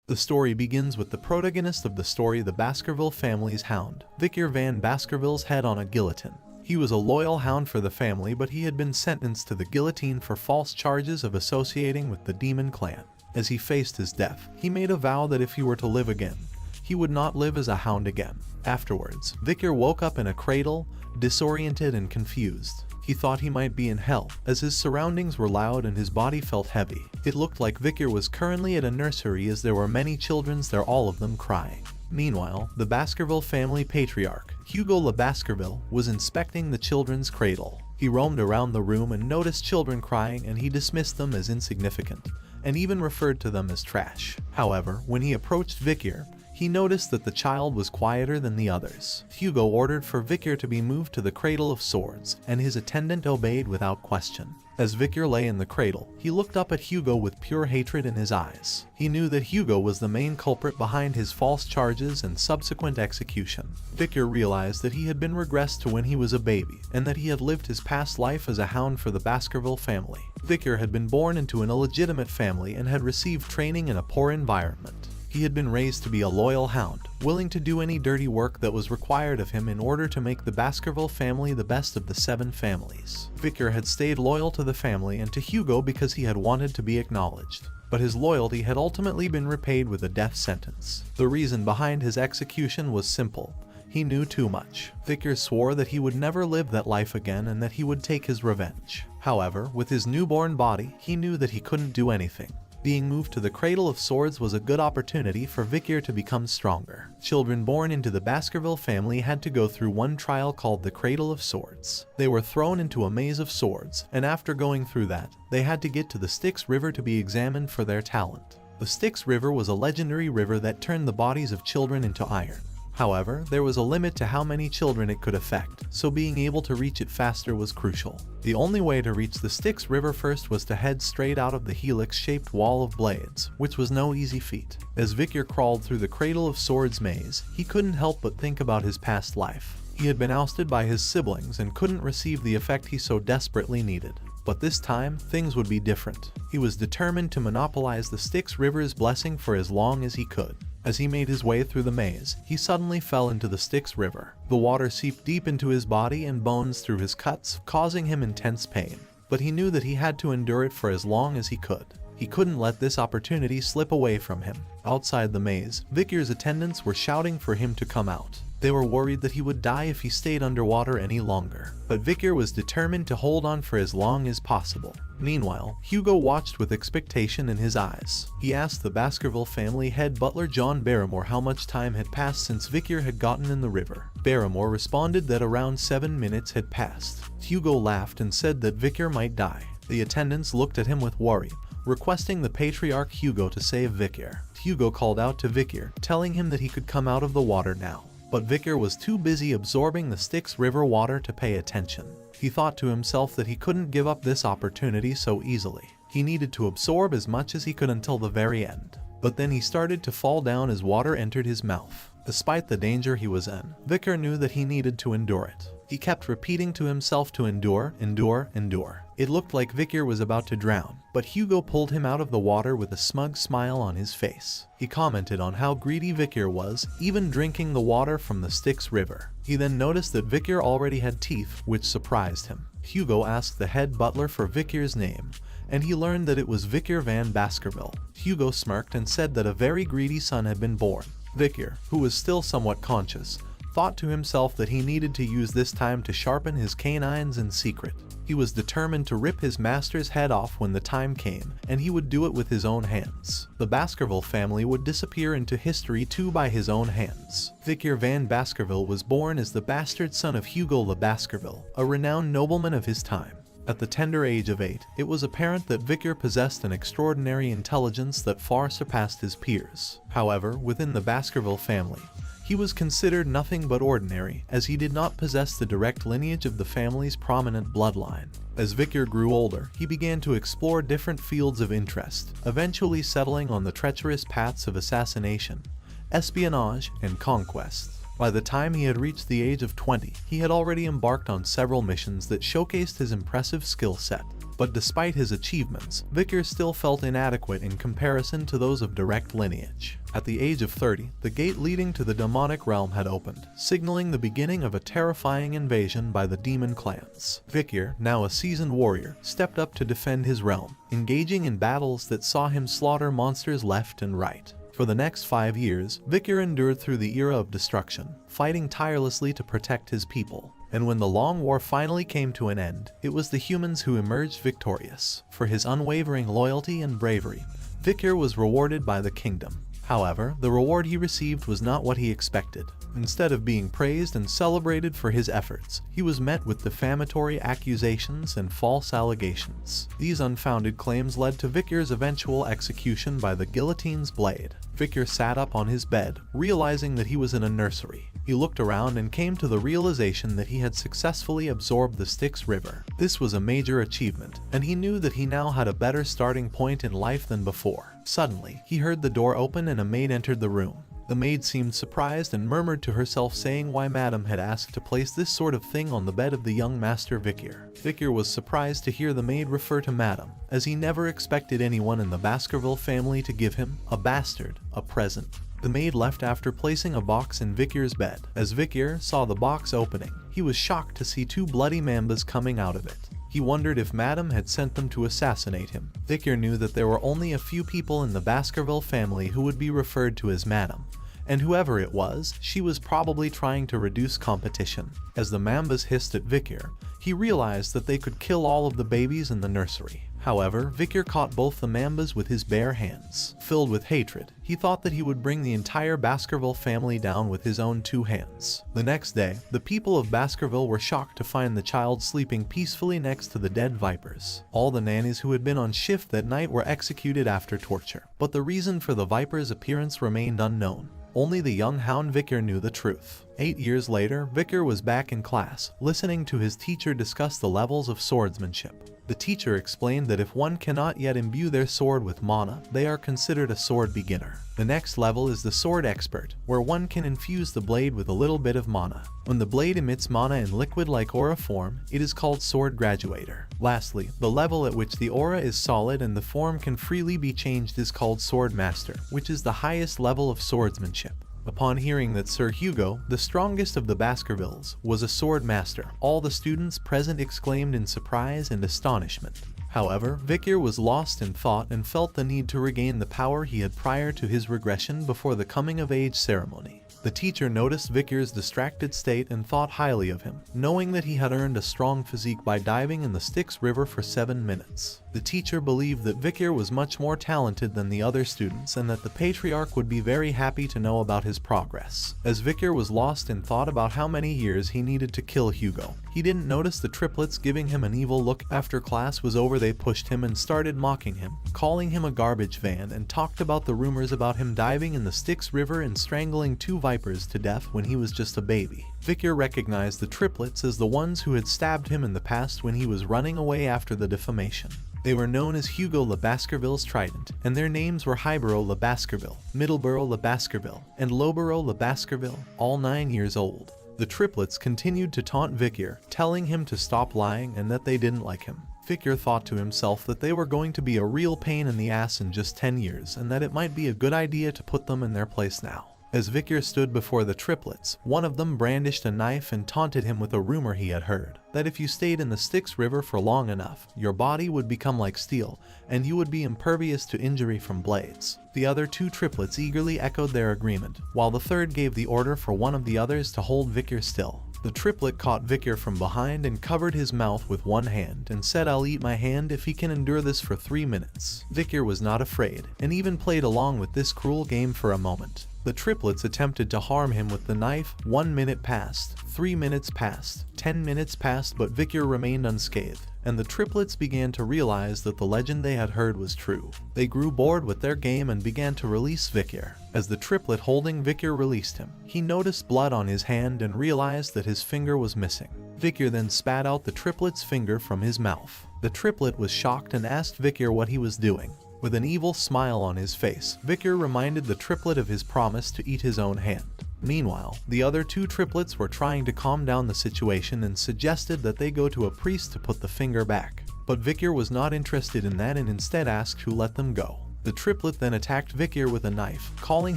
The story begins with the protagonist of the story, the Baskerville family's hound, Victor Van Baskerville's head on a guillotine. He was a loyal hound for the family, but he had been sentenced to the guillotine for false charges of associating with the Demon Clan. As he faced his death, he made a vow that if he were to live again, he would not live as a hound again. Afterwards, Victor woke up in a cradle, disoriented and confused. He thought he might be in hell, as his surroundings were loud and his body felt heavy. It looked like Victor was currently at a nursery, as there were many children there, all of them crying. Meanwhile, the Baskerville family patriarch, Hugo Le Baskerville, was inspecting the children's cradle. He roamed around the room and noticed children crying, and he dismissed them as insignificant, and even referred to them as trash. However, when he approached Victor, he noticed that the child was quieter than the others. Hugo ordered for Victor to be moved to the Cradle of Swords, and his attendant obeyed without question. As Victor lay in the cradle, he looked up at Hugo with pure hatred in his eyes. He knew that Hugo was the main culprit behind his false charges and subsequent execution. Victor realized that he had been regressed to when he was a baby, and that he had lived his past life as a hound for the Baskerville family. Victor had been born into an illegitimate family and had received training in a poor environment. He had been raised to be a loyal hound, willing to do any dirty work that was required of him in order to make the Baskerville family the best of the 7 families. Victor had stayed loyal to the family and to Hugo because he had wanted to be acknowledged, but his loyalty had ultimately been repaid with a death sentence. The reason behind his execution was simple. He knew too much. Victor swore that he would never live that life again and that he would take his revenge. However, with his newborn body, he knew that he couldn't do anything. Being moved to the Cradle of Swords was a good opportunity for Victor to become stronger. Children born into the Baskerville family had to go through one trial called the Cradle of Swords. They were thrown into a maze of swords, and after going through that, they had to get to the Styx River to be examined for their talent. The Styx River was a legendary river that turned the bodies of children into iron. However, there was a limit to how many children it could affect, so being able to reach it faster was crucial. The only way to reach the Styx River first was to head straight out of the helix-shaped wall of blades, which was no easy feat. As Victor crawled through the Cradle of Swords maze, he couldn't help but think about his past life. He had been ousted by his siblings and couldn't receive the effect he so desperately needed. But this time, things would be different. He was determined to monopolize the Styx River's blessing for as long as he could. As he made his way through the maze, he suddenly fell into the Styx River. The water seeped deep into his body and bones through his cuts, causing him intense pain. But he knew that he had to endure it for as long as he could. He couldn't let this opportunity slip away from him. Outside the maze, Victor's attendants were shouting for him to come out. They were worried that he would die if he stayed underwater any longer. But Victor was determined to hold on for as long as possible. Meanwhile, Hugo watched with expectation in his eyes. He asked the Baskerville family head butler John Barrymore how much time had passed since Victor had gotten in the river. Barrymore responded that around 7 minutes had passed. Hugo laughed and said that Victor might die. The attendants looked at him with worry, requesting the patriarch Hugo to save Victor. Hugo called out to Victor, telling him that he could come out of the water now. But Victor was too busy absorbing the Styx River water to pay attention. He thought to himself that he couldn't give up this opportunity so easily. He needed to absorb as much as he could until the very end. But then he started to fall down as water entered his mouth. Despite the danger he was in, Victor knew that he needed to endure it. He kept repeating to himself to endure, endure, endure. It looked like Victor was about to drown, but Hugo pulled him out of the water with a smug smile on his face. He commented on how greedy Victor was, even drinking the water from the Styx River. He then noticed that Victor already had teeth, which surprised him. Hugo asked the head butler for Victor's name, and he learned that it was Victor Van Baskerville. Hugo smirked and said that a very greedy son had been born. Victor, who was still somewhat conscious, thought to himself that he needed to use this time to sharpen his canines in secret. He was determined to rip his master's head off when the time came, and he would do it with his own hands. The Baskerville family would disappear into history too by his own hands. Victor Van Baskerville was born as the bastard son of Hugo Le Baskerville, a renowned nobleman of his time. At the tender age of 8, it was apparent that Victor possessed an extraordinary intelligence that far surpassed his peers. However, within the Baskerville family, he was considered nothing but ordinary, as he did not possess the direct lineage of the family's prominent bloodline. As Victor grew older, he began to explore different fields of interest, eventually settling on the treacherous paths of assassination, espionage, and conquest. By the time he had reached the age of 20, he had already embarked on several missions that showcased his impressive skill set. But despite his achievements, Vicar still felt inadequate in comparison to those of direct lineage. At the age of 30, the gate leading to the demonic realm had opened, signaling the beginning of a terrifying invasion by the demon clans. Vicar, now a seasoned warrior, stepped up to defend his realm, engaging in battles that saw him slaughter monsters left and right. For the next 5 years, Vicar endured through the era of destruction, fighting tirelessly to protect his people. And when the long war finally came to an end, it was the humans who emerged victorious. For his unwavering loyalty and bravery, Vicar was rewarded by the kingdom. However, the reward he received was not what he expected. Instead of being praised and celebrated for his efforts, he was met with defamatory accusations and false allegations. These unfounded claims led to Vicar's eventual execution by the guillotine's blade. Vicar sat up on his bed, realizing that he was in a nursery. He looked around and came to the realization that he had successfully absorbed the Styx River. This was a major achievement, and he knew that he now had a better starting point in life than before. Suddenly, he heard the door open and a maid entered the room. The maid seemed surprised and murmured to herself, saying why Madame had asked to place this sort of thing on the bed of the young Master Vicar. Vicar was surprised to hear the maid refer to Madame, as he never expected anyone in the Baskerville family to give him, a bastard, a present. The maid left after placing a box in Vicar's bed. As Vicar saw the box opening, he was shocked to see 2 bloody mambas coming out of it. He wondered if Madame had sent them to assassinate him. Vicar knew that there were only a few people in the Baskerville family who would be referred to as Madame, and whoever it was, she was probably trying to reduce competition. As the mambas hissed at Vicar, he realized that they could kill all of the babies in the nursery. However, Vicar caught both the mambas with his bare hands. Filled with hatred, he thought that he would bring the entire Baskerville family down with his own 2 hands. The next day, the people of Baskerville were shocked to find the child sleeping peacefully next to the dead vipers. All the nannies who had been on shift that night were executed after torture, but the reason for the viper's appearance remained unknown. Only the young Hound Vicar knew the truth. 8 years later, Vicar was back in class, listening to his teacher discuss the levels of swordsmanship. The teacher explained that if one cannot yet imbue their sword with mana, they are considered a sword beginner. The next level is the sword expert, where one can infuse the blade with a little bit of mana. When the blade emits mana in liquid-like aura form, it is called sword graduator. Lastly, the level at which the aura is solid and the form can freely be changed is called sword master, which is the highest level of swordsmanship. Upon hearing that Sir Hugo, the strongest of the Baskervilles, was a sword master, all the students present exclaimed in surprise and astonishment. However, Vicar was lost in thought and felt the need to regain the power he had prior to his regression before the coming-of-age ceremony. The teacher noticed Vicar's distracted state and thought highly of him, knowing that he had earned a strong physique by diving in the Styx River for 7 minutes. The teacher believed that Vicar was much more talented than the other students and that the patriarch would be very happy to know about his progress. As Vicar was lost in thought about how many years he needed to kill Hugo, he didn't notice the triplets giving him an evil look. After class was over, they pushed him and started mocking him, calling him a garbage van, and talked about the rumors about him diving in the Styx River and strangling 2 vipers to death when he was just a baby. Vicar recognized the triplets as the ones who had stabbed him in the past when he was running away after the defamation. They were known as Hugo le Baskerville's Trident, and their names were Highborough le Baskerville, Middleborough le Baskerville, and Lowborough le Baskerville, all 9 years old. The triplets continued to taunt Vicar, telling him to stop lying and that they didn't like him. Vicar thought to himself that they were going to be a real pain in the ass in just 10 years and that it might be a good idea to put them in their place now. As Vicar stood before the triplets, one of them brandished a knife and taunted him with a rumor he had heard, that if you stayed in the Styx River for long enough, your body would become like steel, and you would be impervious to injury from blades. The other 2 triplets eagerly echoed their agreement, while the third gave the order for one of the others to hold Vicar still. The triplet caught Vicar from behind and covered his mouth with one hand and said, "I'll eat my hand if he can endure this for 3 minutes." Vicar was not afraid, and even played along with this cruel game for a moment. The triplets attempted to harm him with the knife. 1 minute passed, 3 minutes passed, 10 minutes passed, but Vicar remained unscathed, and the triplets began to realize that the legend they had heard was true. They grew bored with their game and began to release Vicar. As the triplet holding Vicar released him, he noticed blood on his hand and realized that his finger was missing. Vicar then spat out the triplet's finger from his mouth. The triplet was shocked and asked Vicar what he was doing. With an evil smile on his face, Vicar reminded the triplet of his promise to eat his own hand. Meanwhile, the other 2 triplets were trying to calm down the situation and suggested that they go to a priest to put the finger back. but Vicar was not interested in that and instead asked to let them go. The triplet then attacked Vicar with a knife, calling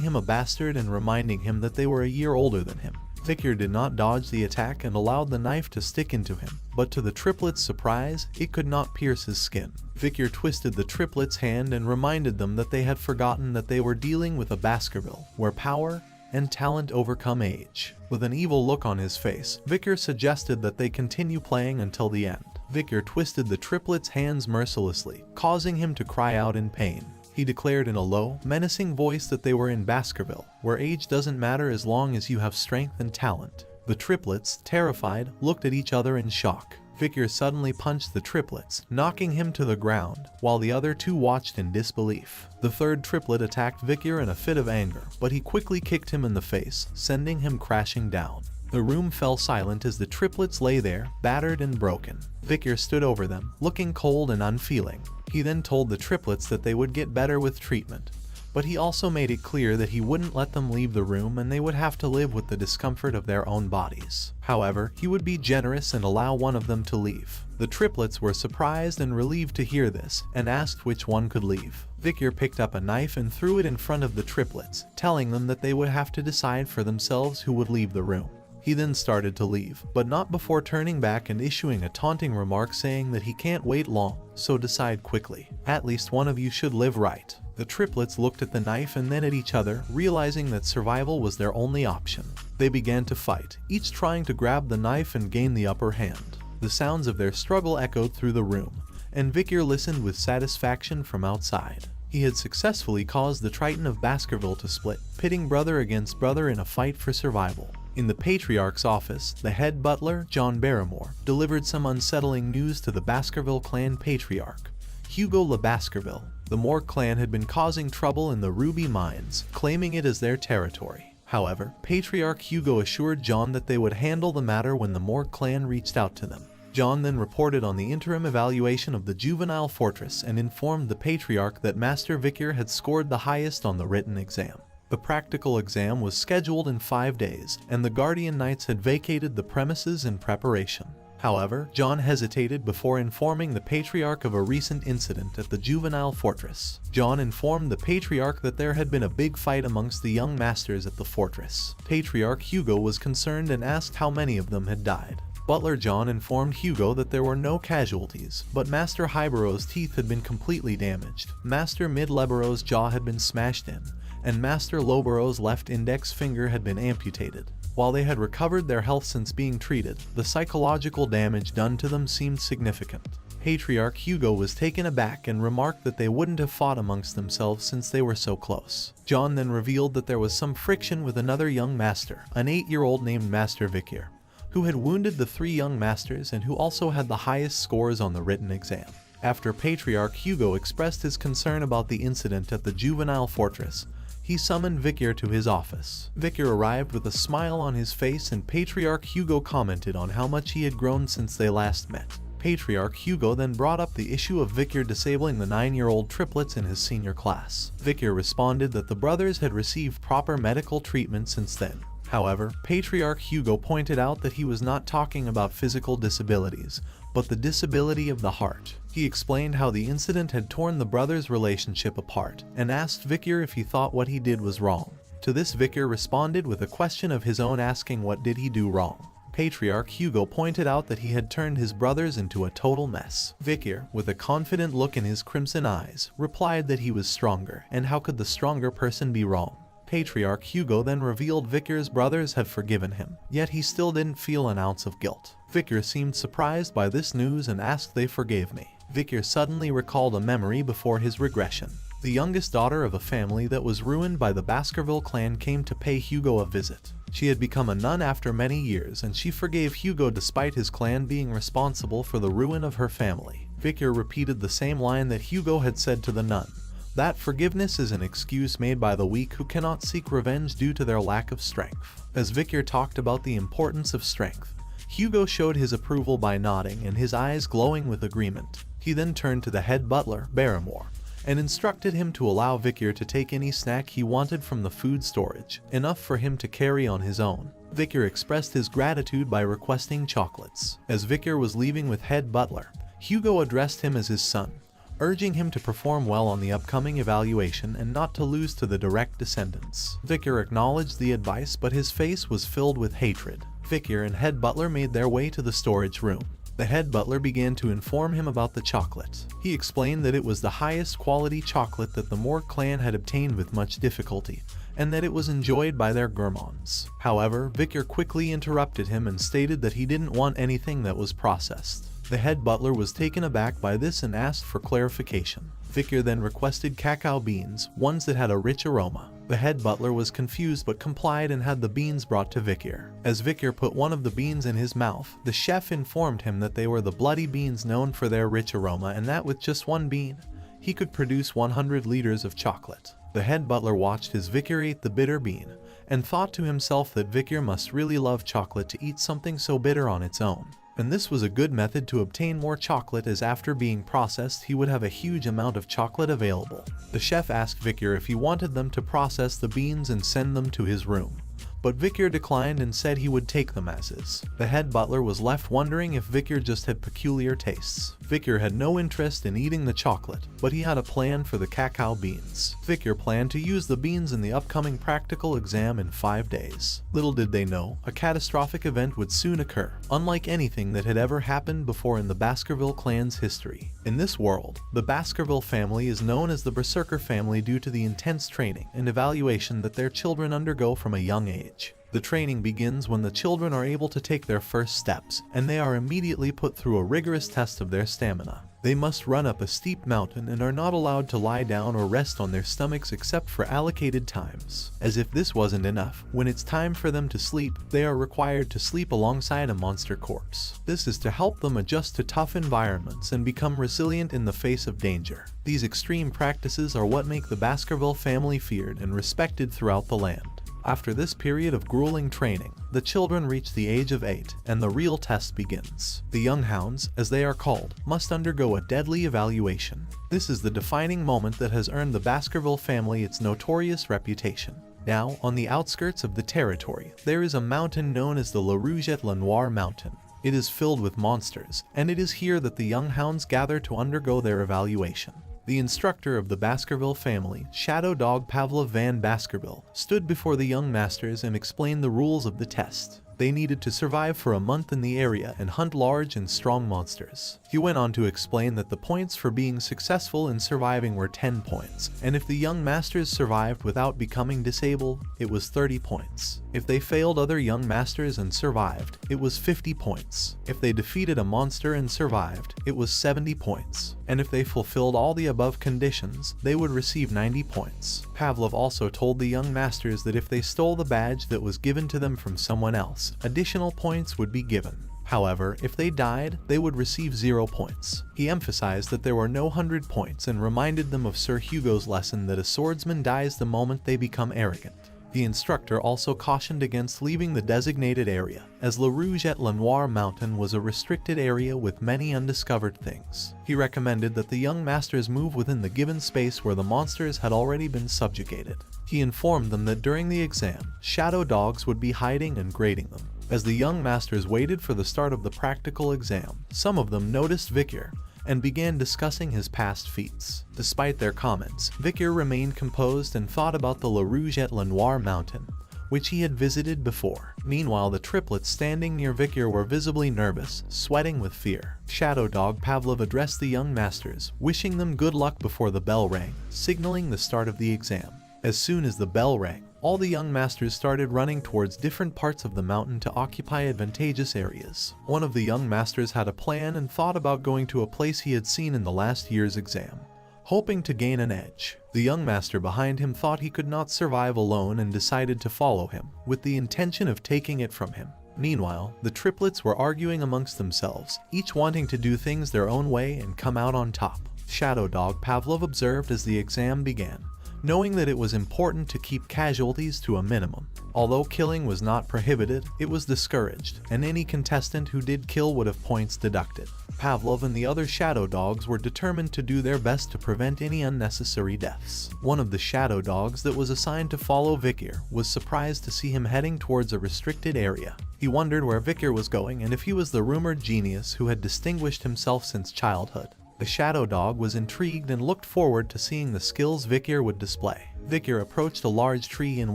him a bastard and reminding him that they were a year older than him. Vicar did not dodge the attack and allowed the knife to stick into him, but to the triplet's surprise, it could not pierce his skin. Vicar twisted the triplet's hand and reminded them that they had forgotten that they were dealing with a Baskerville, where power and talent overcome age. With an evil look on his face, Vicar suggested that they continue playing until the end. Vicar twisted the triplet's hands mercilessly, causing him to cry out in pain. He declared in a low, menacing voice that they were in Baskerville, where age doesn't matter as long as you have strength and talent. The triplets, terrified, looked at each other in shock. Vicar suddenly punched the triplets, knocking him to the ground, while the other two watched in disbelief. The third triplet attacked Vicar in a fit of anger, but he quickly kicked him in the face, sending him crashing down. The room fell silent as the triplets lay there, battered and broken. Vicar stood over them, looking cold and unfeeling. He then told the triplets that they would get better with treatment, but he also made it clear that he wouldn't let them leave the room and they would have to live with the discomfort of their own bodies. However, he would be generous and allow one of them to leave. The triplets were surprised and relieved to hear this, and asked which one could leave. Vicar picked up a knife and threw it in front of the triplets, telling them that they would have to decide for themselves who would leave the room. He then started to leave, but not before turning back and issuing a taunting remark saying that he can't wait long, so decide quickly. At least one of you should live right. The triplets looked at the knife and then at each other, realizing that survival was their only option. They began to fight, each trying to grab the knife and gain the upper hand. The sounds of their struggle echoed through the room, and Vicar listened with satisfaction from outside. He had successfully caused the Triton of Baskerville to split, pitting brother against brother in a fight for survival. In the Patriarch's office, the head butler, John Barrymore, delivered some unsettling news to the Baskerville clan patriarch, Hugo Le Baskerville. The Moore clan had been causing trouble in the Ruby Mines, claiming it as their territory. However, Patriarch Hugo assured John that they would handle the matter when the Moore clan reached out to them. John then reported on the interim evaluation of the juvenile fortress and informed the Patriarch that Master Vicar had scored the highest on the written exam. The practical exam was scheduled in 5 days, and the Guardian Knights had vacated the premises in preparation. However, John hesitated before informing the Patriarch of a recent incident at the juvenile fortress. John informed the Patriarch that there had been a big fight amongst the young masters at the fortress. Patriarch Hugo was concerned and asked how many of them had died. Butler John informed Hugo that there were no casualties, but Master Highborough's teeth had been completely damaged. Master Midleborough's jaw had been smashed in, and Master Lowborough's left index finger had been amputated. While they had recovered their health since being treated, the psychological damage done to them seemed significant. Patriarch Hugo was taken aback and remarked that they wouldn't have fought amongst themselves since they were so close. John then revealed that there was some friction with another young master, an 8-year-old named Master Vicar, who had wounded the 3 young masters and who also had the highest scores on the written exam. After Patriarch Hugo expressed his concern about the incident at the juvenile fortress, he summoned Vicar to his office. Vicar arrived with a smile on his face, and Patriarch Hugo commented on how much he had grown since they last met. Patriarch Hugo then brought up the issue of Vicar disabling the 9-year-old triplets in his senior class. Vicar responded that the brothers had received proper medical treatment since then. However, Patriarch Hugo pointed out that he was not talking about physical disabilities, but the disability of the heart. He explained how the incident had torn the brothers' relationship apart, and asked Vicar if he thought what he did was wrong. To this, Vicar responded with a question of his own, asking what did he do wrong. Patriarch Hugo pointed out that he had turned his brothers into a total mess. Vicar, with a confident look in his crimson eyes, replied that he was stronger, and how could the stronger person be wrong? Patriarch Hugo then revealed Vicar's brothers had forgiven him, yet he still didn't feel an ounce of guilt. Vicar seemed surprised by this news and asked they forgave me. Vicar suddenly recalled a memory before his regression. The youngest daughter of a family that was ruined by the Baskerville clan came to pay Hugo a visit. She had become a nun after many years, and she forgave Hugo despite his clan being responsible for the ruin of her family. Vicar repeated the same line that Hugo had said to the nun, that forgiveness is an excuse made by the weak who cannot seek revenge due to their lack of strength. As Vicar talked about the importance of strength, Hugo showed his approval by nodding and his eyes glowing with agreement. He then turned to the head butler, Barrymore, and instructed him to allow Vicar to take any snack he wanted from the food storage, enough for him to carry on his own. Vicar expressed his gratitude by requesting chocolates. As Vicar was leaving with head butler, Hugo addressed him as his son, urging him to perform well on the upcoming evaluation and not to lose to the direct descendants. Victor acknowledged the advice, but his face was filled with hatred. Victor and head butler made their way to the storage room. The head butler began to inform him about the chocolate. He explained that it was the highest quality chocolate that the Morgue clan had obtained with much difficulty, and that it was enjoyed by their gourmands. However, Victor quickly interrupted him and stated that he didn't want anything that was processed. The head butler was taken aback by this and asked for clarification. Victor then requested cacao beans, ones that had a rich aroma. The head butler was confused but complied and had the beans brought to Victor. As Victor put one of the beans in his mouth, the chef informed him that they were the bloody beans known for their rich aroma, and that with just one bean, he could produce 100 liters of chocolate. The head butler watched as Victor ate the bitter bean, and thought to himself that Victor must really love chocolate to eat something so bitter on its own. And this was a good method to obtain more chocolate, as after being processed he would have a huge amount of chocolate available. The chef asked Victor if he wanted them to process the beans and send them to his room, but Victor declined and said he would take them as is. The head butler was left wondering if Victor just had peculiar tastes. Victor had no interest in eating the chocolate, but he had a plan for the cacao beans. Victor planned to use the beans in the upcoming practical exam in 5 days. Little did they know, a catastrophic event would soon occur, unlike anything that had ever happened before in the Baskerville clan's history. In this world, the Baskerville family is known as the Berserker family due to the intense training and evaluation that their children undergo from a young age. The training begins when the children are able to take their first steps, and they are immediately put through a rigorous test of their stamina. They must run up a steep mountain and are not allowed to lie down or rest on their stomachs except for allocated times. As if this wasn't enough, when it's time for them to sleep, they are required to sleep alongside a monster corpse. This is to help them adjust to tough environments and become resilient in the face of danger. These extreme practices are what make the Baskerville family feared and respected throughout the land. After this period of grueling training, the children reach the age of 8, and the real test begins. The young hounds, as they are called, must undergo a deadly evaluation. This is the defining moment that has earned the Baskerville family its notorious reputation. Now, on the outskirts of the territory, there is a mountain known as the La Rougette La Noire Mountain. It is filled with monsters, and it is here that the young hounds gather to undergo their evaluation. The instructor of the Baskerville family, Shadow Dog Pavlov van Baskerville, stood before the young masters and explained the rules of the test. They needed to survive for a month in the area and hunt large and strong monsters. He went on to explain that the points for being successful in surviving were 10 points, and if the young masters survived without becoming disabled, it was 30 points. If they failed other young masters and survived, it was 50 points. If they defeated a monster and survived, it was 70 points. And if they fulfilled all the above conditions, they would receive 90 points. Pavlov also told the young masters that if they stole the badge that was given to them from someone else, additional points would be given. However, if they died, they would receive 0 points. He emphasized that there were no 100 points and reminded them of Sir Hugo's lesson that a swordsman dies the moment they become arrogant. The instructor also cautioned against leaving the designated area, as La Rougette La Noire Mountain was a restricted area with many undiscovered things. He recommended that the young masters move within the given space where the monsters had already been subjugated. He informed them that during the exam, shadow dogs would be hiding and grading them. As the young masters waited for the start of the practical exam, some of them noticed Victor and began discussing his past feats. Despite their comments, Victor remained composed and thought about the La Rougette La Noire Mountain, which he had visited before. Meanwhile, the triplets standing near Victor were visibly nervous, sweating with fear. Shadow Dog Pavlov addressed the young masters, wishing them good luck before the bell rang, signaling the start of the exam. As soon as the bell rang, all the young masters started running towards different parts of the mountain to occupy advantageous areas. One of the young masters had a plan and thought about going to a place he had seen in the last year's exam, hoping to gain an edge. The young master behind him thought he could not survive alone and decided to follow him, with the intention of taking it from him. Meanwhile, the triplets were arguing amongst themselves, each wanting to do things their own way and come out on top. Shadow Dog Pavlov observed as the exam began, knowing that it was important to keep casualties to a minimum. Although killing was not prohibited, it was discouraged, and any contestant who did kill would have points deducted. Pavlov and the other shadow dogs were determined to do their best to prevent any unnecessary deaths. One of the shadow dogs that was assigned to follow Vikir was surprised to see him heading towards a restricted area. He wondered where Vikir was going and if he was the rumored genius who had distinguished himself since childhood. The shadow dog was intrigued and looked forward to seeing the skills Vikir would display. Vikir approached a large tree and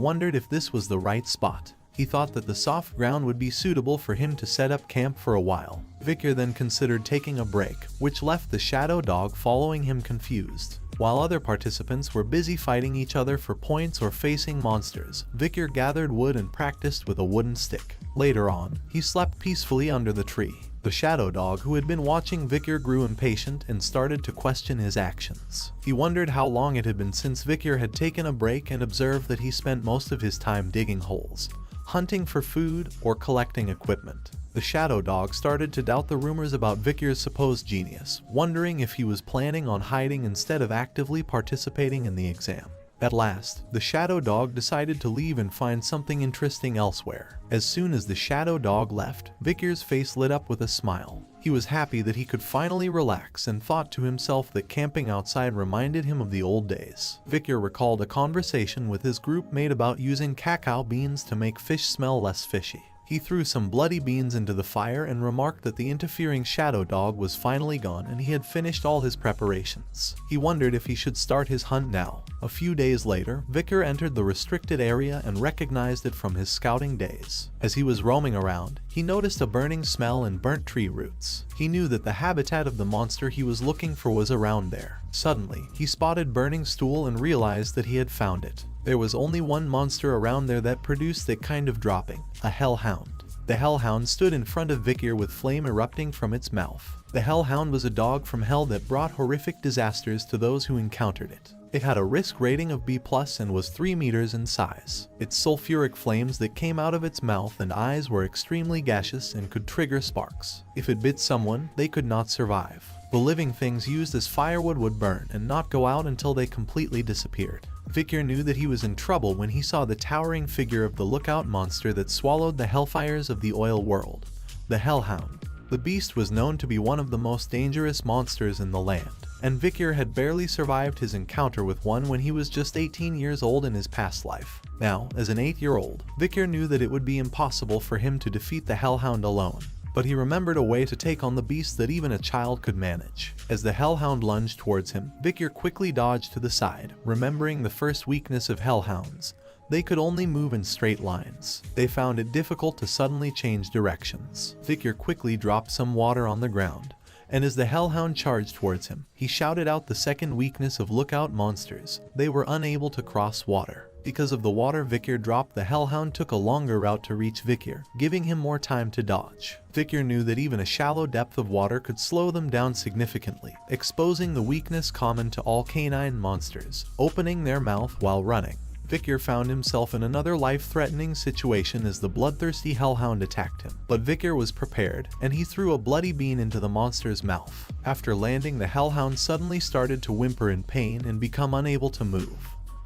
wondered if this was the right spot. He thought that the soft ground would be suitable for him to set up camp for a while. Vikir then considered taking a break, which left the shadow dog following him confused. While other participants were busy fighting each other for points or facing monsters, Vikir gathered wood and practiced with a wooden stick. Later on, he slept peacefully under the tree. The shadow dog who had been watching Vikir grew impatient and started to question his actions. He wondered how long it had been since Vikir had taken a break and observed that he spent most of his time digging holes, hunting for food, or collecting equipment. The shadow dog started to doubt the rumors about Vikir's supposed genius, wondering if he was planning on hiding instead of actively participating in the exam. At last, the shadow dog decided to leave and find something interesting elsewhere. As soon as the shadow dog left, Vikir's face lit up with a smile. He was happy that he could finally relax and thought to himself that camping outside reminded him of the old days. Vikir recalled a conversation with his group mate about using cacao beans to make fish smell less fishy. He threw some bloody beans into the fire and remarked that the interfering shadow dog was finally gone and he had finished all his preparations. He wondered if he should start his hunt now. A few days later, Vikir entered the restricted area and recognized it from his scouting days. As he was roaming around, he noticed a burning smell and burnt tree roots. He knew that the habitat of the monster he was looking for was around there. Suddenly, he spotted burning stool and realized that he had found it. There was only one monster around there that produced that kind of dropping, a hellhound. The hellhound stood in front of Vikir with flame erupting from its mouth. The hellhound was a dog from hell that brought horrific disasters to those who encountered it. It had a risk rating of B+ and was 3 meters in size. Its sulfuric flames that came out of its mouth and eyes were extremely gaseous and could trigger sparks. If it bit someone, they could not survive. The living things used as firewood would burn and not go out until they completely disappeared. Vikir knew that he was in trouble when he saw the towering figure of the lookout monster that swallowed the hellfires of the oil world, the hellhound. The beast was known to be one of the most dangerous monsters in the land, and Vikir had barely survived his encounter with one when he was just 18 years old in his past life. Now, as an 8-year-old, Vikir knew that it would be impossible for him to defeat the hellhound alone. But he remembered a way to take on the beast that even a child could manage. As the hellhound lunged towards him, Vikir quickly dodged to the side, remembering the first weakness of hellhounds. They could only move in straight lines. They found it difficult to suddenly change directions. Vikir quickly dropped some water on the ground, and as the hellhound charged towards him, he shouted out the second weakness of lookout monsters. They were unable to cross water. Because of the water Vikir dropped, the hellhound took a longer route to reach Vikir, giving him more time to dodge. Vikir knew that even a shallow depth of water could slow them down significantly, exposing the weakness common to all canine monsters, opening their mouth while running. Vikir found himself in another life-threatening situation as the bloodthirsty hellhound attacked him. But Vikir was prepared, and he threw a bloody bean into the monster's mouth. After landing, the hellhound suddenly started to whimper in pain and become unable to move.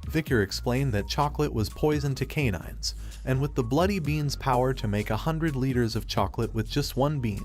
Vikir explained that chocolate was poison to canines, and with the bloody bean's power to make 100 liters of chocolate with just one bean,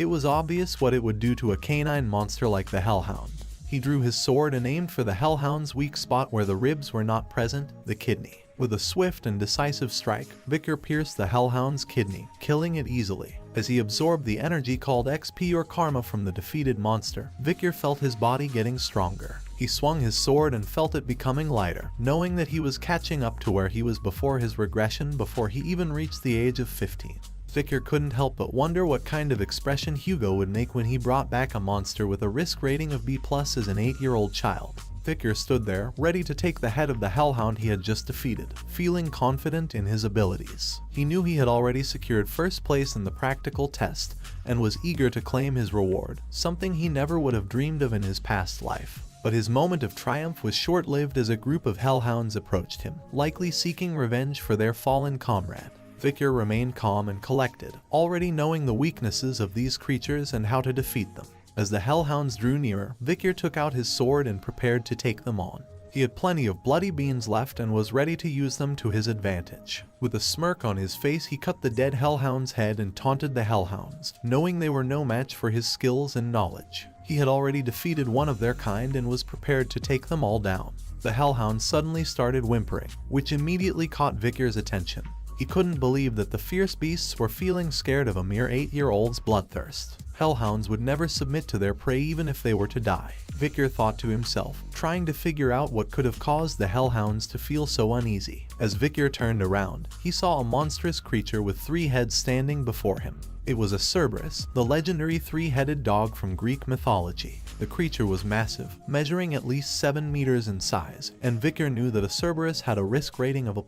it was obvious what it would do to a canine monster like the hellhound. He drew his sword and aimed for the hellhound's weak spot where the ribs were not present, the kidney. With a swift and decisive strike, Vikir pierced the hellhound's kidney, killing it easily. As he absorbed the energy called XP or karma from the defeated monster, Vikir felt his body getting stronger. He swung his sword and felt it becoming lighter, knowing that he was catching up to where he was before his regression before he even reached the age of 15. Vikir couldn't help but wonder what kind of expression Hugo would make when he brought back a monster with a risk rating of B+ as an 8-year-old child. Vikir stood there, ready to take the head of the hellhound he had just defeated, feeling confident in his abilities. He knew he had already secured first place in the practical test, and was eager to claim his reward, something he never would have dreamed of in his past life. But his moment of triumph was short-lived as a group of hellhounds approached him, likely seeking revenge for their fallen comrade. Vikir remained calm and collected, already knowing the weaknesses of these creatures and how to defeat them. As the hellhounds drew nearer, Vikir took out his sword and prepared to take them on. He had plenty of bloody beans left and was ready to use them to his advantage. With a smirk on his face, he cut the dead hellhound's head and taunted the hellhounds, knowing they were no match for his skills and knowledge. He had already defeated one of their kind and was prepared to take them all down. The hellhound suddenly started whimpering, which immediately caught Victor's attention. He couldn't believe that the fierce beasts were feeling scared of a mere 8-year-old's bloodthirst. Hellhounds would never submit to their prey even if they were to die. Victor thought to himself, trying to figure out what could have caused the hellhounds to feel so uneasy. As Victor turned around, he saw a monstrous creature with 3 heads standing before him. It was a Cerberus, the legendary 3-headed dog from Greek mythology. The creature was massive, measuring at least 7 meters in size, and Victor knew that a Cerberus had a risk rating of a+.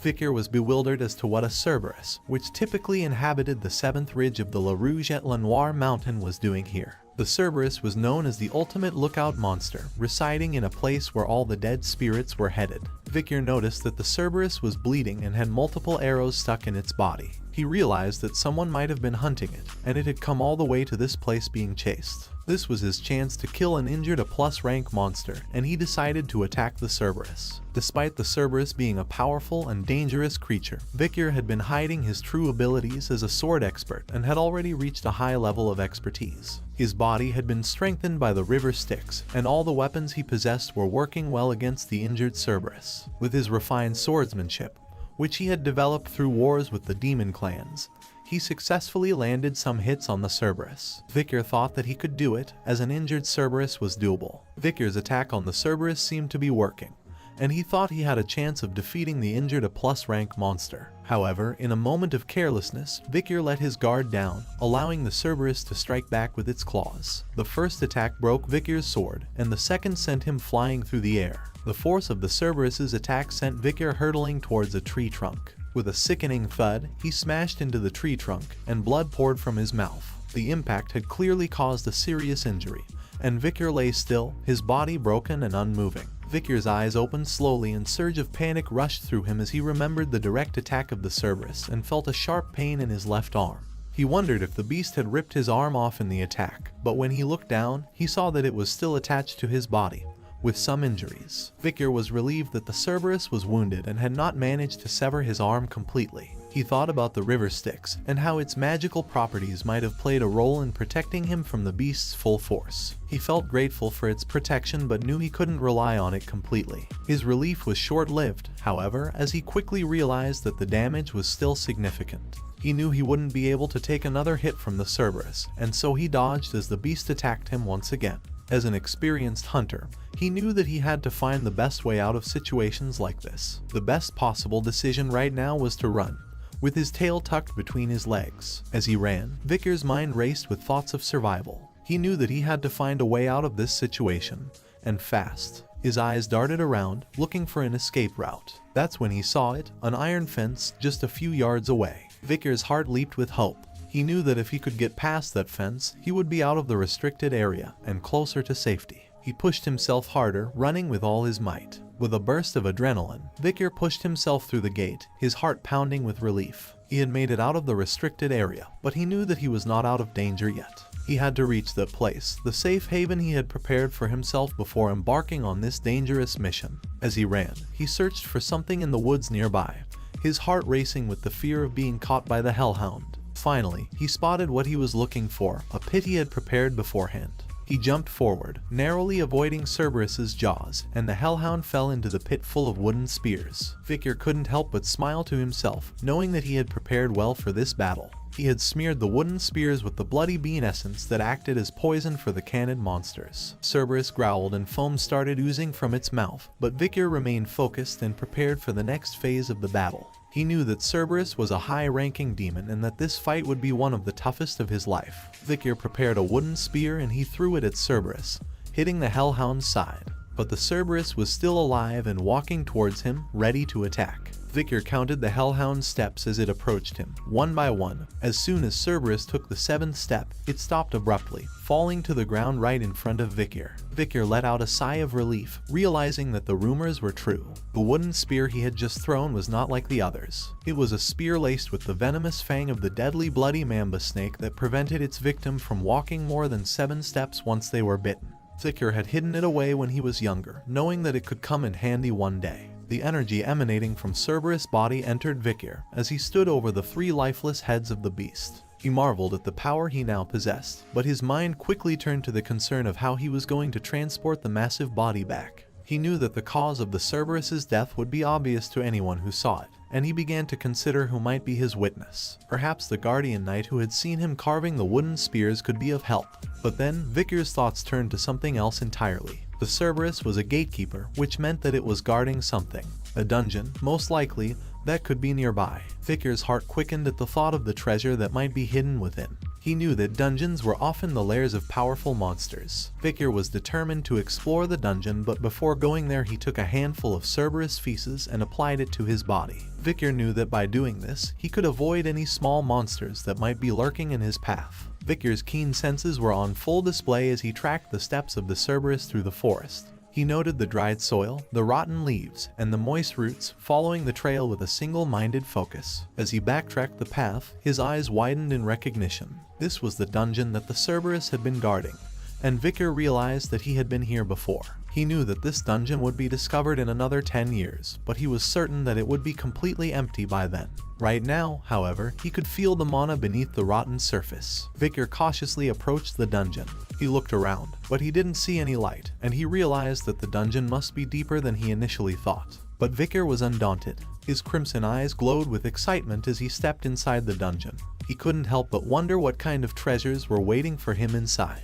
Victor was bewildered as to what a Cerberus, which typically inhabited the 7th ridge of the La Rouge et Lenoir mountain, was doing here. The Cerberus was known as the ultimate lookout monster, residing in a place where all the dead spirits were headed. Victor noticed that the Cerberus was bleeding and had multiple arrows stuck in its body. He realized that someone might have been hunting it, and it had come all the way to this place being chased. This was his chance to kill and injure a +rank monster, and he decided to attack the Cerberus. Despite the Cerberus being a powerful and dangerous creature, Victor had been hiding his true abilities as a sword expert and had already reached a high level of expertise. His body had been strengthened by the river Styx, and all the weapons he possessed were working well against the injured Cerberus. With his refined swordsmanship, which he had developed through wars with the demon clans, he successfully landed some hits on the Cerberus. Victor thought that he could do it, as an injured Cerberus was doable. Victor's attack on the Cerberus seemed to be working, and he thought he had a chance of defeating the injured +rank monster. However, in a moment of carelessness, Victor let his guard down, allowing the Cerberus to strike back with its claws. The first attack broke Victor's sword, and the second sent him flying through the air. The force of the Cerberus's attack sent Victor hurtling towards a tree trunk. With a sickening thud, he smashed into the tree trunk, and blood poured from his mouth. The impact had clearly caused a serious injury, and Victor lay still, his body broken and unmoving. Victor's eyes opened slowly and a surge of panic rushed through him as he remembered the direct attack of the Cerberus and felt a sharp pain in his left arm. He wondered if the beast had ripped his arm off in the attack, but when he looked down, he saw that it was still attached to his body, with some injuries. Victor was relieved that the Cerberus was wounded and had not managed to sever his arm completely. He thought about the river Styx and how its magical properties might have played a role in protecting him from the beast's full force. He felt grateful for its protection but knew he couldn't rely on it completely. His relief was short-lived, however, as he quickly realized that the damage was still significant. He knew he wouldn't be able to take another hit from the Cerberus, and so he dodged as the beast attacked him once again. As an experienced hunter, he knew that he had to find the best way out of situations like this. The best possible decision right now was to run, with his tail tucked between his legs. As he ran, Victor's mind raced with thoughts of survival. He knew that he had to find a way out of this situation, and fast. His eyes darted around, looking for an escape route. That's when he saw it, an iron fence just a few yards away. Victor's heart leaped with hope. He knew that if he could get past that fence, he would be out of the restricted area and closer to safety. He pushed himself harder, running with all his might. With a burst of adrenaline, Victor pushed himself through the gate, his heart pounding with relief. He had made it out of the restricted area, but he knew that he was not out of danger yet. He had to reach that place, the safe haven he had prepared for himself before embarking on this dangerous mission. As he ran, he searched for something in the woods nearby, his heart racing with the fear of being caught by the hellhound. Finally, he spotted what he was looking for, a pit he had prepared beforehand. He jumped forward, narrowly avoiding Cerberus's jaws, and the hellhound fell into the pit full of wooden spears. Victor couldn't help but smile to himself, knowing that he had prepared well for this battle. He had smeared the wooden spears with the bloody bean essence that acted as poison for the cannid monsters. Cerberus growled and foam started oozing from its mouth, but Victor remained focused and prepared for the next phase of the battle. He knew that Cerberus was a high-ranking demon and that this fight would be one of the toughest of his life. Victor prepared a wooden spear and he threw it at Cerberus, hitting the hellhound's side. But the Cerberus was still alive and walking towards him, ready to attack. Victor counted the hellhound's steps as it approached him, one by one. As soon as Cerberus took the 7th step, it stopped abruptly, falling to the ground right in front of Victor. Victor let out a sigh of relief, realizing that the rumors were true. The wooden spear he had just thrown was not like the others. It was a spear laced with the venomous fang of the deadly bloody mamba snake that prevented its victim from walking more than 7 steps once they were bitten. Vicar had hidden it away when he was younger, knowing that it could come in handy one day. The energy emanating from Cerberus' body entered Vicar as he stood over the 3 lifeless heads of the beast. He marveled at the power he now possessed, but his mind quickly turned to the concern of how he was going to transport the massive body back. He knew that the cause of the Cerberus' death would be obvious to anyone who saw it, and he began to consider who might be his witness. Perhaps the guardian knight who had seen him carving the wooden spears could be of help. But then, Vicar's thoughts turned to something else entirely. The Cerberus was a gatekeeper, which meant that it was guarding something. A dungeon, most likely, that could be nearby. Vicar's heart quickened at the thought of the treasure that might be hidden within. He knew that dungeons were often the lairs of powerful monsters. Vicar was determined to explore the dungeon, but before going there he took a handful of Cerberus feces and applied it to his body. Vicar knew that by doing this, he could avoid any small monsters that might be lurking in his path. Vicar's keen senses were on full display as he tracked the steps of the Cerberus through the forest. He noted the dried soil, the rotten leaves, and the moist roots, following the trail with a single-minded focus. As he backtracked the path, his eyes widened in recognition. This was the dungeon that the Cerberus had been guarding, and Vicar realized that he had been here before. He knew that this dungeon would be discovered in another 10 years, but he was certain that it would be completely empty by then. Right now, however, he could feel the mana beneath the rotten surface. Vicar cautiously approached the dungeon. He looked around, but he didn't see any light, and he realized that the dungeon must be deeper than he initially thought. But Vicar was undaunted. His crimson eyes glowed with excitement as he stepped inside the dungeon. He couldn't help but wonder what kind of treasures were waiting for him inside.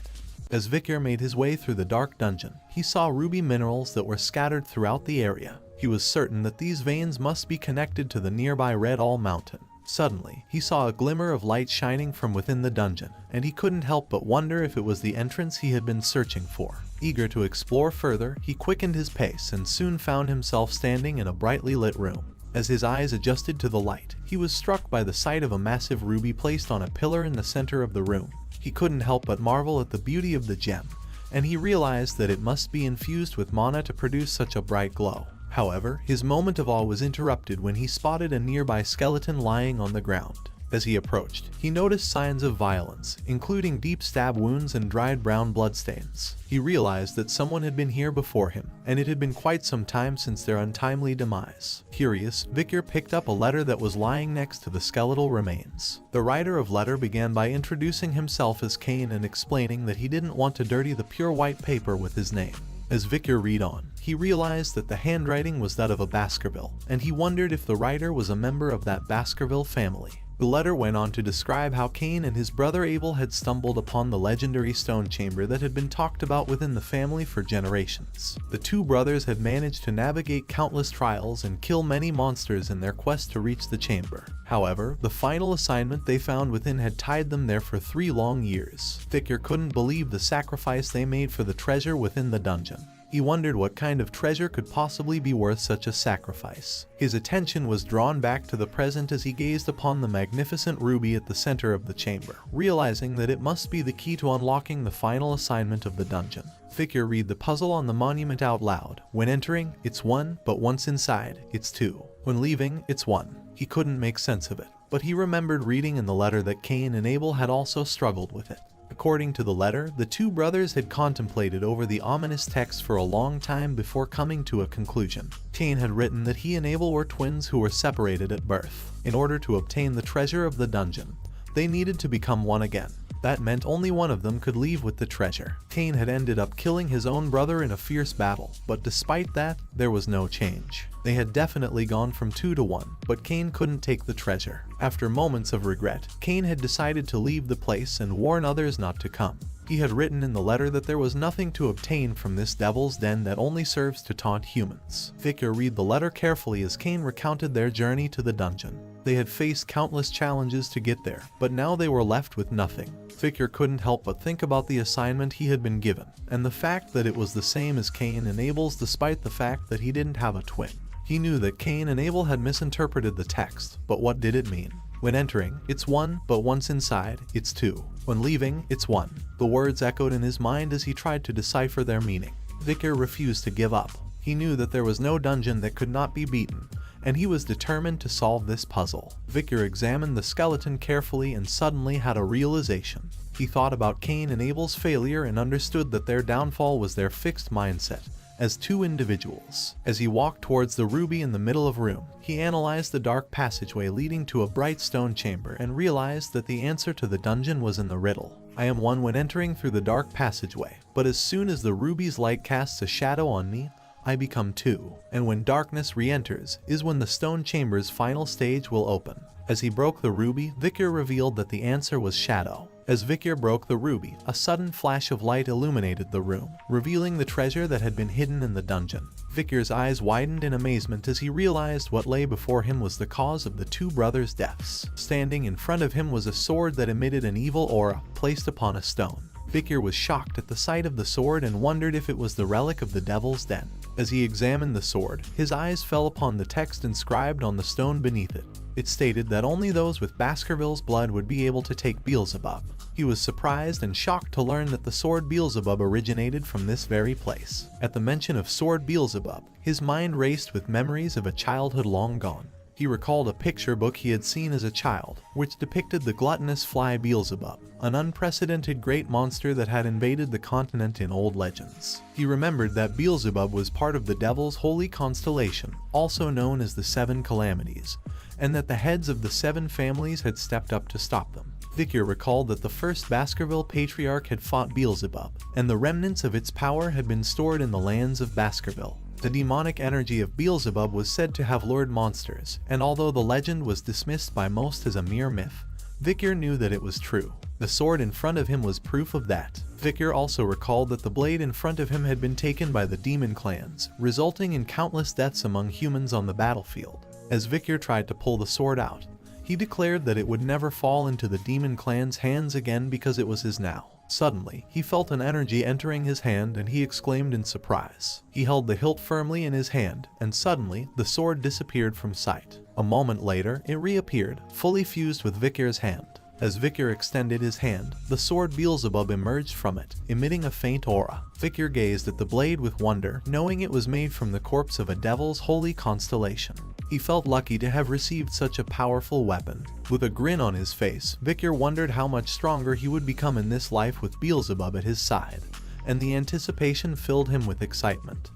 As Vicar made his way through the dark dungeon, he saw ruby minerals that were scattered throughout the area. He was certain that these veins must be connected to the nearby Red All Mountain. Suddenly, he saw a glimmer of light shining from within the dungeon, and he couldn't help but wonder if it was the entrance he had been searching for. Eager to explore further, he quickened his pace and soon found himself standing in a brightly lit room. As his eyes adjusted to the light, he was struck by the sight of a massive ruby placed on a pillar in the center of the room. He couldn't help but marvel at the beauty of the gem, and he realized that it must be infused with mana to produce such a bright glow. However, his moment of awe was interrupted when he spotted a nearby skeleton lying on the ground. As he approached, he noticed signs of violence, including deep stab wounds and dried brown bloodstains. He realized that someone had been here before him, and it had been quite some time since their untimely demise. Curious, Vicar picked up a letter that was lying next to the skeletal remains. The writer of letter began by introducing himself as Cain and explaining that he didn't want to dirty the pure white paper with his name. As Vicar read on, he realized that the handwriting was that of a Baskerville, and he wondered if the writer was a member of that Baskerville family. The letter went on to describe how Cain and his brother Abel had stumbled upon the legendary stone chamber that had been talked about within the family for generations. The two brothers had managed to navigate countless trials and kill many monsters in their quest to reach the chamber. However, the final assignment they found within had tied them there for 3 long years. Vicar couldn't believe the sacrifice they made for the treasure within the dungeon. He wondered what kind of treasure could possibly be worth such a sacrifice. His attention was drawn back to the present as he gazed upon the magnificent ruby at the center of the chamber, realizing that it must be the key to unlocking the final assignment of the dungeon. Vicar read the puzzle on the monument out loud. When entering, it's 1, but once inside, it's 2. When leaving, it's 1. He couldn't make sense of it, but he remembered reading in the letter that Cain and Abel had also struggled with it. According to the letter, the two brothers had contemplated over the ominous text for a long time before coming to a conclusion. Cain had written that he and Abel were twins who were separated at birth. In order to obtain the treasure of the dungeon, they needed to become one again. That meant only one of them could leave with the treasure. Cain had ended up killing his own brother in a fierce battle, but despite that, there was no change. They had definitely gone from 2 to 1, but Cain couldn't take the treasure. After moments of regret, Cain had decided to leave the place and warn others not to come. He had written in the letter that there was nothing to obtain from this devil's den that only serves to taunt humans. Vicar read the letter carefully as Cain recounted their journey to the dungeon. They had faced countless challenges to get there, but now they were left with nothing. Vicar couldn't help but think about the assignment he had been given, and the fact that it was the same as Cain and Abel's despite the fact that he didn't have a twin. He knew that Cain and Abel had misinterpreted the text, but what did it mean? When entering, it's 1, but once inside, it's 2. When leaving, it's 1. The words echoed in his mind as he tried to decipher their meaning. Vicar refused to give up. He knew that there was no dungeon that could not be beaten, and he was determined to solve this puzzle. Victor examined the skeleton carefully and suddenly had a realization. He thought about Cain and Abel's failure and understood that their downfall was their fixed mindset as two individuals. As he walked towards the ruby in the middle of the room, he analyzed the dark passageway leading to a bright stone chamber and realized that the answer to the dungeon was in the riddle. I am one when entering through the dark passageway, but as soon as the ruby's light casts a shadow on me, I become two. And when darkness re-enters is when the stone chamber's final stage will open. As he broke the ruby, Victor revealed that the answer was shadow. As Victor broke the ruby, a sudden flash of light illuminated the room, revealing the treasure that had been hidden in the dungeon. Victor's eyes widened in amazement as he realized what lay before him was the cause of the two brothers' deaths. Standing in front of him was a sword that emitted an evil aura placed upon a stone. Victor was shocked at the sight of the sword and wondered if it was the relic of the Devil's Den. As he examined the sword, his eyes fell upon the text inscribed on the stone beneath it. It stated that only those with Baskerville's blood would be able to take Beelzebub. He was surprised and shocked to learn that the sword Beelzebub originated from this very place. At the mention of sword Beelzebub, his mind raced with memories of a childhood long gone. He recalled a picture book he had seen as a child, which depicted the gluttonous fly Beelzebub, an unprecedented great monster that had invaded the continent in old legends. He remembered that Beelzebub was part of the devil's holy constellation, also known as the Seven Calamities, and that the heads of the seven families had stepped up to stop them. Victor recalled that the first Baskerville patriarch had fought Beelzebub, and the remnants of its power had been stored in the lands of Baskerville. The demonic energy of Beelzebub was said to have lured monsters, and although the legend was dismissed by most as a mere myth, Victor knew that it was true. The sword in front of him was proof of that. Victor also recalled that the blade in front of him had been taken by the demon clans, resulting in countless deaths among humans on the battlefield. As Victor tried to pull the sword out, he declared that it would never fall into the demon clan's hands again because it was his now. Suddenly, he felt an energy entering his hand and he exclaimed in surprise. He held the hilt firmly in his hand, and suddenly, the sword disappeared from sight. A moment later, it reappeared, fully fused with Victor's hand. As Victor extended his hand, the sword Beelzebub emerged from it, emitting a faint aura. Victor gazed at the blade with wonder, knowing it was made from the corpse of a devil's holy constellation. He felt lucky to have received such a powerful weapon. With a grin on his face, Victor wondered how much stronger he would become in this life with Beelzebub at his side, and the anticipation filled him with excitement.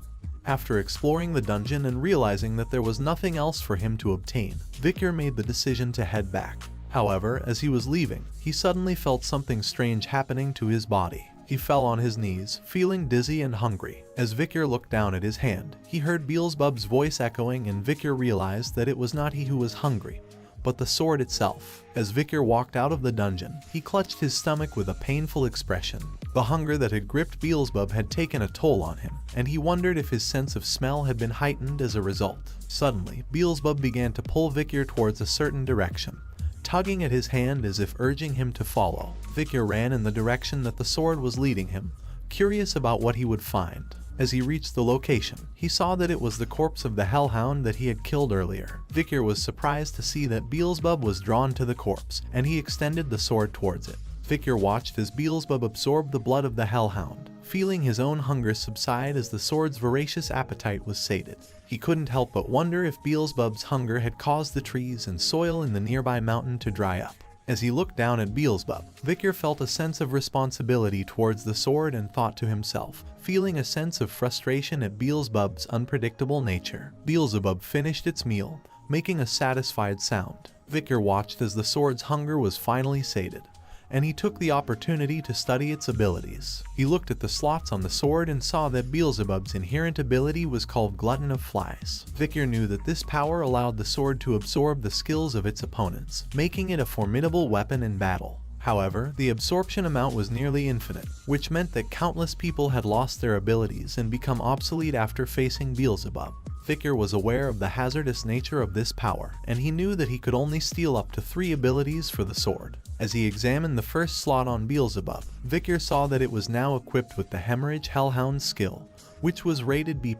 After exploring the dungeon and realizing that there was nothing else for him to obtain, Victor made the decision to head back. However, as he was leaving, he suddenly felt something strange happening to his body. He fell on his knees, feeling dizzy and hungry. As Victor looked down at his hand, he heard Beelzebub's voice echoing, and Victor realized that it was not he who was hungry, but the sword itself. As Victor walked out of the dungeon, he clutched his stomach with a painful expression. The hunger that had gripped Beelzebub had taken a toll on him, and he wondered if his sense of smell had been heightened as a result. Suddenly, Beelzebub began to pull Victor towards a certain direction, tugging at his hand as if urging him to follow. Victor ran in the direction that the sword was leading him, curious about what he would find. As he reached the location, he saw that it was the corpse of the hellhound that he had killed earlier. Victor was surprised to see that Beelzebub was drawn to the corpse, and he extended the sword towards it. Victor watched as Beelzebub absorbed the blood of the hellhound, feeling his own hunger subside as the sword's voracious appetite was sated. He couldn't help but wonder if Beelzebub's hunger had caused the trees and soil in the nearby mountain to dry up. As he looked down at Beelzebub, Victor felt a sense of responsibility towards the sword and thought to himself, feeling a sense of frustration at Beelzebub's unpredictable nature. Beelzebub finished its meal, making a satisfied sound. Victor watched as the sword's hunger was finally sated, and he took the opportunity to study its abilities. He looked at the slots on the sword and saw that Beelzebub's inherent ability was called Glutton of Flies. Victor knew that this power allowed the sword to absorb the skills of its opponents, making it a formidable weapon in battle. However, the absorption amount was nearly infinite, which meant that countless people had lost their abilities and become obsolete after facing Beelzebub. Victor was aware of the hazardous nature of this power, and he knew that he could only steal up to 3 abilities for the sword. As he examined the first slot on Beelzebub, Victor saw that it was now equipped with the Hemorrhage Hellhound skill, which was rated B+.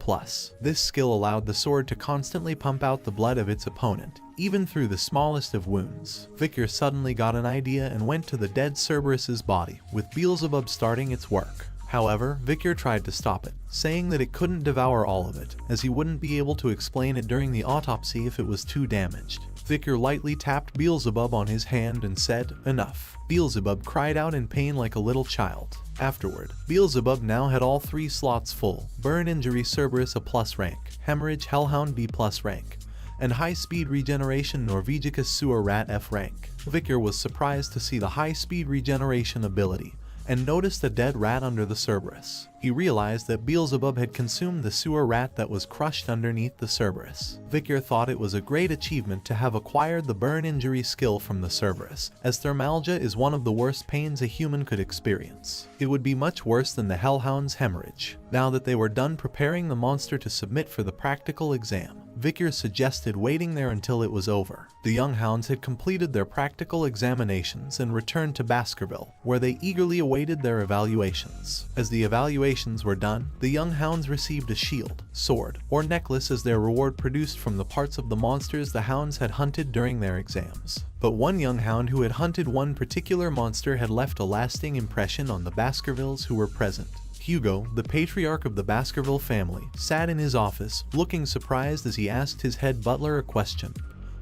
This skill allowed the sword to constantly pump out the blood of its opponent, even through the smallest of wounds. Victor suddenly got an idea and went to the dead Cerberus's body, with Beelzebub starting its work. However, Vicar tried to stop it, saying that it couldn't devour all of it, as he wouldn't be able to explain it during the autopsy if it was too damaged. Vicar lightly tapped Beelzebub on his hand and said, "Enough." Beelzebub cried out in pain like a little child. Afterward, Beelzebub now had all 3 slots full: Burn Injury Cerberus A+ rank, Hemorrhage Hellhound B+ rank, and High Speed Regeneration Norvegicus Sewer Rat F rank. Vicar was surprised to see the high speed regeneration ability, and noticed a dead rat under the Cerberus. He realized that Beelzebub had consumed the sewer rat that was crushed underneath the Cerberus. Vicar thought it was a great achievement to have acquired the burn injury skill from the Cerberus, as thermalgia is one of the worst pains a human could experience. It would be much worse than the Hellhound's hemorrhage. Now that they were done preparing the monster to submit for the practical exam, Vicar suggested waiting there until it was over. The young hounds had completed their practical examinations and returned to Baskerville, where they eagerly awaited their evaluations. As the evaluations were done, the young hounds received a shield, sword, or necklace as their reward produced from the parts of the monsters the hounds had hunted during their exams. But one young hound who had hunted one particular monster had left a lasting impression on the Baskervilles who were present. Hugo, the patriarch of the Baskerville family, sat in his office, looking surprised as he asked his head butler a question.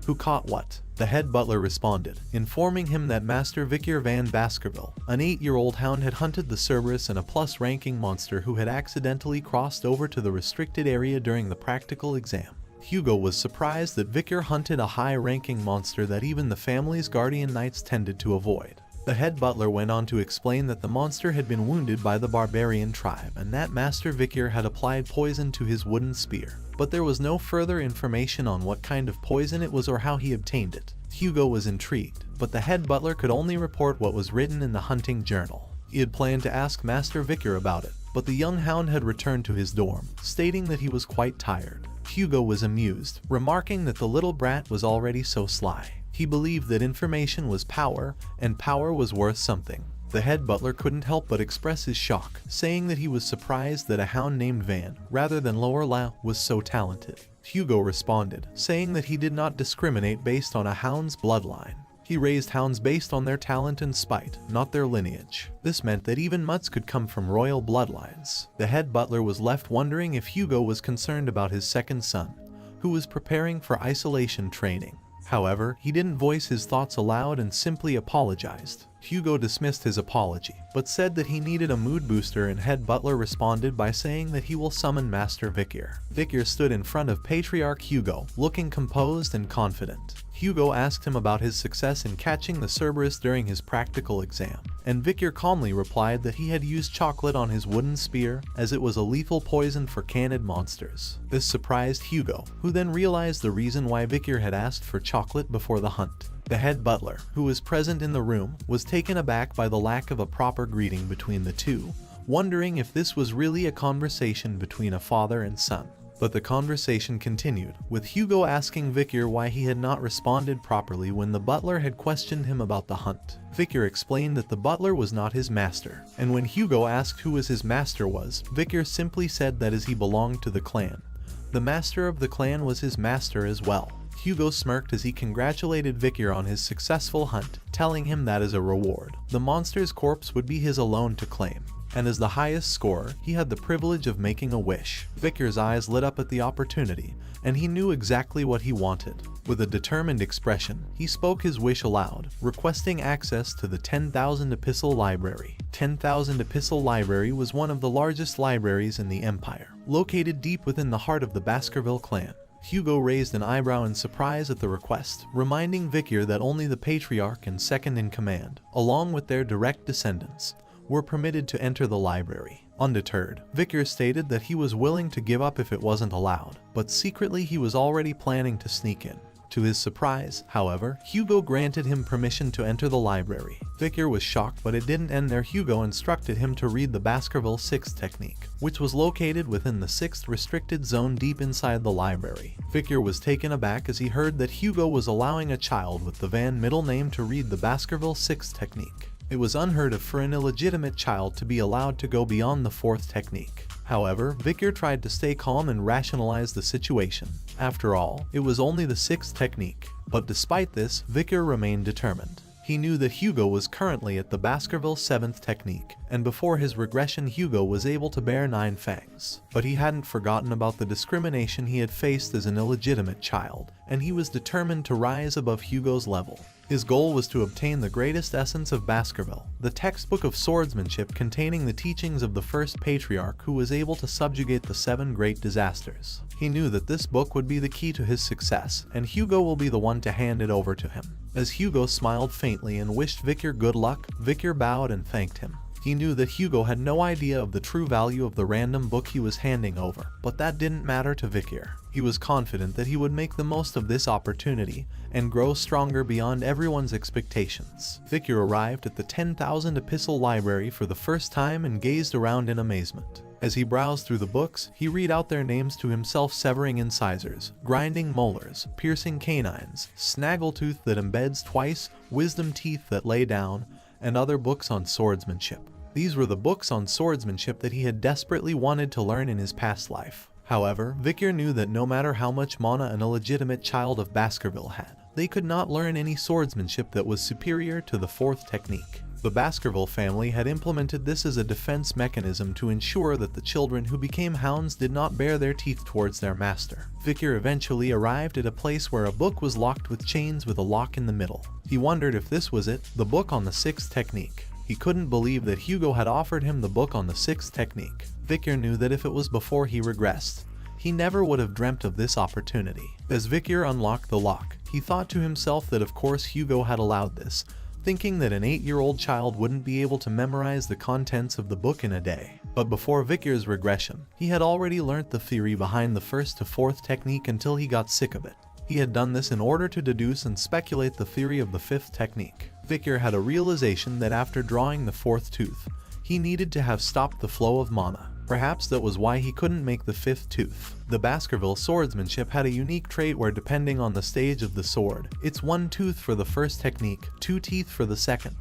"Who caught what?" The head butler responded, informing him that Master Vicar Van Baskerville, an 8-year-old hound, had hunted the Cerberus and a ranking monster who had accidentally crossed over to the restricted area during the practical exam. Hugo was surprised that Vicar hunted a high-ranking monster that even the family's guardian knights tended to avoid. The head butler went on to explain that the monster had been wounded by the barbarian tribe and that Master Vicar had applied poison to his wooden spear. But there was no further information on what kind of poison it was or how he obtained it. Hugo was intrigued, but the head butler could only report what was written in the hunting journal. He had planned to ask Master Vicar about it, but the young hound had returned to his dorm, stating that he was quite tired. Hugo was amused, remarking that the little brat was already so sly. He believed that information was power, and power was worth something. The head butler couldn't help but express his shock, saying that he was surprised that a hound named Van, rather than Lorelei, was so talented. Hugo responded, saying that he did not discriminate based on a hound's bloodline. He raised hounds based on their talent and spite, not their lineage. This meant that even mutts could come from royal bloodlines. The head butler was left wondering if Hugo was concerned about his second son, who was preparing for isolation training. However, he didn't voice his thoughts aloud and simply apologized. Hugo dismissed his apology, but said that he needed a mood booster, and head butler responded by saying that he will summon Master Vicar. Vicar stood in front of Patriarch Hugo, looking composed and confident. Hugo asked him about his success in catching the Cerberus during his practical exam, and Vicar calmly replied that he had used chocolate on his wooden spear, as it was a lethal poison for canid monsters. This surprised Hugo, who then realized the reason why Vicar had asked for chocolate before the hunt. The head butler, who was present in the room, was taken aback by the lack of a proper greeting between the two, wondering if this was really a conversation between a father and son. But the conversation continued, with Hugo asking Vicar why he had not responded properly when the butler had questioned him about the hunt. Vicar explained that the butler was not his master, and when Hugo asked who his master was, Vicar simply said that as he belonged to the clan, the master of the clan was his master as well. Hugo smirked as he congratulated Vicar on his successful hunt, telling him that as a reward, the monster's corpse would be his alone to claim. And as the highest scorer, he had the privilege of making a wish. Vicar's eyes lit up at the opportunity, and he knew exactly what he wanted. With a determined expression, he spoke his wish aloud, requesting access to the 10,000 Epistle Library. 10,000 Epistle Library was one of the largest libraries in the Empire, located deep within the heart of the Baskerville clan. Hugo raised an eyebrow in surprise at the request, reminding Vicar that only the patriarch and second in command, along with their direct descendants, were permitted to enter the library. Undeterred, Vicar stated that he was willing to give up if it wasn't allowed, but secretly he was already planning to sneak in. To his surprise, however, Hugo granted him permission to enter the library. Vicar was shocked, but it didn't end there. Hugo instructed him to read the Baskerville 6 technique, which was located within the 6th restricted zone deep inside the library. Vicar was taken aback as he heard that Hugo was allowing a child with the Van middle name to read the Baskerville 6 technique. It was unheard of for an illegitimate child to be allowed to go beyond the 4th technique. However, Vicar tried to stay calm and rationalize the situation. After all, it was only the 6th technique. But despite this, Vicar remained determined. He knew that Hugo was currently at the Baskerville 7th technique, and before his regression Hugo was able to bear 9 fangs. But he hadn't forgotten about the discrimination he had faced as an illegitimate child, and he was determined to rise above Hugo's level. His goal was to obtain the greatest essence of Baskerville, the textbook of swordsmanship containing the teachings of the first patriarch who was able to subjugate the 7 great disasters. He knew that this book would be the key to his success, and Hugo will be the one to hand it over to him. As Hugo smiled faintly and wished Victor good luck, Victor bowed and thanked him. He knew that Hugo had no idea of the true value of the random book he was handing over, but that didn't matter to Victor. He was confident that he would make the most of this opportunity and grow stronger beyond everyone's expectations. Victor arrived at the 10,000 epistle library for the first time and gazed around in amazement. As he browsed through the books, he read out their names to himself: severing incisors, grinding molars, piercing canines, snaggletooth that embeds twice, wisdom teeth that lay down, and other books on swordsmanship. These were the books on swordsmanship that he had desperately wanted to learn in his past life. However, Victor knew that no matter how much mana an illegitimate child of Baskerville had, they could not learn any swordsmanship that was superior to the 4th technique. The Baskerville family had implemented this as a defense mechanism to ensure that the children who became hounds did not bare their teeth towards their master. Victor eventually arrived at a place where a book was locked with chains with a lock in the middle. He wondered if this was it, the book on the 6th technique. He couldn't believe that Hugo had offered him the book on the 6th technique. Victor knew that if it was before he regressed, he never would have dreamt of this opportunity. As Victor unlocked the lock, he thought to himself that of course Hugo had allowed this, thinking that an 8-year-old child wouldn't be able to memorize the contents of the book in a day. But before Victor's regression, he had already learnt the theory behind the 1st to 4th technique until he got sick of it. He had done this in order to deduce and speculate the theory of the 5th technique. Victor had a realization that after drawing the 4th tooth, he needed to have stopped the flow of mana. Perhaps that was why he couldn't make the 5th tooth. The Baskerville swordsmanship had a unique trait where, depending on the stage of the sword, it's 1 tooth for the 1st technique, 2 teeth for the 2nd,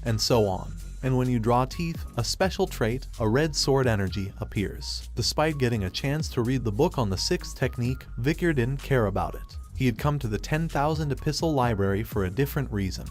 and so on. And when you draw teeth, a special trait, a red sword energy, appears. Despite getting a chance to read the book on the 6th technique, Victor didn't care about it. He had come to the 10,000 epistle library for a different reason,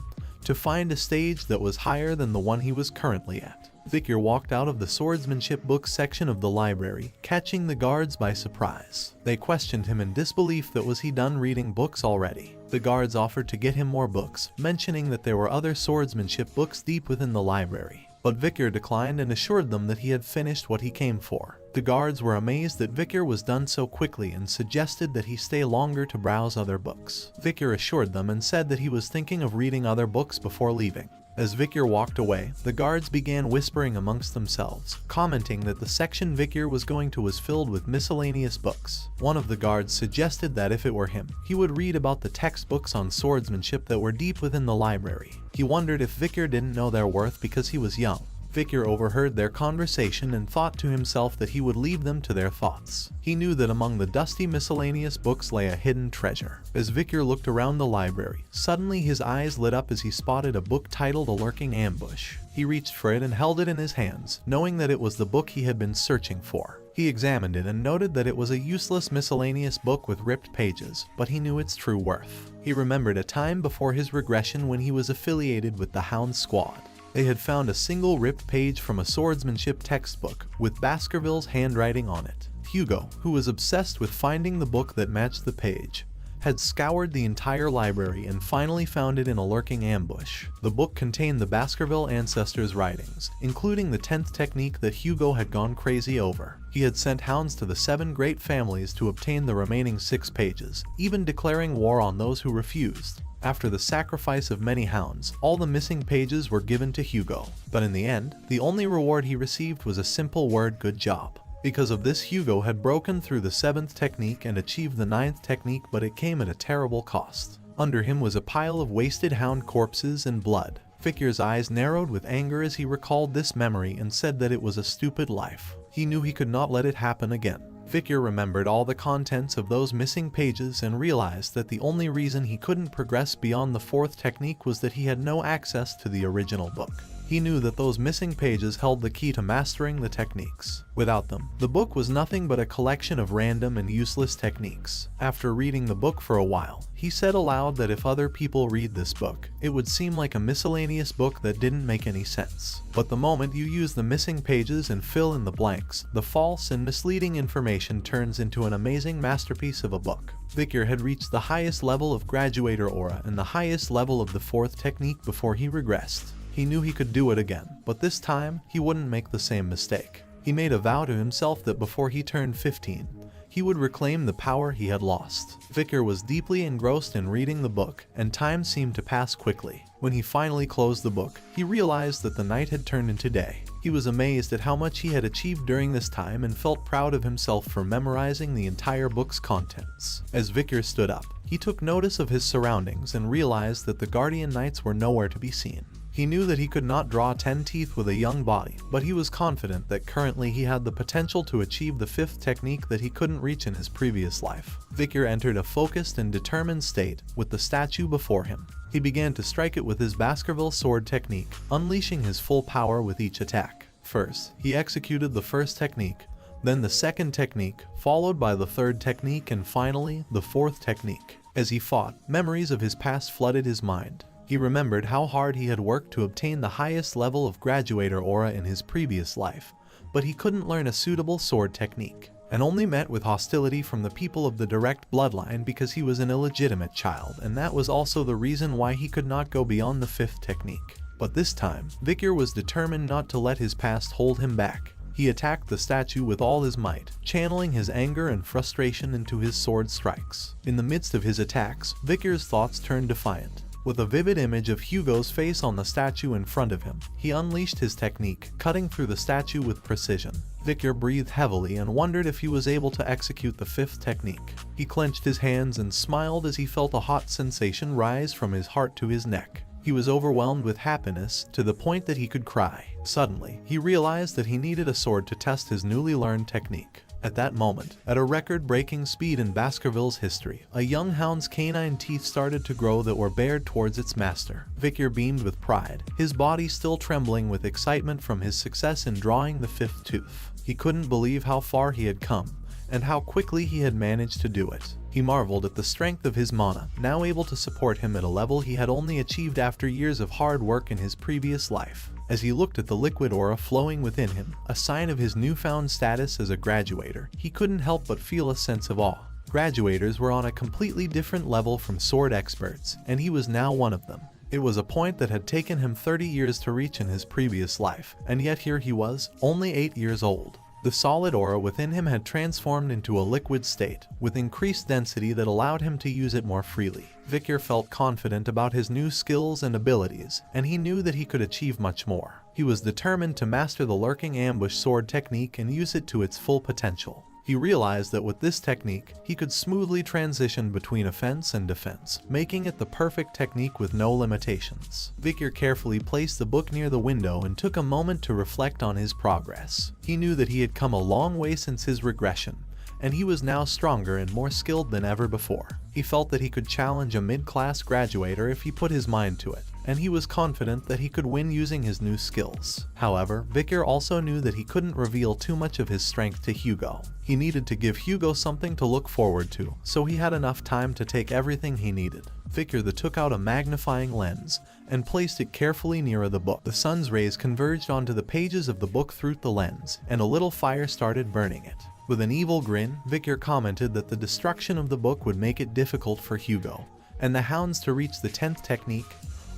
to find a stage that was higher than the one he was currently at. Victor walked out of the swordsmanship books section of the library, catching the guards by surprise. They questioned him in disbelief that was he done reading books already. The guards offered to get him more books, mentioning that there were other swordsmanship books deep within the library. But Victor declined and assured them that he had finished what he came for. The guards were amazed that Victor was done so quickly and suggested that he stay longer to browse other books. Victor assured them and said that he was thinking of reading other books before leaving. As Victor walked away, the guards began whispering amongst themselves, commenting that the section Victor was going to was filled with miscellaneous books. One of the guards suggested that if it were him, he would read about the textbooks on swordsmanship that were deep within the library. He wondered if Victor didn't know their worth because he was young. Victor overheard their conversation and thought to himself that he would leave them to their thoughts. He knew that among the dusty miscellaneous books lay a hidden treasure. As Victor looked around the library, suddenly his eyes lit up as he spotted a book titled A Lurking Ambush. He reached for it and held it in his hands, knowing that it was the book he had been searching for. He examined it and noted that it was a useless miscellaneous book with ripped pages, but he knew its true worth. He remembered a time before his regression when he was affiliated with the Hound squad. They had found a single ripped page from a swordsmanship textbook with Baskerville's handwriting on it. Hugo, who was obsessed with finding the book that matched the page, had scoured the entire library and finally found it in A Lurking Ambush. The book contained the Baskerville ancestors' writings, including the 10th technique that Hugo had gone crazy over. He had sent hounds to the 7 great families to obtain the remaining 6 pages, even declaring war on those who refused. After the sacrifice of many hounds, all the missing pages were given to Hugo. But in the end, the only reward he received was a simple word: good job. Because of this, Hugo had broken through the 7th technique and achieved the 9th technique, but it came at a terrible cost. Under him was a pile of wasted hound corpses and blood. Victor's eyes narrowed with anger as he recalled this memory and said that it was a stupid life. He knew he could not let it happen again. Victor remembered all the contents of those missing pages and realized that the only reason he couldn't progress beyond the 4th technique was that he had no access to the original book. He knew that those missing pages held the key to mastering the techniques. Without them, the book was nothing but a collection of random and useless techniques. After reading the book for a while, he said aloud that if other people read this book, it would seem like a miscellaneous book that didn't make any sense. But the moment you use the missing pages and fill in the blanks, the false and misleading information turns into an amazing masterpiece of a book. Victor had reached the highest level of graduator aura and the highest level of the fourth technique before he regressed. He knew he could do it again, but this time, he wouldn't make the same mistake. He made a vow to himself that before he turned 15, he would reclaim the power he had lost. Victor was deeply engrossed in reading the book, and time seemed to pass quickly. When he finally closed the book, he realized that the night had turned into day. He was amazed at how much he had achieved during this time and felt proud of himself for memorizing the entire book's contents. As Victor stood up, he took notice of his surroundings and realized that the Guardian Knights were nowhere to be seen. He knew that he could not draw 10 teeth with a young body, but he was confident that currently he had the potential to achieve the fifth technique that he couldn't reach in his previous life. Victor entered a focused and determined state with the statue before him. He began to strike it with his Baskerville sword technique, unleashing his full power with each attack. First, he executed the first technique, then the second technique, followed by the third technique, and finally, the fourth technique. As he fought, memories of his past flooded his mind. He remembered how hard he had worked to obtain the highest level of graduator aura in his previous life, but he couldn't learn a suitable sword technique, and only met with hostility from the people of the direct bloodline because he was an illegitimate child, and that was also the reason why he could not go beyond the fifth technique. But this time, Victor was determined not to let his past hold him back. He attacked the statue with all his might, channeling his anger and frustration into his sword strikes. In the midst of his attacks, Victor's thoughts turned defiant. With a vivid image of Hugo's face on the statue in front of him, he unleashed his technique, cutting through the statue with precision. Victor breathed heavily and wondered if he was able to execute the fifth technique. He clenched his hands and smiled as he felt a hot sensation rise from his heart to his neck. He was overwhelmed with happiness to the point that he could cry. Suddenly, he realized that he needed a sword to test his newly learned technique. At that moment, at a record-breaking speed in Baskerville's history, a young hound's canine teeth started to grow that were bared towards its master. Victor beamed with pride, his body still trembling with excitement from his success in drawing the fifth tooth. He couldn't believe how far he had come, and how quickly he had managed to do it. He marveled at the strength of his mana, now able to support him at a level he had only achieved after years of hard work in his previous life. As he looked at the liquid aura flowing within him, a sign of his newfound status as a graduator, he couldn't help but feel a sense of awe. Graduators were on a completely different level from sword experts, and he was now one of them. It was a point that had taken him 30 years to reach in his previous life, and yet here he was, only 8 years old. The solid aura within him had transformed into a liquid state, with increased density that allowed him to use it more freely. Victor felt confident about his new skills and abilities, and he knew that he could achieve much more. He was determined to master the lurking ambush sword technique and use it to its full potential. He realized that with this technique, he could smoothly transition between offense and defense, making it the perfect technique with no limitations. Victor carefully placed the book near the window and took a moment to reflect on his progress. He knew that he had come a long way since his regression, and he was now stronger and more skilled than ever before. He felt that he could challenge a mid-class graduator if he put his mind to it, and he was confident that he could win using his new skills. However, Victor also knew that he couldn't reveal too much of his strength to Hugo. He needed to give Hugo something to look forward to, so he had enough time to take everything he needed. Victor took out a magnifying lens and placed it carefully near the book. The sun's rays converged onto the pages of the book through the lens, and a little fire started burning it. With an evil grin, Victor commented that the destruction of the book would make it difficult for Hugo and the hounds to reach the 10th technique,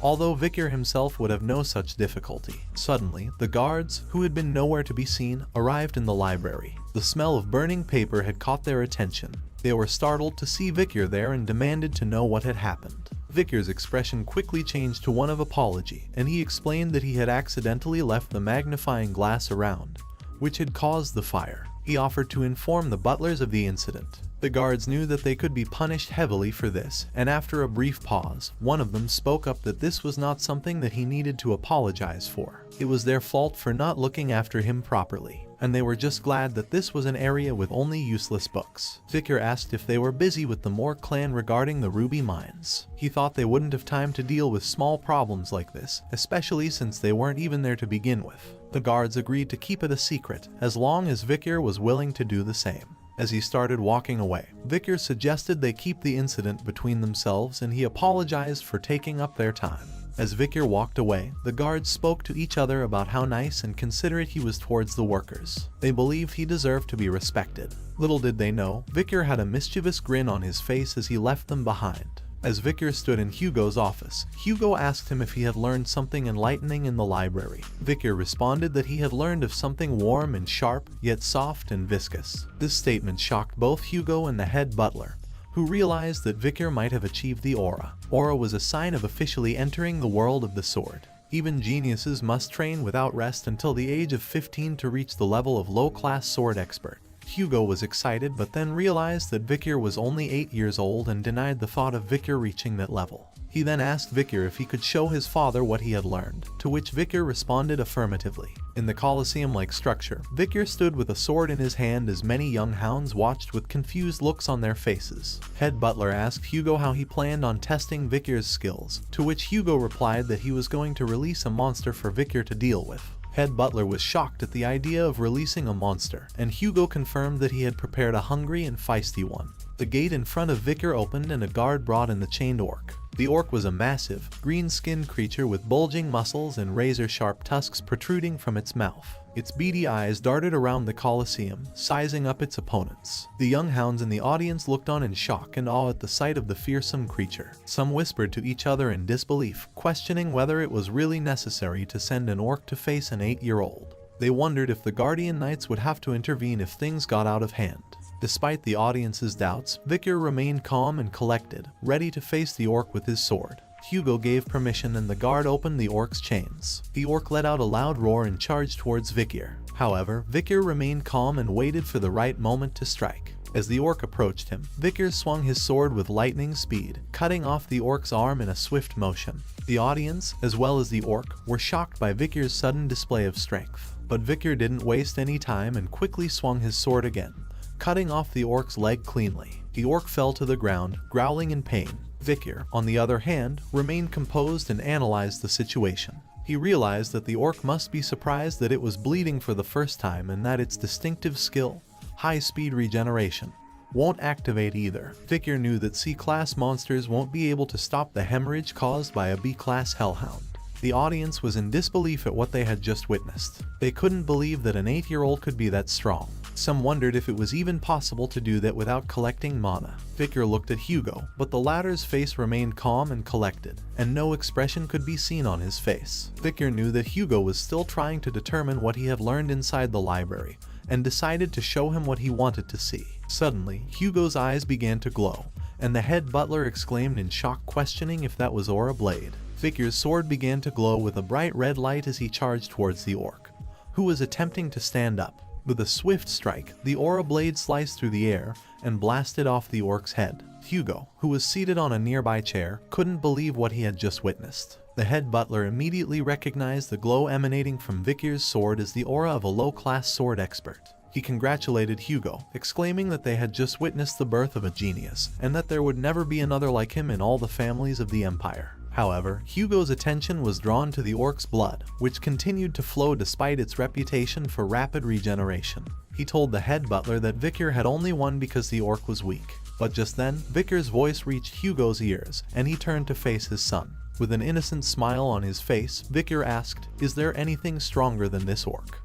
although Victor himself would have no such difficulty. Suddenly, the guards, who had been nowhere to be seen, arrived in the library. The smell of burning paper had caught their attention. They were startled to see Victor there and demanded to know what had happened. Victor's expression quickly changed to one of apology, and he explained that he had accidentally left the magnifying glass around, which had caused the fire. He offered to inform the butlers of the incident. The guards knew that they could be punished heavily for this, and after a brief pause, one of them spoke up that this was not something that he needed to apologize for. It was their fault for not looking after him properly, and they were just glad that this was an area with only useless books. Vicar asked if they were busy with the Moore clan regarding the ruby mines. He thought they wouldn't have time to deal with small problems like this, especially since they weren't even there to begin with. The guards agreed to keep it a secret, as long as Vicar was willing to do the same. As he started walking away, Vicar suggested they keep the incident between themselves, and he apologized for taking up their time. As Vicar walked away, the guards spoke to each other about how nice and considerate he was towards the workers. They believed he deserved to be respected. Little did they know, Vicar had a mischievous grin on his face as he left them behind. As Vicar stood in Hugo's office, Hugo asked him if he had learned something enlightening in the library. Vicar responded that he had learned of something warm and sharp, yet soft and viscous. This statement shocked both Hugo and the head butler, who realized that Vicar might have achieved the aura. Aura was a sign of officially entering the world of the sword. Even geniuses must train without rest until the age of 15 to reach the level of low-class sword expert. Hugo was excited, but then realized that Vicar was only 8 years old and denied the thought of Vicar reaching that level. He then asked Vicar if he could show his father what he had learned, to which Vicar responded affirmatively. In the Colosseum-like structure, Vicar stood with a sword in his hand as many young hounds watched with confused looks on their faces. Head butler asked Hugo how he planned on testing Vicar's skills, to which Hugo replied that he was going to release a monster for Vicar to deal with. Head butler was shocked at the idea of releasing a monster, and Hugo confirmed that he had prepared a hungry and feisty one. The gate in front of Vicar opened and a guard brought in the chained orc. The orc was a massive, green-skinned creature with bulging muscles and razor-sharp tusks protruding from its mouth. Its beady eyes darted around the Colosseum, sizing up its opponents. The young hounds in the audience looked on in shock and awe at the sight of the fearsome creature. Some whispered to each other in disbelief, questioning whether it was really necessary to send an orc to face an 8-year-old. They wondered if the Guardian Knights would have to intervene if things got out of hand. Despite the audience's doubts, Vicar remained calm and collected, ready to face the orc with his sword. Hugo gave permission and the guard opened the orc's chains. The orc let out a loud roar and charged towards Vicar. However, Vicar remained calm and waited for the right moment to strike. As the orc approached him, Vicar swung his sword with lightning speed, cutting off the orc's arm in a swift motion. The audience, as well as the orc, were shocked by Vicar's sudden display of strength. But Vicar didn't waste any time and quickly swung his sword again, cutting off the orc's leg cleanly. The orc fell to the ground, growling in pain. Vicar, on the other hand, remained composed and analyzed the situation. He realized that the orc must be surprised that it was bleeding for the first time and that its distinctive skill, high-speed regeneration, won't activate either. Vicar knew that C-class monsters won't be able to stop the hemorrhage caused by a B-class hellhound. The audience was in disbelief at what they had just witnessed. They couldn't believe that an 8-year-old could be that strong. Some wondered if it was even possible to do that without collecting mana. Vicar looked at Hugo, but the latter's face remained calm and collected, and no expression could be seen on his face. Vicar knew that Hugo was still trying to determine what he had learned inside the library, and decided to show him what he wanted to see. Suddenly, Hugo's eyes began to glow, and the head butler exclaimed in shock, questioning if that was Aura Blade. Vicar's sword began to glow with a bright red light as he charged towards the orc, who was attempting to stand up. With a swift strike, the Aura Blade sliced through the air and blasted off the orc's head. Hugo, who was seated on a nearby chair, couldn't believe what he had just witnessed. The head butler immediately recognized the glow emanating from Vicar's sword as the aura of a low-class sword expert. He congratulated Hugo, exclaiming that they had just witnessed the birth of a genius, and that there would never be another like him in all the families of the Empire. However, Hugo's attention was drawn to the orc's blood, which continued to flow despite its reputation for rapid regeneration. He told the head butler that Vicar had only won because the orc was weak. But just then, Vicar's voice reached Hugo's ears, and he turned to face his son. With an innocent smile on his face, Vicar asked, "Is there anything stronger than this orc?"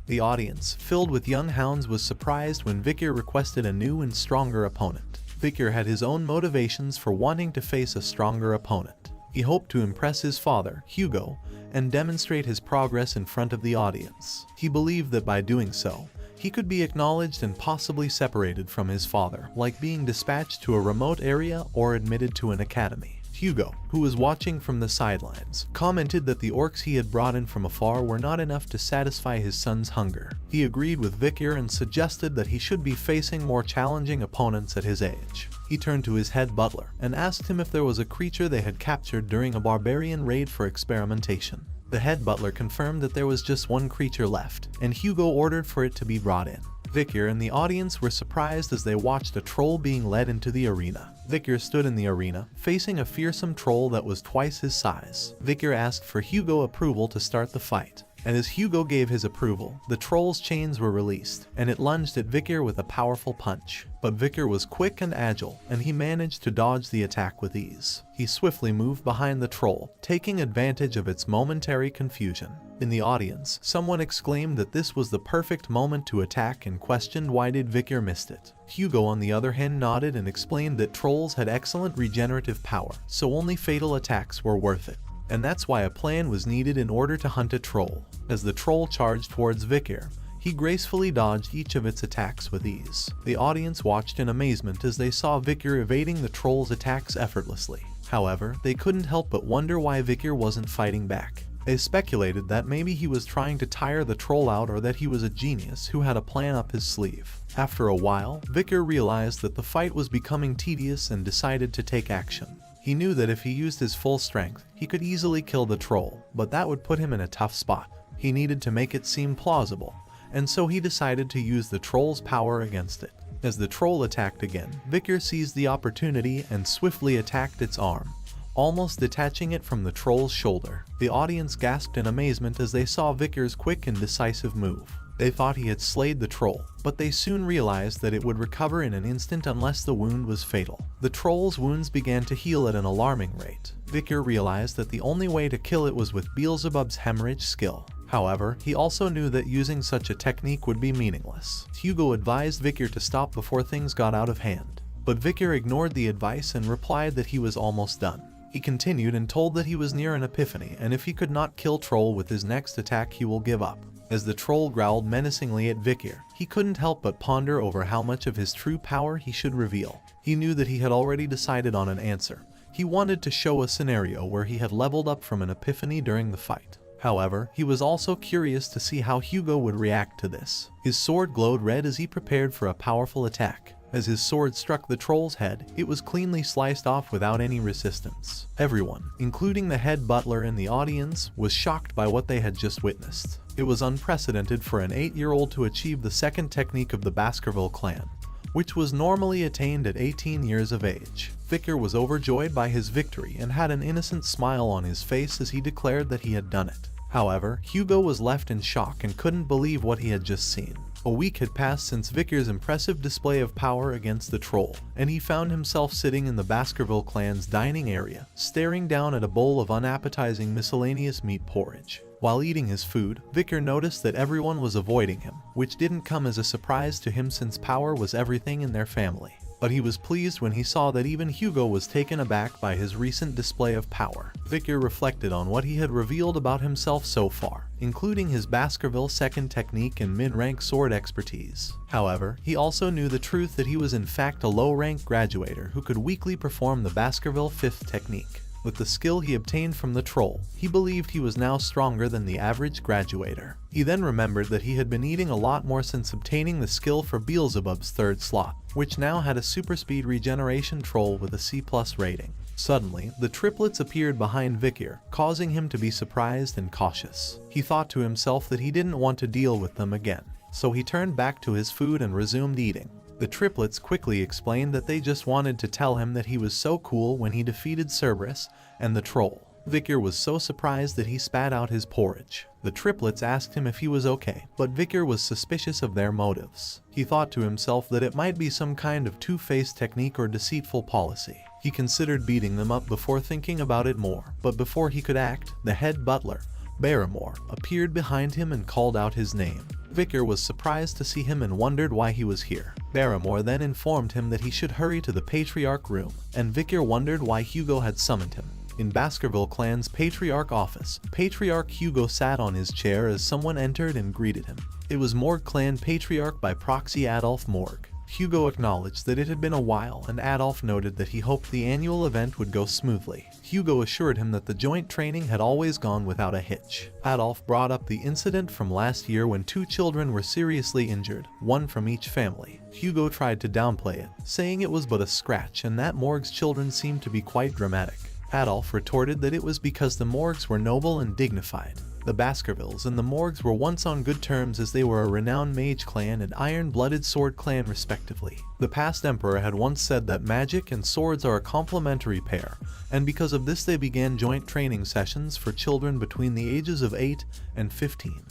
The audience, filled with young hounds, was surprised when Vicar requested a new and stronger opponent. Vicar had his own motivations for wanting to face a stronger opponent. He hoped to impress his father, Hugo, and demonstrate his progress in front of the audience. He believed that by doing so, he could be acknowledged and possibly separated from his father, like being dispatched to a remote area or admitted to an academy. Hugo, who was watching from the sidelines, commented that the orcs he had brought in from afar were not enough to satisfy his son's hunger. He agreed with Vikir and suggested that he should be facing more challenging opponents at his age. He turned to his head butler and asked him if there was a creature they had captured during a barbarian raid for experimentation. The head butler confirmed that there was just one creature left, and Hugo ordered for it to be brought in. Vikir and the audience were surprised as they watched a troll being led into the arena. Vikir stood in the arena, facing a fearsome troll that was twice his size. Vikir asked for Hugo approval to start the fight, and as Hugo gave his approval, the troll's chains were released, and it lunged at Vikir with a powerful punch. But Vikir was quick and agile, and he managed to dodge the attack with ease. He swiftly moved behind the troll, taking advantage of its momentary confusion. In the audience, someone exclaimed that this was the perfect moment to attack and questioned why did Vikir missed it. Hugo on the other hand nodded and explained that trolls had excellent regenerative power, so only fatal attacks were worth it. And that's why a plan was needed in order to hunt a troll. As the troll charged towards Vikir, he gracefully dodged each of its attacks with ease. The audience watched in amazement as they saw Vikir evading the troll's attacks effortlessly. However, they couldn't help but wonder why Vikir wasn't fighting back. They speculated that maybe he was trying to tire the troll out or that he was a genius who had a plan up his sleeve. After a while, Vikir realized that the fight was becoming tedious and decided to take action. He knew that if he used his full strength, he could easily kill the troll, but that would put him in a tough spot. He needed to make it seem plausible, and so he decided to use the troll's power against it. As the troll attacked again, Vikir seized the opportunity and swiftly attacked its arm, almost detaching it from the troll's shoulder. The audience gasped in amazement as they saw Vikir's quick and decisive move. They thought he had slayed the troll, but they soon realized that it would recover in an instant unless the wound was fatal. The troll's wounds began to heal at an alarming rate. Vikir realized that the only way to kill it was with Beelzebub's hemorrhage skill. However, he also knew that using such a technique would be meaningless. Hugo advised Vikir to stop before things got out of hand, but Vikir ignored the advice and replied that he was almost done. He continued and told that he was near an epiphany, and if he could not kill Troll with his next attack he will give up. As the troll growled menacingly at Vikir, he couldn't help but ponder over how much of his true power he should reveal. He knew that he had already decided on an answer. He wanted to show a scenario where he had leveled up from an epiphany during the fight. However, he was also curious to see how Hugo would react to this. His sword glowed red as he prepared for a powerful attack. As his sword struck the troll's head, it was cleanly sliced off without any resistance. Everyone, including the head butler and the audience, was shocked by what they had just witnessed. It was unprecedented for an 8-year-old to achieve the second technique of the Baskerville clan, which was normally attained at 18 years of age. Vikir was overjoyed by his victory and had an innocent smile on his face as he declared that he had done it. However, Hugo was left in shock and couldn't believe what he had just seen. A week had passed since Vikir's impressive display of power against the troll, and he found himself sitting in the Baskerville clan's dining area, staring down at a bowl of unappetizing miscellaneous meat porridge. While eating his food, Vikir noticed that everyone was avoiding him, which didn't come as a surprise to him since power was everything in their family. But he was pleased when he saw that even Hugo was taken aback by his recent display of power. Vikir reflected on what he had revealed about himself so far, including his Baskerville second technique and mid-rank sword expertise. However, he also knew the truth that he was in fact a low-rank graduator who could weakly perform the Baskerville fifth technique. With the skill he obtained from the troll, he believed he was now stronger than the average graduator. He then remembered that he had been eating a lot more since obtaining the skill for Beelzebub's third slot, which now had a super speed regeneration troll with a C+ rating. Suddenly, the triplets appeared behind Vikir, causing him to be surprised and cautious. He thought to himself that he didn't want to deal with them again, so he turned back to his food and resumed eating. The triplets quickly explained that they just wanted to tell him that he was so cool when he defeated Cerberus and the troll. Vikir was so surprised that he spat out his porridge. The triplets asked him if he was okay, but Vikir was suspicious of their motives. He thought to himself that it might be some kind of two-faced technique or deceitful policy. He considered beating them up before thinking about it more, but before he could act, the head butler, Barrymore, appeared behind him and called out his name. Vikir was surprised to see him and wondered why he was here. Barrymore then informed him that he should hurry to the Patriarch room, and Vikir wondered why Hugo had summoned him. In Baskerville clan's Patriarch office, Patriarch Hugo sat on his chair as someone entered and greeted him. It was Morg clan Patriarch by proxy Adolf Morg. Hugo acknowledged that it had been a while, and Adolf noted that he hoped the annual event would go smoothly. Hugo assured him that the joint training had always gone without a hitch. Adolf brought up the incident from last year when 2 children were seriously injured, one from each family. Hugo tried to downplay it, saying it was but a scratch and that Morg's children seemed to be quite dramatic. Adolf retorted that it was because the Morgs were noble and dignified. The Baskervilles and the Morgs were once on good terms, as they were a renowned mage clan and iron-blooded sword clan respectively. The past emperor had once said that magic and swords are a complementary pair, and because of this they began joint training sessions for children between the ages of 8 and 15,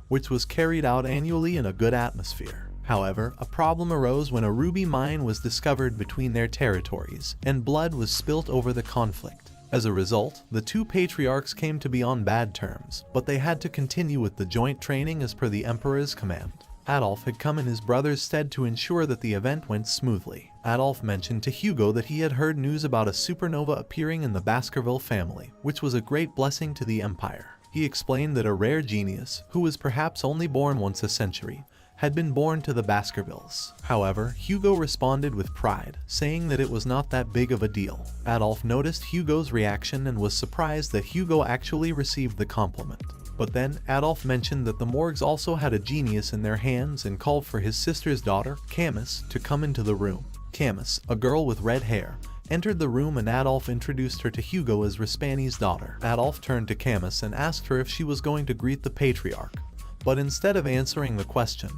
which was carried out annually in a good atmosphere. However, a problem arose when a ruby mine was discovered between their territories, and blood was spilt over the conflict. As a result, the 2 patriarchs came to be on bad terms, but they had to continue with the joint training as per the emperor's command. Adolf had come in his brother's stead to ensure that the event went smoothly. Adolf mentioned to Hugo that he had heard news about a supernova appearing in the Baskerville family, which was a great blessing to the empire. He explained that a rare genius, who was perhaps only born once a century, had been born to the Baskervilles. However, Hugo responded with pride, saying that it was not that big of a deal. Adolf noticed Hugo's reaction and was surprised that Hugo actually received the compliment. But then, Adolf mentioned that the Morgs also had a genius in their hands and called for his sister's daughter, Camus, to come into the room. Camus, a girl with red hair, entered the room and Adolf introduced her to Hugo as Rispani's daughter. Adolf turned to Camus and asked her if she was going to greet the patriarch. But instead of answering the question,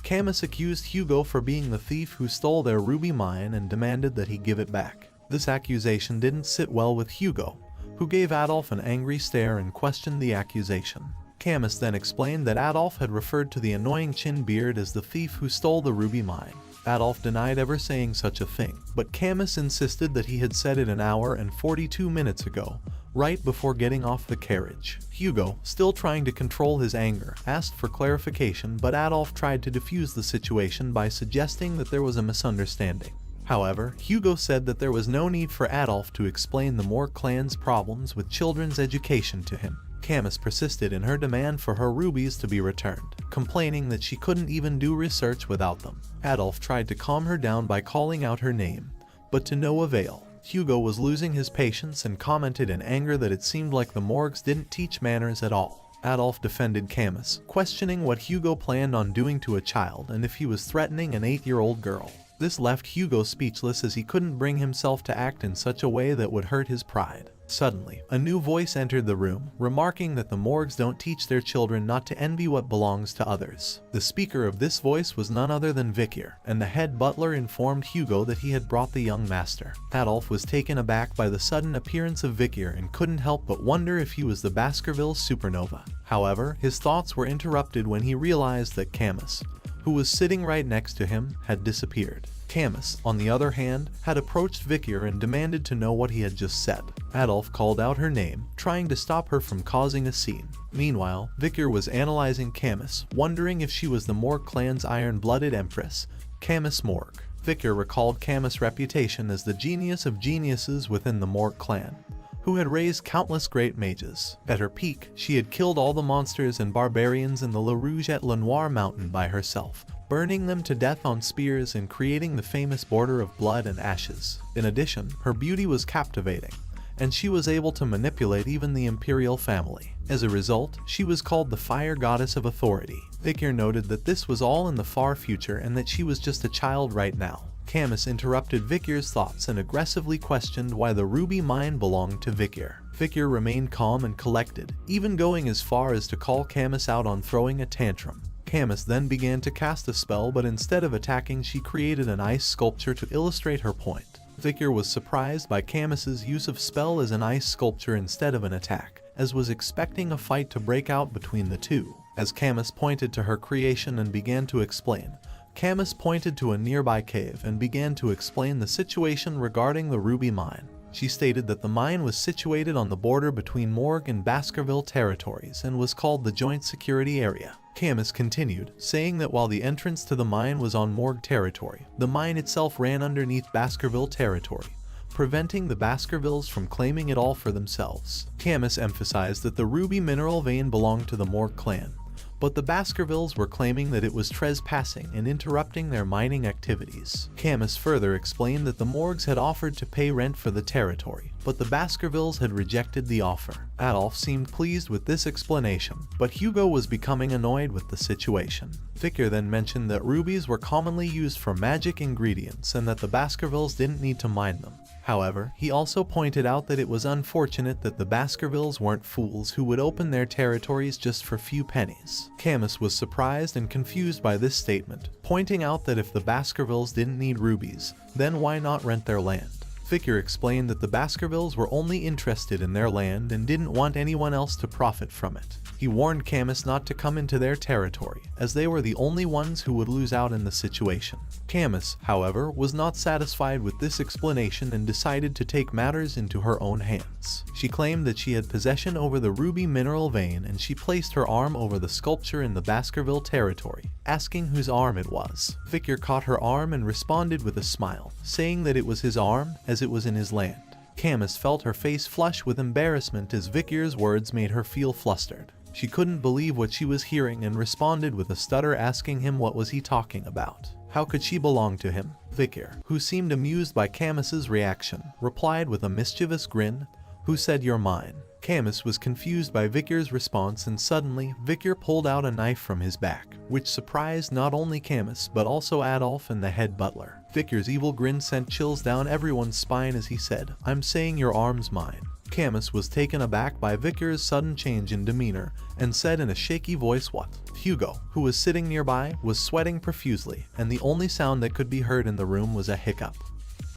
Camus accused Hugo for being the thief who stole their ruby mine and demanded that he give it back. This accusation didn't sit well with Hugo, who gave Adolf an angry stare and questioned the accusation. Camus then explained that Adolf had referred to the annoying chin beard as the thief who stole the ruby mine. Adolf denied ever saying such a thing, but Camus insisted that he had said it an hour and 42 minutes ago, right before getting off the carriage. Hugo, still trying to control his anger, asked for clarification, but Adolf tried to defuse the situation by suggesting that there was a misunderstanding. However, Hugo said that there was no need for Adolf to explain the Morg clan's problems with children's education to him. Camus persisted in her demand for her rubies to be returned, complaining that she couldn't even do research without them. Adolf tried to calm her down by calling out her name, but to no avail. Hugo was losing his patience and commented in anger that it seemed like the Morgs didn't teach manners at all. Adolf defended Camus, questioning what Hugo planned on doing to a child and if he was threatening an 8-year-old girl. This left Hugo speechless, as he couldn't bring himself to act in such a way that would hurt his pride. Suddenly, a new voice entered the room, remarking that the Morgs don't teach their children not to envy what belongs to others. The speaker of this voice was none other than Vikir, and the head butler informed Hugo that he had brought the young master. Adolf was taken aback by the sudden appearance of Vikir and couldn't help but wonder if he was the Baskerville supernova. However, his thoughts were interrupted when he realized that Camus, who was sitting right next to him, had disappeared. Camus, on the other hand, had approached Vikir and demanded to know what he had just said. Adolf called out her name, trying to stop her from causing a scene. Meanwhile, Vikir was analyzing Camus, wondering if she was the Morg clan's iron-blooded empress, Camus Morg. Vikir recalled Camus' reputation as the genius of geniuses within the Morg clan, who had raised countless great mages. At her peak, she had killed all the monsters and barbarians in the Le Rouge et Le Noir mountain by herself, burning them to death on spears and creating the famous border of blood and ashes. In addition, her beauty was captivating, and she was able to manipulate even the imperial family. As a result, she was called the Fire Goddess of Authority. Vikir noted that this was all in the far future and that she was just a child right now. Camus interrupted Vikir's thoughts and aggressively questioned why the ruby mine belonged to Vikir. Vikir remained calm and collected, even going as far as to call Camus out on throwing a tantrum. Camus then began to cast a spell, but instead of attacking, she created an ice sculpture to illustrate her point. Vikir was surprised by Camus's use of spell as an ice sculpture instead of an attack, as was expecting a fight to break out between the two. As Camus pointed to her creation and began to explain, Camus pointed to a nearby cave and began to explain the situation regarding the ruby mine. She stated that the mine was situated on the border between Morg and Baskerville territories and was called the Joint Security Area. Camus continued, saying that while the entrance to the mine was on Morg territory, the mine itself ran underneath Baskerville territory, preventing the Baskervilles from claiming it all for themselves. Camus emphasized that the ruby mineral vein belonged to the Morg clan, but the Baskervilles were claiming that it was trespassing and interrupting their mining activities. activities. Camus further explained that the Morgues had offered to pay rent for the territory, but the Baskervilles had rejected the offer. Adolf seemed pleased with this explanation, but Hugo was becoming annoyed with the situation. Victor then mentioned that rubies were commonly used for magic ingredients and that the Baskervilles didn't need to mine them. However, he also pointed out that it was unfortunate that the Baskervilles weren't fools who would open their territories just for few pennies. Camus was surprised and confused by this statement, pointing out that if the Baskervilles didn't need rubies, then why not rent their land? Victor explained that the Baskervilles were only interested in their land and didn't want anyone else to profit from it. He warned Camus not to come into their territory, as they were the only ones who would lose out in the situation. Camus, however, was not satisfied with this explanation and decided to take matters into her own hands. She claimed that she had possession over the ruby mineral vein, and she placed her arm over the sculpture in the Baskerville territory, asking whose arm it was. Victor caught her arm and responded with a smile, saying that it was his arm, as it was in his land. Camus felt her face flush with embarrassment as Victor's words made her feel flustered. She couldn't believe what she was hearing and responded with a stutter, asking him what was he talking about. How could she belong to him? Victor, who seemed amused by Camus's reaction, replied with a mischievous grin, "Who said you're mine?" Camus was confused by Victor's response, and suddenly, Victor pulled out a knife from his back, which surprised not only Camus but also Adolf and the head butler. Victor's evil grin sent chills down everyone's spine as he said, "I'm saying your arm's mine." Camus was taken aback by Victor's sudden change in demeanor and said in a shaky voice, "What?" Hugo, who was sitting nearby, was sweating profusely, and the only sound that could be heard in the room was a hiccup.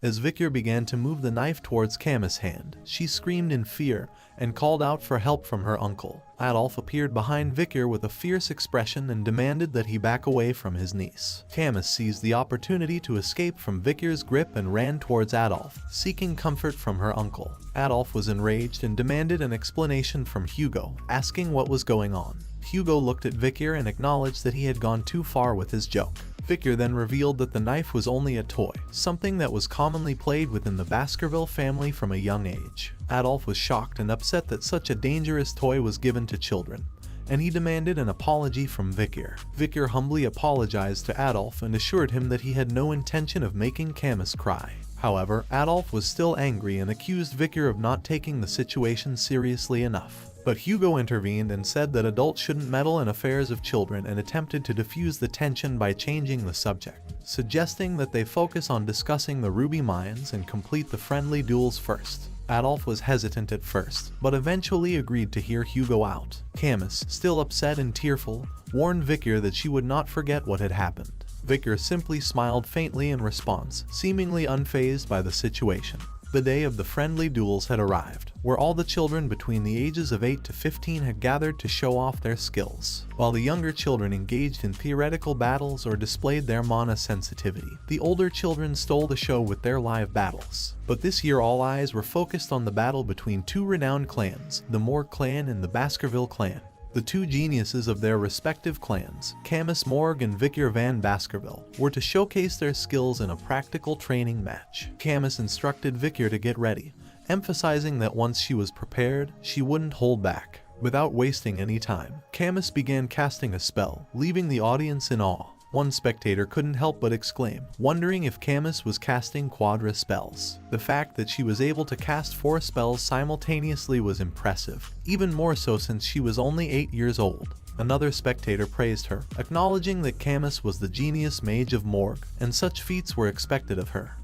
As Victor began to move the knife towards Camus' hand, she screamed in fear and called out for help from her uncle. Adolf appeared behind Victor with a fierce expression and demanded that he back away from his niece. Camus seized the opportunity to escape from Victor's grip and ran towards Adolf, seeking comfort from her uncle. Adolf was enraged and demanded an explanation from Hugo, asking what was going on. Hugo looked at Victor and acknowledged that he had gone too far with his joke. Victor then revealed that the knife was only a toy, something that was commonly played within the Baskerville family from a young age. Adolf was shocked and upset that such a dangerous toy was given to children, and he demanded an apology from Victor. Victor humbly apologized to Adolf and assured him that he had no intention of making Camus cry. However, Adolf was still angry and accused Victor of not taking the situation seriously enough. But Hugo intervened and said that adults shouldn't meddle in affairs of children and attempted to diffuse the tension by changing the subject, suggesting that they focus on discussing the ruby mines and complete the friendly duels first. Adolf was hesitant at first, but eventually agreed to hear Hugo out. Camus, still upset and tearful, warned Victor that she would not forget what had happened. Victor simply smiled faintly in response, seemingly unfazed by the situation. The day of the friendly duels had arrived, where all the children between the ages of 8 to 15 had gathered to show off their skills. While the younger children engaged in theoretical battles or displayed their mana sensitivity, the older children stole the show with their live battles. But this year all eyes were focused on the battle between two renowned clans, the Morgue clan and the Baskerville clan. The two geniuses of their respective clans, Camus Morgue and Victor Van Baskerville, were to showcase their skills in a practical training match. Camus instructed Victor to get ready, emphasizing that once she was prepared, she wouldn't hold back. Without wasting any time, Camus began casting a spell, leaving the audience in awe. One spectator couldn't help but exclaim, wondering if Camus was casting quadra spells. The fact that she was able to cast 4 spells simultaneously was impressive, even more so since she was only 8 years old. Another spectator praised her, acknowledging that Camus was the genius mage of Morgue, and such feats were expected of her.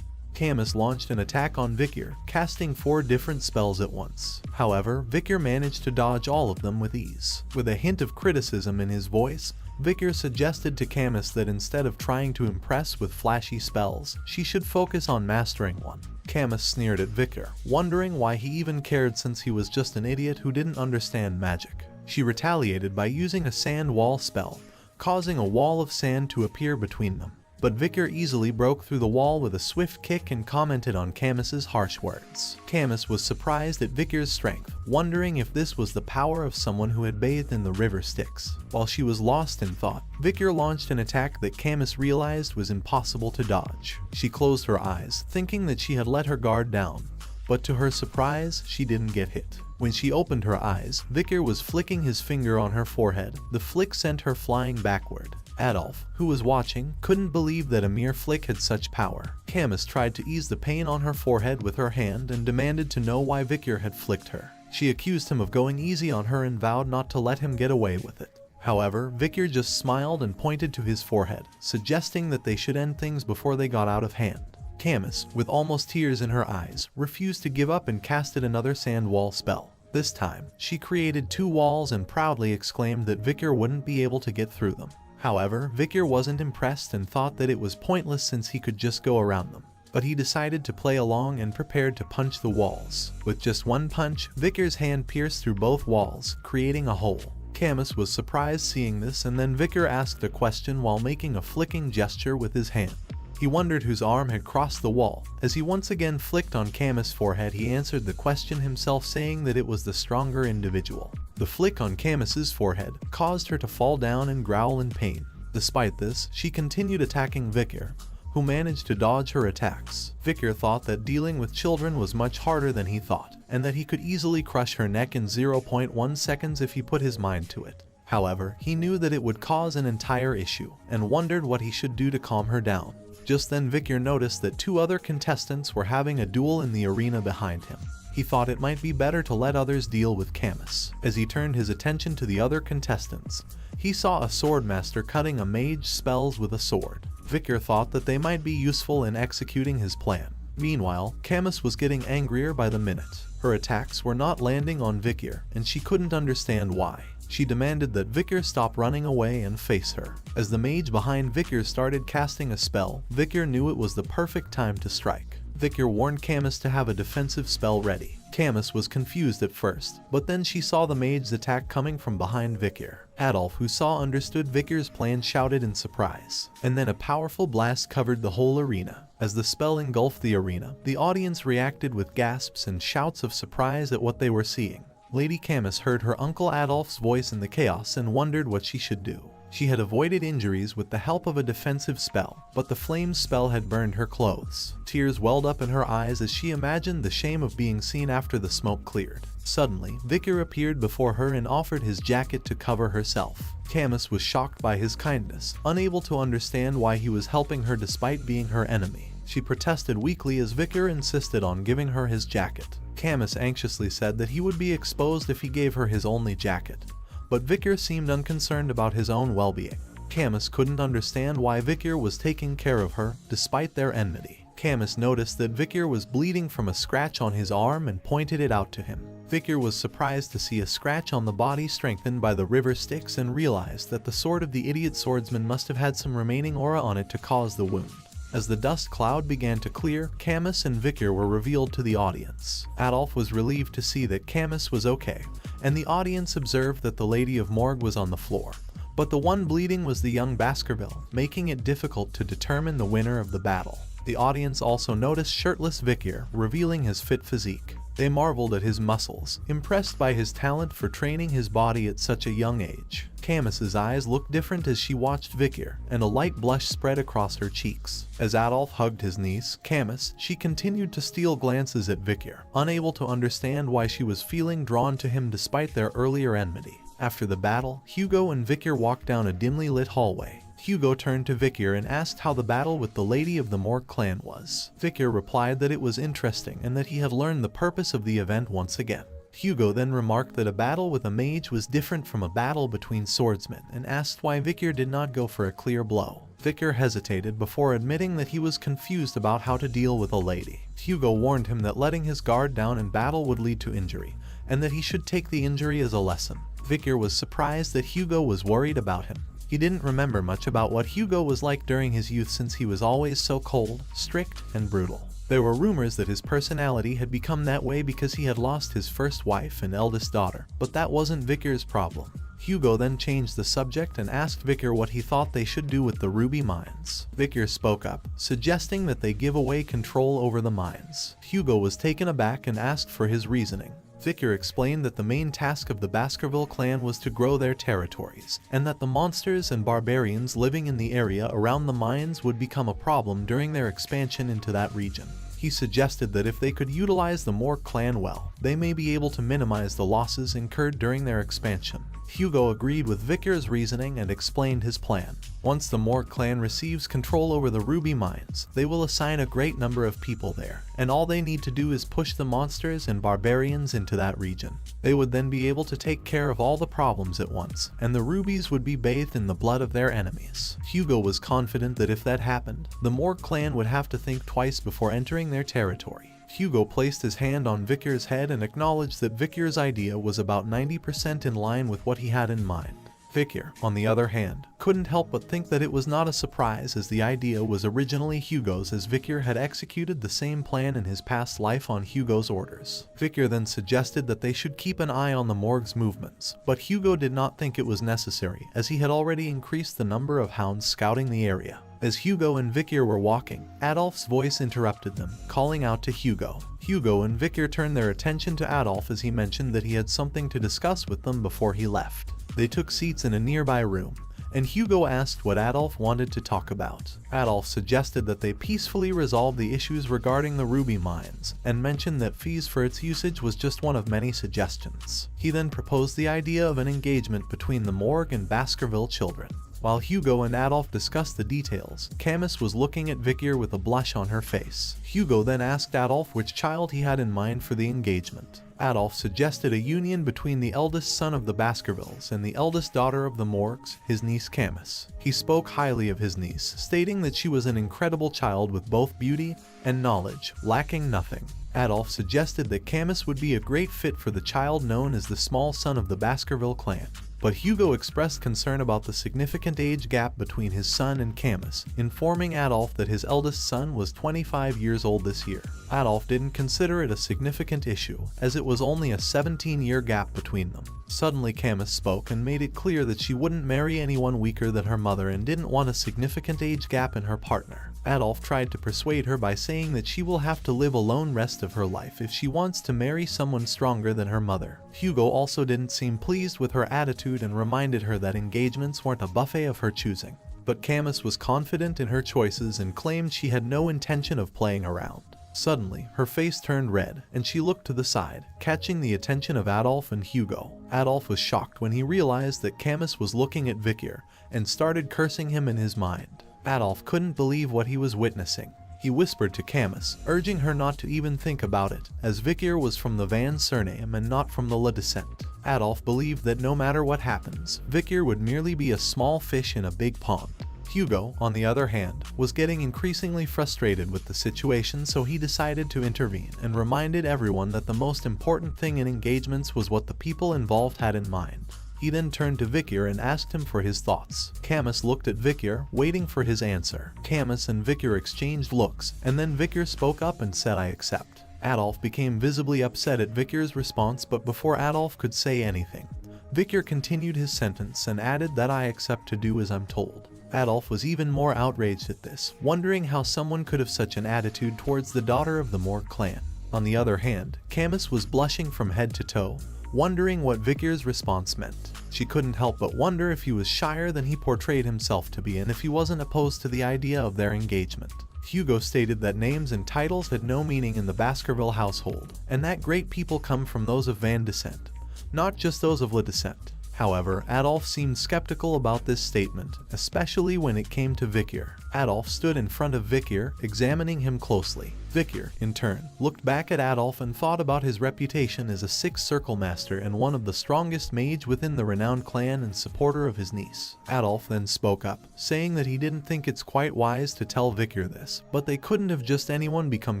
Camus launched an attack on Victor, casting 4 different spells at once. However, Victor managed to dodge all of them with ease. With a hint of criticism in his voice, Victor suggested to Camus that instead of trying to impress with flashy spells, she should focus on mastering one. Camus sneered at Victor, wondering why he even cared since he was just an idiot who didn't understand magic. She retaliated by using a sand wall spell, causing a wall of sand to appear between them. But Victor easily broke through the wall with a swift kick and commented on Camus's harsh words. Camus was surprised at Victor's strength, wondering if this was the power of someone who had bathed in the river Styx. While she was lost in thought, Victor launched an attack that Camus realized was impossible to dodge. She closed her eyes, thinking that she had let her guard down, but to her surprise, she didn't get hit. When she opened her eyes, Victor was flicking his finger on her forehead. The flick sent her flying backward. Adolf, who was watching, couldn't believe that a mere flick had such power. Camus tried to ease the pain on her forehead with her hand and demanded to know why Victor had flicked her. She accused him of going easy on her and vowed not to let him get away with it. However, Victor just smiled and pointed to his forehead, suggesting that they should end things before they got out of hand. Camus, with almost tears in her eyes, refused to give up and casted another sand wall spell. This time, she created 2 walls and proudly exclaimed that Victor wouldn't be able to get through them. However, Victor wasn't impressed and thought that it was pointless since he could just go around them. But he decided to play along and prepared to punch the walls. With just one punch, Victor's hand pierced through both walls, creating a hole. Camus was surprised seeing this, and then Victor asked a question while making a flicking gesture with his hand. He wondered whose arm had crossed the wall. As he once again flicked on Camus' forehead, he answered the question himself, saying that it was the stronger individual. The flick on Camus's forehead caused her to fall down and growl in pain. Despite this, she continued attacking Victor, who managed to dodge her attacks. Victor thought that dealing with children was much harder than he thought, and that he could easily crush her neck in 0.1 seconds if he put his mind to it. However, he knew that it would cause an entire issue, and wondered what he should do to calm her down. Just then Victor noticed that 2 other contestants were having a duel in the arena behind him. He thought it might be better to let others deal with Camus. As he turned his attention to the other contestants, he saw a swordmaster cutting a mage's spells with a sword. Victor thought that they might be useful in executing his plan. Meanwhile, Camus was getting angrier by the minute. Her attacks were not landing on Victor, and she couldn't understand why. She demanded that Victor stop running away and face her. As the mage behind Victor started casting a spell, Victor knew it was the perfect time to strike. Victor warned Camus to have a defensive spell ready. Camus was confused at first, but then she saw the mage's attack coming from behind Victor. Adolf, who understood Victor's plan, shouted in surprise, and then a powerful blast covered the whole arena. As the spell engulfed the arena, the audience reacted with gasps and shouts of surprise at what they were seeing. Lady Camus heard her uncle Adolf's voice in the chaos and wondered what she should do. She had avoided injuries with the help of a defensive spell, but the flame spell had burned her clothes. Tears welled up in her eyes as she imagined the shame of being seen after the smoke cleared. Suddenly, Victor appeared before her and offered his jacket to cover herself. Camus was shocked by his kindness, unable to understand why he was helping her despite being her enemy. She protested weakly as Victor insisted on giving her his jacket. Camus anxiously said that he would be exposed if he gave her his only jacket, but Victor seemed unconcerned about his own well-being. Camus couldn't understand why Victor was taking care of her, despite their enmity. Camus noticed that Victor was bleeding from a scratch on his arm and pointed it out to him. Victor was surprised to see a scratch on the body strengthened by the river Styx and realized that the sword of the idiot swordsman must have had some remaining aura on it to cause the wound. As the dust cloud began to clear, Camus and Victor were revealed to the audience. Adolf was relieved to see that Camus was okay, and the audience observed that the Lady of Morgue was on the floor. But the one bleeding was the young Baskerville, making it difficult to determine the winner of the battle. The audience also noticed shirtless Victor, revealing his fit physique. They marveled at his muscles, impressed by his talent for training his body at such a young age. Camus's eyes looked different as she watched Victor, and a light blush spread across her cheeks. As Adolf hugged his niece, Camus, she continued to steal glances at Victor, unable to understand why she was feeling drawn to him despite their earlier enmity. After the battle, Hugo and Victor walked down a dimly lit hallway. Hugo turned to Victor and asked how the battle with the Lady of the Morgue clan was. Victor replied that it was interesting and that he had learned the purpose of the event once again. Hugo then remarked that a battle with a mage was different from a battle between swordsmen and asked why Victor did not go for a clear blow. Victor hesitated before admitting that he was confused about how to deal with a lady. Hugo warned him that letting his guard down in battle would lead to injury, and that he should take the injury as a lesson. Victor was surprised that Hugo was worried about him. He didn't remember much about what Hugo was like during his youth since he was always so cold, strict, and brutal. There were rumors that his personality had become that way because he had lost his first wife and eldest daughter, but that wasn't Victor's problem. Hugo then changed the subject and asked Victor what he thought they should do with the ruby mines. Victor spoke up, suggesting that they give away control over the mines. Hugo was taken aback and asked for his reasoning. Victor explained that the main task of the Baskerville clan was to grow their territories, and that the monsters and barbarians living in the area around the mines would become a problem during their expansion into that region. He suggested that if they could utilize the Morgue clan well, they may be able to minimize the losses incurred during their expansion. Hugo agreed with Victor's reasoning and explained his plan. Once the Morgue clan receives control over the ruby mines, they will assign a great number of people there, and all they need to do is push the monsters and barbarians into that region. They would then be able to take care of all the problems at once, and the rubies would be bathed in the blood of their enemies. Hugo was confident that if that happened, the Morgue clan would have to think twice before entering their territory. Hugo placed his hand on Victor's head and acknowledged that Victor's idea was about 90% in line with what he had in mind. Victor, on the other hand, couldn't help but think that it was not a surprise, as the idea was originally Hugo's, as Victor had executed the same plan in his past life on Hugo's orders. Victor then suggested that they should keep an eye on the Morgue's movements, but Hugo did not think it was necessary, as he had already increased the number of hounds scouting the area. As Hugo and Victor were walking, Adolf's voice interrupted them, calling out to Hugo. Hugo and Victor turned their attention to Adolf as he mentioned that he had something to discuss with them before he left. They took seats in a nearby room, and Hugo asked what Adolf wanted to talk about. Adolf suggested that they peacefully resolve the issues regarding the ruby mines, and mentioned that fees for its usage was just one of many suggestions. He then proposed the idea of an engagement between the Morgue and Baskerville children. While Hugo and Adolf discussed the details, Camus was looking at Victor with a blush on her face. Hugo then asked Adolf which child he had in mind for the engagement. Adolf suggested a union between the eldest son of the Baskervilles and the eldest daughter of the Morgues, his niece Camus. He spoke highly of his niece, stating that she was an incredible child with both beauty and knowledge, lacking nothing. Adolf suggested that Camus would be a great fit for the child known as the small son of the Baskerville clan. But Hugo expressed concern about the significant age gap between his son and Camus, informing Adolf that his eldest son was 25 years old this year. Adolf didn't consider it a significant issue, as it was only a 17-year gap between them. Suddenly Camus spoke and made it clear that she wouldn't marry anyone weaker than her mother and didn't want a significant age gap in her partner. Adolf tried to persuade her by saying that she will have to live alone rest of her life if she wants to marry someone stronger than her mother. Hugo also didn't seem pleased with her attitude and reminded her that engagements weren't a buffet of her choosing. But Camus was confident in her choices and claimed she had no intention of playing around. Suddenly, her face turned red, and she looked to the side, catching the attention of Adolf and Hugo. Adolf was shocked when he realized that Camus was looking at Victor, and started cursing him in his mind. Adolf couldn't believe what he was witnessing. He whispered to Camus, urging her not to even think about it, as Victor was from the Van surname and not from the La descent. Adolf believed that no matter what happens, Victor would merely be a small fish in a big pond. Hugo, on the other hand, was getting increasingly frustrated with the situation, so he decided to intervene and reminded everyone that the most important thing in engagements was what the people involved had in mind. He then turned to Victor and asked him for his thoughts. Camus looked at Victor, waiting for his answer. Camus and Victor exchanged looks, and then Victor spoke up and said, "I accept." Adolf became visibly upset at Victor's response, but before Adolf could say anything, Victor continued his sentence and added that "I accept to do as I'm told." Adolf was even more outraged at this, wondering how someone could have such an attitude towards the daughter of the Morgue clan. On the other hand, Camus was blushing from head to toe, wondering what Victor's response meant. She couldn't help but wonder if he was shyer than he portrayed himself to be and if he wasn't opposed to the idea of their engagement. Hugo stated that names and titles had no meaning in the Baskerville household, and that great people come from those of Van descent, not just those of La descent. However, Adolf seemed skeptical about this statement, especially when it came to Victor. Adolf stood in front of Victor, examining him closely. Victor, in turn, looked back at Adolf and thought about his reputation as a sixth circle master and one of the strongest mage within the renowned clan and supporter of his niece. Adolf then spoke up, saying that he didn't think it's quite wise to tell Victor this, but they couldn't have just anyone become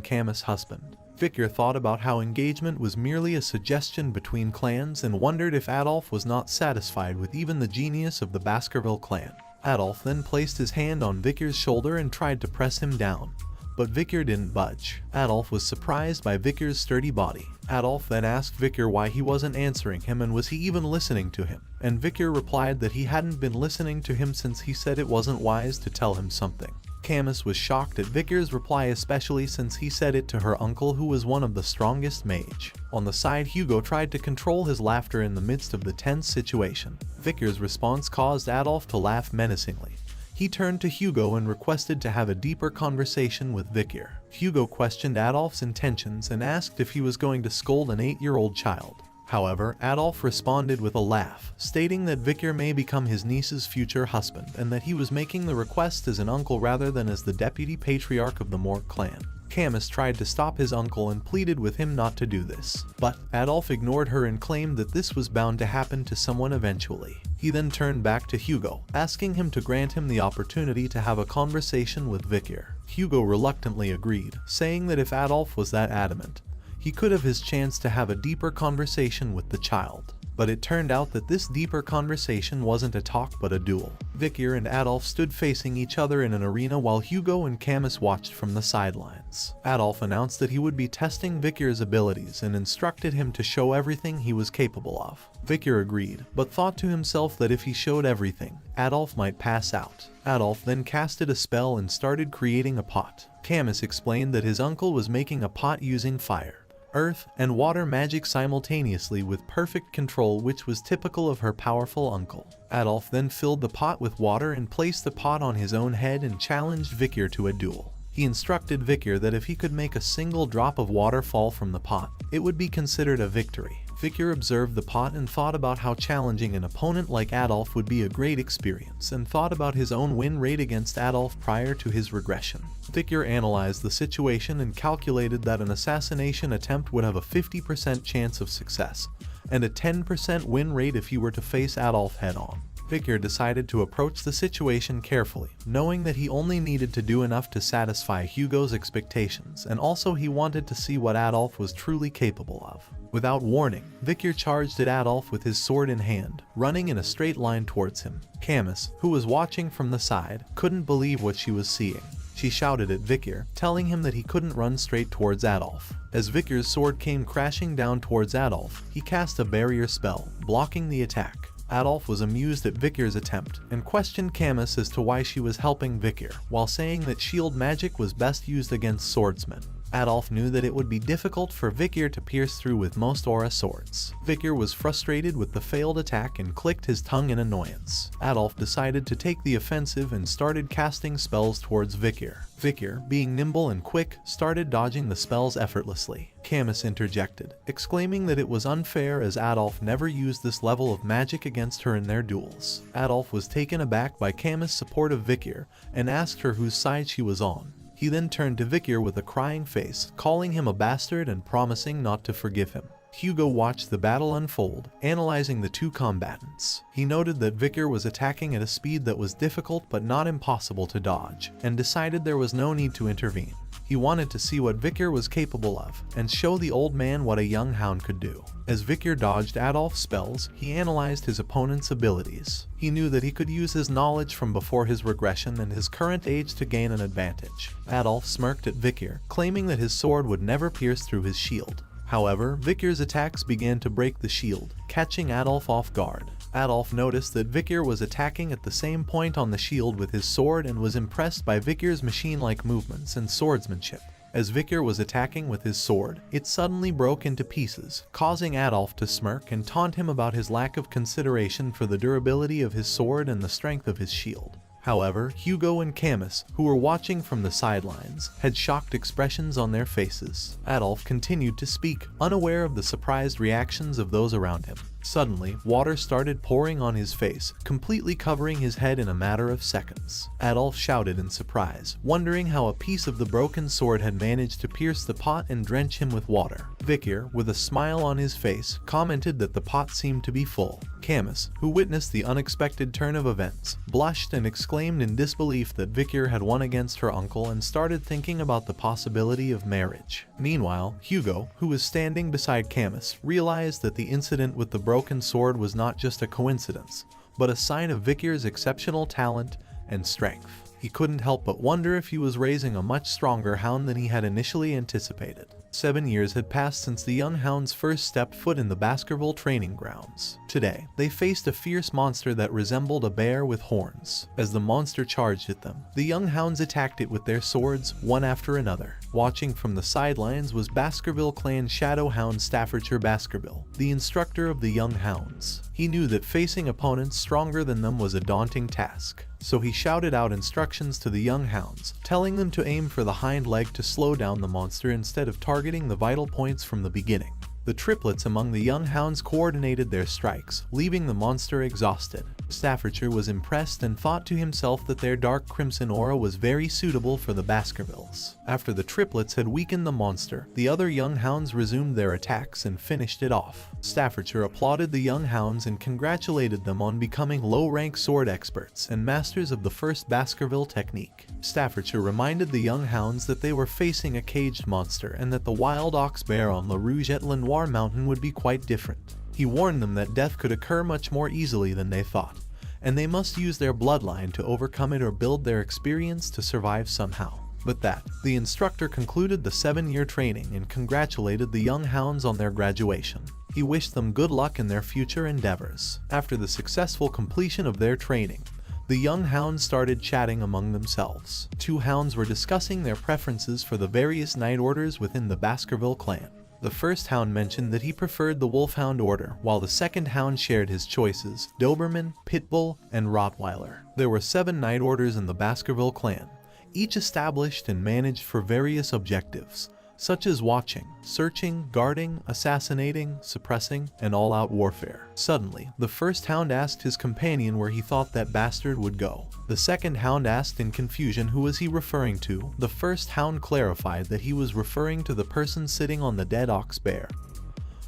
Camus' husband. Victor thought about how engagement was merely a suggestion between clans and wondered if Adolf was not satisfied with even the genius of the Baskerville clan. Adolf then placed his hand on Victor's shoulder and tried to press him down, but Victor didn't budge. Adolf was surprised by Victor's sturdy body. Adolf then asked Victor why he wasn't answering him and was he even listening to him, and Victor replied that he hadn't been listening to him since he said it wasn't wise to tell him something. Camus was shocked at Victor's reply, especially since he said it to her uncle, who was one of the strongest mage. On the side, Hugo tried to control his laughter in the midst of the tense situation. Victor's response caused Adolf to laugh menacingly. He turned to Hugo and requested to have a deeper conversation with Victor. Hugo questioned Adolf's intentions and asked if he was going to scold an 8-year-old child. However, Adolf responded with a laugh, stating that Victor may become his niece's future husband and that he was making the request as an uncle rather than as the deputy patriarch of the Mork clan. Camus tried to stop his uncle and pleaded with him not to do this, but Adolf ignored her and claimed that this was bound to happen to someone eventually. He then turned back to Hugo, asking him to grant him the opportunity to have a conversation with Victor. Hugo reluctantly agreed, saying that if Adolf was that adamant, he could have his chance to have a deeper conversation with the child. But it turned out that this deeper conversation wasn't a talk but a duel. Victor and Adolf stood facing each other in an arena while Hugo and Camus watched from the sidelines. Adolf announced that he would be testing Victor's abilities and instructed him to show everything he was capable of. Victor agreed, but thought to himself that if he showed everything, Adolf might pass out. Adolf then casted a spell and started creating a pot. Camus explained that his uncle was making a pot using fire, earth, and water magic simultaneously with perfect control, which was typical of her powerful uncle. Adolf then filled the pot with water and placed the pot on his own head and challenged Victor to a duel. He instructed Victor that if he could make a single drop of water fall from the pot, it would be considered a victory. Victor observed the pot and thought about how challenging an opponent like Adolf would be a great experience, and thought about his own win rate against Adolf prior to his regression. Victor analyzed the situation and calculated that an assassination attempt would have a 50% chance of success, and a 10% win rate if he were to face Adolf head-on. Victor decided to approach the situation carefully, knowing that he only needed to do enough to satisfy Hugo's expectations, and also he wanted to see what Adolf was truly capable of. Without warning, Victor charged at Adolf with his sword in hand, running in a straight line towards him. Camus, who was watching from the side, couldn't believe what she was seeing. She shouted at Victor, telling him that he couldn't run straight towards Adolf. As Victor's sword came crashing down towards Adolf, he cast a barrier spell, blocking the attack. Adolf was amused at Victor's attempt and questioned Camus as to why she was helping Victor, while saying that shield magic was best used against swordsmen. Adolf knew that it would be difficult for Victor to pierce through with most aura swords. Victor was frustrated with the failed attack and clicked his tongue in annoyance. Adolf decided to take the offensive and started casting spells towards Victor. Victor, being nimble and quick, started dodging the spells effortlessly. Camus interjected, exclaiming that it was unfair as Adolf never used this level of magic against her in their duels. Adolf was taken aback by Camus' support of Victor and asked her whose side she was on. He then turned to Victor with a crying face, calling him a bastard and promising not to forgive him. Hugo watched the battle unfold, analyzing the two combatants. He noted that Victor was attacking at a speed that was difficult but not impossible to dodge, and decided there was no need to intervene. He wanted to see what Victor was capable of, and show the old man what a young hound could do. As Victor dodged Adolf's spells, he analyzed his opponent's abilities. He knew that he could use his knowledge from before his regression and his current age to gain an advantage. Adolf smirked at Victor, claiming that his sword would never pierce through his shield. However, Victor's attacks began to break the shield, catching Adolf off guard. Adolf noticed that Victor was attacking at the same point on the shield with his sword and was impressed by Victor's machine-like movements and swordsmanship. As Victor was attacking with his sword, it suddenly broke into pieces, causing Adolf to smirk and taunt him about his lack of consideration for the durability of his sword and the strength of his shield. However, Hugo and Camus, who were watching from the sidelines, had shocked expressions on their faces. Adolf continued to speak, unaware of the surprised reactions of those around him. Suddenly, water started pouring on his face, completely covering his head in a matter of seconds. Adolf shouted in surprise, wondering how a piece of the broken sword had managed to pierce the pot and drench him with water. Victor, with a smile on his face, commented that the pot seemed to be full. Camus, who witnessed the unexpected turn of events, blushed and exclaimed in disbelief that Victor had won against her uncle and started thinking about the possibility of marriage. Meanwhile, Hugo, who was standing beside Camus, realized that the incident with the broken sword was not just a coincidence, but a sign of Victor's exceptional talent and strength. He couldn't help but wonder if he was raising a much stronger hound than he had initially anticipated. 7 years had passed since the young hounds first stepped foot in the Baskerville training grounds. Today, they faced a fierce monster that resembled a bear with horns. As the monster charged at them, the young hounds attacked it with their swords, one after another. Watching from the sidelines was Baskerville clan shadow hound Staffordshire Baskerville, the instructor of the young hounds. He knew that facing opponents stronger than them was a daunting task, so he shouted out instructions to the young hounds, telling them to aim for the hind leg to slow down the monster instead of targeting the vital points from the beginning. The triplets among the young hounds coordinated their strikes, leaving the monster exhausted. Staffordshire was impressed and thought to himself that their dark crimson aura was very suitable for the Baskervilles. After the triplets had weakened the monster, the other young hounds resumed their attacks and finished it off. Staffordshire applauded the young hounds and congratulated them on becoming low-rank sword experts and masters of the first Baskerville technique. Staffordshire reminded the young hounds that they were facing a caged monster and that the wild ox bear on La Rouge-et-Lenoir mountain would be quite different. He warned them that death could occur much more easily than they thought, and they must use their bloodline to overcome it or build their experience to survive somehow. But the instructor concluded the 7-year training and congratulated the young hounds on their graduation. He wished them good luck in their future endeavors. After the successful completion of their training, the young hounds started chatting among themselves. 2 hounds were discussing their preferences for the various night orders within the Baskerville clan. The first hound mentioned that he preferred the Wolfhound order, while the second hound shared his choices: Doberman, Pitbull, and Rottweiler. There were 7 night orders in the Baskerville clan, each established and managed for various objectives, such as watching, searching, guarding, assassinating, suppressing, and all-out warfare. Suddenly, the first hound asked his companion where he thought that bastard would go. The second hound asked in confusion who was he referring to. The first hound clarified that he was referring to the person sitting on the dead ox bear,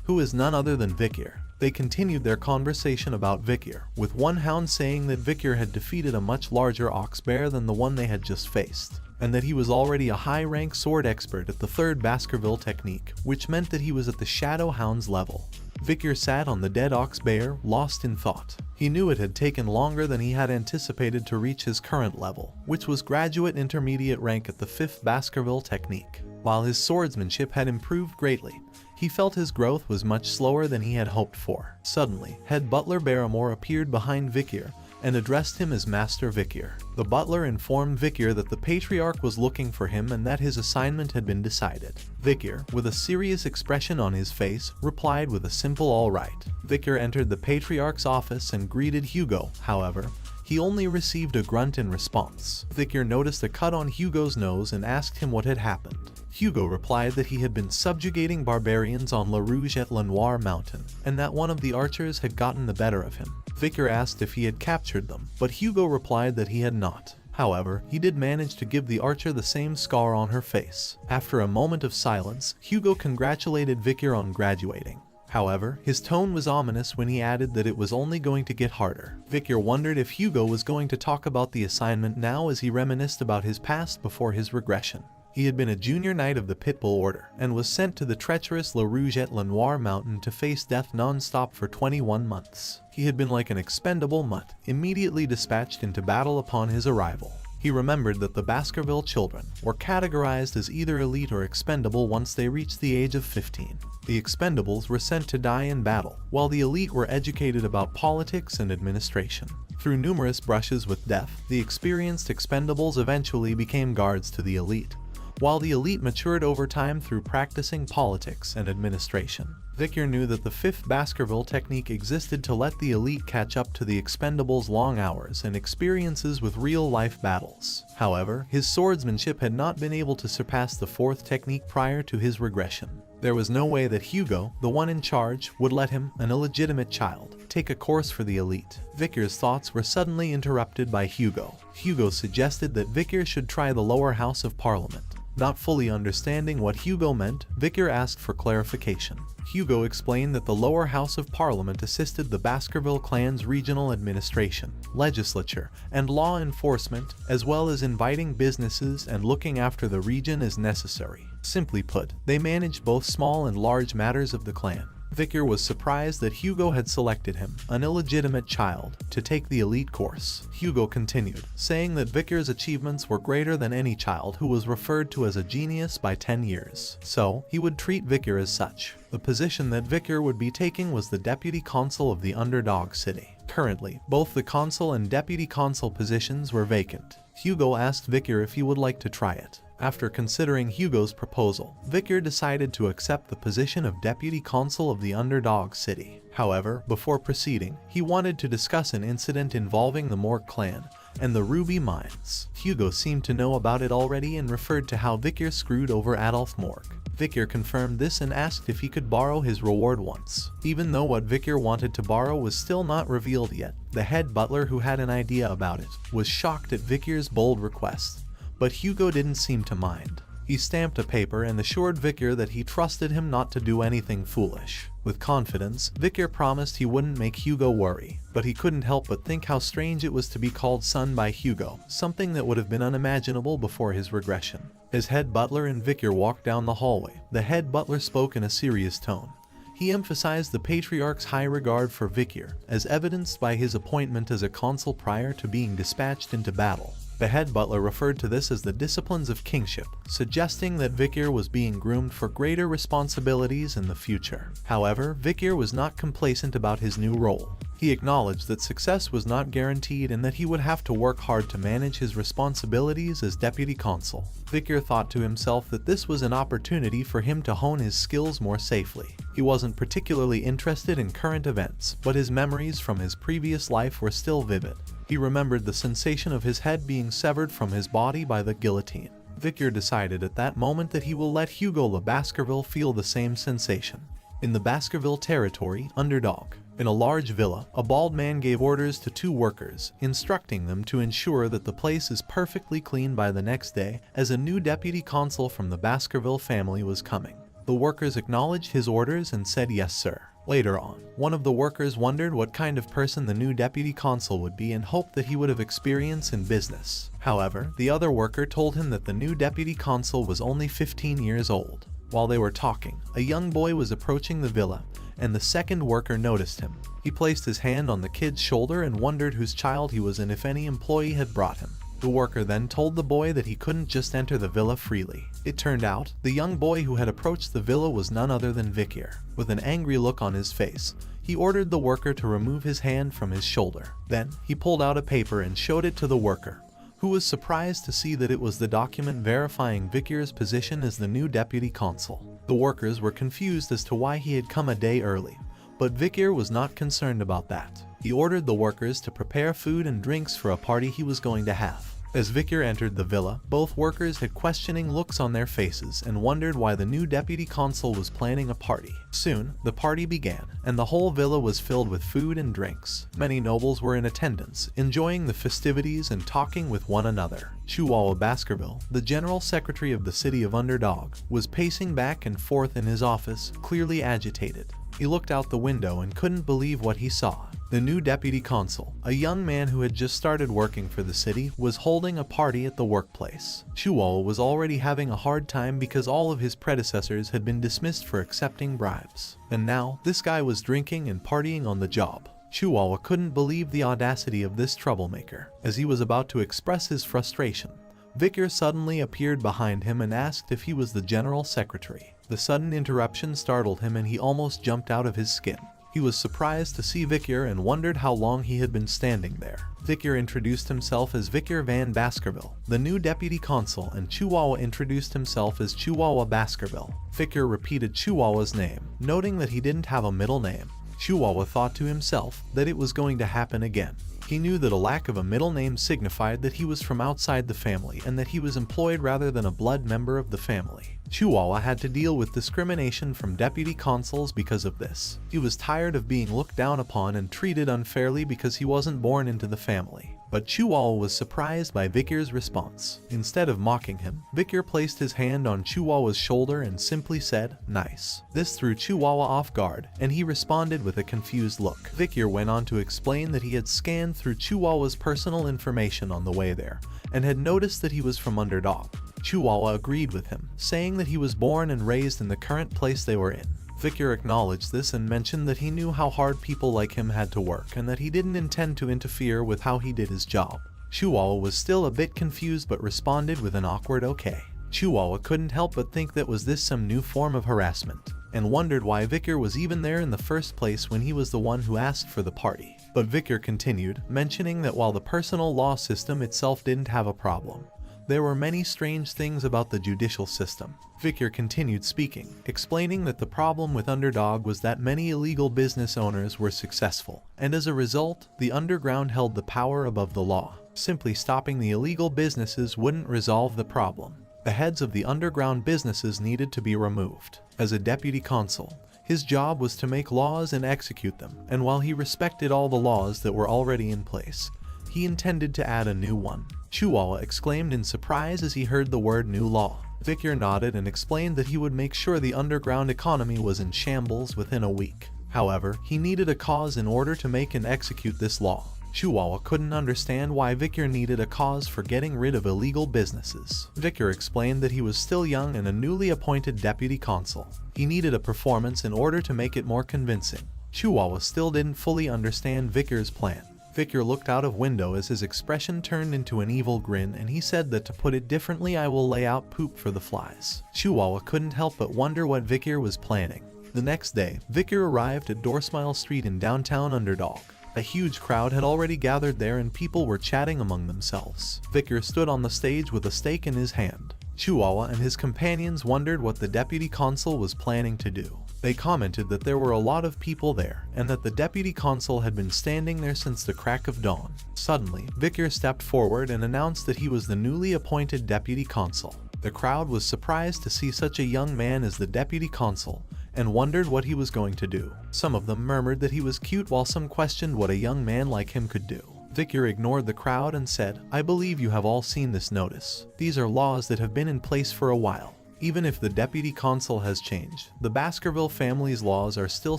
who is none other than Vickir. They continued their conversation about Vickir, with one hound saying that Vickir had defeated a much larger ox bear than the one they had just faced, and that he was already a high-rank sword expert at the 3rd Baskerville technique, which meant that he was at the Shadow Hound's level. Vickir sat on the dead ox bear, lost in thought. He knew it had taken longer than he had anticipated to reach his current level, which was graduate intermediate rank at the 5th Baskerville technique. While his swordsmanship had improved greatly, he felt his growth was much slower than he had hoped for. Suddenly, head butler Barrymore appeared behind Vickir and addressed him as Master Vickir. The butler informed Vickir that the Patriarch was looking for him and that his assignment had been decided. Vickir, with a serious expression on his face, replied with a simple "all right." Vickir entered the Patriarch's office and greeted Hugo. However, he only received a grunt in response. Vickir noticed a cut on Hugo's nose and asked him what had happened. Hugo replied that he had been subjugating barbarians on La Rouge-et-Lenoir mountain, and that one of the archers had gotten the better of him. Vickir asked if he had captured them, but Hugo replied that he had not. However, he did manage to give the archer the same scar on her face. After a moment of silence, Hugo congratulated Vickir on graduating. However, his tone was ominous when he added that it was only going to get harder. Vickir wondered if Hugo was going to talk about the assignment now as he reminisced about his past before his regression. He had been a junior knight of the Pitbull Order, and was sent to the treacherous La Rouge-et-Lenoir mountain to face death non-stop for 21 months. He had been like an expendable mutt, immediately dispatched into battle upon his arrival. He remembered that the Baskerville children were categorized as either elite or expendable once they reached the age of 15. The expendables were sent to die in battle, while the elite were educated about politics and administration. Through numerous brushes with death, the experienced expendables eventually became guards to the elite, while the elite matured over time through practicing politics and administration. Vickir knew that the 5th Baskerville technique existed to let the elite catch up to the expendables' long hours and experiences with real-life battles. However, his swordsmanship had not been able to surpass the 4th technique prior to his regression. There was no way that Hugo, the one in charge, would let him, an illegitimate child, take a course for the elite. Vickir's thoughts were suddenly interrupted by Hugo. Hugo suggested that Vickir should try the lower house of Parliament. Not fully understanding what Hugo meant, Vickir asked for clarification. Hugo explained that the lower house of Parliament assisted the Baskerville clan's regional administration, legislature, and law enforcement, as well as inviting businesses and looking after the region as necessary. Simply put, they managed both small and large matters of the clan. Vickir was surprised that Hugo had selected him, an illegitimate child, to take the elite course. Hugo continued, saying that Vickir's achievements were greater than any child who was referred to as a genius by 10 years. So, he would treat Vickir as such. The position that Vickir would be taking was the deputy consul of the underdog city. Currently, both the consul and deputy consul positions were vacant. Hugo asked Vickir if he would like to try it. After considering Hugo's proposal, Vickir decided to accept the position of deputy consul of the underdog city. However, before proceeding, he wanted to discuss an incident involving the Mork clan and the Ruby Mines. Hugo seemed to know about it already and referred to how Vickir screwed over Adolf Mork. Vicar confirmed this and asked if he could borrow his reward once. Even though what Vicar wanted to borrow was still not revealed yet, the head butler, who had an idea about it, was shocked at Vicar's bold request. But Hugo didn't seem to mind. He stamped a paper and assured Vicar that he trusted him not to do anything foolish. With confidence, Vicar promised he wouldn't make Hugo worry, but he couldn't help but think how strange it was to be called son by Hugo, something that would have been unimaginable before his regression. As head butler and Vicar walked down the hallway, the head butler spoke in a serious tone. He emphasized the patriarch's high regard for Vicar, as evidenced by his appointment as a consul prior to being dispatched into battle. The head butler referred to this as the disciplines of kingship, suggesting that Vicar was being groomed for greater responsibilities in the future. However, Vicar was not complacent about his new role. He acknowledged that success was not guaranteed and that he would have to work hard to manage his responsibilities as deputy consul. Vicar thought to himself that this was an opportunity for him to hone his skills more safely. He wasn't particularly interested in current events, but his memories from his previous life were still vivid. He remembered the sensation of his head being severed from his body by the guillotine. Vicar decided at that moment that he will let Hugo Le Baskerville feel the same sensation. In the Baskerville territory, Underdog, in a large villa, a bald man gave orders to 2 workers, instructing them to ensure that the place is perfectly clean by the next day, as a new deputy consul from the Baskerville family was coming. The workers acknowledged his orders and said yes, sir. Later on, one of the workers wondered what kind of person the new deputy consul would be and hoped that he would have experience in business. However, the other worker told him that the new deputy consul was only 15 years old. While they were talking, a young boy was approaching the villa, and the second worker noticed him. He placed his hand on the kid's shoulder and wondered whose child he was and if any employee had brought him. The worker then told the boy that he couldn't just enter the villa freely. It turned out, the young boy who had approached the villa was none other than Vicar. With an angry look on his face, he ordered the worker to remove his hand from his shoulder. Then, he pulled out a paper and showed it to the worker, who was surprised to see that it was the document verifying Vicar's position as the new deputy consul. The workers were confused as to why he had come a day early, but Vicar was not concerned about that. He ordered the workers to prepare food and drinks for a party he was going to have. As Vicar entered the villa, both workers had questioning looks on their faces and wondered why the new deputy consul was planning a party. Soon, the party began, and the whole villa was filled with food and drinks. Many nobles were in attendance, enjoying the festivities and talking with one another. Chihuahua Baskerville, the general secretary of the city of Underdog, was pacing back and forth in his office, clearly agitated. He looked out the window and couldn't believe what he saw. The new deputy consul, a young man who had just started working for the city, was holding a party at the workplace. Chihuahua was already having a hard time because all of his predecessors had been dismissed for accepting bribes. And now, this guy was drinking and partying on the job. Chihuahua couldn't believe the audacity of this troublemaker. As he was about to express his frustration, Vicar suddenly appeared behind him and asked if he was the general secretary. The sudden interruption startled him and he almost jumped out of his skin. He was surprised to see Vicar and wondered how long he had been standing there. Vicar introduced himself as Vicar Van Baskerville, the new deputy consul, and Chihuahua introduced himself as Chihuahua Baskerville. Vicar repeated Chihuahua's name, noting that he didn't have a middle name. Chihuahua thought to himself that it was going to happen again. He knew that a lack of a middle name signified that he was from outside the family and that he was employed rather than a blood member of the family. Chihuahua had to deal with discrimination from deputy consuls because of this. He was tired of being looked down upon and treated unfairly because he wasn't born into the family. But Chihuahua was surprised by Vicar's response. Instead of mocking him, Vicar placed his hand on Chihuahua's shoulder and simply said, "Nice." This threw Chihuahua off guard, and he responded with a confused look. Vicar went on to explain that he had scanned through Chihuahua's personal information on the way there, and had noticed that he was from Underdog. Chihuahua agreed with him, saying that he was born and raised in the current place they were in. Vicar acknowledged this and mentioned that he knew how hard people like him had to work and that he didn't intend to interfere with how he did his job. Chihuahua was still a bit confused but responded with an awkward okay. Chihuahua couldn't help but think that was this some new form of harassment, and wondered why Vicar was even there in the first place when he was the one who asked for the party. But Vicar continued, mentioning that while the personal law system itself didn't have a problem, there were many strange things about the judicial system. Vicar continued speaking, explaining that the problem with Underdog was that many illegal business owners were successful, and as a result, the underground held the power above the law. Simply stopping the illegal businesses wouldn't resolve the problem. The heads of the underground businesses needed to be removed. As a deputy consul, his job was to make laws and execute them, and while he respected all the laws that were already in place, he intended to add a new one. Chihuahua exclaimed in surprise as he heard the word new law. Victor nodded and explained that he would make sure the underground economy was in shambles within a week. However, he needed a cause in order to make and execute this law. Chihuahua couldn't understand why Victor needed a cause for getting rid of illegal businesses. Victor explained that he was still young and a newly appointed deputy consul. He needed a performance in order to make it more convincing. Chihuahua still didn't fully understand Victor's plan. Victor looked out of window as his expression turned into an evil grin, and he said that to put it differently, I will lay out poop for the flies. Chihuahua couldn't help but wonder what Victor was planning. The next day, Victor arrived at Doorsmile Street in downtown Underdog. A huge crowd had already gathered there and people were chatting among themselves. Victor stood on the stage with a stake in his hand. Chihuahua and his companions wondered what the deputy consul was planning to do. They commented that there were a lot of people there, and that the deputy consul had been standing there since the crack of dawn. Suddenly, Victor stepped forward and announced that he was the newly appointed deputy consul. The crowd was surprised to see such a young man as the deputy consul, and wondered what he was going to do. Some of them murmured that he was cute, while some questioned what a young man like him could do. Victor ignored the crowd and said, I believe you have all seen this notice. These are laws that have been in place for a while. Even if the deputy consul has changed, the Baskerville family's laws are still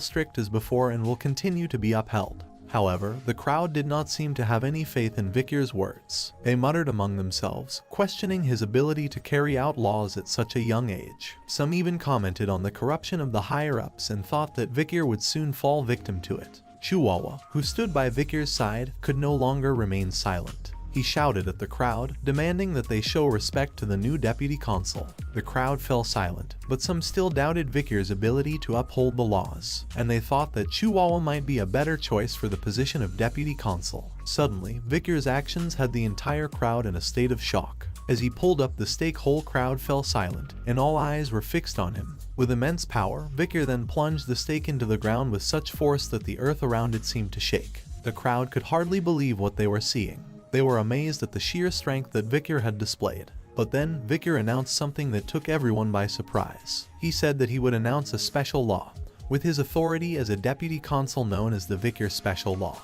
strict as before and will continue to be upheld. However, the crowd did not seem to have any faith in Victor's words. They muttered among themselves, questioning his ability to carry out laws at such a young age. Some even commented on the corruption of the higher-ups and thought that Victor would soon fall victim to it. Chihuahua, who stood by Victor's side, could no longer remain silent. He shouted at the crowd, demanding that they show respect to the new deputy consul. The crowd fell silent, but some still doubted Victor's ability to uphold the laws, and they thought that Chihuahua might be a better choice for the position of deputy consul. Suddenly, Victor's actions had the entire crowd in a state of shock. As he pulled up the stake, whole crowd fell silent, and all eyes were fixed on him. With immense power, Victor then plunged the stake into the ground with such force that the earth around it seemed to shake. The crowd could hardly believe what they were seeing. They were amazed at the sheer strength that Victor had displayed. But then, Victor announced something that took everyone by surprise. He said that he would announce a special law, with his authority as a deputy consul known as the Victor Special Law,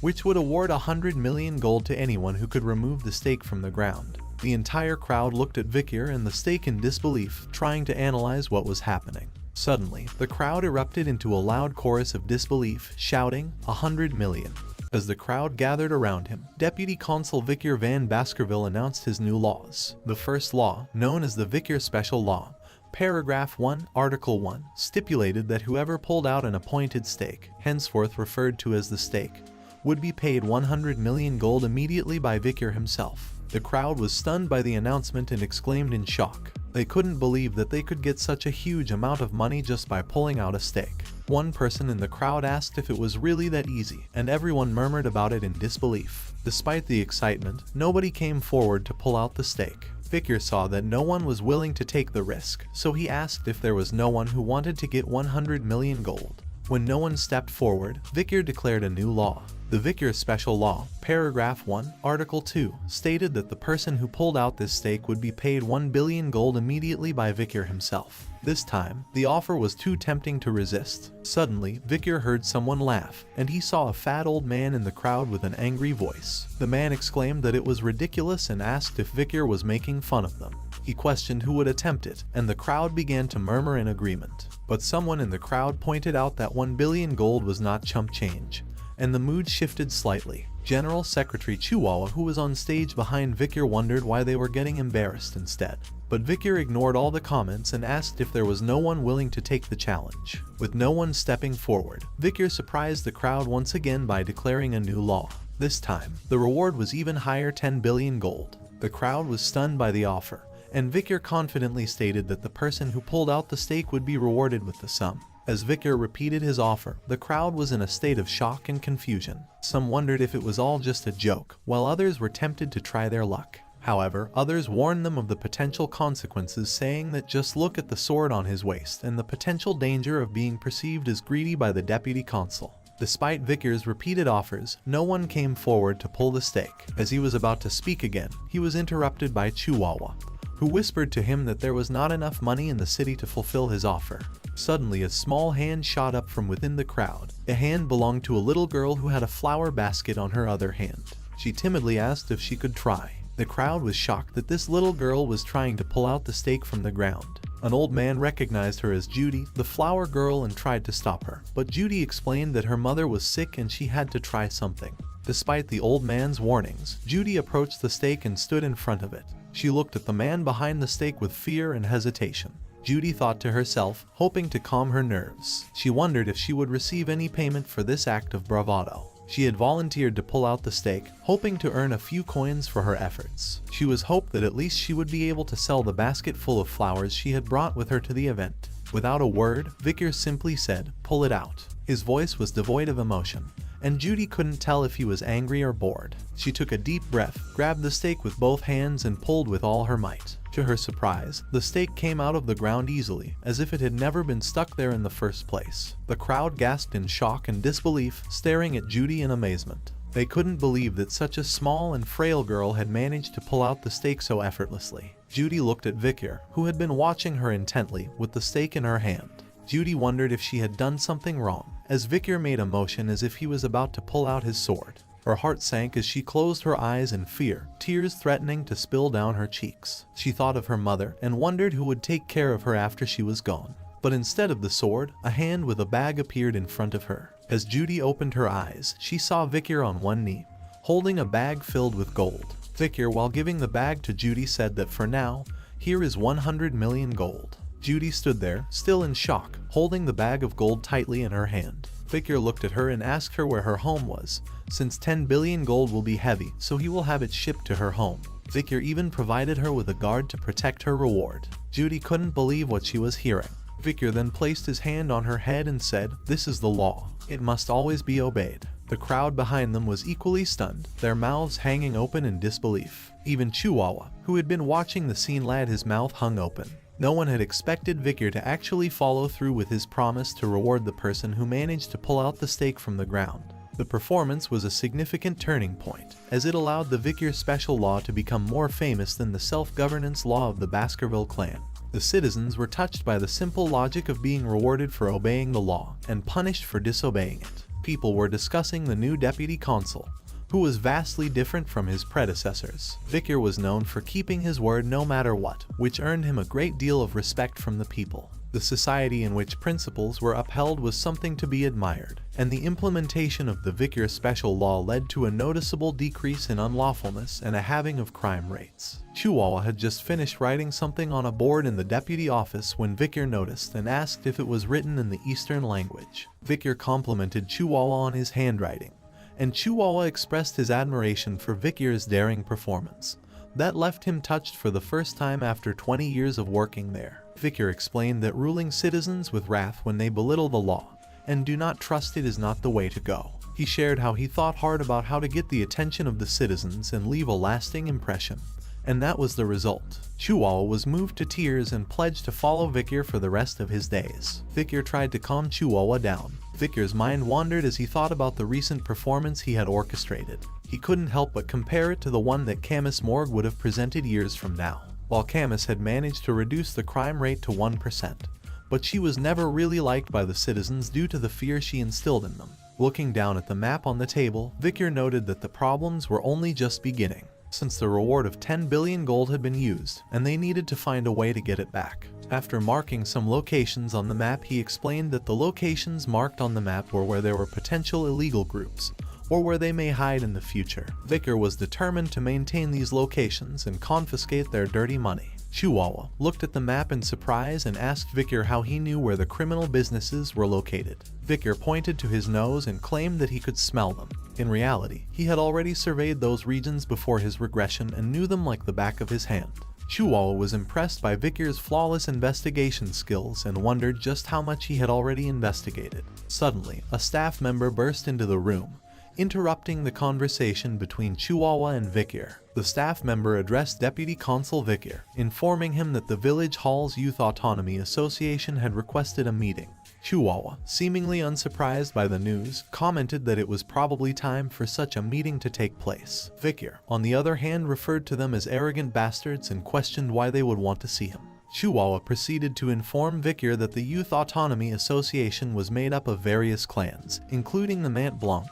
which would award 100 million gold to anyone who could remove the stake from the ground. The entire crowd looked at Victor and the stake in disbelief, trying to analyze what was happening. Suddenly, the crowd erupted into a loud chorus of disbelief, shouting, 100 million. As the crowd gathered around him, Deputy Consul Victor Van Baskerville announced his new laws. The first law, known as the Victor Special Law, Paragraph 1, Article 1, stipulated that whoever pulled out an appointed stake, henceforth referred to as the stake, would be paid 100 million gold immediately by Victor himself. The crowd was stunned by the announcement and exclaimed in shock. They couldn't believe that they could get such a huge amount of money just by pulling out a stake. One person in the crowd asked if it was really that easy, and everyone murmured about it in disbelief. Despite the excitement, nobody came forward to pull out the stake. Victor saw that no one was willing to take the risk, so he asked if there was no one who wanted to get 100 million gold. When no one stepped forward, Victor declared a new law. The Victor Special Law, Paragraph 1, Article 2, stated that the person who pulled out this stake would be paid 1 billion gold immediately by Victor himself. This time, the offer was too tempting to resist. Suddenly, Victor heard someone laugh, and he saw a fat old man in the crowd with an angry voice. The man exclaimed that it was ridiculous and asked if Victor was making fun of them. He questioned who would attempt it, and the crowd began to murmur in agreement. But someone in the crowd pointed out that 1 billion gold was not chump change, and the mood shifted slightly. General Secretary Chihuahua, who was on stage behind Victor, wondered why they were getting embarrassed instead. But Victor ignored all the comments and asked if there was no one willing to take the challenge. With no one stepping forward, Victor surprised the crowd once again by declaring a new law. This time, the reward was even higher, 10 billion gold. The crowd was stunned by the offer, and Victor confidently stated that the person who pulled out the stake would be rewarded with the sum. As Victor repeated his offer, the crowd was in a state of shock and confusion. Some wondered if it was all just a joke, while others were tempted to try their luck. However, others warned them of the potential consequences, saying that just look at the sword on his waist and the potential danger of being perceived as greedy by the deputy consul. Despite Victor's repeated offers, no one came forward to pull the stake. As he was about to speak again, he was interrupted by Chihuahua, who whispered to him that there was not enough money in the city to fulfill his offer. Suddenly, a small hand shot up from within the crowd. The hand belonged to a little girl who had a flower basket on her other hand. She timidly asked if she could try. The crowd was shocked that this little girl was trying to pull out the stake from the ground. An old man recognized her as Judy, the flower girl, and tried to stop her. But Judy explained that her mother was sick and she had to try something. Despite the old man's warnings, Judy approached the stake and stood in front of it. She looked at the man behind the stake with fear and hesitation. Judy thought to herself, hoping to calm her nerves. She wondered if she would receive any payment for this act of bravado. She had volunteered to pull out the stake, hoping to earn a few coins for her efforts. She was hoped that at least she would be able to sell the basket full of flowers she had brought with her to the event. Without a word, Vickers simply said, "Pull it out." His voice was devoid of emotion, and Judy couldn't tell if he was angry or bored. She took a deep breath, grabbed the stake with both hands and pulled with all her might. To her surprise, the stake came out of the ground easily, as if it had never been stuck there in the first place. The crowd gasped in shock and disbelief, staring at Judy in amazement. They couldn't believe that such a small and frail girl had managed to pull out the stake so effortlessly. Judy looked at Vickers, who had been watching her intently, with the stake in her hand. Judy wondered if she had done something wrong, as Vickers made a motion as if he was about to pull out his sword. Her heart sank as she closed her eyes in fear, tears threatening to spill down her cheeks. She thought of her mother and wondered who would take care of her after she was gone. But instead of the sword, a hand with a bag appeared in front of her. As Judy opened her eyes, she saw Vickers on one knee, holding a bag filled with gold. Vickers, while giving the bag to Judy, said that for now, here is 100 million gold. Judy stood there, still in shock, holding the bag of gold tightly in her hand. Vickers looked at her and asked her where her home was, since 10 billion gold will be heavy, so he will have it shipped to her home. Vickers even provided her with a guard to protect her reward. Judy couldn't believe what she was hearing. Vickers then placed his hand on her head and said, "This is the law. It must always be obeyed." The crowd behind them was equally stunned, their mouths hanging open in disbelief. Even Chihuahua, who had been watching the scene, had his mouth hung open. No one had expected Vickers to actually follow through with his promise to reward the person who managed to pull out the stake from the ground. The performance was a significant turning point, as it allowed the Vickers special law to become more famous than the self-governance law of the Baskerville clan. The citizens were touched by the simple logic of being rewarded for obeying the law and punished for disobeying it. People were discussing the new deputy consul, who was vastly different from his predecessors. Vickers was known for keeping his word no matter what, which earned him a great deal of respect from the people. The society in which principles were upheld was something to be admired, and the implementation of the Vickers special law led to a noticeable decrease in unlawfulness and a halving of crime rates. Chihuahua had just finished writing something on a board in the deputy office when Vickers noticed and asked if it was written in the Eastern language. Vickers complimented Chihuahua on his handwriting, and Chihuahua expressed his admiration for Vickers' daring performance. That left him touched for the first time after 20 years of working there. Vickers explained that ruling citizens with wrath when they belittle the law and do not trust it is not the way to go. He shared how he thought hard about how to get the attention of the citizens and leave a lasting impression, and that was the result. Chihuahua was moved to tears and pledged to follow Vickers for the rest of his days. Vickers tried to calm Chihuahua down. Vickers' mind wandered as he thought about the recent performance he had orchestrated. He couldn't help but compare it to the one that Camus Morgue would have presented years from now. While Camus had managed to reduce the crime rate to 1%, but she was never really liked by the citizens due to the fear she instilled in them. Looking down at the map on the table, Vickers noted that the problems were only just beginning, since the reward of 10 billion gold had been used, and they needed to find a way to get it back. After marking some locations on the map, he explained that the locations marked on the map were where there were potential illegal groups, or where they may hide in the future. Vickers was determined to maintain these locations and confiscate their dirty money. Chihuahua looked at the map in surprise and asked Vickers how he knew where the criminal businesses were located. Vickers pointed to his nose and claimed that he could smell them. In reality, he had already surveyed those regions before his regression and knew them like the back of his hand. Chihuahua was impressed by Vickers' flawless investigation skills and wondered just how much he had already investigated. Suddenly, a staff member burst into the room, interrupting the conversation between Chihuahua and Vickers. The staff member addressed Deputy Consul Vickers, informing him that the Village Hall's Youth Autonomy Association had requested a meeting. Chihuahua, seemingly unsurprised by the news, commented that it was probably time for such a meeting to take place. Vicar, on the other hand, referred to them as arrogant bastards and questioned why they would want to see him. Chihuahua proceeded to inform Vicar that the Youth Autonomy Association was made up of various clans, including the Mont Blanc,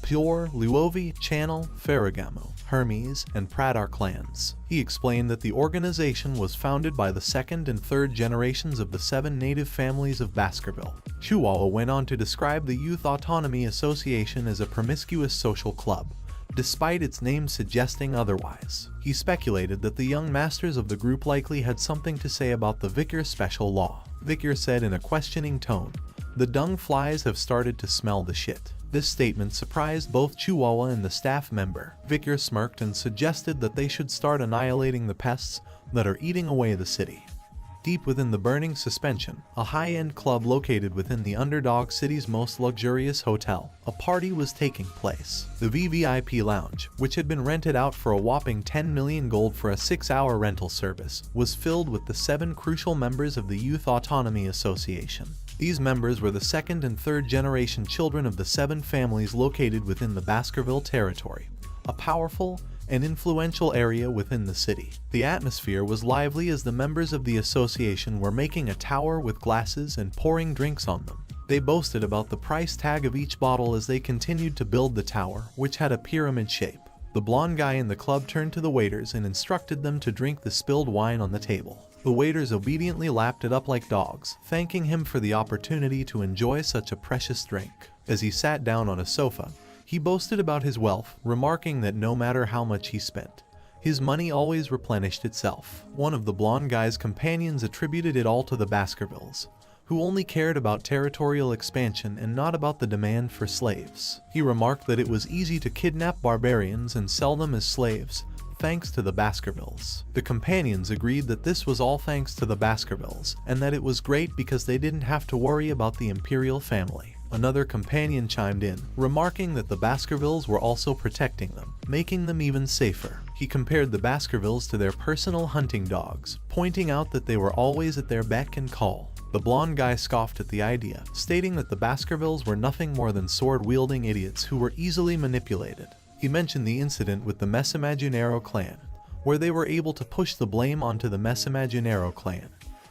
Pure, Luovi, Channel, Ferragamo, Hermes, and Pradar clans. He explained that the organization was founded by the second and third generations of the 7 native families of Baskerville. Chihuahua went on to describe the Youth Autonomy Association as a promiscuous social club, despite its name suggesting otherwise. He speculated that the young masters of the group likely had something to say about the Vicar special law. Vicar said in a questioning tone, "The dung flies have started to smell the shit." This statement surprised both Chihuahua and the staff member. Vicar smirked and suggested that they should start annihilating the pests that are eating away the city. Deep within the burning suspension, a high-end club located within the underdog city's most luxurious hotel, a party was taking place. The VVIP lounge, which had been rented out for a whopping 10 million gold for a 6-hour rental service, was filled with the 7 crucial members of the Youth Autonomy Association. These members were the second and third generation children of the 7 families located within the Baskerville territory, a powerful and influential area within the city. The atmosphere was lively as the members of the association were making a tower with glasses and pouring drinks on them. They boasted about the price tag of each bottle as they continued to build the tower, which had a pyramid shape. The blonde guy in the club turned to the waiters and instructed them to drink the spilled wine on the table. The waiters obediently lapped it up like dogs, thanking him for the opportunity to enjoy such a precious drink. As he sat down on a sofa, he boasted about his wealth, remarking that no matter how much he spent, his money always replenished itself. One of the blonde guy's companions attributed it all to the Baskervilles, who only cared about territorial expansion and not about the demand for slaves. He remarked that it was easy to kidnap barbarians and sell them as slaves, thanks to the Baskervilles. The companions agreed that this was all thanks to the Baskervilles, and that it was great because they didn't have to worry about the imperial family. Another companion chimed in, remarking that the Baskervilles were also protecting them, making them even safer. He compared the Baskervilles to their personal hunting dogs, pointing out that they were always at their beck and call. The blonde guy scoffed at the idea, stating that the Baskervilles were nothing more than sword-wielding idiots who were easily manipulated. He mentioned the incident with the Mesimaginero clan, where they were able to push the blame onto the Mesimaginero clan,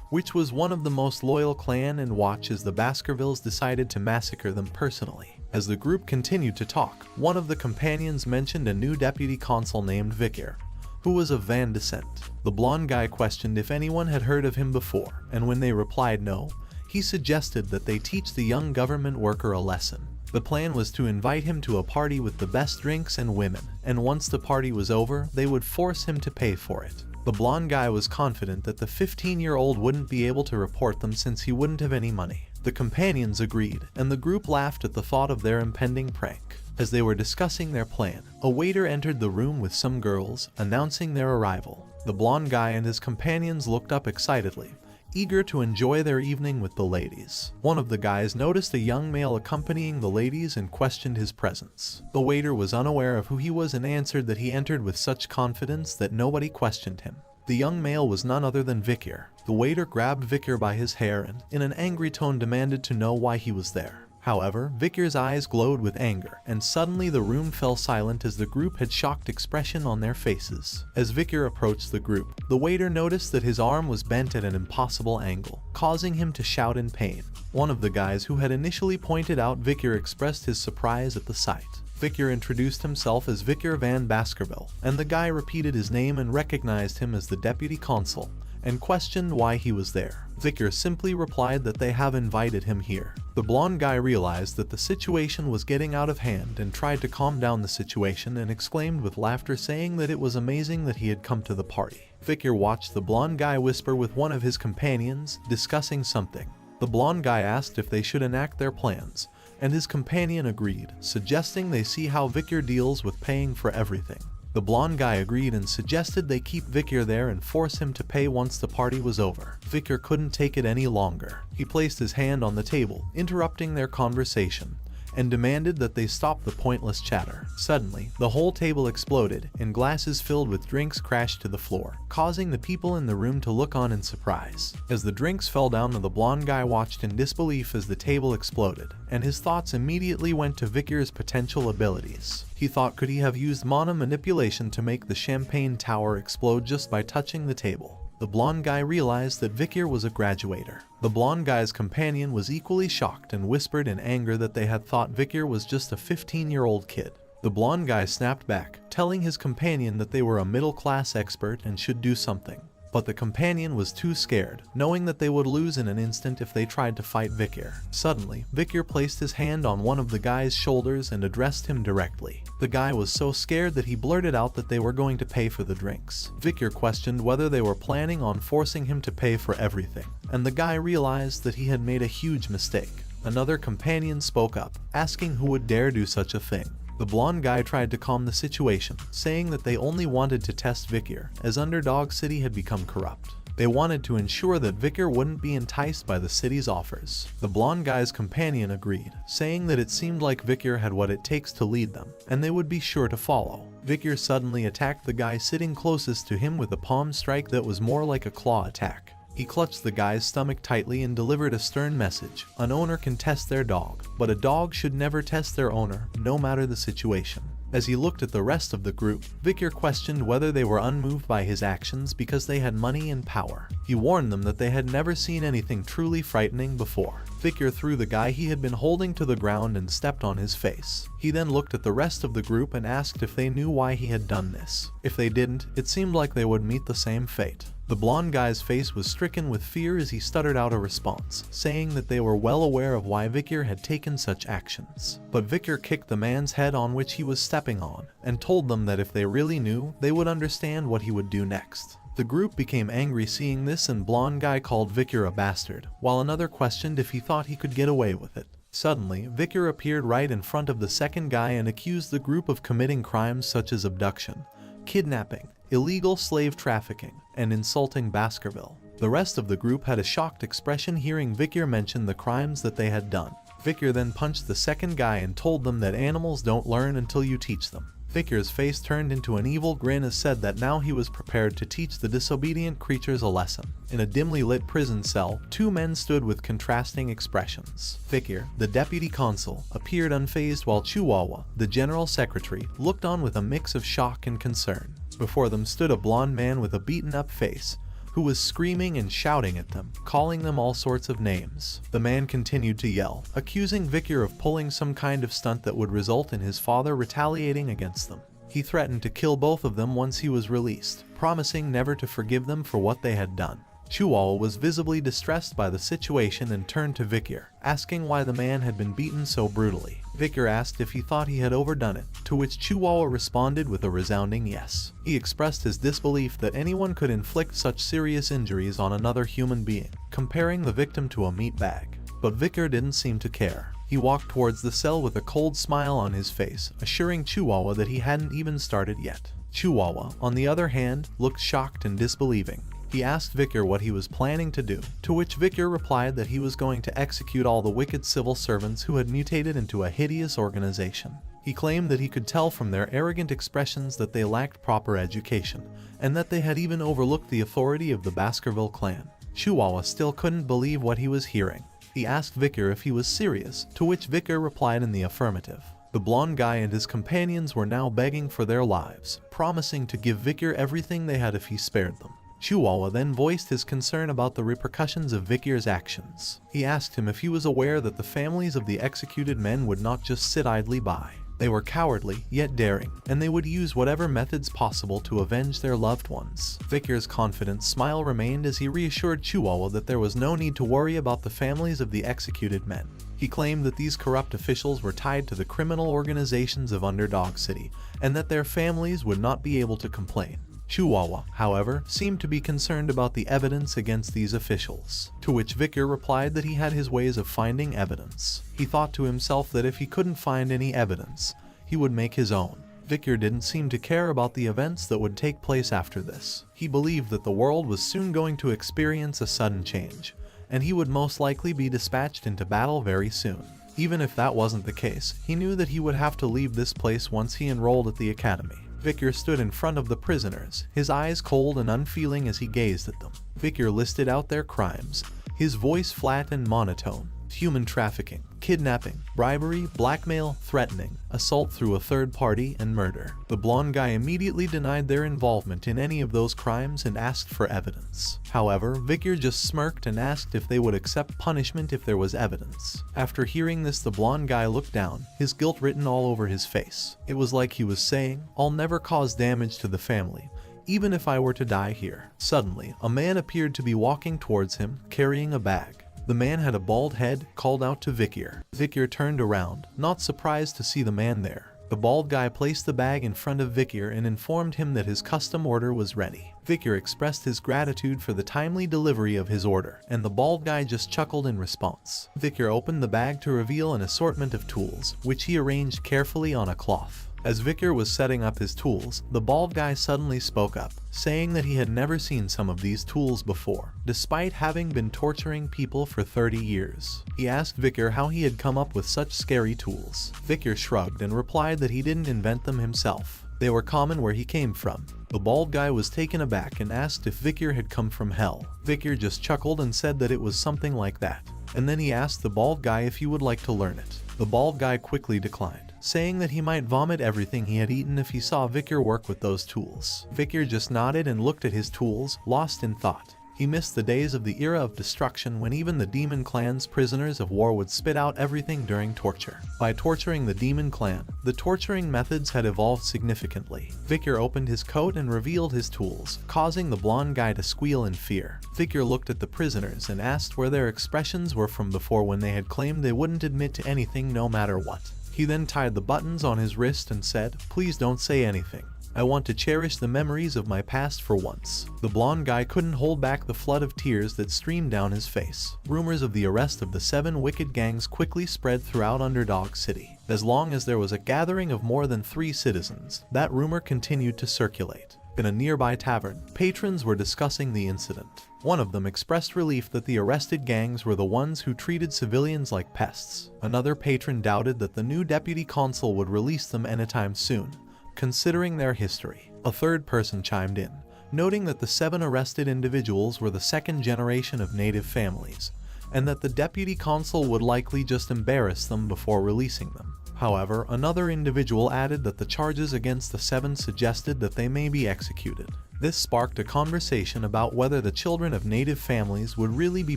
which was one of the most loyal clan, and watch as the Baskervilles decided to massacre them personally. As the group continued to talk, one of the companions mentioned a new deputy consul named Vicar, who was of Van descent. The blonde guy questioned if anyone had heard of him before, and when they replied no, he suggested that they teach the young government worker a lesson. The plan was to invite him to a party with the best drinks and women, and once the party was over, they would force him to pay for it. The blonde guy was confident that the 15-year-old wouldn't be able to report them since he wouldn't have any money. The companions agreed, and the group laughed at the thought of their impending prank. As they were discussing their plan, a waiter entered the room with some girls, announcing their arrival. The blonde guy and his companions looked up excitedly, eager to enjoy their evening with the ladies. One of the guys noticed a young male accompanying the ladies and questioned his presence. The waiter was unaware of who he was and answered that he entered with such confidence that nobody questioned him. The young male was none other than Vicar. The waiter grabbed Vicar by his hair and, in an angry tone, demanded to know why he was there. However, Vicar's eyes glowed with anger, and suddenly the room fell silent as the group had shocked expression on their faces. As Vicar approached the group, the waiter noticed that his arm was bent at an impossible angle, causing him to shout in pain. One of the guys who had initially pointed out Vicar expressed his surprise at the sight. Vicar introduced himself as Vicar Van Baskerville, and the guy repeated his name and recognized him as the deputy consul, and questioned why he was there. Vicar simply replied that they have invited him here. The blonde guy realized that the situation was getting out of hand and tried to calm down the situation and exclaimed with laughter, saying that it was amazing that he had come to the party. Vicar watched the blonde guy whisper with one of his companions, discussing something. The blonde guy asked if they should enact their plans, and his companion agreed, suggesting they see how Vicar deals with paying for everything. The blonde guy agreed and suggested they keep Vicar there and force him to pay once the party was over. Vicar couldn't take it any longer. He placed his hand on the table, interrupting their conversation, and demanded that they stop the pointless chatter. Suddenly, the whole table exploded, and glasses filled with drinks crashed to the floor, causing the people in the room to look on in surprise. As the drinks fell down, the blonde guy watched in disbelief as the table exploded, and his thoughts immediately went to Victor's potential abilities. He thought, could he have used mana manipulation to make the champagne tower explode just by touching the table? The blonde guy realized that Victor was a graduator. The blonde guy's companion was equally shocked and whispered in anger that they had thought Victor was just a 15-year-old kid. The blonde guy snapped back, telling his companion that they were a middle-class expert and should do something. But the companion was too scared, knowing that they would lose in an instant if they tried to fight Victor. Suddenly, Victor placed his hand on one of the guy's shoulders and addressed him directly. The guy was so scared that he blurted out that they were going to pay for the drinks. Victor questioned whether they were planning on forcing him to pay for everything, and the guy realized that he had made a huge mistake. Another companion spoke up, asking who would dare do such a thing. The blonde guy tried to calm the situation, saying that they only wanted to test Victor, as Underdog City had become corrupt. They wanted to ensure that Victor wouldn't be enticed by the city's offers. The blonde guy's companion agreed, saying that it seemed like Victor had what it takes to lead them, and they would be sure to follow. Victor suddenly attacked the guy sitting closest to him with a palm strike that was more like a claw attack. He clutched the guy's stomach tightly and delivered a stern message. An owner can test their dog, but a dog should never test their owner, no matter the situation. As he looked at the rest of the group, Victor questioned whether they were unmoved by his actions because they had money and power. He warned them that they had never seen anything truly frightening before. Victor threw the guy he had been holding to the ground and stepped on his face. He then looked at the rest of the group and asked if they knew why he had done this. If they didn't, it seemed like they would meet the same fate. The blonde guy's face was stricken with fear as he stuttered out a response, saying that they were well aware of why Victor had taken such actions. But Victor kicked the man's head on which he was stepping on, and told them that if they really knew, they would understand what he would do next. The group became angry seeing this, and blonde guy called Victor a bastard, while another questioned if he thought he could get away with it. Suddenly, Victor appeared right in front of the second guy and accused the group of committing crimes such as abduction, kidnapping, illegal slave trafficking, and insulting Baskerville. The rest of the group had a shocked expression hearing Victor mention the crimes that they had done. Victor then punched the second guy and told them that animals don't learn until you teach them. Victor's face turned into an evil grin as said that now he was prepared to teach the disobedient creatures a lesson. In a dimly lit prison cell, two men stood with contrasting expressions. Victor, the deputy consul, appeared unfazed while Chihuahua, the general secretary, looked on with a mix of shock and concern. Before them stood a blonde man with a beaten-up face, who was screaming and shouting at them, calling them all sorts of names. The man continued to yell, accusing Victor of pulling some kind of stunt that would result in his father retaliating against them. He threatened to kill both of them once he was released, promising never to forgive them for what they had done. Chihuahua was visibly distressed by the situation and turned to Victor, asking why the man had been beaten so brutally. Victor asked if he thought he had overdone it, to which Chihuahua responded with a resounding yes. He expressed his disbelief that anyone could inflict such serious injuries on another human being, comparing the victim to a meat bag. But Victor didn't seem to care. He walked towards the cell with a cold smile on his face, assuring Chihuahua that he hadn't even started yet. Chihuahua, on the other hand, looked shocked and disbelieving. He asked Victor what he was planning to do, to which Victor replied that he was going to execute all the wicked civil servants who had mutated into a hideous organization. He claimed that he could tell from their arrogant expressions that they lacked proper education, and that they had even overlooked the authority of the Baskerville clan. Chihuahua still couldn't believe what he was hearing. He asked Victor if he was serious, to which Victor replied in the affirmative. The blonde guy and his companions were now begging for their lives, promising to give Victor everything they had if he spared them. Chihuahua then voiced his concern about the repercussions of Victor's actions. He asked him if he was aware that the families of the executed men would not just sit idly by. They were cowardly, yet daring, and they would use whatever methods possible to avenge their loved ones. Victor's confident smile remained as he reassured Chihuahua that there was no need to worry about the families of the executed men. He claimed that these corrupt officials were tied to the criminal organizations of Underdog City, and that their families would not be able to complain. Chihuahua, however, seemed to be concerned about the evidence against these officials, to which Victor replied that he had his ways of finding evidence. He thought to himself that if he couldn't find any evidence, he would make his own. Victor didn't seem to care about the events that would take place after this. He believed that the world was soon going to experience a sudden change, and he would most likely be dispatched into battle very soon. Even if that wasn't the case, he knew that he would have to leave this place once he enrolled at the academy. Victor stood in front of the prisoners, his eyes cold and unfeeling as he gazed at them. Victor listed out their crimes, his voice flat and monotone: human trafficking, kidnapping, bribery, blackmail, threatening, assault through a third party, and murder. The blonde guy immediately denied their involvement in any of those crimes and asked for evidence. However, Victor just smirked and asked if they would accept punishment if there was evidence. After hearing this, the blonde guy looked down, his guilt written all over his face. It was like he was saying, "I'll never cause damage to the family, even if I were to die here." Suddenly, a man appeared to be walking towards him, carrying a bag. The man had a bald head, called out to Victor. Victor turned around, not surprised to see the man there. The bald guy placed the bag in front of Victor and informed him that his custom order was ready. Victor expressed his gratitude for the timely delivery of his order, and the bald guy just chuckled in response. Victor opened the bag to reveal an assortment of tools, which he arranged carefully on a cloth. As Victor was setting up his tools, the bald guy suddenly spoke up, saying that he had never seen some of these tools before, despite having been torturing people for 30 years. He asked Victor how he had come up with such scary tools. Victor shrugged and replied that he didn't invent them himself. They were common where he came from. The bald guy was taken aback and asked if Victor had come from hell. Victor just chuckled and said that it was something like that. And then he asked the bald guy if he would like to learn it. The bald guy quickly declined, saying that he might vomit everything he had eaten if he saw Victor work with those tools. Victor just nodded and looked at his tools, lost in thought. He missed the days of the era of destruction when even the demon clan's prisoners of war would spit out everything during torture. By torturing the demon clan, the torturing methods had evolved significantly. Victor opened his coat and revealed his tools, causing the blonde guy to squeal in fear. Victor looked at the prisoners and asked where their expressions were from before when they had claimed they wouldn't admit to anything no matter what. He then tied the buttons on his wrist and said, "Please don't say anything. I want to cherish the memories of my past for once." The blonde guy couldn't hold back the flood of tears that streamed down his face. Rumors of the arrest of the 7 wicked gangs quickly spread throughout Underdog City. As long as there was a gathering of more than 3 citizens, that rumor continued to circulate. In a nearby tavern, patrons were discussing the incident. One of them expressed relief that the arrested gangs were the ones who treated civilians like pests. Another patron doubted that the new deputy consul would release them anytime soon, considering their history. A third person chimed in, noting that the 7 arrested individuals were the 2nd generation of native families, and that the deputy consul would likely just embarrass them before releasing them. However, another individual added that the charges against the 7 suggested that they may be executed. This sparked a conversation about whether the children of native families would really be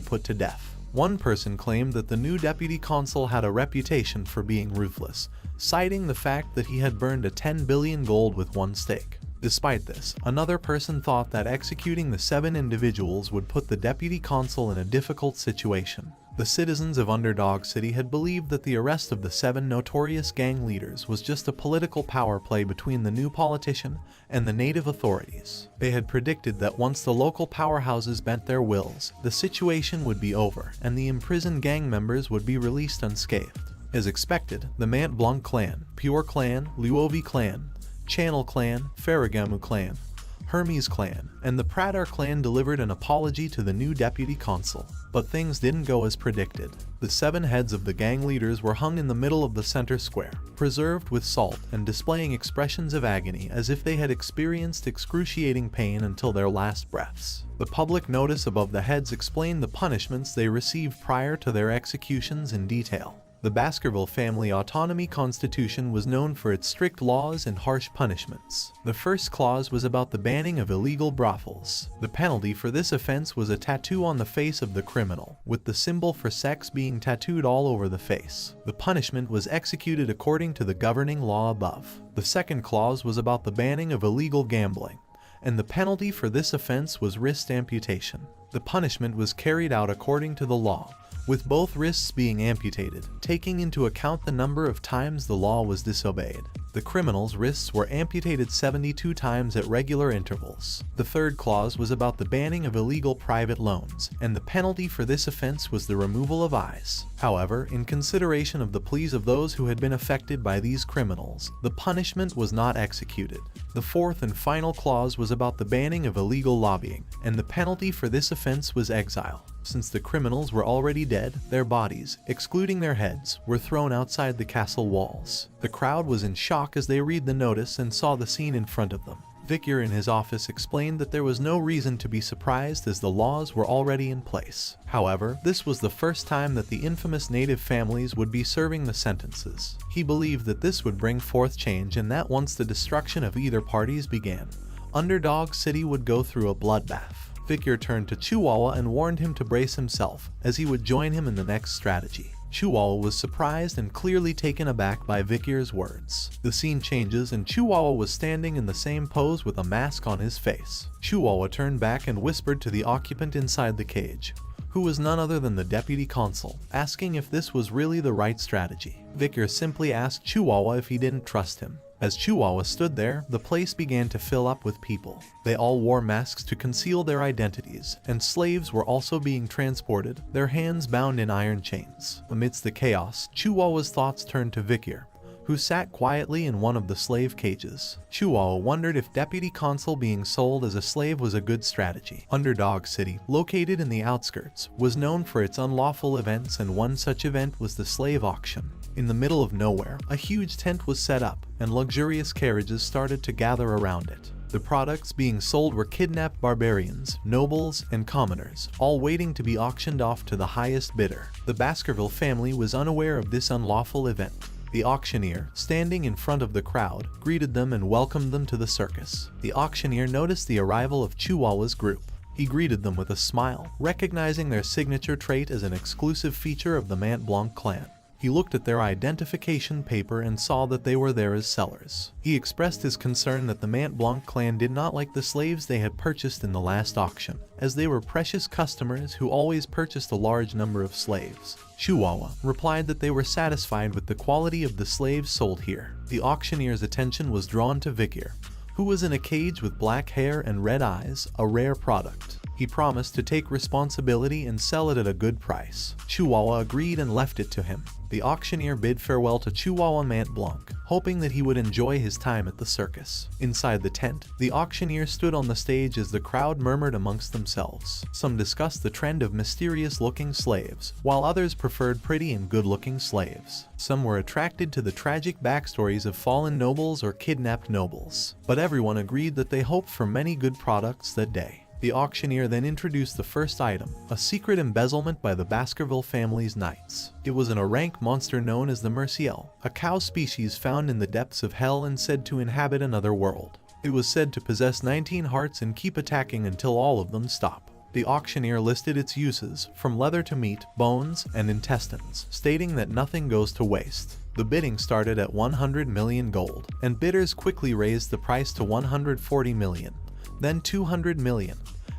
put to death. One person claimed that the new deputy consul had a reputation for being ruthless, citing the fact that he had burned a 10 billion gold with one stake. Despite this, another person thought that executing the 7 individuals would put the deputy consul in a difficult situation. The citizens of Underdog City had believed that the arrest of the 7 notorious gang leaders was just a political power play between the new politician and the native authorities. They had predicted that once the local powerhouses bent their wills, the situation would be over and the imprisoned gang members would be released unscathed. As expected, the Mont Blanc clan, Pure clan, Luovi clan, Channel clan, Ferragamu clan, Hermes clan, and the Pradar clan delivered an apology to the new deputy consul. But things didn't go as predicted. The 7 heads of the gang leaders were hung in the middle of the center square, preserved with salt and displaying expressions of agony as if they had experienced excruciating pain until their last breaths. The public notice above the heads explained the punishments they received prior to their executions in detail. The Baskerville family autonomy constitution was known for its strict laws and harsh punishments. The first clause was about the banning of illegal brothels. The penalty for this offense was a tattoo on the face of the criminal, with the symbol for sex being tattooed all over the face. The punishment was executed according to the governing law above. The second clause was about the banning of illegal gambling, and the penalty for this offense was wrist amputation. The punishment was carried out according to the law, with both wrists being amputated, taking into account the number of times the law was disobeyed. The criminal's wrists were amputated 72 times at regular intervals. The third clause was about the banning of illegal private loans, and the penalty for this offense was the removal of eyes. However, in consideration of the pleas of those who had been affected by these criminals, the punishment was not executed. The fourth and final clause was about the banning of illegal lobbying, and the penalty for this offense was exile. Since the criminals were already dead, their bodies, excluding their heads, were thrown outside the castle walls. The crowd was in shock as they read the notice and saw the scene in front of them. Vicar in his office explained that there was no reason to be surprised as the laws were already in place. However, this was the first time that the infamous native families would be serving the sentences. He believed that this would bring forth change and that once the destruction of either parties began, Underdog City would go through a bloodbath. Vicar turned to Chihuahua and warned him to brace himself, as he would join him in the next strategy. Chihuahua was surprised and clearly taken aback by Vicar's words. The scene changes and Chihuahua was standing in the same pose with a mask on his face. Chihuahua turned back and whispered to the occupant inside the cage, who was none other than the deputy consul, asking if this was really the right strategy. Vicar simply asked Chihuahua if he didn't trust him. As Chihuahua stood there, the place began to fill up with people. They all wore masks to conceal their identities, and slaves were also being transported, their hands bound in iron chains. Amidst the chaos, Chihuahua's thoughts turned to Vicar, who sat quietly in one of the slave cages. Chihuahua wondered if Deputy Consul being sold as a slave was a good strategy. Underdog City, located in the outskirts, was known for its unlawful events, and one such event was the slave auction. In the middle of nowhere, a huge tent was set up, and luxurious carriages started to gather around it. The products being sold were kidnapped barbarians, nobles, and commoners, all waiting to be auctioned off to the highest bidder. The Baskerville family was unaware of this unlawful event. The auctioneer, standing in front of the crowd, greeted them and welcomed them to the circus. The auctioneer noticed the arrival of Chihuahua's group. He greeted them with a smile, recognizing their signature trait as an exclusive feature of the Mont Blanc clan. He looked at their identification paper and saw that they were there as sellers. He expressed his concern that the Mont Blanc clan did not like the slaves they had purchased in the last auction, as they were precious customers who always purchased a large number of slaves. Chihuahua replied that they were satisfied with the quality of the slaves sold here. The auctioneer's attention was drawn to Vicar, who was in a cage with black hair and red eyes, a rare product. He promised to take responsibility and sell it at a good price. Chihuahua agreed and left it to him. The auctioneer bid farewell to Chihuahua Mont Blanc, hoping that he would enjoy his time at the circus. Inside the tent, the auctioneer stood on the stage as the crowd murmured amongst themselves. Some discussed the trend of mysterious-looking slaves, while others preferred pretty and good-looking slaves. Some were attracted to the tragic backstories of fallen nobles or kidnapped nobles, but everyone agreed that they hoped for many good products that day. The auctioneer then introduced the first item, a secret embezzlement by the Baskerville family's knights. It was an rank monster known as the Merciel, a cow species found in the depths of hell and said to inhabit another world. It was said to possess 19 hearts and keep attacking until all of them stop. The auctioneer listed its uses, from leather to meat, bones, and intestines, stating that nothing goes to waste. The bidding started at 100 million gold, and bidders quickly raised the price to 140 million. Then 200 million,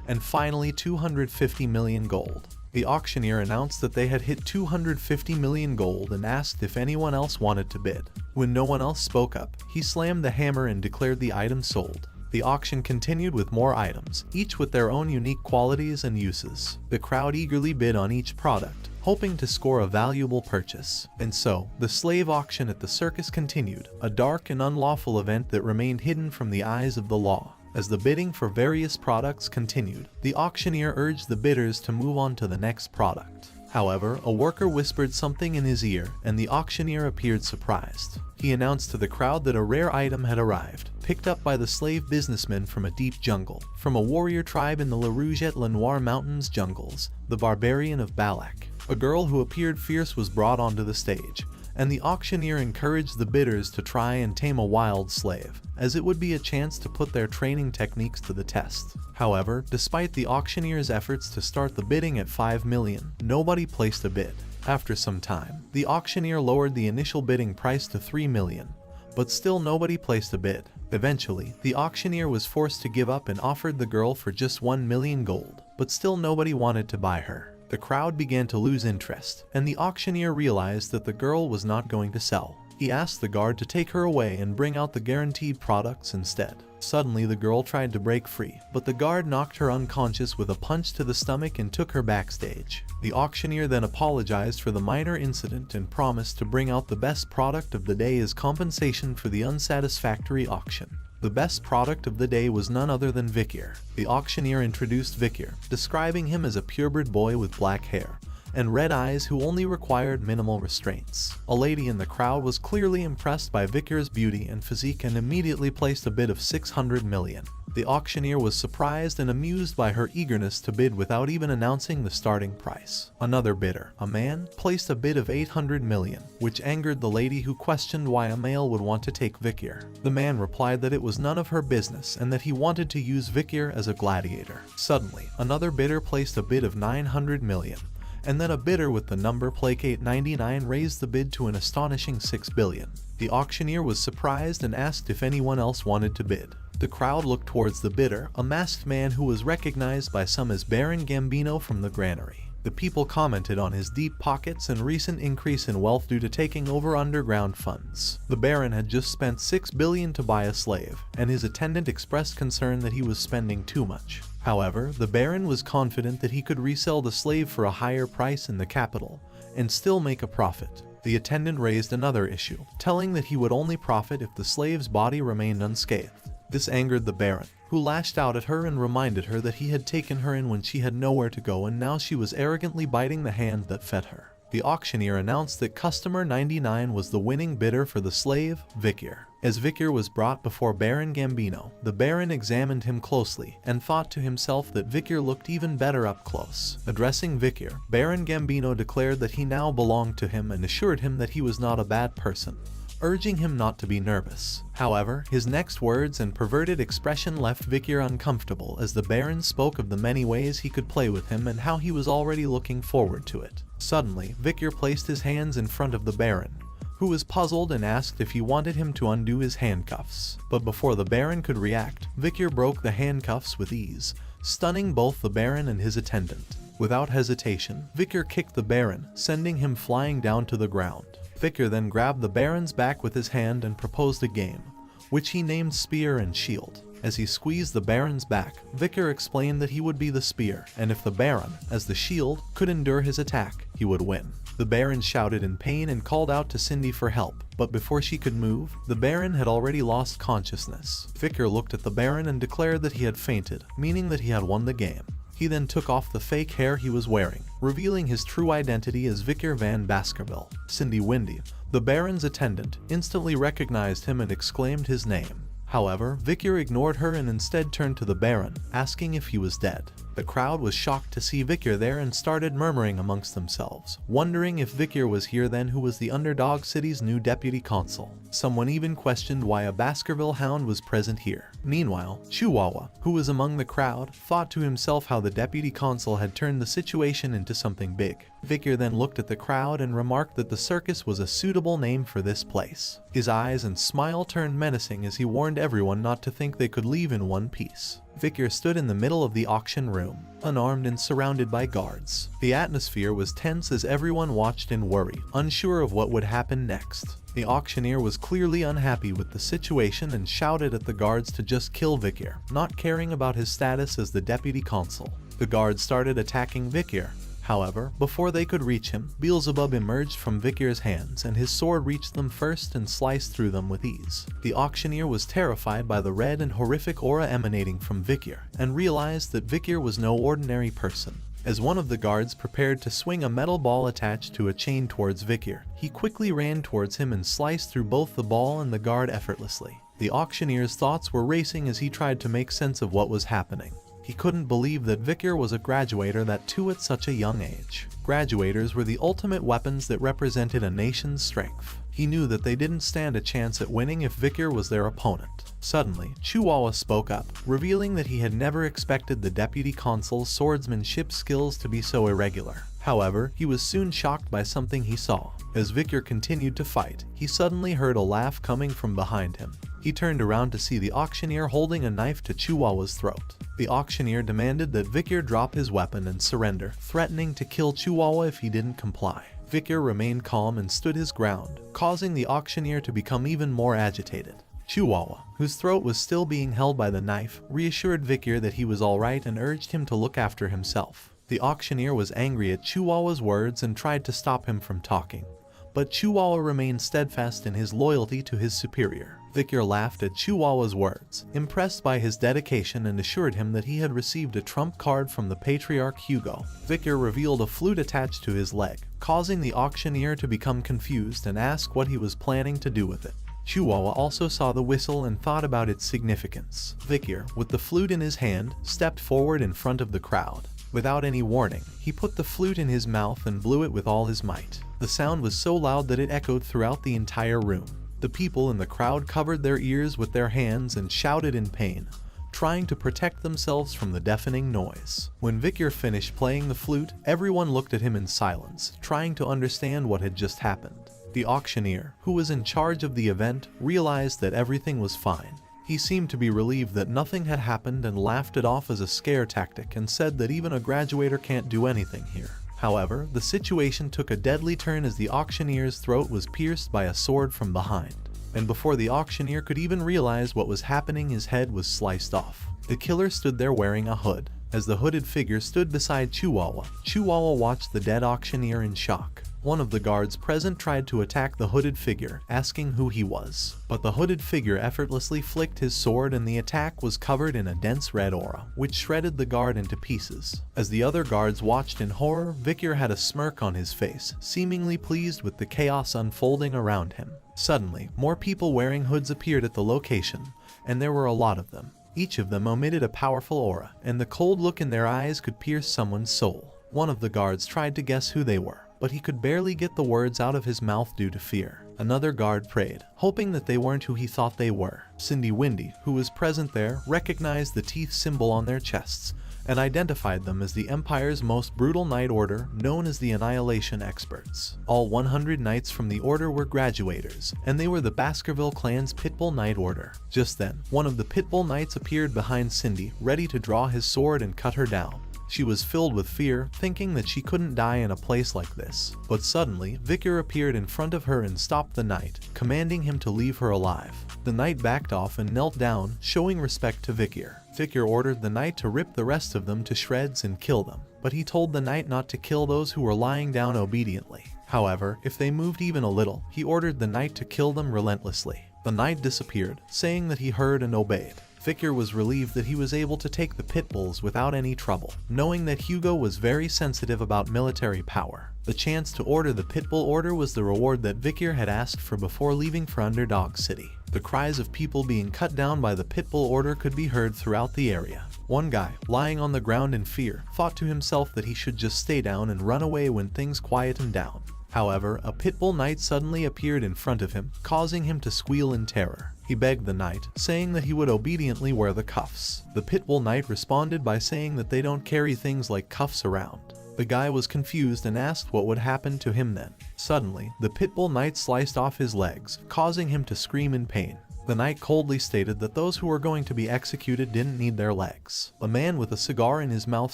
and finally 250 million gold. The auctioneer announced that they had hit 250 million gold and asked if anyone else wanted to bid. When no one else spoke up, he slammed the hammer and declared the item sold. The auction continued with more items, each with their own unique qualities and uses. The crowd eagerly bid on each product, hoping to score a valuable purchase. And so, the slave auction at the circus continued, a dark and unlawful event that remained hidden from the eyes of the law. As the bidding for various products continued, the auctioneer urged the bidders to move on to the next product. However, a worker whispered something in his ear, and the auctioneer appeared surprised. He announced to the crowd that a rare item had arrived, picked up by the slave businessmen from a deep jungle, from a warrior tribe in the La Rouge-et-Lenoir Mountains jungles, the Barbarian of Balak. A girl who appeared fierce was brought onto the stage, and the auctioneer encouraged the bidders to try and tame a wild slave, as it would be a chance to put their training techniques to the test. However, despite the auctioneer's efforts to start the bidding at 5 million, nobody placed a bid. After some time, the auctioneer lowered the initial bidding price to 3 million, but still nobody placed a bid. Eventually, the auctioneer was forced to give up and offered the girl for just 1 million gold, but still nobody wanted to buy her. The crowd began to lose interest, and the auctioneer realized that the girl was not going to sell. He asked the guard to take her away and bring out the guaranteed products instead. Suddenly, the girl tried to break free, but the guard knocked her unconscious with a punch to the stomach and took her backstage. The auctioneer then apologized for the minor incident and promised to bring out the best product of the day as compensation for the unsatisfactory auction. The best product of the day was none other than Victor. The auctioneer introduced Victor, describing him as a purebred boy with black hair and red eyes who only required minimal restraints. A lady in the crowd was clearly impressed by Victor's beauty and physique and immediately placed a bid of 600 million. The auctioneer was surprised and amused by her eagerness to bid without even announcing the starting price. Another bidder, a man, placed a bid of 800 million, which angered the lady, who questioned why a male would want to take Victor. The man replied that it was none of her business and that he wanted to use Victor as a gladiator. Suddenly, another bidder placed a bid of 900 million. And then a bidder with the number Placate 99 raised the bid to an astonishing 6 billion. The auctioneer was surprised and asked if anyone else wanted to bid. The crowd looked towards the bidder, a masked man who was recognized by some as Baron Gambino from the granary. The people commented on his deep pockets and recent increase in wealth due to taking over underground funds. The Baron had just spent 6 billion to buy a slave, and his attendant expressed concern that he was spending too much. However, the Baron was confident that he could resell the slave for a higher price in the capital and still make a profit. The attendant raised another issue, telling that he would only profit if the slave's body remained unscathed. This angered the Baron, who lashed out at her and reminded her that he had taken her in when she had nowhere to go and now she was arrogantly biting the hand that fed her. The auctioneer announced that customer 99 was the winning bidder for the slave, Victor. As Victor was brought before Baron Gambino, the Baron examined him closely and thought to himself that Victor looked even better up close. Addressing Victor, Baron Gambino declared that he now belonged to him and assured him that he was not a bad person, urging him not to be nervous. However, his next words and perverted expression left Victor uncomfortable as the Baron spoke of the many ways he could play with him and how he was already looking forward to it. Suddenly, Victor placed his hands in front of the Baron, who was puzzled and asked if he wanted him to undo his handcuffs. But before the Baron could react, Victor broke the handcuffs with ease, stunning both the Baron and his attendant. Without hesitation, Victor kicked the Baron, sending him flying down to the ground. Victor then grabbed the Baron's back with his hand and proposed a game, which he named Spear and Shield. As he squeezed the Baron's back, Victor explained that he would be the spear, and if the Baron, as the shield, could endure his attack, he would win. The Baron shouted in pain and called out to Cindy for help, but before she could move, the Baron had already lost consciousness. Victor looked at the Baron and declared that he had fainted, meaning that he had won the game. He then took off the fake hair he was wearing, revealing his true identity as Victor van Baskerville. Cindy Windy, the Baron's attendant, instantly recognized him and exclaimed his name. However, Victor ignored her and instead turned to the Baron, asking if he was dead. The crowd was shocked to see Victor there and started murmuring amongst themselves, wondering if Victor was here then, who was the underdog city's new deputy consul. Someone even questioned why a Baskerville hound was present here. Meanwhile, Chihuahua, who was among the crowd, thought to himself how the deputy consul had turned the situation into something big. Victor then looked at the crowd and remarked that the circus was a suitable name for this place. His eyes and smile turned menacing as he warned everyone not to think they could leave in one piece. Victor stood in the middle of the auction room, unarmed and surrounded by guards. The atmosphere was tense as everyone watched in worry, unsure of what would happen next. The auctioneer was clearly unhappy with the situation and shouted at the guards to just kill Victor, not caring about his status as the deputy consul. The guards started attacking Victor. However, before they could reach him, Beelzebub emerged from Victor's hands and his sword reached them first and sliced through them with ease. The auctioneer was terrified by the red and horrific aura emanating from Victor and realized that Victor was no ordinary person. As one of the guards prepared to swing a metal ball attached to a chain towards Victor, he quickly ran towards him and sliced through both the ball and the guard effortlessly. The auctioneer's thoughts were racing as he tried to make sense of what was happening. He couldn't believe that Victor was a graduator, that too at such a young age. Graduators were the ultimate weapons that represented a nation's strength. He knew that they didn't stand a chance at winning if Victor was their opponent. Suddenly, Chihuahua spoke up, revealing that he had never expected the deputy consul's swordsmanship skills to be so irregular. However, he was soon shocked by something he saw. As Victor continued to fight, he suddenly heard a laugh coming from behind him. He turned around to see the auctioneer holding a knife to Chihuahua's throat. The auctioneer demanded that Victor drop his weapon and surrender, threatening to kill Chihuahua if he didn't comply. Victor remained calm and stood his ground, causing the auctioneer to become even more agitated. Chihuahua, whose throat was still being held by the knife, reassured Victor that he was alright and urged him to look after himself. The auctioneer was angry at Chihuahua's words and tried to stop him from talking, but Chihuahua remained steadfast in his loyalty to his superior. Victor laughed at Chihuahua's words, impressed by his dedication, and assured him that he had received a trump card from the patriarch Hugo. Victor revealed a flute attached to his leg, causing the auctioneer to become confused and ask what he was planning to do with it. Chihuahua also saw the whistle and thought about its significance. Victor, with the flute in his hand, stepped forward in front of the crowd. Without any warning, he put the flute in his mouth and blew it with all his might. The sound was so loud that it echoed throughout the entire room. The people in the crowd covered their ears with their hands and shouted in pain, trying to protect themselves from the deafening noise. When Victor finished playing the flute, everyone looked at him in silence, trying to understand what had just happened. The auctioneer, who was in charge of the event, realized that everything was fine. He seemed to be relieved that nothing had happened and laughed it off as a scare tactic and said that even a graduator can't do anything here. However, the situation took a deadly turn as the auctioneer's throat was pierced by a sword from behind. And before the auctioneer could even realize what was happening, his head was sliced off. The killer stood there wearing a hood. As the hooded figure stood beside Chihuahua, Chihuahua watched the dead auctioneer in shock. One of the guards present tried to attack the hooded figure, asking who he was. But the hooded figure effortlessly flicked his sword and the attack was covered in a dense red aura, which shredded the guard into pieces. As the other guards watched in horror, Victor had a smirk on his face, seemingly pleased with the chaos unfolding around him. Suddenly, more people wearing hoods appeared at the location, and there were a lot of them. Each of them emitted a powerful aura, and the cold look in their eyes could pierce someone's soul. One of the guards tried to guess who they were, but he could barely get the words out of his mouth due to fear. Another guard prayed, hoping that they weren't who he thought they were. Cindy Windy, who was present there, recognized the teeth symbol on their chests and identified them as the Empire's most brutal Night Order, known as the Annihilation Experts. All 100 knights from the Order were graduators, and they were the Baskerville clan's Pitbull Night Order. Just then, one of the Pitbull Knights appeared behind Cindy, ready to draw his sword and cut her down. She was filled with fear, thinking that she couldn't die in a place like this. But suddenly, Victor appeared in front of her and stopped the knight, commanding him to leave her alive. The knight backed off and knelt down, showing respect to Victor. Victor ordered the knight to rip the rest of them to shreds and kill them, but he told the knight not to kill those who were lying down obediently. However, if they moved even a little, he ordered the knight to kill them relentlessly. The knight disappeared, saying that he heard and obeyed. Victor was relieved that he was able to take the pit bulls without any trouble, knowing that Hugo was very sensitive about military power. The chance to order the Pitbull Order was the reward that Victor had asked for before leaving for Underdog City. The cries of people being cut down by the Pitbull Order could be heard throughout the area. One guy, lying on the ground in fear, thought to himself that he should just stay down and run away when things quietened down. However, a Pitbull Knight suddenly appeared in front of him, causing him to squeal in terror. He begged the knight, saying that he would obediently wear the cuffs. The Pitbull Knight responded by saying that they don't carry things like cuffs around. The guy was confused and asked what would happen to him then. Suddenly, the Pitbull Knight sliced off his legs, causing him to scream in pain. The knight coldly stated that those who were going to be executed didn't need their legs. A man with a cigar in his mouth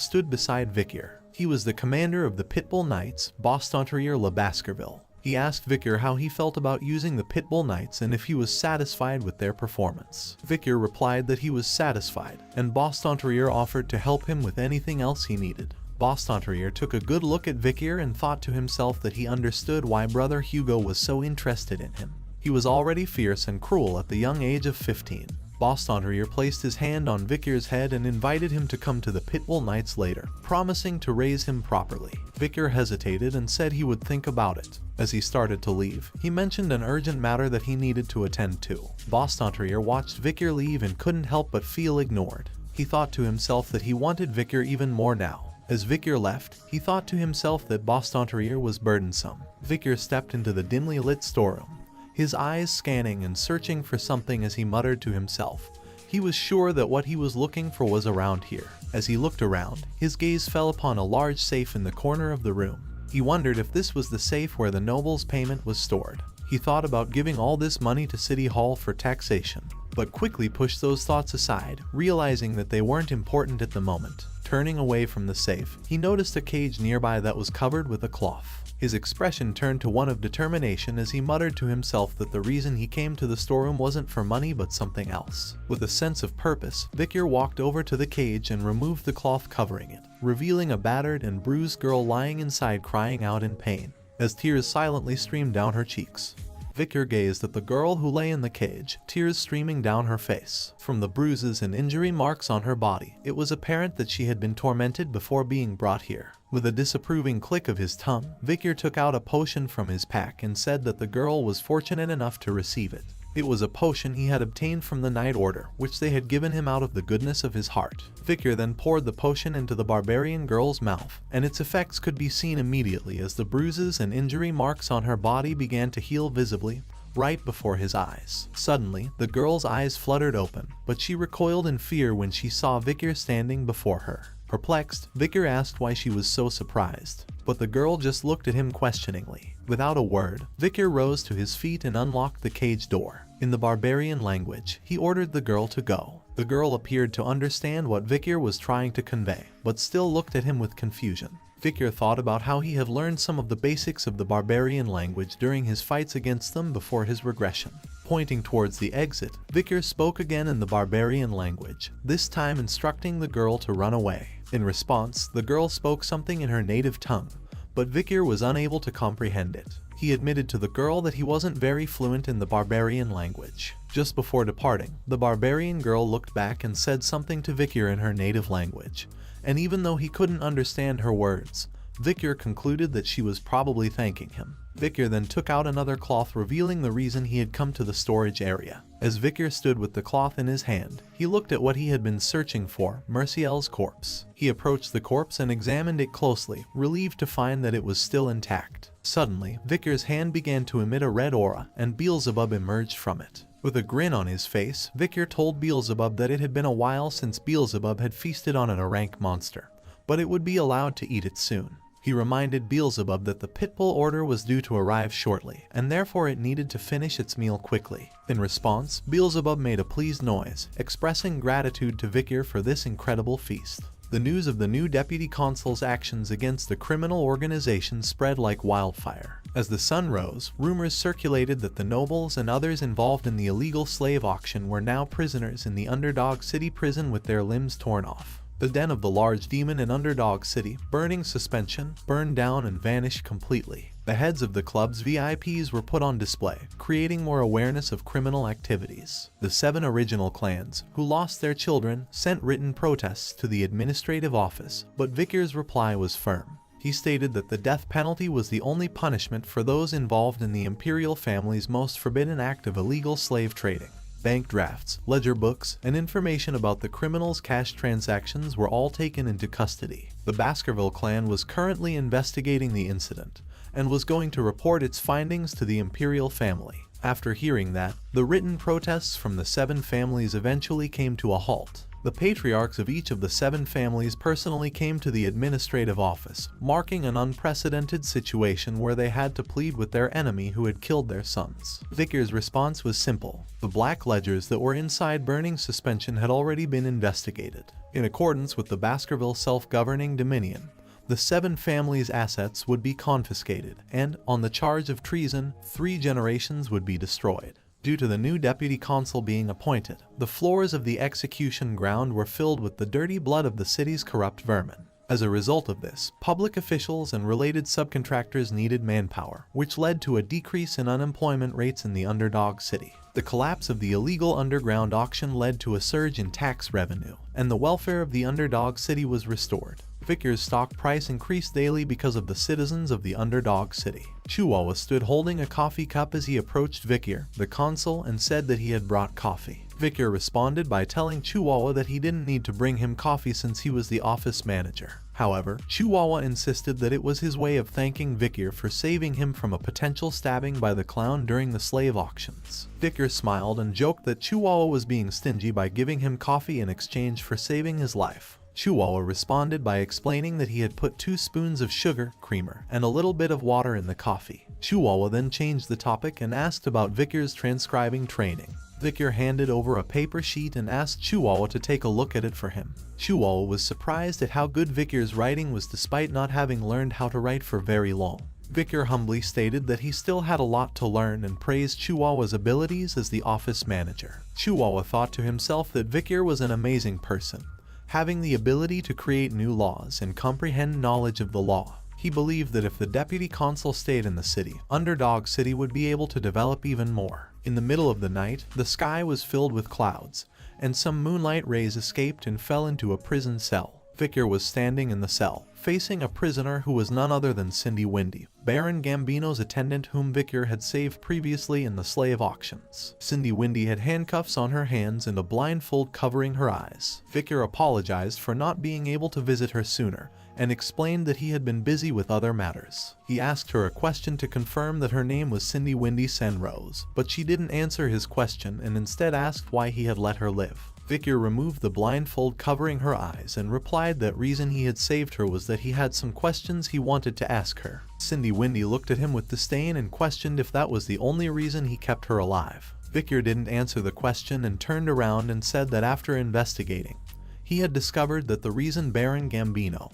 stood beside Victor. He was the commander of the Pitbull Knights, Bostonier Le Baskerville. He asked Victor how he felt about using the Pitbull Knights and if he was satisfied with their performance. Victor replied that he was satisfied, and Bostonier offered to help him with anything else he needed. Bostonier took a good look at Victor and thought to himself that he understood why brother Hugo was so interested in him. He was already fierce and cruel at the young age of 15. Bostonier placed his hand on Victor's head and invited him to come to the Pitbull Knights later, promising to raise him properly. Victor hesitated and said he would think about it. As he started to leave, he mentioned an urgent matter that he needed to attend to. Bostonier watched Victor leave and couldn't help but feel ignored. He thought to himself that he wanted Victor even more now. As Victor left, he thought to himself that Bostonier was burdensome. Victor stepped into the dimly lit storeroom, his eyes scanning and searching for something as he muttered to himself. He was sure that what he was looking for was around here. As he looked around, his gaze fell upon a large safe in the corner of the room. He wondered if this was the safe where the noble's payment was stored. He thought about giving all this money to City Hall for taxation, but quickly pushed those thoughts aside, realizing that they weren't important at the moment. Turning away from the safe, he noticed a cage nearby that was covered with a cloth. His expression turned to one of determination as he muttered to himself that the reason he came to the storeroom wasn't for money but something else. With a sense of purpose, Victor walked over to the cage and removed the cloth covering it, revealing a battered and bruised girl lying inside crying out in pain. as tears silently streamed down her cheeks. Vicar gazed at the girl who lay in the cage, tears streaming down her face. From the bruises and injury marks on her body, it was apparent that she had been tormented before being brought here. With a disapproving click of his tongue, Vicar took out a potion from his pack and said that the girl was fortunate enough to receive it. It was a potion he had obtained from the Night Order, which they had given him out of the goodness of his heart. Vicar then poured the potion into the barbarian girl's mouth, and its effects could be seen immediately as the bruises and injury marks on her body began to heal visibly, right before his eyes. Suddenly, the girl's eyes fluttered open, but she recoiled in fear when she saw Vicar standing before her. Perplexed, Vicar asked why she was so surprised, but the girl just looked at him questioningly. Without a word, Vicar rose to his feet and unlocked the cage door. In the barbarian language, he ordered the girl to go. The girl appeared to understand what Vicar was trying to convey, but still looked at him with confusion. Vicar thought about how he had learned some of the basics of the barbarian language during his fights against them before his regression. Pointing towards the exit, Vicar spoke again in the barbarian language, this time instructing the girl to run away. In response, the girl spoke something in her native tongue, but Vicar was unable to comprehend it. He admitted to the girl that he wasn't very fluent in the barbarian language. Just before departing, the barbarian girl looked back and said something to Vicar in her native language, and even though he couldn't understand her words, Vicar concluded that she was probably thanking him. Vicar then took out another cloth, revealing the reason he had come to the storage area. As Vicar stood with the cloth in his hand, he looked at what he had been searching for, Merciel's corpse. He approached the corpse and examined it closely, relieved to find that it was still intact. Suddenly, Vicar's hand began to emit a red aura, and Beelzebub emerged from it. With a grin on his face, Vicar told Beelzebub that it had been a while since Beelzebub had feasted on an Arank monster, but it would be allowed to eat it soon. He reminded Beelzebub that the Pitbull order was due to arrive shortly, and therefore it needed to finish its meal quickly. In response, Beelzebub made a pleased noise, expressing gratitude to Vicar for this incredible feast. The news of the new deputy consul's actions against the criminal organization spread like wildfire. As the sun rose, rumors circulated that the nobles and others involved in the illegal slave auction were now prisoners in the Underdog City prison with their limbs torn off. The den of the large demon in Underdog City, Burning Suspension, burned down and vanished completely. The heads of the club's VIPs were put on display, creating more awareness of criminal activities. The 7 original clans, who lost their children, sent written protests to the administrative office, but Vicar's reply was firm. He stated that the death penalty was the only punishment for those involved in the imperial family's most forbidden act of illegal slave trading. Bank drafts, ledger books, and information about the criminals' cash transactions were all taken into custody. The Baskerville clan was currently investigating the incident, and was going to report its findings to the imperial family. After hearing that, the written protests from the 7 families eventually came to a halt. The patriarchs of each of the 7 families personally came to the administrative office, marking an unprecedented situation where they had to plead with their enemy who had killed their sons. Vicar's response was simple. The black ledgers that were inside Burning Suspension had already been investigated. In accordance with the Baskerville self-governing dominion, the 7 families' assets would be confiscated, and, on the charge of treason, 3 generations would be destroyed. Due to the new deputy consul being appointed, the floors of the execution ground were filled with the dirty blood of the city's corrupt vermin. As a result of this, public officials and related subcontractors needed manpower, which led to a decrease in unemployment rates in the Underdog City. The collapse of the illegal underground auction led to a surge in tax revenue, and the welfare of the Underdog City was restored. Vicar's stock price increased daily because of the citizens of the Underdog City. Chihuahua stood holding a coffee cup as he approached Vicar, the consul, and said that he had brought coffee. Vicar responded by telling Chihuahua that he didn't need to bring him coffee since he was the office manager. However, Chihuahua insisted that it was his way of thanking Vicar for saving him from a potential stabbing by the clown during the slave auctions. Vicar smiled and joked that Chihuahua was being stingy by giving him coffee in exchange for saving his life. Chihuahua responded by explaining that he had put 2 spoons of sugar, creamer, and a little bit of water in the coffee. Chihuahua then changed the topic and asked about Vicar's transcribing training. Vicar handed over a paper sheet and asked Chihuahua to take a look at it for him. Chihuahua was surprised at how good Vicar's writing was despite not having learned how to write for very long. Vicar humbly stated that he still had a lot to learn and praised Chihuahua's abilities as the office manager. Chihuahua thought to himself that Vicar was an amazing person, having the ability to create new laws and comprehend knowledge of the law. He believed that if the deputy consul stayed in the city, Underdog City would be able to develop even more. In the middle of the night, the sky was filled with clouds, and some moonlight rays escaped and fell into a prison cell. Victor was standing in the cell, facing a prisoner who was none other than Cindy Windy, Baron Gambino's attendant whom Victor had saved previously in the slave auctions. Cindy Windy had handcuffs on her hands and a blindfold covering her eyes. Victor apologized for not being able to visit her sooner, and explained that he had been busy with other matters. He asked her a question to confirm that her name was Cindy Windy Senrose, but she didn't answer his question and instead asked why he had let her live. Victor removed the blindfold covering her eyes and replied that reason he had saved her was that he had some questions he wanted to ask her. Cindy Windy looked at him with disdain and questioned if that was the only reason he kept her alive. Victor didn't answer the question and turned around and said that after investigating, he had discovered that the reason Baron Gambino,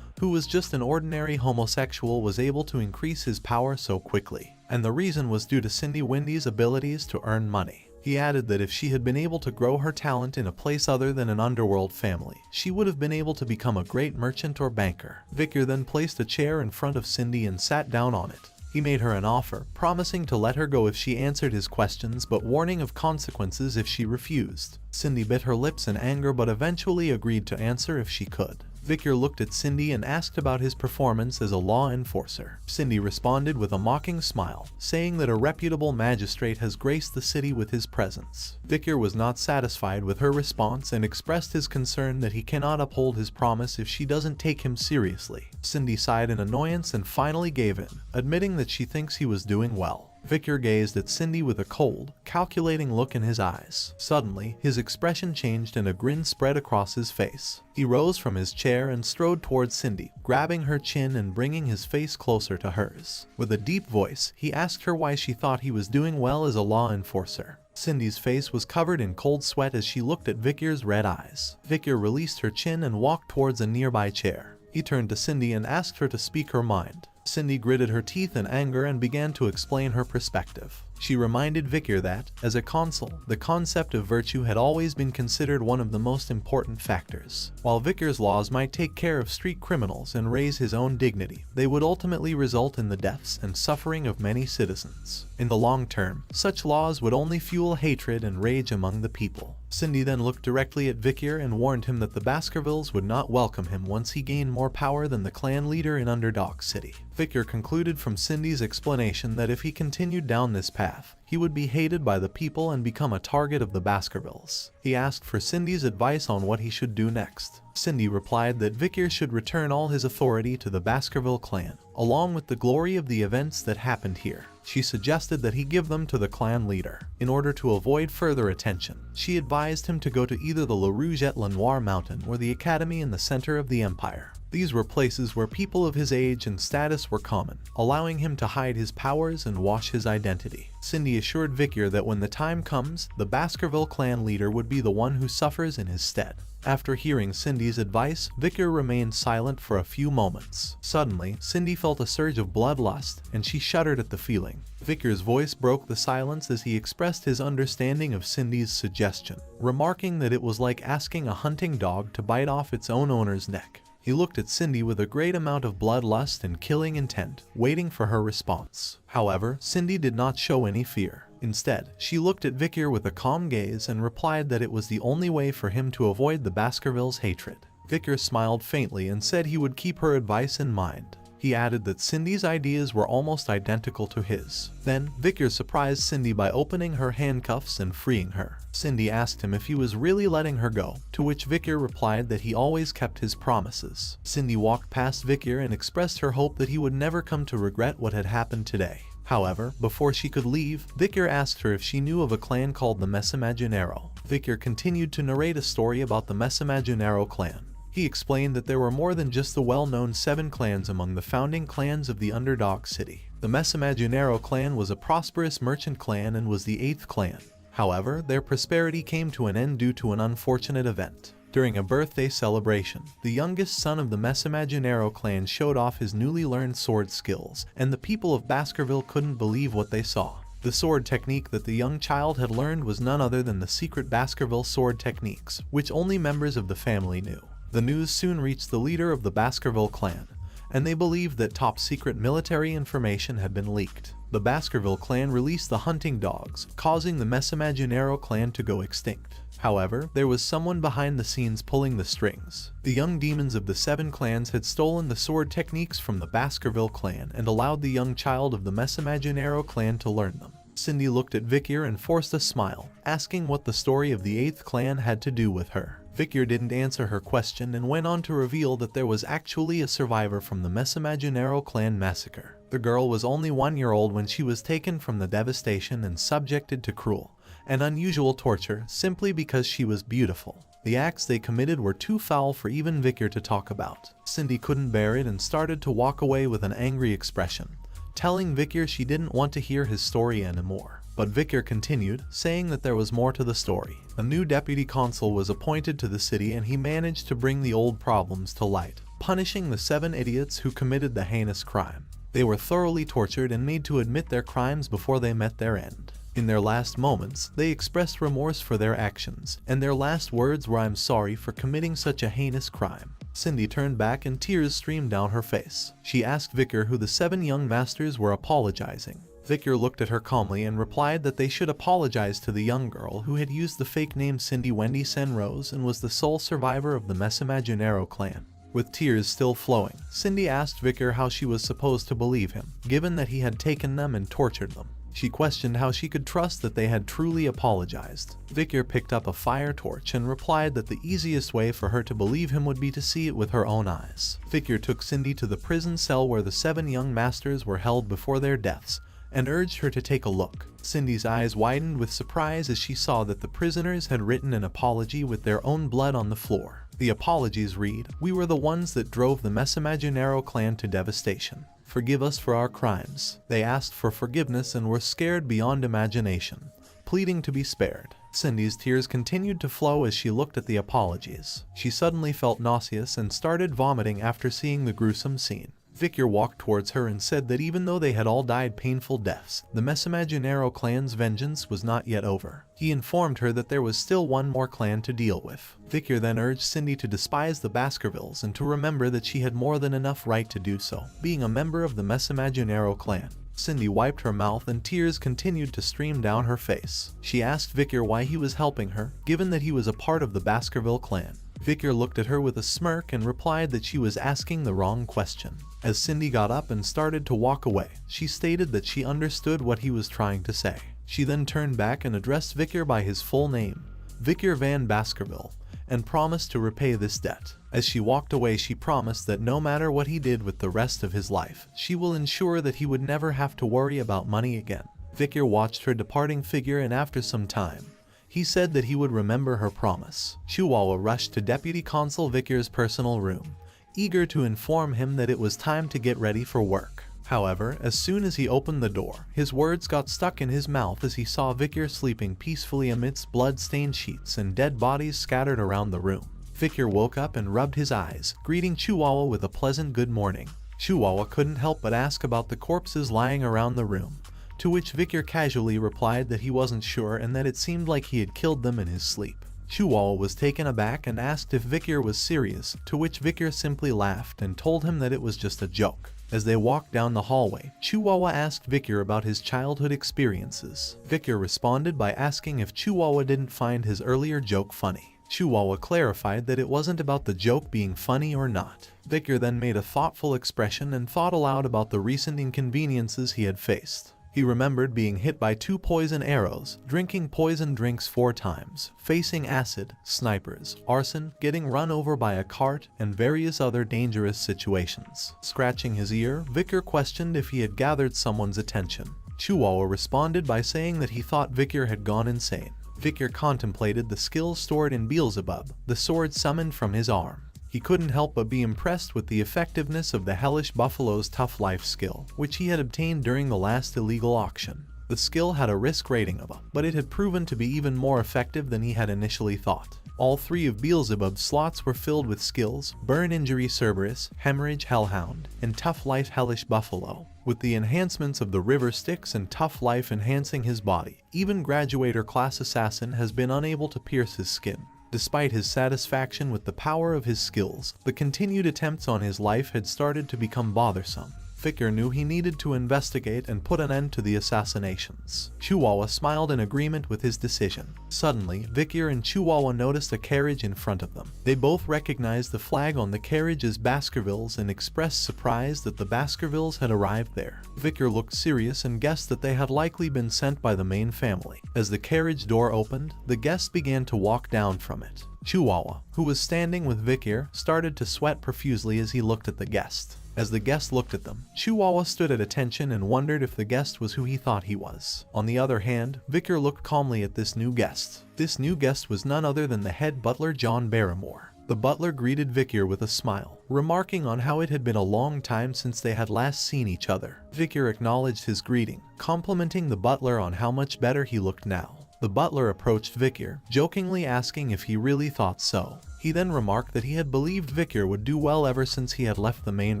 who was just an ordinary homosexual, was able to increase his power so quickly, and the reason was due to Cindy Windy's abilities to earn money. He added that if she had been able to grow her talent in a place other than an underworld family, she would have been able to become a great merchant or banker. Victor then placed a chair in front of Cindy and sat down on it. He made her an offer, promising to let her go if she answered his questions but warning of consequences if she refused. Cindy bit her lips in anger but eventually agreed to answer if she could. Victor looked at Cindy and asked about his performance as a law enforcer. Cindy responded with a mocking smile, saying that a reputable magistrate has graced the city with his presence. Victor was not satisfied with her response and expressed his concern that he cannot uphold his promise if she doesn't take him seriously. Cindy sighed in annoyance and finally gave in, admitting that she thinks he was doing well. Victor gazed at Cindy with a cold, calculating look in his eyes. Suddenly, his expression changed and a grin spread across his face. He rose from his chair and strode towards Cindy, grabbing her chin and bringing his face closer to hers. With a deep voice, he asked her why she thought he was doing well as a law enforcer. Cindy's face was covered in cold sweat as she looked at Victor's red eyes. Victor released her chin and walked towards a nearby chair. He turned to Cindy and asked her to speak her mind. Cindy gritted her teeth in anger and began to explain her perspective. She reminded Victor that, as a consul, the concept of virtue had always been considered one of the most important factors. While Victor's laws might take care of street criminals and raise his own dignity, they would ultimately result in the deaths and suffering of many citizens. In the long term, such laws would only fuel hatred and rage among the people. Cindy then looked directly at Victor and warned him that the Baskervilles would not welcome him once he gained more power than the clan leader in Underdog City. Victor concluded from Cindy's explanation that if he continued down this path, he would be hated by the people and become a target of the Baskervilles. He asked for Cindy's advice on what he should do next. Cindy replied that Victor should return all his authority to the Baskerville clan, along with the glory of the events that happened here. She suggested that he give them to the clan leader. In order to avoid further attention, she advised him to go to either the La Rouge et La Noire mountain or the academy in the center of the empire. These were places where people of his age and status were common, allowing him to hide his powers and wash his identity. Cindy assured Victor that when the time comes, the Baskerville clan leader would be the one who suffers in his stead. After hearing Cindy's advice, Victor remained silent for a few moments. Suddenly, Cindy felt a surge of bloodlust, and she shuddered at the feeling. Victor's voice broke the silence as he expressed his understanding of Cindy's suggestion, remarking that it was like asking a hunting dog to bite off its own owner's neck. He looked at Cindy with a great amount of bloodlust and killing intent, waiting for her response. However, Cindy did not show any fear. Instead, she looked at Victor with a calm gaze and replied that it was the only way for him to avoid the Baskervilles' hatred. Victor smiled faintly and said he would keep her advice in mind. He added that Cindy's ideas were almost identical to his. Then, Victor surprised Cindy by opening her handcuffs and freeing her. Cindy asked him if he was really letting her go, to which Victor replied that he always kept his promises. Cindy walked past Victor and expressed her hope that he would never come to regret what had happened today. However, before she could leave, Victor asked her if she knew of a clan called the Mesimaginero. Victor continued to narrate a story about the Mesimaginero clan. He explained that there were more than just the well-known 7 clans among the founding clans of the Underdog City. The Mesimaginero clan was a prosperous merchant clan and was the 8th clan. However, their prosperity came to an end due to an unfortunate event. During a birthday celebration, the youngest son of the Mesimaginero clan showed off his newly learned sword skills, and the people of Baskerville couldn't believe what they saw. The sword technique that the young child had learned was none other than the secret Baskerville sword techniques, which only members of the family knew. The news soon reached the leader of the Baskerville clan, and they believed that top-secret military information had been leaked. The Baskerville clan released the hunting dogs, causing the Mesimaginero clan to go extinct. However, there was someone behind the scenes pulling the strings. The young demons of the 7 clans had stolen the sword techniques from the Baskerville clan and allowed the young child of the Mesimaginero clan to learn them. Cindy looked at Vicar and forced a smile, asking what the story of the 8th clan had to do with her. Vicar didn't answer her question and went on to reveal that there was actually a survivor from the Mesimaginero clan massacre. The girl was only 1 year old when she was taken from the devastation and subjected to cruel and unusual torture simply because she was beautiful. The acts they committed were too foul for even Vicar to talk about. Cindy couldn't bear it and started to walk away with an angry expression, telling Vicar she didn't want to hear his story anymore. But Vicar continued, saying that there was more to the story. A new deputy consul was appointed to the city and he managed to bring the old problems to light, punishing the 7 idiots who committed the heinous crime. They were thoroughly tortured and made to admit their crimes before they met their end. In their last moments, they expressed remorse for their actions, and their last words were, "I'm sorry for committing such a heinous crime." Cindy turned back and tears streamed down her face. She asked Vicar who the 7 young masters were apologizing. Vicar looked at her calmly and replied that they should apologize to the young girl who had used the fake name Cindy Wendy Senrose and was the sole survivor of the Mesimaginero clan. With tears still flowing, Cindy asked Vicar how she was supposed to believe him, given that he had taken them and tortured them. She questioned how she could trust that they had truly apologized. Vicar picked up a fire torch and replied that the easiest way for her to believe him would be to see it with her own eyes. Vicar took Cindy to the prison cell where the 7 young masters were held before their deaths and urged her to take a look. Cindy's eyes widened with surprise as she saw that the prisoners had written an apology with their own blood on the floor. The apologies read, "We were the ones that drove the Mesimaginero clan to devastation. Forgive us for our crimes." They asked for forgiveness and were scared beyond imagination, pleading to be spared. Cindy's tears continued to flow as she looked at the apologies. She suddenly felt nauseous and started vomiting after seeing the gruesome scene. Vicar walked towards her and said that even though they had all died painful deaths, the Mesimaginero clan's vengeance was not yet over. He informed her that there was still one more clan to deal with. Vicar then urged Cindy to despise the Baskervilles and to remember that she had more than enough right to do so, being a member of the Mesimaginero clan. Cindy wiped her mouth and tears continued to stream down her face. She asked Vicar why he was helping her, given that he was a part of the Baskerville clan. Vicar looked at her with a smirk and replied that she was asking the wrong question. As Cindy got up and started to walk away, she stated that she understood what he was trying to say. She then turned back and addressed Vicar by his full name, Vicar Van Baskerville, and promised to repay this debt. As she walked away, she promised that no matter what he did with the rest of his life, she will ensure that he would never have to worry about money again. Vicar watched her departing figure and after some time, he said that he would remember her promise. Chihuahua rushed to Deputy Consul Vicar's personal room, eager to inform him that it was time to get ready for work. However, as soon as he opened the door, his words got stuck in his mouth as he saw Vicar sleeping peacefully amidst blood-stained sheets and dead bodies scattered around the room. Vicar woke up and rubbed his eyes, greeting Chihuahua with a pleasant good morning. Chihuahua couldn't help but ask about the corpses lying around the room, to which Vicar casually replied that he wasn't sure and that it seemed like he had killed them in his sleep. Chihuahua was taken aback and asked if Vicar was serious, to which Vicar simply laughed and told him that it was just a joke. As they walked down the hallway, Chihuahua asked Vicar about his childhood experiences. Vicar responded by asking if Chihuahua didn't find his earlier joke funny. Chihuahua clarified that it wasn't about the joke being funny or not. Vicar then made a thoughtful expression and thought aloud about the recent inconveniences he had faced. He remembered being hit by 2 poison arrows, drinking poison drinks 4 times, facing acid, snipers, arson, getting run over by a cart, and various other dangerous situations. Scratching his ear, Vicar questioned if he had gathered someone's attention. Chihuahua responded by saying that he thought Vicar had gone insane. Vicar contemplated the skills stored in Beelzebub, the sword summoned from his arm. He couldn't help but be impressed with the effectiveness of the Hellish Buffalo's Tough Life skill, which he had obtained during the last illegal auction. The skill had a risk rating of A, but it had proven to be even more effective than he had initially thought. All 3 of Beelzebub's slots were filled with skills: Burn Injury Cerberus, Hemorrhage Hellhound, and Tough Life Hellish Buffalo. With the enhancements of the River Styx and Tough Life enhancing his body, even Graduator Class Assassin has been unable to pierce his skin. Despite his satisfaction with the power of his skills, the continued attempts on his life had started to become bothersome. Vicar knew he needed to investigate and put an end to the assassinations. Chihuahua smiled in agreement with his decision. Suddenly, Vicar and Chihuahua noticed a carriage in front of them. They both recognized the flag on the carriage as Baskervilles and expressed surprise that the Baskervilles had arrived there. Vicar looked serious and guessed that they had likely been sent by the main family. As the carriage door opened, the guests began to walk down from it. Chihuahua, who was standing with Vicar, started to sweat profusely as he looked at the guest. As the guest looked at them, Chihuahua stood at attention and wondered if the guest was who he thought he was. On the other hand, Vicar looked calmly at this new guest. This new guest was none other than the head butler John Barrymore. The butler greeted Vicar with a smile, remarking on how it had been a long time since they had last seen each other. Vicar acknowledged his greeting, complimenting the butler on how much better he looked now. The butler approached Vicar, jokingly asking if he really thought so. He then remarked that he had believed Vicar would do well ever since he had left the main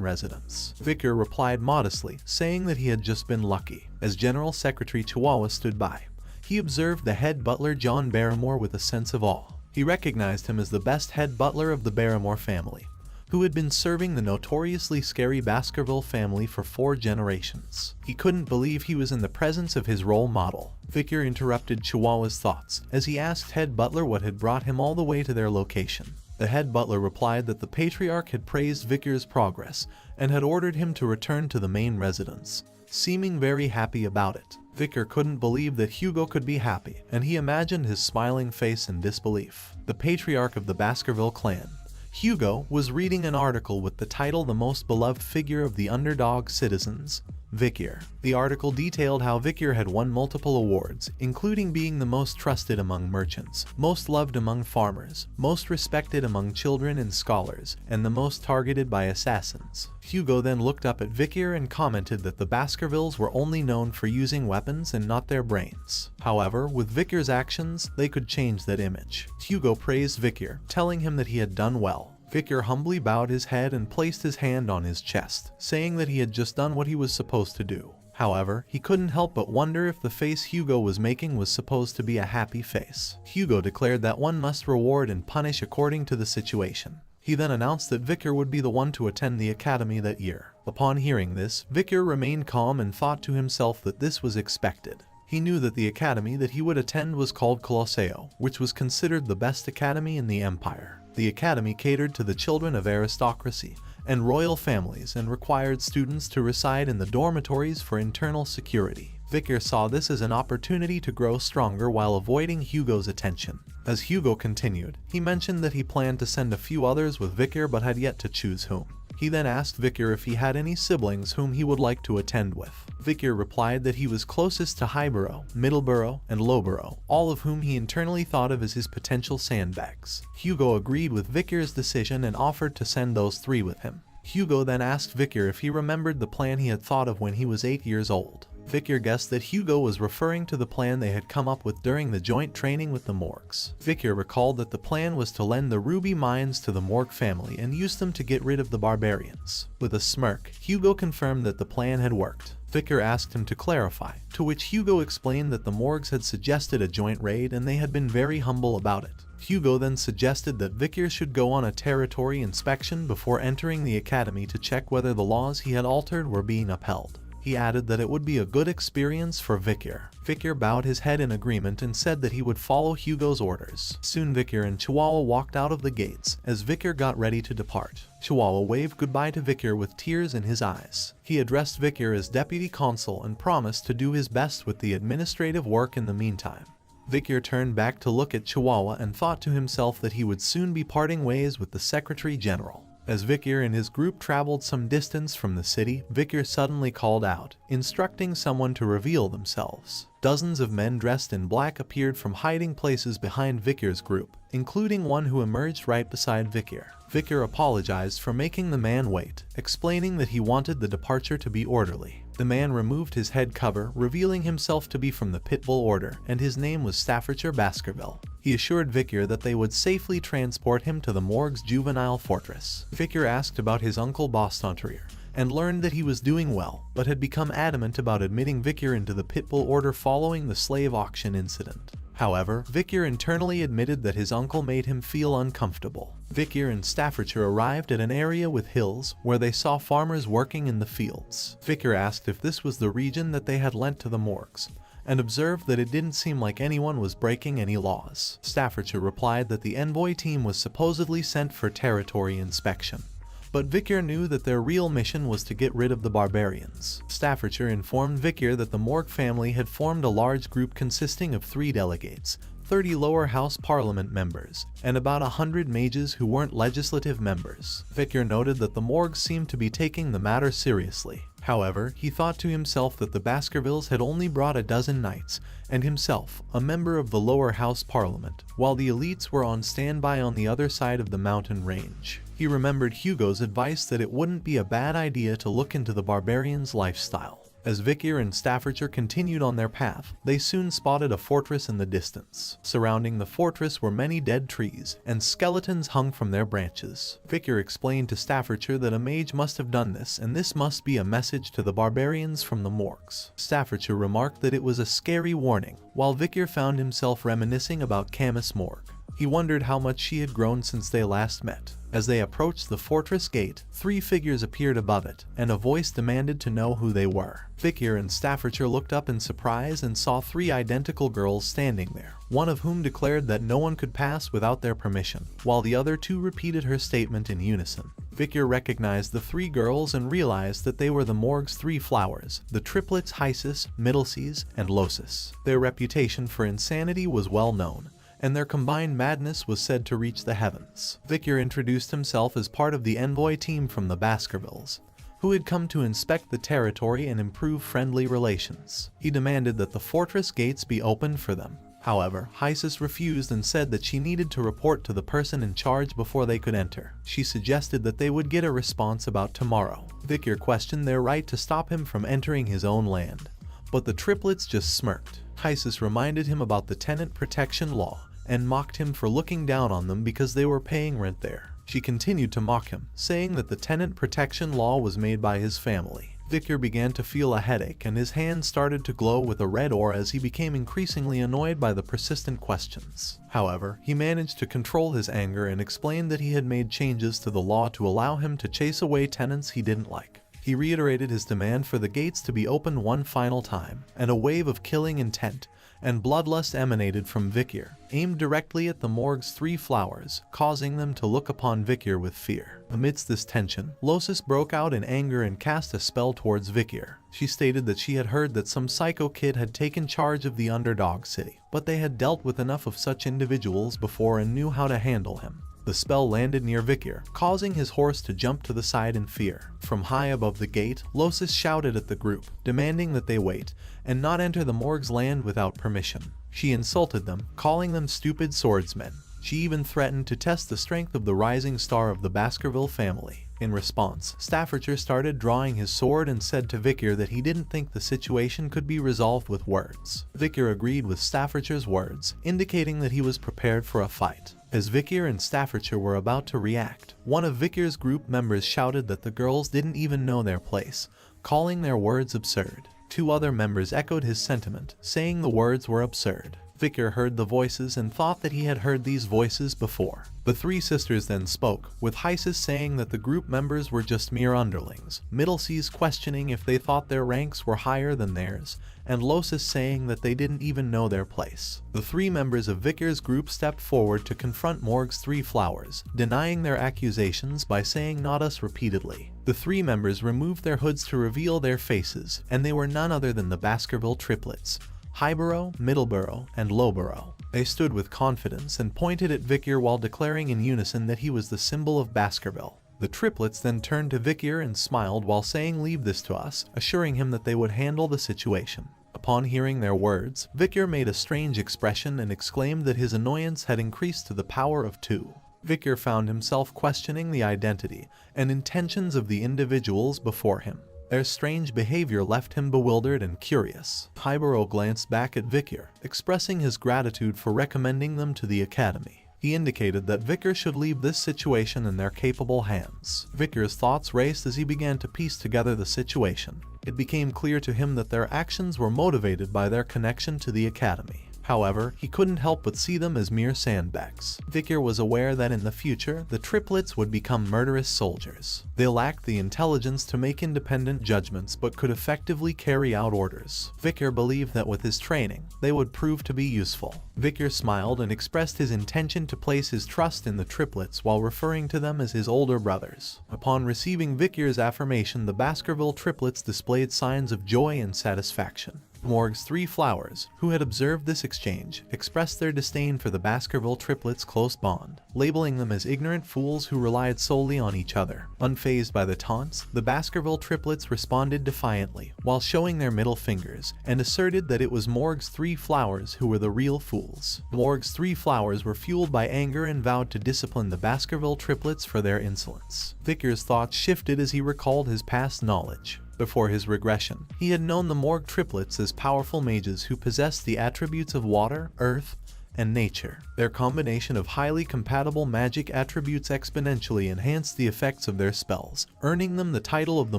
residence. Vicar replied modestly, saying that he had just been lucky. As General Secretary Chihuahua stood by, he observed the head butler John Barrymore with a sense of awe. He recognized him as the best head butler of the Barrymore family, who had been serving the notoriously scary Baskerville family for 4 generations. He couldn't believe he was in the presence of his role model. Vicar interrupted Chihuahua's thoughts as he asked head butler what had brought him all the way to their location. The head butler replied that the patriarch had praised Vicar's progress and had ordered him to return to the main residence, seeming very happy about it. Vicar couldn't believe that Hugo could be happy, and he imagined his smiling face in disbelief. The patriarch of the Baskerville clan, Hugo, was reading an article with the title "The Most Beloved Figure of the Underdog Citizens, Vicar." The article detailed how Vicar had won multiple awards, including being the most trusted among merchants, most loved among farmers, most respected among children and scholars, and the most targeted by assassins. Hugo then looked up at Vicar and commented that the Baskervilles were only known for using weapons and not their brains. However, with Vicar's actions, they could change that image. Hugo praised Vicar, telling him that he had done well. Vicar humbly bowed his head and placed his hand on his chest, saying that he had just done what he was supposed to do. However, he couldn't help but wonder if the face Hugo was making was supposed to be a happy face. Hugo declared that one must reward and punish according to the situation. He then announced that Vicar would be the one to attend the academy that year. Upon hearing this, Vicar remained calm and thought to himself that this was expected. He knew that the academy that he would attend was called Colosseo, which was considered the best academy in the empire. The academy catered to the children of aristocracy and royal families and required students to reside in the dormitories for internal security. Vicar saw this as an opportunity to grow stronger while avoiding Hugo's attention. As Hugo continued, he mentioned that he planned to send a few others with Vicar but had yet to choose whom. He then asked Vicar if he had any siblings whom he would like to attend with. Vicar replied that he was closest to Highborough, Middleborough, and Lowborough, all of whom he internally thought of as his potential sandbags. Hugo agreed with Vicar's decision and offered to send those 3 with him. Hugo then asked Vicar if he remembered the plan he had thought of when he was 8 years old. Vicar guessed that Hugo was referring to the plan they had come up with during the joint training with the Morgs. Vicar recalled that the plan was to lend the ruby mines to the Morg family and use them to get rid of the barbarians. With a smirk, Hugo confirmed that the plan had worked. Vicar asked him to clarify, to which Hugo explained that the Morgs had suggested a joint raid and they had been very humble about it. Hugo then suggested that Vicar should go on a territory inspection before entering the academy to check whether the laws he had altered were being upheld. He added that it would be a good experience for Vicar. Vicar bowed his head in agreement and said that he would follow Hugo's orders. Soon Vicar and Chihuahua walked out of the gates as Vicar got ready to depart. Chihuahua waved goodbye to Vicar with tears in his eyes. He addressed Vicar as deputy consul and promised to do his best with the administrative work in the meantime. Vicar turned back to look at Chihuahua and thought to himself that he would soon be parting ways with the Secretary General. As Vicar and his group traveled some distance from the city, Vicar suddenly called out, instructing someone to reveal themselves. Dozens of men dressed in black appeared from hiding places behind Vicar's group, including one who emerged right beside Vicar. Vicar apologized for making the man wait, explaining that he wanted the departure to be orderly. The man removed his head cover, revealing himself to be from the Pitbull Order, and his name was Staffordshire Baskerville. He assured Vicar that they would safely transport him to the Morg's juvenile fortress. Vicar asked about his uncle Bastontrier, and learned that he was doing well, but had become adamant about admitting Vicar into the Pitbull Order following the slave auction incident. However, Vicar internally admitted that his uncle made him feel uncomfortable. Vicar and Staffordshire arrived at an area with hills where they saw farmers working in the fields. Vicar asked if this was the region that they had lent to the morgues, and observed that it didn't seem like anyone was breaking any laws. Staffordshire replied that the envoy team was supposedly sent for territory inspection, but Vicar knew that their real mission was to get rid of the barbarians. Staffordshire informed Vicar that the Morgue family had formed a large group consisting of 3 delegates, 30 lower house parliament members, and about 100 mages who weren't legislative members. Vicar noted that the Morgues seemed to be taking the matter seriously. However, he thought to himself that the Baskervilles had only brought a dozen knights, and himself, a member of the lower house parliament, while the elites were on standby on the other side of the mountain range. He remembered Hugo's advice that it wouldn't be a bad idea to look into the barbarians' lifestyle. As Vicar and Staffordshire continued on their path, they soon spotted a fortress in the distance. Surrounding the fortress were many dead trees, and skeletons hung from their branches. Vicar explained to Staffordshire that a mage must have done this, and this must be a message to the barbarians from the morgues. Staffordshire remarked that it was a scary warning, while Vicar found himself reminiscing about Camus Morgue. He wondered how much she had grown since they last met. As they approached the fortress gate, 3 figures appeared above it, and a voice demanded to know who they were. Vicar and Staffordshire looked up in surprise and saw 3 identical girls standing there, one of whom declared that no one could pass without their permission, while the other 2 repeated her statement in unison. Vicar recognized the 3 girls and realized that they were the Morgue's 3 flowers, the triplets Hysis, Middleseas, and Losis. Their reputation for insanity was well known, and their combined madness was said to reach the heavens. Vicar introduced himself as part of the envoy team from the Baskervilles, who had come to inspect the territory and improve friendly relations. He demanded that the fortress gates be opened for them. However, Hysis refused and said that she needed to report to the person in charge before they could enter. She suggested that they would get a response about tomorrow. Vicar questioned their right to stop him from entering his own land, but the triplets just smirked. Hysis reminded him about the tenant protection law and mocked him for looking down on them because they were paying rent there. She continued to mock him, saying that the tenant protection law was made by his family. Vicar began to feel a headache and his hands started to glow with a red aura as he became increasingly annoyed by the persistent questions. However, he managed to control his anger and explained that he had made changes to the law to allow him to chase away tenants he didn't like. He reiterated his demand for the gates to be opened one final time, and a wave of killing intent and bloodlust emanated from Vicar, aimed directly at the Morgue's 3 flowers, causing them to look upon Vicar with fear. Amidst this tension, Losis broke out in anger and cast a spell towards Vicar. She stated that she had heard that some psycho kid had taken charge of the underdog city, but they had dealt with enough of such individuals before and knew how to handle him. The spell landed near Vicar, causing his horse to jump to the side in fear. From high above the gate, Losis shouted at the group, demanding that they wait and not enter the Morgue's land without permission. She insulted them, calling them stupid swordsmen. She even threatened to test the strength of the rising star of the Baskerville family. In response, Staffordshire started drawing his sword and said to Vicar that he didn't think the situation could be resolved with words. Vicar agreed with Staffordshire's words, indicating that he was prepared for a fight. As Vicar and Staffordshire were about to react, one of Vicar's group members shouted that the girls didn't even know their place, calling their words absurd. 2 other members echoed his sentiment, saying the words were absurd. Vicar heard the voices and thought that he had heard these voices before. The 3 sisters then spoke, with Hysis saying that the group members were just mere underlings, Middleseas questioning if they thought their ranks were higher than theirs, and Losis saying that they didn't even know their place. The 3 members of Vicar's group stepped forward to confront Morgue's 3 flowers, denying their accusations by saying "not us" repeatedly. The 3 members removed their hoods to reveal their faces, and they were none other than the Baskerville triplets, Highborough, Middleborough, and Lowborough. They stood with confidence and pointed at Vicar while declaring in unison that he was the symbol of Baskerville. The triplets then turned to Vicar and smiled while saying "leave this to us," assuring him that they would handle the situation. Upon hearing their words, Vicar made a strange expression and exclaimed that his annoyance had increased to the power of 2. Vicar found himself questioning the identity and intentions of the individuals before him. Their strange behavior left him bewildered and curious. Highborough glanced back at Vicar, expressing his gratitude for recommending them to the academy. He indicated that Vicar should leave this situation in their capable hands. Vicar's thoughts raced as he began to piece together the situation. It became clear to him that their actions were motivated by their connection to the academy. However, he couldn't help but see them as mere sandbags. Vicar was aware that in the future, the triplets would become murderous soldiers. They lacked the intelligence to make independent judgments but could effectively carry out orders. Vicar believed that with his training, they would prove to be useful. Vicar smiled and expressed his intention to place his trust in the triplets while referring to them as his older brothers. Upon receiving Vicar's affirmation, the Baskerville triplets displayed signs of joy and satisfaction. Morg's three flowers, who had observed this exchange, expressed their disdain for the Baskerville triplets' close bond, labeling them as ignorant fools who relied solely on each other. Unfazed by the taunts, the Baskerville triplets responded defiantly, while showing their middle fingers, and asserted that it was Morg's three flowers who were the real fools. Morg's three flowers were fueled by anger and vowed to discipline the Baskerville triplets for their insolence. Vicar's thoughts shifted as he recalled his past knowledge. Before his regression, he had known the Morg triplets as powerful mages who possessed the attributes of water, earth, and nature. Their combination of highly compatible magic attributes exponentially enhanced the effects of their spells, earning them the title of the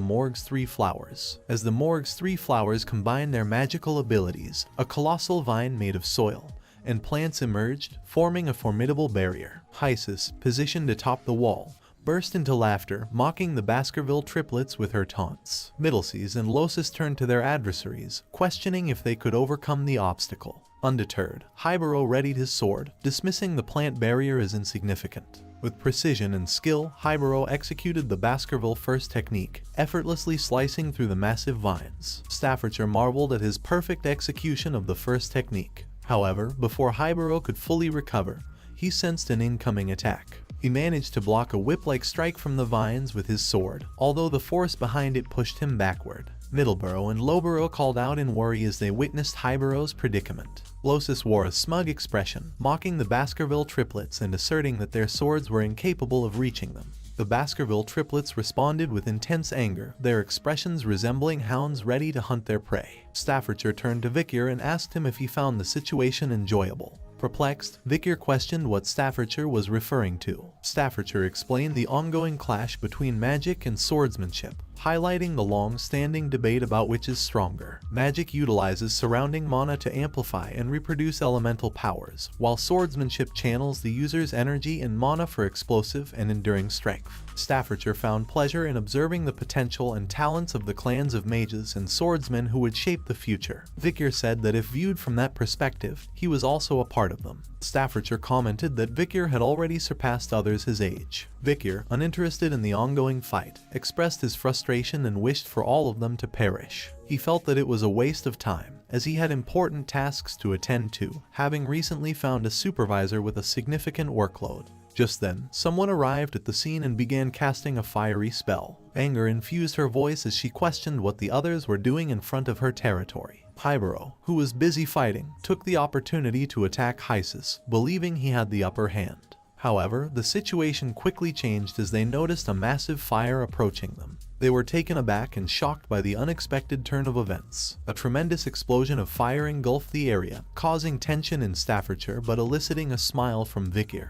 Morg's Three Flowers. As the Morg's Three Flowers combined their magical abilities, a colossal vine made of soil and plants emerged, forming a formidable barrier. Hysis, positioned atop the wall, burst into laughter, mocking the Baskerville triplets with her taunts. Middleseas and Losis turned to their adversaries, questioning if they could overcome the obstacle. Undeterred, Hybero readied his sword, dismissing the plant barrier as insignificant. With precision and skill, Hybero executed the Baskerville first technique, effortlessly slicing through the massive vines. Staffordshire marveled at his perfect execution of the first technique. However, before Hybero could fully recover, he sensed an incoming attack. He managed to block a whip-like strike from the vines with his sword, although the force behind it pushed him backward. Middleborough and Lowborough called out in worry as they witnessed Hybero's predicament. Losis wore a smug expression, mocking the Baskerville triplets and asserting that their swords were incapable of reaching them. The Baskerville triplets responded with intense anger, their expressions resembling hounds ready to hunt their prey. Staffordshire turned to Vicar and asked him if he found the situation enjoyable. Perplexed, Vicar questioned what Staffordshire was referring to. Staffordshire explained the ongoing clash between magic and swordsmanship, highlighting the long-standing debate about which is stronger. Magic utilizes surrounding mana to amplify and reproduce elemental powers, while swordsmanship channels the user's energy and mana for explosive and enduring strength. Staffordshire found pleasure in observing the potential and talents of the clans of mages and swordsmen who would shape the future. Vicar said that if viewed from that perspective, he was also a part of them. Staffordshire commented that Vicar had already surpassed others his age. Vicar, uninterested in the ongoing fight, expressed his frustration and wished for all of them to perish. He felt that it was a waste of time, as he had important tasks to attend to, having recently found a supervisor with a significant workload. Just then, someone arrived at the scene and began casting a fiery spell. Anger infused her voice as she questioned what the others were doing in front of her territory. Hybero, who was busy fighting, took the opportunity to attack Hysis, believing he had the upper hand. However, the situation quickly changed as they noticed a massive fire approaching them. They were taken aback and shocked by the unexpected turn of events. A tremendous explosion of fire engulfed the area, causing tension in Staffordshire but eliciting a smile from Vicar,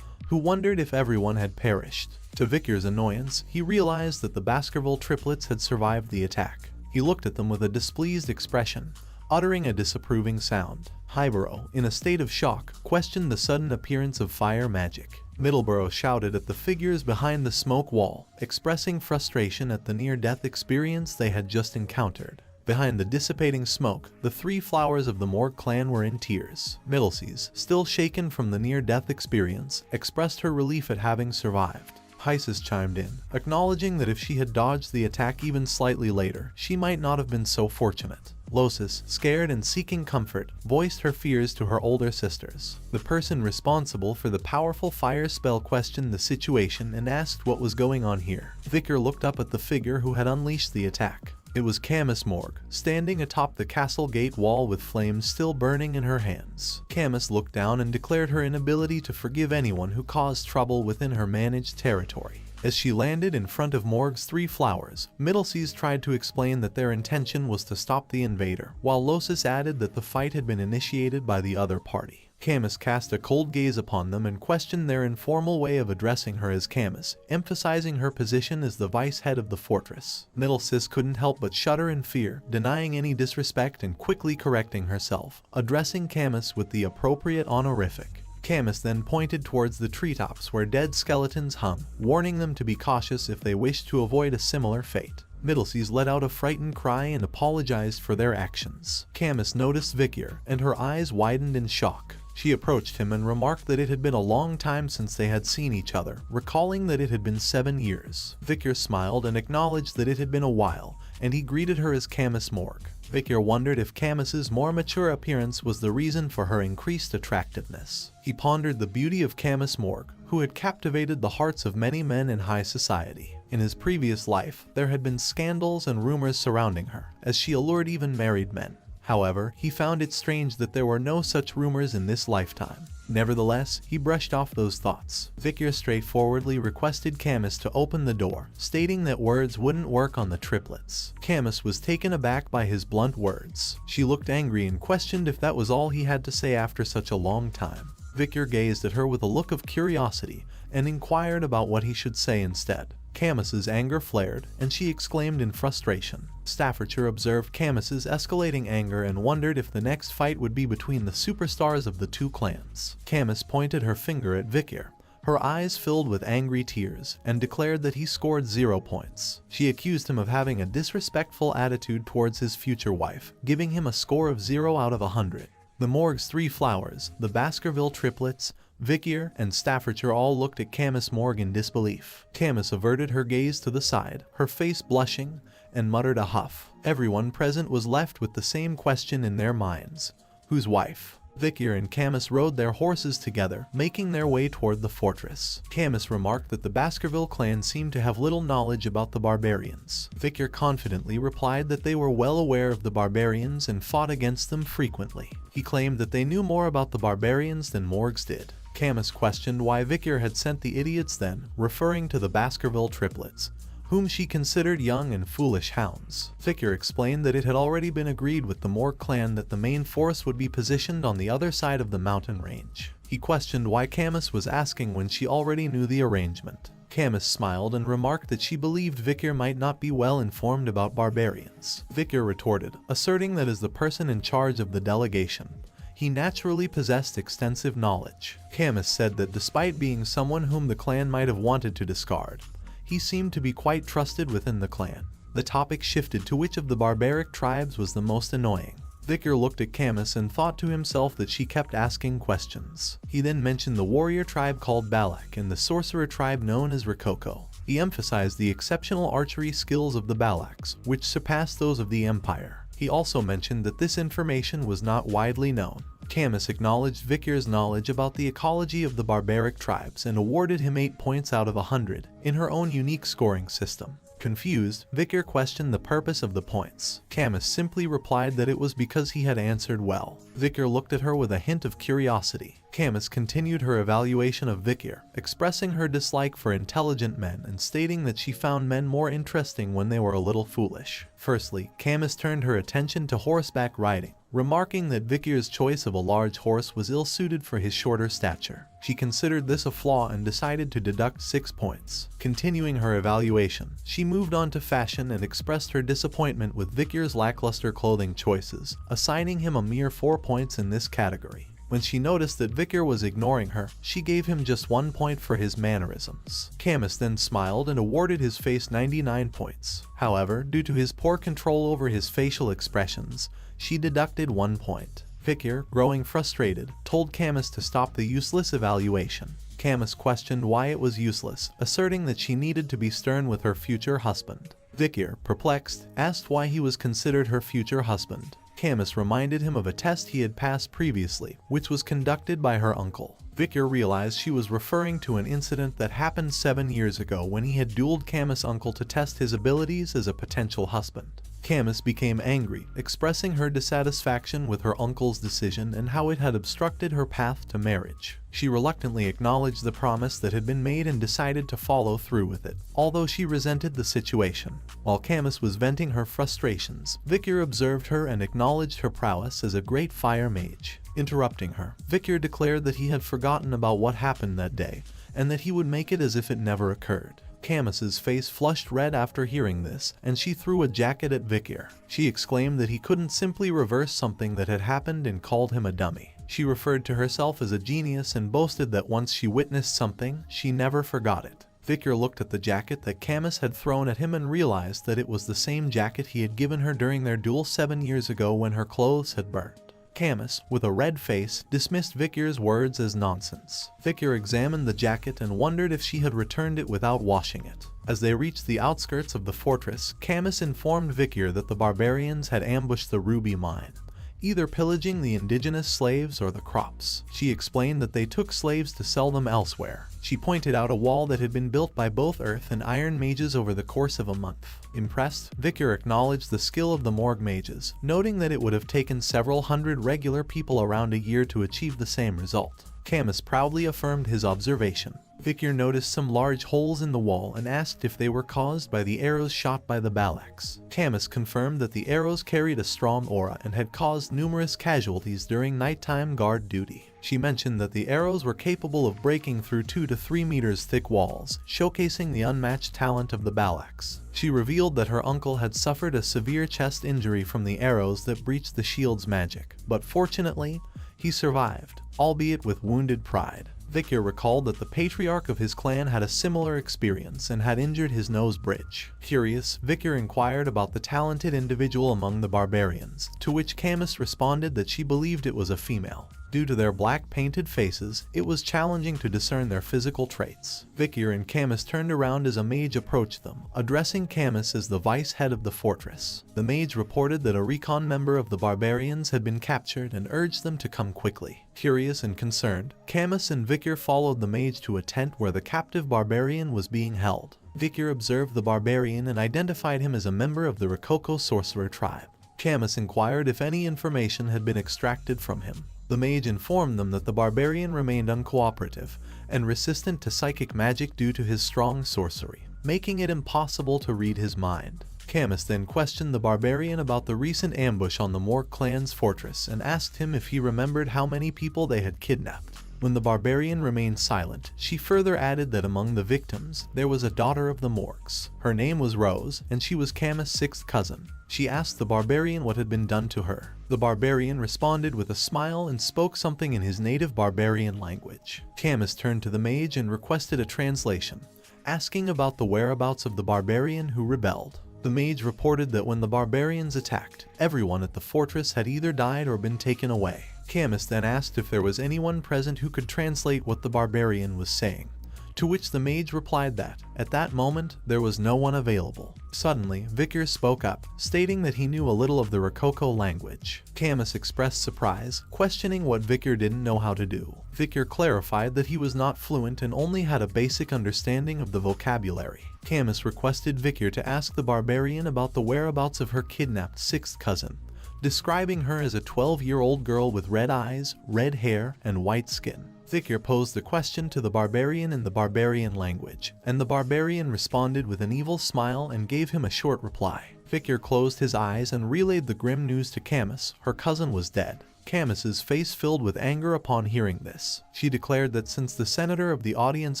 who wondered if everyone had perished. To Vicar's annoyance, he realized that the Baskerville triplets had survived the attack. He looked at them with a displeased expression, uttering a disapproving sound. Hybero, in a state of shock, questioned the sudden appearance of fire magic. Middleborough shouted at the figures behind the smoke wall, expressing frustration at the near-death experience they had just encountered. Behind the dissipating smoke, the three flowers of the Morg clan were in tears. Middleseas, still shaken from the near-death experience, expressed her relief at having survived. Hysis chimed in, acknowledging that if she had dodged the attack even slightly later, she might not have been so fortunate. Losis, scared and seeking comfort, voiced her fears to her older sisters. The person responsible for the powerful fire spell questioned the situation and asked what was going on here. Vicar looked up at the figure who had unleashed the attack. It was Camus Morg, standing atop the castle gate wall with flames still burning in her hands. Camus looked down and declared her inability to forgive anyone who caused trouble within her managed territory. As she landed in front of Morg's three flowers, Middleseas tried to explain that their intention was to stop the invader, while Losis added that the fight had been initiated by the other party. Camus cast a cold gaze upon them and questioned their informal way of addressing her as Camus, emphasizing her position as the vice head of the fortress. Little Sis couldn't help but shudder in fear, denying any disrespect and quickly correcting herself, addressing Camus with the appropriate honorific. Camus then pointed towards the treetops where dead skeletons hung, warning them to be cautious if they wished to avoid a similar fate. Middleseas let out a frightened cry and apologized for their actions. Camus noticed Vikier, and her eyes widened in shock. She approached him and remarked that it had been a long time since they had seen each other, recalling that it had been 7 years. Vikier smiled and acknowledged that it had been a while, and he greeted her as Camus Morgue. Vikier wondered if Camus's more mature appearance was the reason for her increased attractiveness. He pondered the beauty of Camus Morgue, who had captivated the hearts of many men in high society. In his previous life, there had been scandals and rumors surrounding her, as she allured even married men. However, he found it strange that there were no such rumors in this lifetime. Nevertheless, he brushed off those thoughts. Vikier straightforwardly requested Camus to open the door, stating that words wouldn't work on the triplets. Camus was taken aback by his blunt words. She looked angry and questioned if that was all he had to say after such a long time. Vikier gazed at her with a look of curiosity and inquired about what he should say instead. Camus's anger flared, and she exclaimed in frustration. Staffordshire observed Camus's escalating anger and wondered if the next fight would be between the superstars of the two clans. Camus pointed her finger at Vikier. Her eyes filled with angry tears, and declared that he scored 0 points. She accused him of having a disrespectful attitude towards his future wife, giving him a score of 0 out of 100. The Morgue's 3 flowers, the Baskerville triplets, Vikier, and Staffordshire all looked at Camus Morgue in disbelief. Camus averted her gaze to the side, her face blushing, and muttered a huff. Everyone present was left with the same question in their minds. Whose wife? Vikier and Camus rode their horses together, making their way toward the fortress. Camus remarked that the Baskerville clan seemed to have little knowledge about the barbarians. Vikier confidently replied that they were well aware of the barbarians and fought against them frequently. He claimed that they knew more about the barbarians than Morgues did. Camus questioned why Vikier had sent the idiots then, referring to the Baskerville triplets, whom she considered young and foolish hounds. Vikier explained that it had already been agreed with the Morgue clan that the main force would be positioned on the other side of the mountain range. He questioned why Camus was asking when she already knew the arrangement. Camus smiled and remarked that she believed Vikier might not be well informed about barbarians. Vikier retorted, asserting that as the person in charge of the delegation, he naturally possessed extensive knowledge. Camus said that despite being someone whom the clan might have wanted to discard, he seemed to be quite trusted within the clan. The topic shifted to which of the barbaric tribes was the most annoying. Vikier looked at Camus and thought to himself that she kept asking questions. He then mentioned the warrior tribe called Balak and the sorcerer tribe known as Rococo. He emphasized the exceptional archery skills of the Balaks, which surpassed those of the Empire. He also mentioned that this information was not widely known. Camus acknowledged Vikier's knowledge about the ecology of the barbaric tribes and awarded him 8 points out of 100 in her own unique scoring system. Confused, Vikier questioned the purpose of the points. Camus simply replied that it was because he had answered well. Vikier looked at her with a hint of curiosity. Camus continued her evaluation of Vikier, expressing her dislike for intelligent men and stating that she found men more interesting when they were a little foolish. Firstly, Camus turned her attention to horseback riding, remarking that Vikier's choice of a large horse was ill-suited for his shorter stature. She considered this a flaw and decided to deduct 6 points. Continuing her evaluation, she moved on to fashion and expressed her disappointment with Vikier's lackluster clothing choices, assigning him a mere 4 points in this category. When she noticed that Vikier was ignoring her, she gave him just 1 point for his mannerisms. Camus then smiled and awarded his face 99 points. However, due to his poor control over his facial expressions, she deducted 1 point. Vikier, growing frustrated, told Camus to stop the useless evaluation. Camus questioned why it was useless, asserting that she needed to be stern with her future husband. Vikier, perplexed, asked why he was considered her future husband. Camus reminded him of a test he had passed previously, which was conducted by her uncle. Vikier realized she was referring to an incident that happened 7 years ago when he had dueled Camus' uncle to test his abilities as a potential husband. Camus became angry, expressing her dissatisfaction with her uncle's decision and how it had obstructed her path to marriage. She reluctantly acknowledged the promise that had been made and decided to follow through with it, although she resented the situation. While Camus was venting her frustrations, Vicar observed her and acknowledged her prowess as a great fire mage. Interrupting her, Vicar declared that he had forgotten about what happened that day, and that he would make it as if it never occurred. Camus's face flushed red after hearing this, and she threw a jacket at Vicar. She exclaimed that he couldn't simply reverse something that had happened and called him a dummy. She referred to herself as a genius and boasted that once she witnessed something, she never forgot it. Vicar looked at the jacket that Camus had thrown at him and realized that it was the same jacket he had given her during their duel 7 years ago when her clothes had burnt. Camus, with a red face, dismissed Vicar's words as nonsense. Vicar examined the jacket and wondered if she had returned it without washing it. As they reached the outskirts of the fortress, Camus informed Vicar that the barbarians had ambushed the ruby mine, either pillaging the indigenous slaves or the crops. She explained that they took slaves to sell them elsewhere. She pointed out a wall that had been built by both earth and iron mages over the course of a month. Impressed, Vicar acknowledged the skill of the morgue mages, noting that it would have taken several hundred regular people around a year to achieve the same result. Camus proudly affirmed his observation. Vicar noticed some large holes in the wall and asked if they were caused by the arrows shot by the Balaks. Camus confirmed that the arrows carried a strong aura and had caused numerous casualties during nighttime guard duty. She mentioned that the arrows were capable of breaking through 2 to 3 meters thick walls, showcasing the unmatched talent of the Balaks. She revealed that her uncle had suffered a severe chest injury from the arrows that breached the shield's magic, but fortunately, he survived, albeit with wounded pride. Vicar recalled that the patriarch of his clan had a similar experience and had injured his nose bridge. Curious, Vicar inquired about the talented individual among the barbarians, to which Camus responded that she believed it was a female. Due to their black painted faces, it was challenging to discern their physical traits. Vicar and Camus turned around as a mage approached them, addressing Camus as the vice head of the fortress. The mage reported that a recon member of the barbarians had been captured and urged them to come quickly. Curious and concerned, Camus and Vicar followed the mage to a tent where the captive barbarian was being held. Vicar observed the barbarian and identified him as a member of the Rococo sorcerer tribe. Camus inquired if any information had been extracted from him. The mage informed them that the barbarian remained uncooperative and resistant to psychic magic due to his strong sorcery, making it impossible to read his mind. Camus then questioned the barbarian about the recent ambush on the Mork clan's fortress and asked him if he remembered how many people they had kidnapped. When the barbarian remained silent, she further added that among the victims, there was a daughter of the Morks. Her name was Rose, and she was Camus' 6th cousin. She asked the barbarian what had been done to her. The barbarian responded with a smile and spoke something in his native barbarian language. Camus turned to the mage and requested a translation, asking about the whereabouts of the barbarian who rebelled. The mage reported that when the barbarians attacked, everyone at the fortress had either died or been taken away. Camus then asked if there was anyone present who could translate what the barbarian was saying, to which the mage replied that, at that moment, there was no one available. Suddenly, Vicar spoke up, stating that he knew a little of the Rococo language. Camus expressed surprise, questioning what Vicar didn't know how to do. Vicar clarified that he was not fluent and only had a basic understanding of the vocabulary. Camus requested Vicar to ask the barbarian about the whereabouts of her kidnapped 6th cousin, describing her as a 12-year-old girl with red eyes, red hair, and white skin. Vicar posed the question to the barbarian in the barbarian language, and the barbarian responded with an evil smile and gave him a short reply. Vicar closed his eyes and relayed the grim news to Camus: her cousin was dead. Camus's face filled with anger upon hearing this. She declared that since the senator of the audience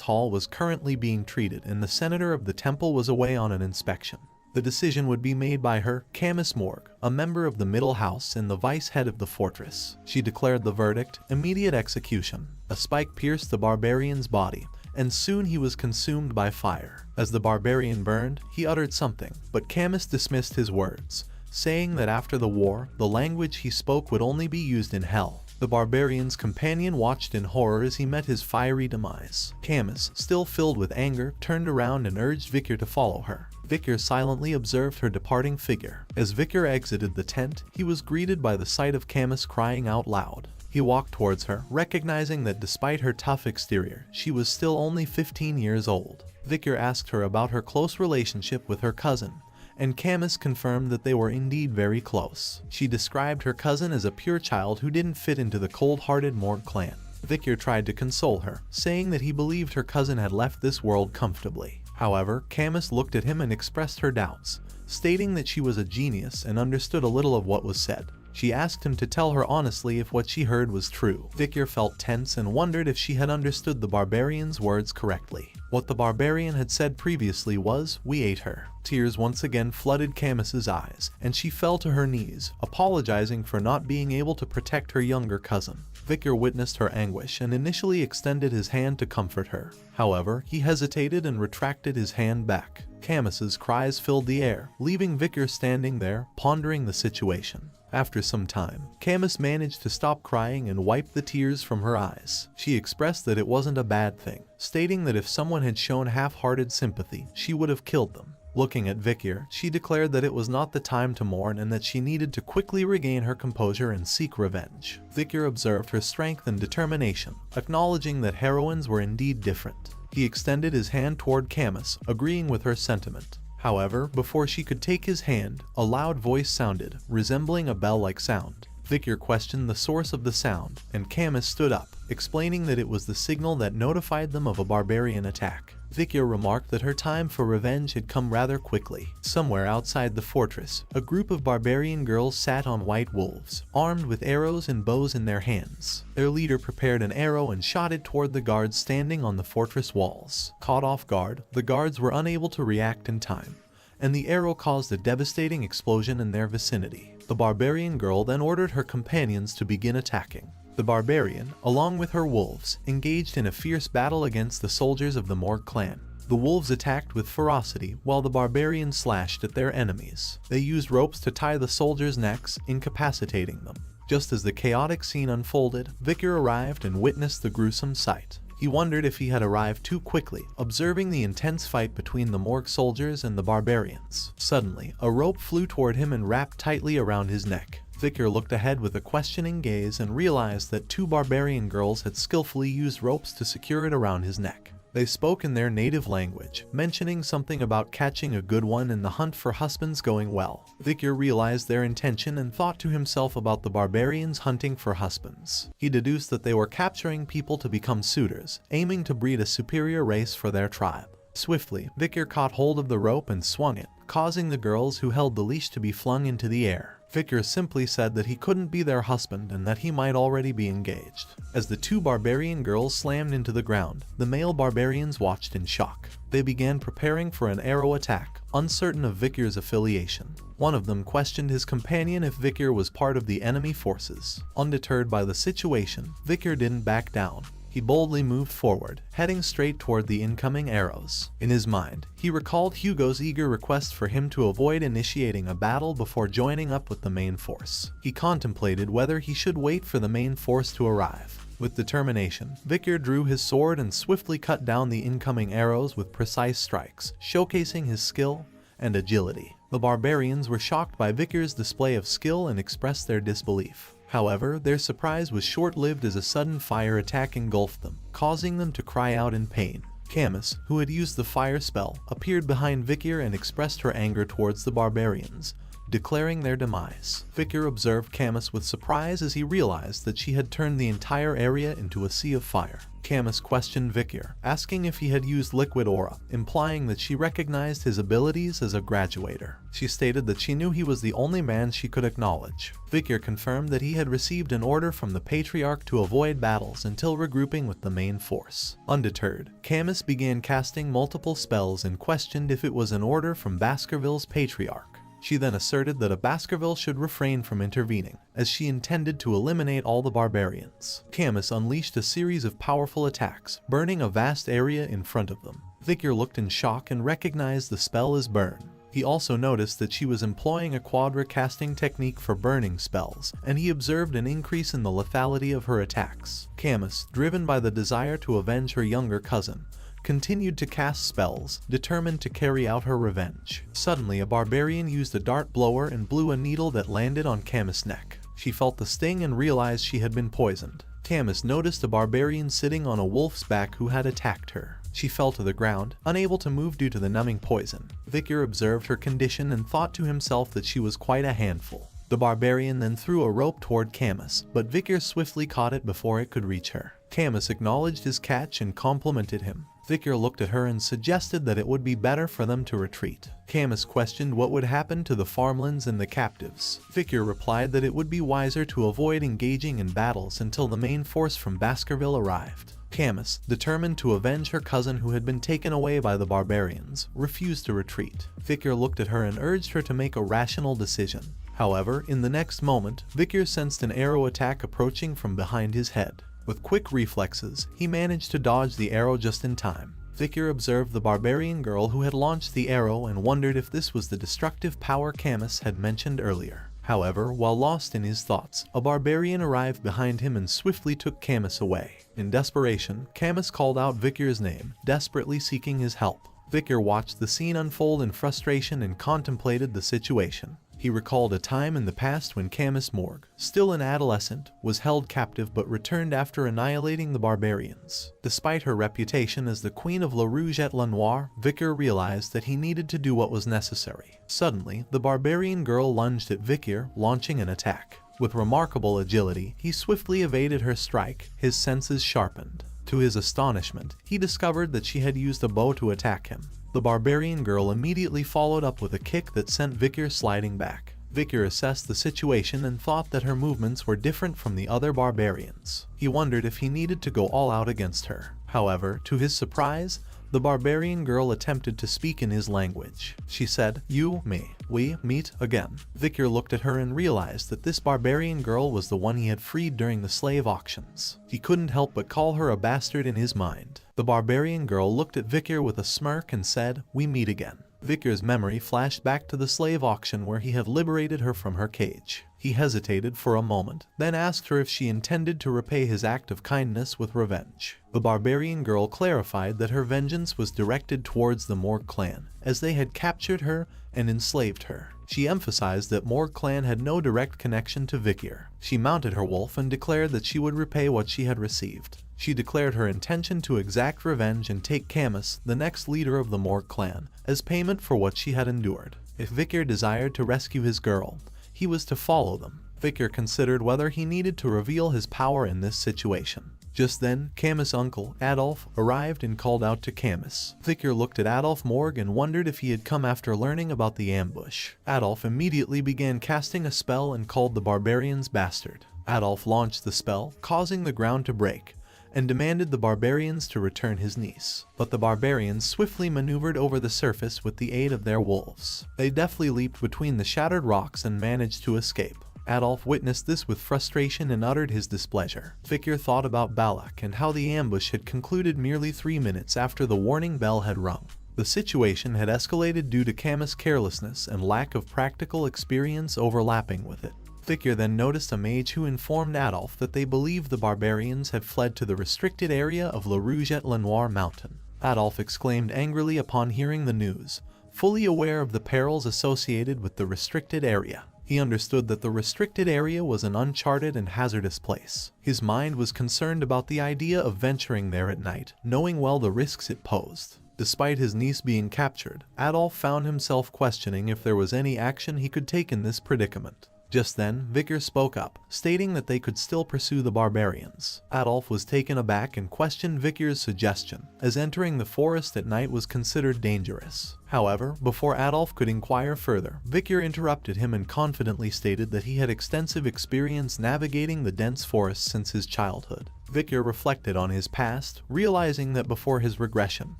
hall was currently being treated and the senator of the temple was away on an inspection, the decision would be made by her, Camus Morgue, a member of the middle house and the vice head of the fortress. She declared the verdict: immediate execution. A spike pierced the barbarian's body, and soon he was consumed by fire. As the barbarian burned, he uttered something, but Camus dismissed his words, saying that after the war, the language he spoke would only be used in hell. The barbarian's companion watched in horror as he met his fiery demise. Camus, still filled with anger, turned around and urged Vicar to follow her. Vicar silently observed her departing figure. As Vicar exited the tent, he was greeted by the sight of Camus crying out loud. He walked towards her, recognizing that despite her tough exterior, she was still only 15 years old. Vicar asked her about her close relationship with her cousin, and Camus confirmed that they were indeed very close. She described her cousin as a pure child who didn't fit into the cold-hearted Morgue clan. Victor tried to console her, saying that he believed her cousin had left this world comfortably. However, Camus looked at him and expressed her doubts, stating that she was a genius and understood a little of what was said. She asked him to tell her honestly if what she heard was true. Victor felt tense and wondered if she had understood the barbarian's words correctly. What the barbarian had said previously was, "We ate her." Tears once again flooded Camus's eyes, and she fell to her knees, apologizing for not being able to protect her younger cousin. Victor witnessed her anguish and initially extended his hand to comfort her. However, he hesitated and retracted his hand back. Camus's cries filled the air, leaving Victor standing there, pondering the situation. After some time, Camus managed to stop crying and wipe the tears from her eyes. She expressed that it wasn't a bad thing, stating that if someone had shown half-hearted sympathy, she would have killed them. Looking at Victor, she declared that it was not the time to mourn and that she needed to quickly regain her composure and seek revenge. Victor observed her strength and determination, acknowledging that heroines were indeed different. He extended his hand toward Camus, agreeing with her sentiment. However, before she could take his hand, a loud voice sounded, resembling a bell-like sound. Victor questioned the source of the sound, and Camus stood up, explaining that it was the signal that notified them of a barbarian attack. Victor remarked that her time for revenge had come rather quickly. Somewhere outside the fortress, a group of barbarian girls sat on white wolves, armed with arrows and bows in their hands. Their leader prepared an arrow and shot it toward the guards standing on the fortress walls. Caught off guard, the guards were unable to react in time, and the arrow caused a devastating explosion in their vicinity. The barbarian girl then ordered her companions to begin attacking. The barbarian, along with her wolves, engaged in a fierce battle against the soldiers of the Morgue clan. The wolves attacked with ferocity, while the barbarians slashed at their enemies. They used ropes to tie the soldiers' necks, incapacitating them. Just as the chaotic scene unfolded, Victor arrived and witnessed the gruesome sight. He wondered if he had arrived too quickly, observing the intense fight between the Morgue soldiers and the barbarians. Suddenly, a rope flew toward him and wrapped tightly around his neck. Victor looked ahead with a questioning gaze and realized that two barbarian girls had skillfully used ropes to secure it around his neck. They spoke in their native language, mentioning something about catching a good one and the hunt for husbands going well. Victor realized their intention and thought to himself about the barbarians hunting for husbands. He deduced that they were capturing people to become suitors, aiming to breed a superior race for their tribe. Swiftly, Victor caught hold of the rope and swung it, causing the girls who held the leash to be flung into the air. Victor simply said that he couldn't be their husband and that he might already be engaged. As the two barbarian girls slammed into the ground, the male barbarians watched in shock. They began preparing for an arrow attack, uncertain of Victor's affiliation. One of them questioned his companion if Victor was part of the enemy forces. Undeterred by the situation, Victor didn't back down. He boldly moved forward, heading straight toward the incoming arrows. In his mind, he recalled Hugo's eager request for him to avoid initiating a battle before joining up with the main force. He contemplated whether he should wait for the main force to arrive. With determination, Victor drew his sword and swiftly cut down the incoming arrows with precise strikes, showcasing his skill and agility. The barbarians were shocked by Victor's display of skill and expressed their disbelief. However, their surprise was short-lived as a sudden fire attack engulfed them, causing them to cry out in pain. Camus, who had used the fire spell, appeared behind Victor and expressed her anger towards the barbarians, declaring their demise. Victor observed Camus with surprise as he realized that she had turned the entire area into a sea of fire. Camus questioned Victor, asking if he had used liquid aura, implying that she recognized his abilities as a graduator. She stated that she knew he was the only man she could acknowledge. Victor confirmed that he had received an order from the Patriarch to avoid battles until regrouping with the main force. Undeterred, Camus began casting multiple spells and questioned if it was an order from Baskerville's Patriarch. She then asserted that a Baskerville should refrain from intervening, as she intended to eliminate all the barbarians. Camus unleashed a series of powerful attacks, burning a vast area in front of them. Victor looked in shock and recognized the spell as burn. He also noticed that she was employing a quadra casting technique for burning spells, and he observed an increase in the lethality of her attacks. Camus, driven by the desire to avenge her younger cousin, continued to cast spells, determined to carry out her revenge. Suddenly, a barbarian used a dart blower and blew a needle that landed on Camus' neck. She felt the sting and realized she had been poisoned. Camus noticed a barbarian sitting on a wolf's back who had attacked her. She fell to the ground, unable to move due to the numbing poison. Vicar observed her condition and thought to himself that she was quite a handful. The barbarian then threw a rope toward Camus, but Vicar swiftly caught it before it could reach her. Camus acknowledged his catch and complimented him. Vicar looked at her and suggested that it would be better for them to retreat. Camus questioned what would happen to the farmlands and the captives. Vicar replied that it would be wiser to avoid engaging in battles until the main force from Baskerville arrived. Camus, determined to avenge her cousin who had been taken away by the barbarians, refused to retreat. Vicar looked at her and urged her to make a rational decision. However, in the next moment, Vicar sensed an arrow attack approaching from behind his head. With quick reflexes, he managed to dodge the arrow just in time. Vicar observed the barbarian girl who had launched the arrow and wondered if this was the destructive power Camus had mentioned earlier. However, while lost in his thoughts, a barbarian arrived behind him and swiftly took Camus away. In desperation, Camus called out Vicar's name, desperately seeking his help. Vicar watched the scene unfold in frustration and contemplated the situation. He recalled a time in the past when Camus Morgue, still an adolescent, was held captive but returned after annihilating the barbarians. Despite her reputation as the Queen of La Rouge et La Noire, Vicar realized that he needed to do what was necessary. Suddenly, the barbarian girl lunged at Vicar, launching an attack. With remarkable agility, he swiftly evaded her strike, his senses sharpened. To his astonishment, he discovered that she had used a bow to attack him. The barbarian girl immediately followed up with a kick that sent Vicar sliding back. Vicar assessed the situation and thought that her movements were different from the other barbarians. He wondered if he needed to go all out against her. However, to his surprise, the barbarian girl attempted to speak in his language. She said, "You, me, we meet again." Vicar looked at her and realized that this barbarian girl was the one he had freed during the slave auctions. He couldn't help but call her a bastard in his mind. The barbarian girl looked at Vicar with a smirk and said, "We meet again." Vicar's memory flashed back to the slave auction where he had liberated her from her cage. He hesitated for a moment, then asked her if she intended to repay his act of kindness with revenge. The barbarian girl clarified that her vengeance was directed towards the Morgue clan, as they had captured her and enslaved her. She emphasized that Morgue clan had no direct connection to Vicar. She mounted her wolf and declared that she would repay what she had received. She declared her intention to exact revenge and take Camus, the next leader of the Morgue clan, as payment for what she had endured. If Vicar desired to rescue his girl, he was to follow them. Vicar considered whether he needed to reveal his power in this situation. Just then, Camus' uncle, Adolphe, arrived and called out to Camus. Vicar looked at Adolphe Morgue and wondered if he had come after learning about the ambush. Adolphe immediately began casting a spell and called the barbarians bastard. Adolphe launched the spell, causing the ground to break, and demanded the barbarians to return his niece. But the barbarians swiftly maneuvered over the surface with the aid of their wolves. They deftly leaped between the shattered rocks and managed to escape. Adolphe witnessed this with frustration and uttered his displeasure. Vicar thought about Balak and how the ambush had concluded merely 3 minutes after the warning bell had rung. The situation had escalated due to Camus' carelessness and lack of practical experience overlapping with it. Vicar then noticed a mage who informed Adolphe that they believed the barbarians had fled to the restricted area of La Rouge et La Noire mountain. Adolphe exclaimed angrily upon hearing the news, fully aware of the perils associated with the restricted area. He understood that the restricted area was an uncharted and hazardous place. His mind was concerned about the idea of venturing there at night, knowing well the risks it posed. Despite his niece being captured, Adolphe found himself questioning if there was any action he could take in this predicament. Just then, Vicar spoke up, stating that they could still pursue the barbarians. Adolphe was taken aback and questioned Vicar's suggestion, as entering the forest at night was considered dangerous. However, before Adolphe could inquire further, Vicar interrupted him and confidently stated that he had extensive experience navigating the dense forest since his childhood. Vicar reflected on his past, realizing that before his regression,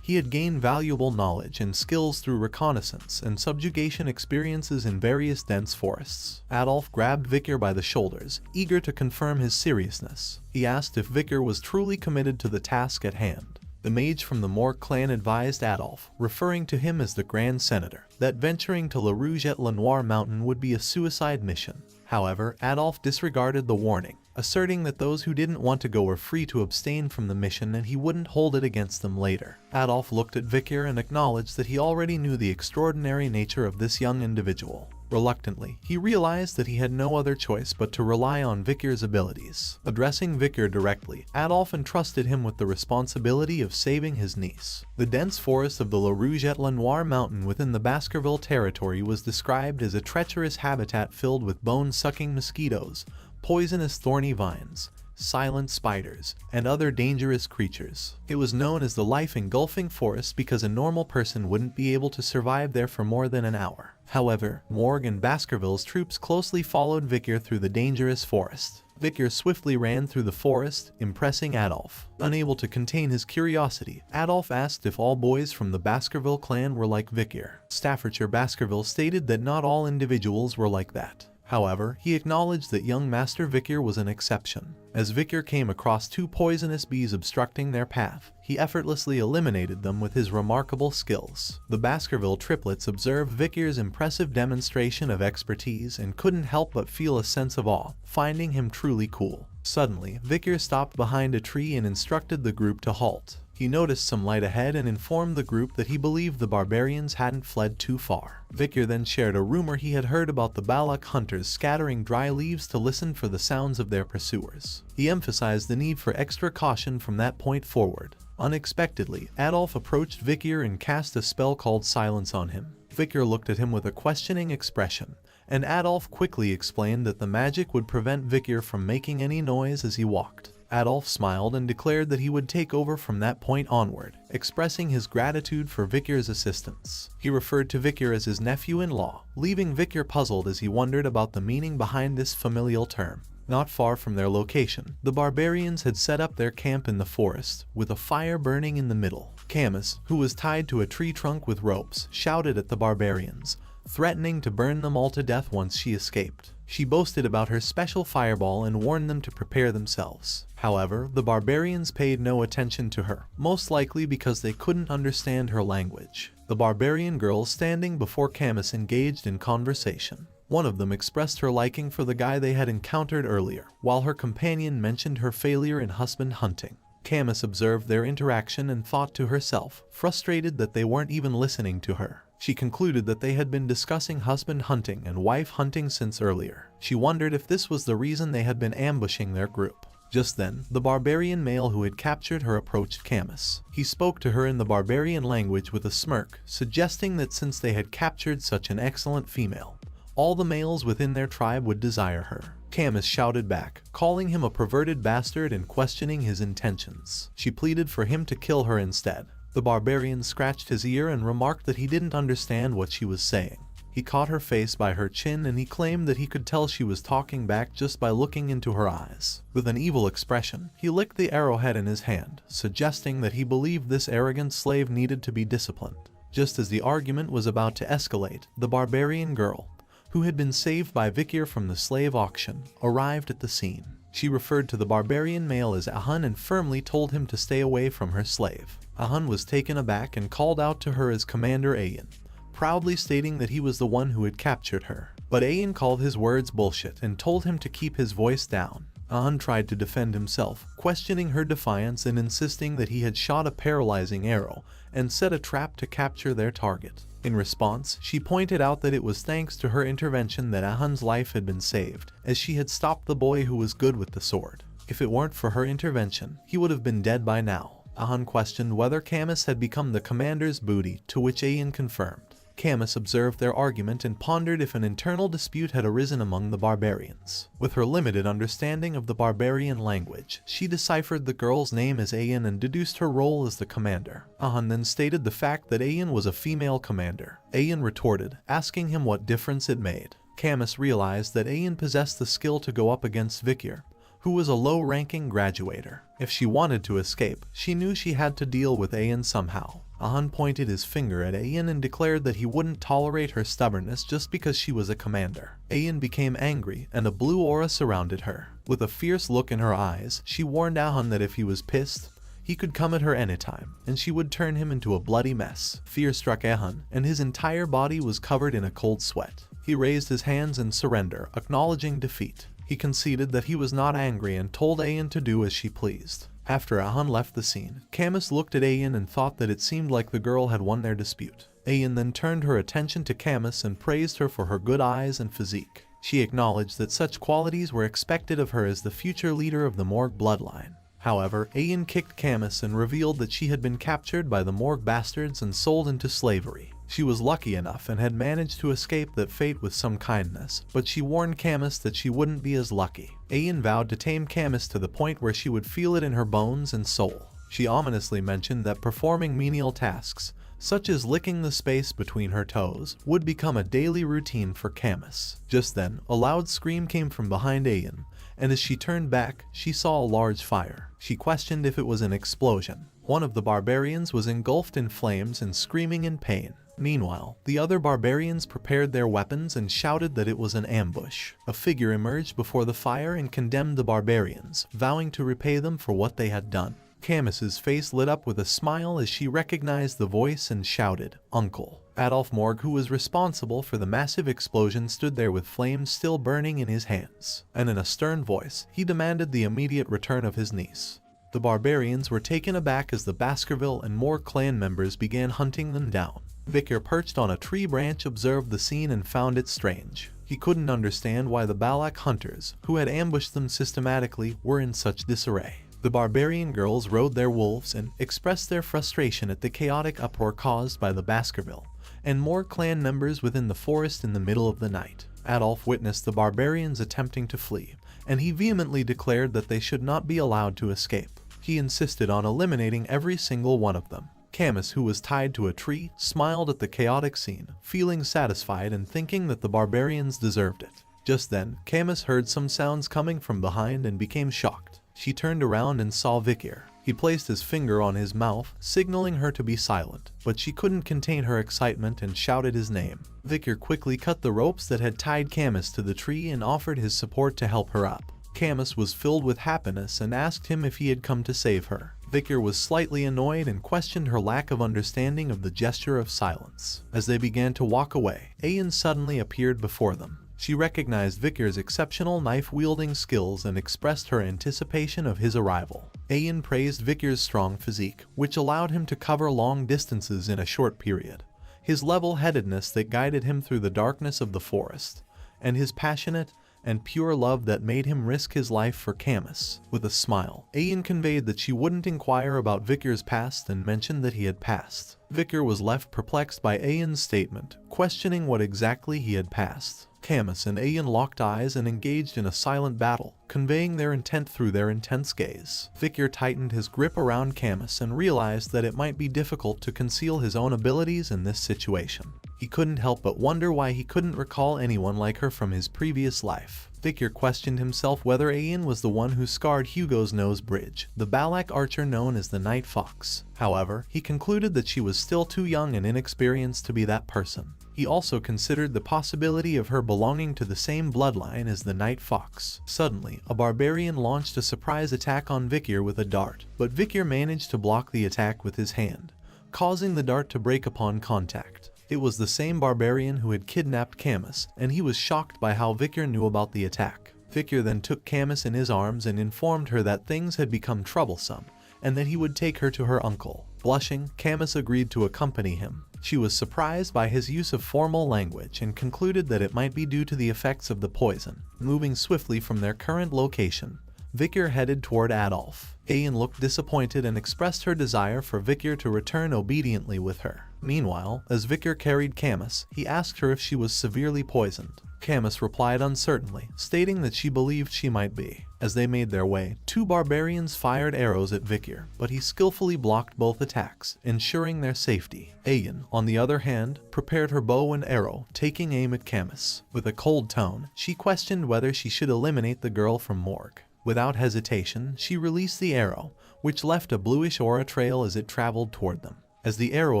he had gained valuable knowledge and skills through reconnaissance and subjugation experiences in various dense forests. Adolphe grabbed Vicar by the shoulders, eager to confirm his seriousness. He asked if Vicar was truly committed to the task at hand. The mage from the Morgue clan advised Adolphe, referring to him as the Grand Senator, that venturing to La Rouge et La Noire mountain would be a suicide mission. However, Adolphe disregarded the warning, asserting that those who didn't want to go were free to abstain from the mission and he wouldn't hold it against them later. Adolphe looked at Vicar and acknowledged that he already knew the extraordinary nature of this young individual. Reluctantly, he realized that he had no other choice but to rely on Victor's abilities. Addressing Victor directly, Adolphe entrusted him with the responsibility of saving his niece. The dense forest of the La Rouge-et-la-Noire mountain within the Baskerville territory was described as a treacherous habitat filled with bone-sucking mosquitoes, poisonous thorny vines, silent spiders, and other dangerous creatures. It was known as the life-engulfing forest because a normal person wouldn't be able to survive there for more than an hour. However, Morgue and Baskerville's troops closely followed Victor through the dangerous forest. Victor swiftly ran through the forest, impressing Adolphe. Unable to contain his curiosity, Adolphe asked if all boys from the Baskerville clan were like Victor. Staffordshire Baskerville stated that not all individuals were like that. However, he acknowledged that young Master Victor was an exception. As Victor came across two poisonous bees obstructing their path, he effortlessly eliminated them with his remarkable skills. The Baskerville triplets observed Victor's impressive demonstration of expertise and couldn't help but feel a sense of awe, finding him truly cool. Suddenly, Victor stopped behind a tree and instructed the group to halt. He noticed some light ahead and informed the group that he believed the barbarians hadn't fled too far. Victor then shared a rumor he had heard about the Balak hunters scattering dry leaves to listen for the sounds of their pursuers. He emphasized the need for extra caution from that point forward. Unexpectedly, Adolphe approached Victor and cast a spell called Silence on him. Victor looked at him with a questioning expression, and Adolphe quickly explained that the magic would prevent Victor from making any noise as he walked. Adolphe smiled and declared that he would take over from that point onward, expressing his gratitude for Victor's assistance. He referred to Victor as his nephew-in-law, leaving Victor puzzled as he wondered about the meaning behind this familial term. Not far from their location, the barbarians had set up their camp in the forest, with a fire burning in the middle. Camus, who was tied to a tree trunk with ropes, shouted at the barbarians, threatening to burn them all to death once she escaped. She boasted about her special fireball and warned them to prepare themselves. However, the barbarians paid no attention to her, most likely because they couldn't understand her language. The barbarian girls standing before Camus engaged in conversation. One of them expressed her liking for the guy they had encountered earlier, while her companion mentioned her failure in husband hunting. Camus observed their interaction and thought to herself, frustrated that they weren't even listening to her. She concluded that they had been discussing husband hunting and wife hunting since earlier. She wondered if this was the reason they had been ambushing their group. Just then, the barbarian male who had captured her approached Camus. He spoke to her in the barbarian language with a smirk, suggesting that since they had captured such an excellent female, all the males within their tribe would desire her. Camus shouted back, calling him a perverted bastard and questioning his intentions. She pleaded for him to kill her instead. The barbarian scratched his ear and remarked that he didn't understand what she was saying. He caught her face by her chin and he claimed that he could tell she was talking back just by looking into her eyes. With an evil expression, he licked the arrowhead in his hand, suggesting that he believed this arrogant slave needed to be disciplined. Just as the argument was about to escalate, the barbarian girl, who had been saved by Victor from the slave auction, arrived at the scene. She referred to the barbarian male as Ahun and firmly told him to stay away from her slave. Ahun was taken aback and called out to her as Commander Ayan, proudly stating that he was the one who had captured her. But Ayan called his words bullshit and told him to keep his voice down. Ahun tried to defend himself, questioning her defiance and insisting that he had shot a paralyzing arrow and set a trap to capture their target. In response, she pointed out that it was thanks to her intervention that Ahun's life had been saved, as she had stopped the boy who was good with the sword. If it weren't for her intervention, he would have been dead by now. Ahun questioned whether Camus had become the commander's booty, to which Ayan confirmed. Camus observed their argument and pondered if an internal dispute had arisen among the barbarians. With her limited understanding of the barbarian language, she deciphered the girl's name as Ayan and deduced her role as the commander. Ahun then stated the fact that Ayan was a female commander. Ayan retorted, asking him what difference it made. Camus realized that Ayan possessed the skill to go up against Victor, who was a low-ranking graduator. If she wanted to escape, she knew she had to deal with Ayan somehow. Ahun pointed his finger at Ayan and declared that he wouldn't tolerate her stubbornness just because she was a commander. Ayan became angry, and a blue aura surrounded her. With a fierce look in her eyes, she warned Ahun that if he was pissed, he could come at her anytime, and she would turn him into a bloody mess. Fear struck Ahun, and his entire body was covered in a cold sweat. He raised his hands in surrender, acknowledging defeat. He conceded that he was not angry and told Ayan to do as she pleased. After Hound left the scene, Camus looked at Ayan and thought that it seemed like the girl had won their dispute. Ayan then turned her attention to Camus and praised her for her good eyes and physique. She acknowledged that such qualities were expected of her as the future leader of the Morgue bloodline. However, Ayan kicked Camus and revealed that she had been captured by the Morgue bastards and sold into slavery. She was lucky enough and had managed to escape that fate with some kindness, but she warned Camus that she wouldn't be as lucky. Ayan vowed to tame Camus to the point where she would feel it in her bones and soul. She ominously mentioned that performing menial tasks, such as licking the space between her toes, would become a daily routine for Camus. Just then, a loud scream came from behind Ayan, and as she turned back, she saw a large fire. She questioned if it was an explosion. One of the barbarians was engulfed in flames and screaming in pain. Meanwhile, the other barbarians prepared their weapons and shouted that it was an ambush. A figure emerged before the fire and condemned the barbarians, vowing to repay them for what they had done. Camus's face lit up with a smile as she recognized the voice and shouted, "Uncle." Adolf Morgue, who was responsible for the massive explosion, stood there with flames still burning in his hands, and in a stern voice, he demanded the immediate return of his niece. The barbarians were taken aback as the Baskerville and Morgue clan members began hunting them down. Vicar, perched on a tree branch, observed the scene and found it strange. He couldn't understand why the Balak hunters, who had ambushed them systematically, were in such disarray. The barbarian girls rode their wolves and expressed their frustration at the chaotic uproar caused by the Baskerville and Morgue clan members within the forest in the middle of the night. Adolf witnessed the barbarians attempting to flee, and he vehemently declared that they should not be allowed to escape. He insisted on eliminating every single one of them. Camus, who was tied to a tree, smiled at the chaotic scene, feeling satisfied and thinking that the barbarians deserved it. Just then, Camus heard some sounds coming from behind and became shocked. She turned around and saw Vicar. He placed his finger on his mouth, signaling her to be silent, but she couldn't contain her excitement and shouted his name. Vicar quickly cut the ropes that had tied Camus to the tree and offered his support to help her up. Camus was filled with happiness and asked him if he had come to save her. Vicar was slightly annoyed and questioned her lack of understanding of the gesture of silence. As they began to walk away, Ayan suddenly appeared before them. She recognized Vicar's exceptional knife-wielding skills and expressed her anticipation of his arrival. Ayan praised Vicar's strong physique, which allowed him to cover long distances in a short period, his level-headedness that guided him through the darkness of the forest, and his passionate and pure love that made him risk his life for Camus. With a smile, Ayan conveyed that she wouldn't inquire about Vicar's past and mentioned that he had passed. Vicar was left perplexed by Ayan's statement, questioning what exactly he had passed. Camus and Ayan locked eyes and engaged in a silent battle, conveying their intent through their intense gaze. Vicar tightened his grip around Camus and realized that it might be difficult to conceal his own abilities in this situation. He couldn't help but wonder why he couldn't recall anyone like her from his previous life. Vicar questioned himself whether Ayan was the one who scarred Hugo's nose bridge, the Balak archer known as the Night Fox. However, he concluded that she was still too young and inexperienced to be that person. He also considered the possibility of her belonging to the same bloodline as the Night Fox. Suddenly, a barbarian launched a surprise attack on Vicar with a dart, but Vicar managed to block the attack with his hand, causing the dart to break upon contact. It was the same barbarian who had kidnapped Camus, and he was shocked by how Vicar knew about the attack. Vicar then took Camus in his arms and informed her that things had become troublesome, and that he would take her to her uncle. Blushing, Camus agreed to accompany him. She was surprised by his use of formal language and concluded that it might be due to the effects of the poison. Moving swiftly from their current location, Vicar headed toward Adolf. Ayan looked disappointed and expressed her desire for Vicar to return obediently with her. Meanwhile, as Vicar carried Camus, he asked her if she was severely poisoned. Camus replied uncertainly, stating that she believed she might be. As they made their way, two barbarians fired arrows at Vicar, but he skillfully blocked both attacks, ensuring their safety. Ayan, on the other hand, prepared her bow and arrow, taking aim at Camus. With a cold tone, she questioned whether she should eliminate the girl from Morgue. Without hesitation, she released the arrow, which left a bluish aura trail as it traveled toward them. As the arrow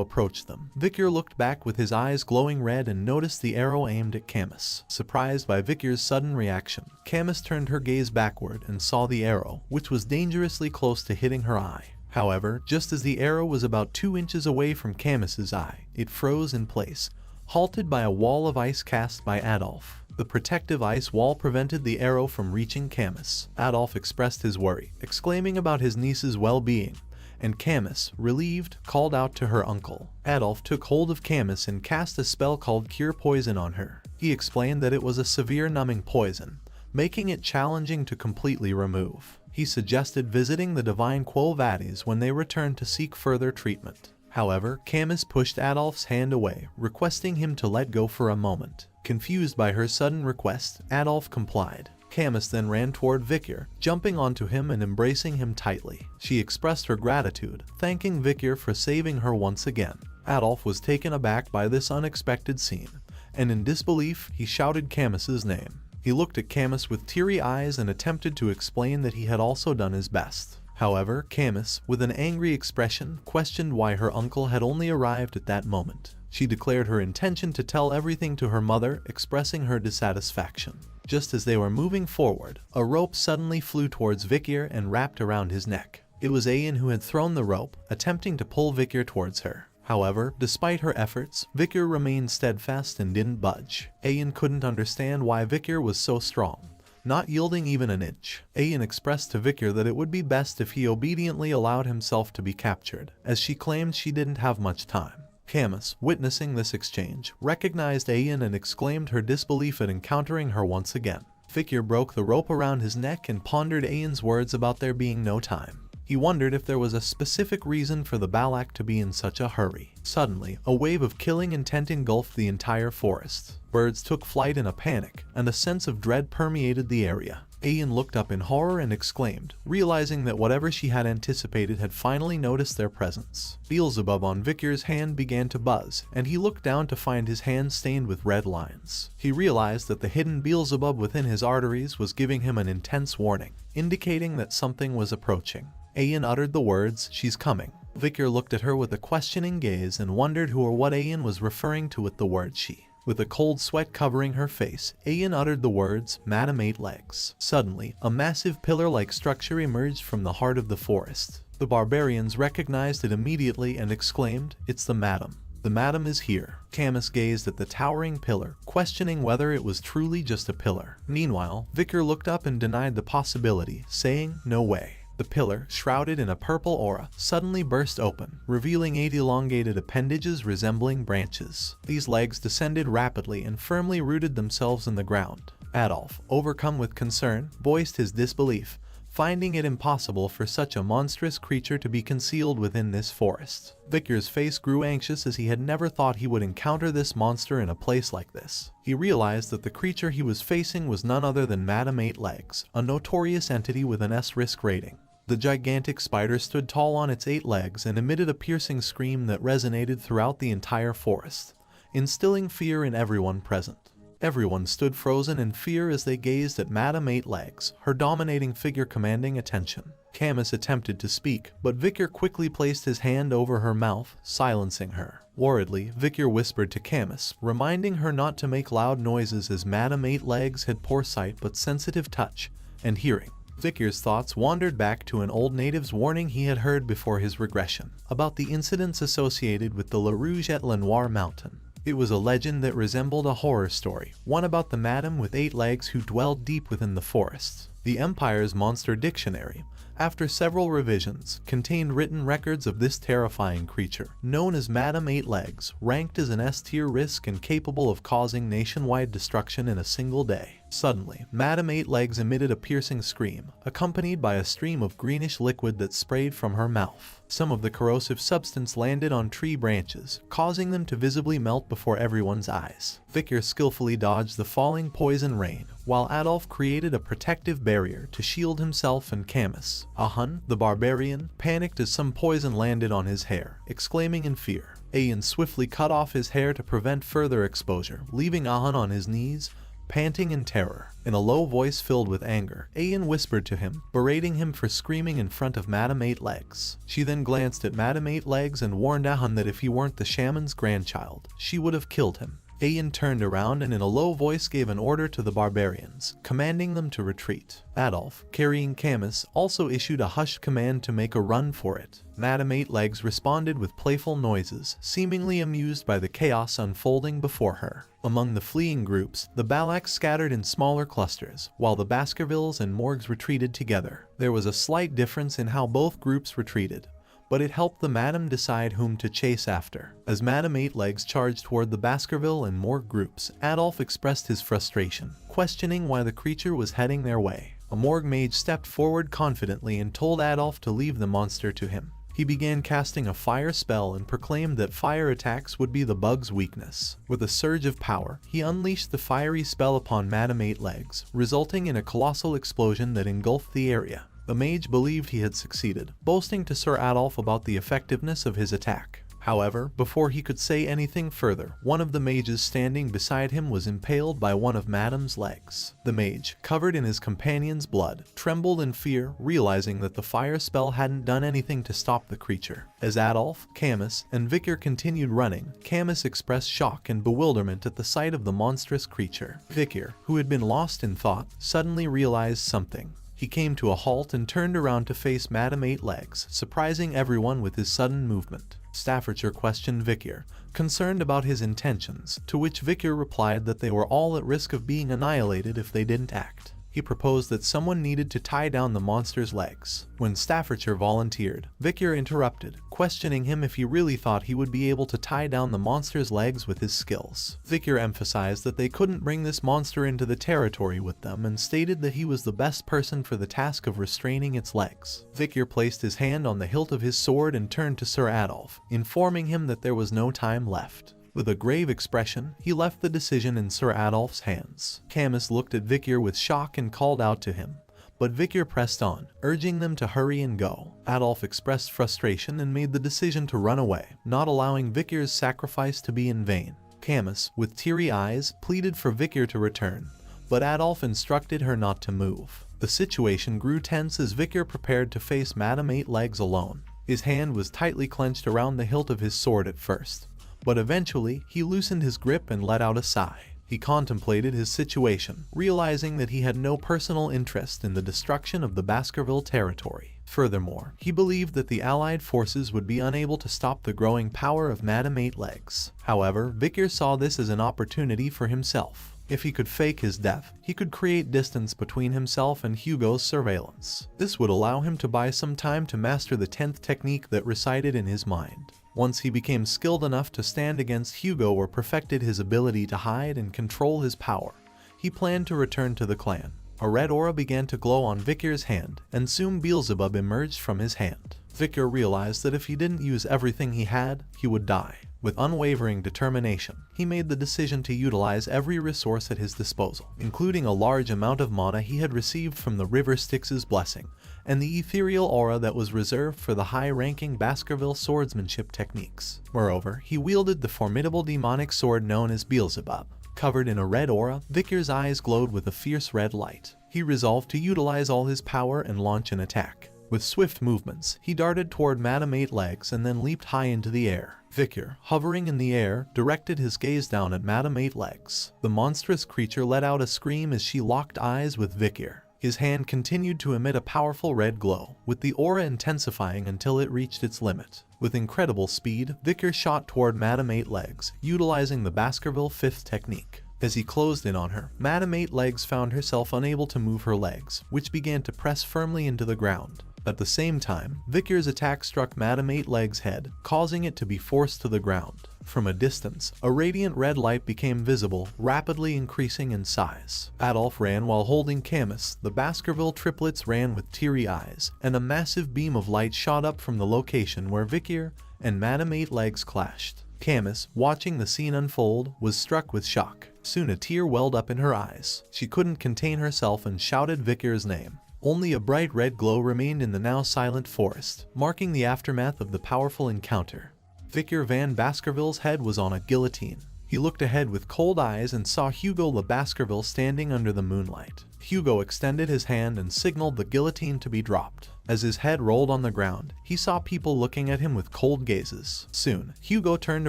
approached them, Vicar looked back with his eyes glowing red and noticed the arrow aimed at Camus. Surprised by Vicar's sudden reaction, Camus turned her gaze backward and saw the arrow, which was dangerously close to hitting her eye. However, just as the arrow was about 2 inches away from Camus's eye, it froze in place, halted by a wall of ice cast by Adolf. The protective ice wall prevented the arrow from reaching Camus. Adolf expressed his worry, exclaiming about his niece's well-being, and Camus, relieved, called out to her uncle. Adolf took hold of Camus and cast a spell called Cure Poison on her. He explained that it was a severe numbing poison, making it challenging to completely remove. He suggested visiting the Divine Quo Vadis when they returned to seek further treatment. However, Camus pushed Adolf's hand away, requesting him to let go for a moment. Confused by her sudden request, Adolf complied. Camus then ran toward Victor, jumping onto him and embracing him tightly. She expressed her gratitude, thanking Victor for saving her once again. Adolf was taken aback by this unexpected scene, and in disbelief, he shouted Camus's name. He looked at Camus with teary eyes and attempted to explain that he had also done his best. However, Camus, with an angry expression, questioned why her uncle had only arrived at that moment. She declared her intention to tell everything to her mother, expressing her dissatisfaction. Just as they were moving forward, a rope suddenly flew towards Victor and wrapped around his neck. It was Ayan who had thrown the rope, attempting to pull Victor towards her. However, despite her efforts, Victor remained steadfast and didn't budge. Ayan couldn't understand why Victor was so strong, not yielding even an inch. Ayan expressed to Victor that it would be best if he obediently allowed himself to be captured, as she claimed she didn't have much time. Camus, witnessing this exchange, recognized Ayan and exclaimed her disbelief at encountering her once again. Victor broke the rope around his neck and pondered Ayan's words about there being no time. He wondered if there was a specific reason for the Balak to be in such a hurry. Suddenly, a wave of killing intent engulfed the entire forest. Birds took flight in a panic, and a sense of dread permeated the area. Ayan looked up in horror and exclaimed, realizing that whatever she had anticipated had finally noticed their presence. Beelzebub on Victor's hand began to buzz, and he looked down to find his hand stained with red lines. He realized that the hidden Beelzebub within his arteries was giving him an intense warning, indicating that something was approaching. Ayan uttered the words, "She's coming." Victor looked at her with a questioning gaze and wondered who or what Ayan was referring to with the word she. With a cold sweat covering her face, Ayan uttered the words, "Madam Eight Legs." Suddenly, a massive pillar-like structure emerged from the heart of the forest. The barbarians recognized it immediately and exclaimed, "It's the Madam. The Madam is here." Camus gazed at the towering pillar, questioning whether it was truly just a pillar. Meanwhile, Victor looked up and denied the possibility, saying, "No way." The pillar, shrouded in a purple aura, suddenly burst open, revealing 8 elongated appendages resembling branches. These legs descended rapidly and firmly rooted themselves in the ground. Adolf, overcome with concern, voiced his disbelief, finding it impossible for such a monstrous creature to be concealed within this forest. Victor's face grew anxious as he had never thought he would encounter this monster in a place like this. He realized that the creature he was facing was none other than Madam Eight Legs, a notorious entity with an S risk rating. The gigantic spider stood tall on its 8 legs and emitted a piercing scream that resonated throughout the entire forest, instilling fear in everyone present. Everyone stood frozen in fear as they gazed at Madam Eight Legs, her dominating figure commanding attention. Camus attempted to speak, but Victor quickly placed his hand over her mouth, silencing her. Worriedly, Victor whispered to Camus, reminding her not to make loud noises as Madam Eight Legs had poor sight but sensitive touch and hearing. Victor's thoughts wandered back to an old native's warning he had heard before his regression, about the incidents associated with the La Rouge et La Noire mountain. It was a legend that resembled a horror story, one about the Madam with 8 legs who dwelled deep within the forests. The Empire's Monster Dictionary, after several revisions, contained written records of this terrifying creature, known as Madam Eight Legs, ranked as an S-tier risk and capable of causing nationwide destruction in a single day. Suddenly, Madam Eight Legs emitted a piercing scream, accompanied by a stream of greenish liquid that sprayed from her mouth. Some of the corrosive substance landed on tree branches, causing them to visibly melt before everyone's eyes. Victor skillfully dodged the falling poison rain, while Adolf created a protective barrier to shield himself and Camus. Ahun, the barbarian, panicked as some poison landed on his hair, exclaiming in fear. Ayan swiftly cut off his hair to prevent further exposure, leaving Ahun on his knees, panting in terror. In a low voice filled with anger, Ayan whispered to him, berating him for screaming in front of Madam Eight Legs. She then glanced at Madam Eight Legs and warned Ahun that if he weren't the shaman's grandchild, she would have killed him. Ayan turned around and in a low voice gave an order to the barbarians, commanding them to retreat. Adolf, carrying Camus, also issued a hushed command to make a run for it. Madame Eight Legs responded with playful noises, seemingly amused by the chaos unfolding before her. Among the fleeing groups, the Balacs scattered in smaller clusters, while the Baskervilles and Morgs retreated together. There was a slight difference in how both groups retreated, but it helped the Madame decide whom to chase after. As Madame Eight Legs charged toward the Baskerville and Morg groups, Adolf expressed his frustration, questioning why the creature was heading their way. A Morg mage stepped forward confidently and told Adolf to leave the monster to him. He began casting a fire spell and proclaimed that fire attacks would be the bug's weakness. With a surge of power, he unleashed the fiery spell upon Madame Eight Legs, resulting in a colossal explosion that engulfed the area. The mage believed he had succeeded, boasting to Sir Adolf about the effectiveness of his attack. However, before he could say anything further, one of the mages standing beside him was impaled by one of Madame's legs. The mage, covered in his companion's blood, trembled in fear, realizing that the fire spell hadn't done anything to stop the creature. As Adolf, Camus, and Vicar continued running, Camus expressed shock and bewilderment at the sight of the monstrous creature. Vicar, who had been lost in thought, suddenly realized something. He came to a halt and turned around to face Madame Eight Legs, surprising everyone with his sudden movement. Staffordshire questioned Vicar, concerned about his intentions, to which Vicar replied that they were all at risk of being annihilated if they didn't act. He proposed that someone needed to tie down the monster's legs. When Staffordshire volunteered, Vicar interrupted, questioning him if he really thought he would be able to tie down the monster's legs with his skills. Vicar emphasized that they couldn't bring this monster into the territory with them and stated that he was the best person for the task of restraining its legs. Vicar placed his hand on the hilt of his sword and turned to Sir Adolf, informing him that there was no time left. With a grave expression, he left the decision in Sir Adolf's hands. Camus looked at Vicar with shock and called out to him, but Vicar pressed on, urging them to hurry and go. Adolf expressed frustration and made the decision to run away, not allowing Vicar's sacrifice to be in vain. Camus, with teary eyes, pleaded for Vicar to return, but Adolf instructed her not to move. The situation grew tense as Vicar prepared to face Madame Eight Legs alone. His hand was tightly clenched around the hilt of his sword at first, but eventually he loosened his grip and let out a sigh. He contemplated his situation, realizing that he had no personal interest in the destruction of the Baskerville territory. Furthermore, he believed that the Allied forces would be unable to stop the growing power of Madame Eight Legs. However, Vicar saw this as an opportunity for himself. If he could fake his death, he could create distance between himself and Hugo's surveillance. This would allow him to buy some time to master the 10th technique that resided in his mind. Once he became skilled enough to stand against Hugo or perfected his ability to hide and control his power, he planned to return to the clan. A red aura began to glow on Vicar's hand, and soon Beelzebub emerged from his hand. Vicar realized that if he didn't use everything he had, he would die. With unwavering determination, he made the decision to utilize every resource at his disposal, including a large amount of mana he had received from the River Styx's blessing, and the ethereal aura that was reserved for the high-ranking Baskerville swordsmanship techniques. Moreover, he wielded the formidable demonic sword known as Beelzebub. Covered in a red aura, Vicar's eyes glowed with a fierce red light. He resolved to utilize all his power and launch an attack. With swift movements, he darted toward Madame Eight Legs and then leaped high into the air. Vicar, hovering in the air, directed his gaze down at Madame Eight Legs. The monstrous creature let out a scream as she locked eyes with Vicar. His hand continued to emit a powerful red glow, with the aura intensifying until it reached its limit. With incredible speed, Vicar shot toward Madame Eight Legs, utilizing the Baskerville 5th technique. As he closed in on her, Madame Eight Legs found herself unable to move her legs, which began to press firmly into the ground. At the same time, Vicar's attack struck Madame Eight Legs' head, causing it to be forced to the ground. From a distance, a radiant red light became visible, rapidly increasing in size. Adolf ran while holding Camus, the Baskerville triplets ran with teary eyes, and a massive beam of light shot up from the location where Vicar and Madame Eight Legs clashed. Camus, watching the scene unfold, was struck with shock. Soon a tear welled up in her eyes. She couldn't contain herself and shouted Vicar's name. Only a bright red glow remained in the now silent forest, marking the aftermath of the powerful encounter. Vicar Van Baskerville's head was on a guillotine. He looked ahead with cold eyes and saw Hugo Le Baskerville standing under the moonlight. Hugo extended his hand and signaled the guillotine to be dropped. As his head rolled on the ground, he saw people looking at him with cold gazes. Soon, Hugo turned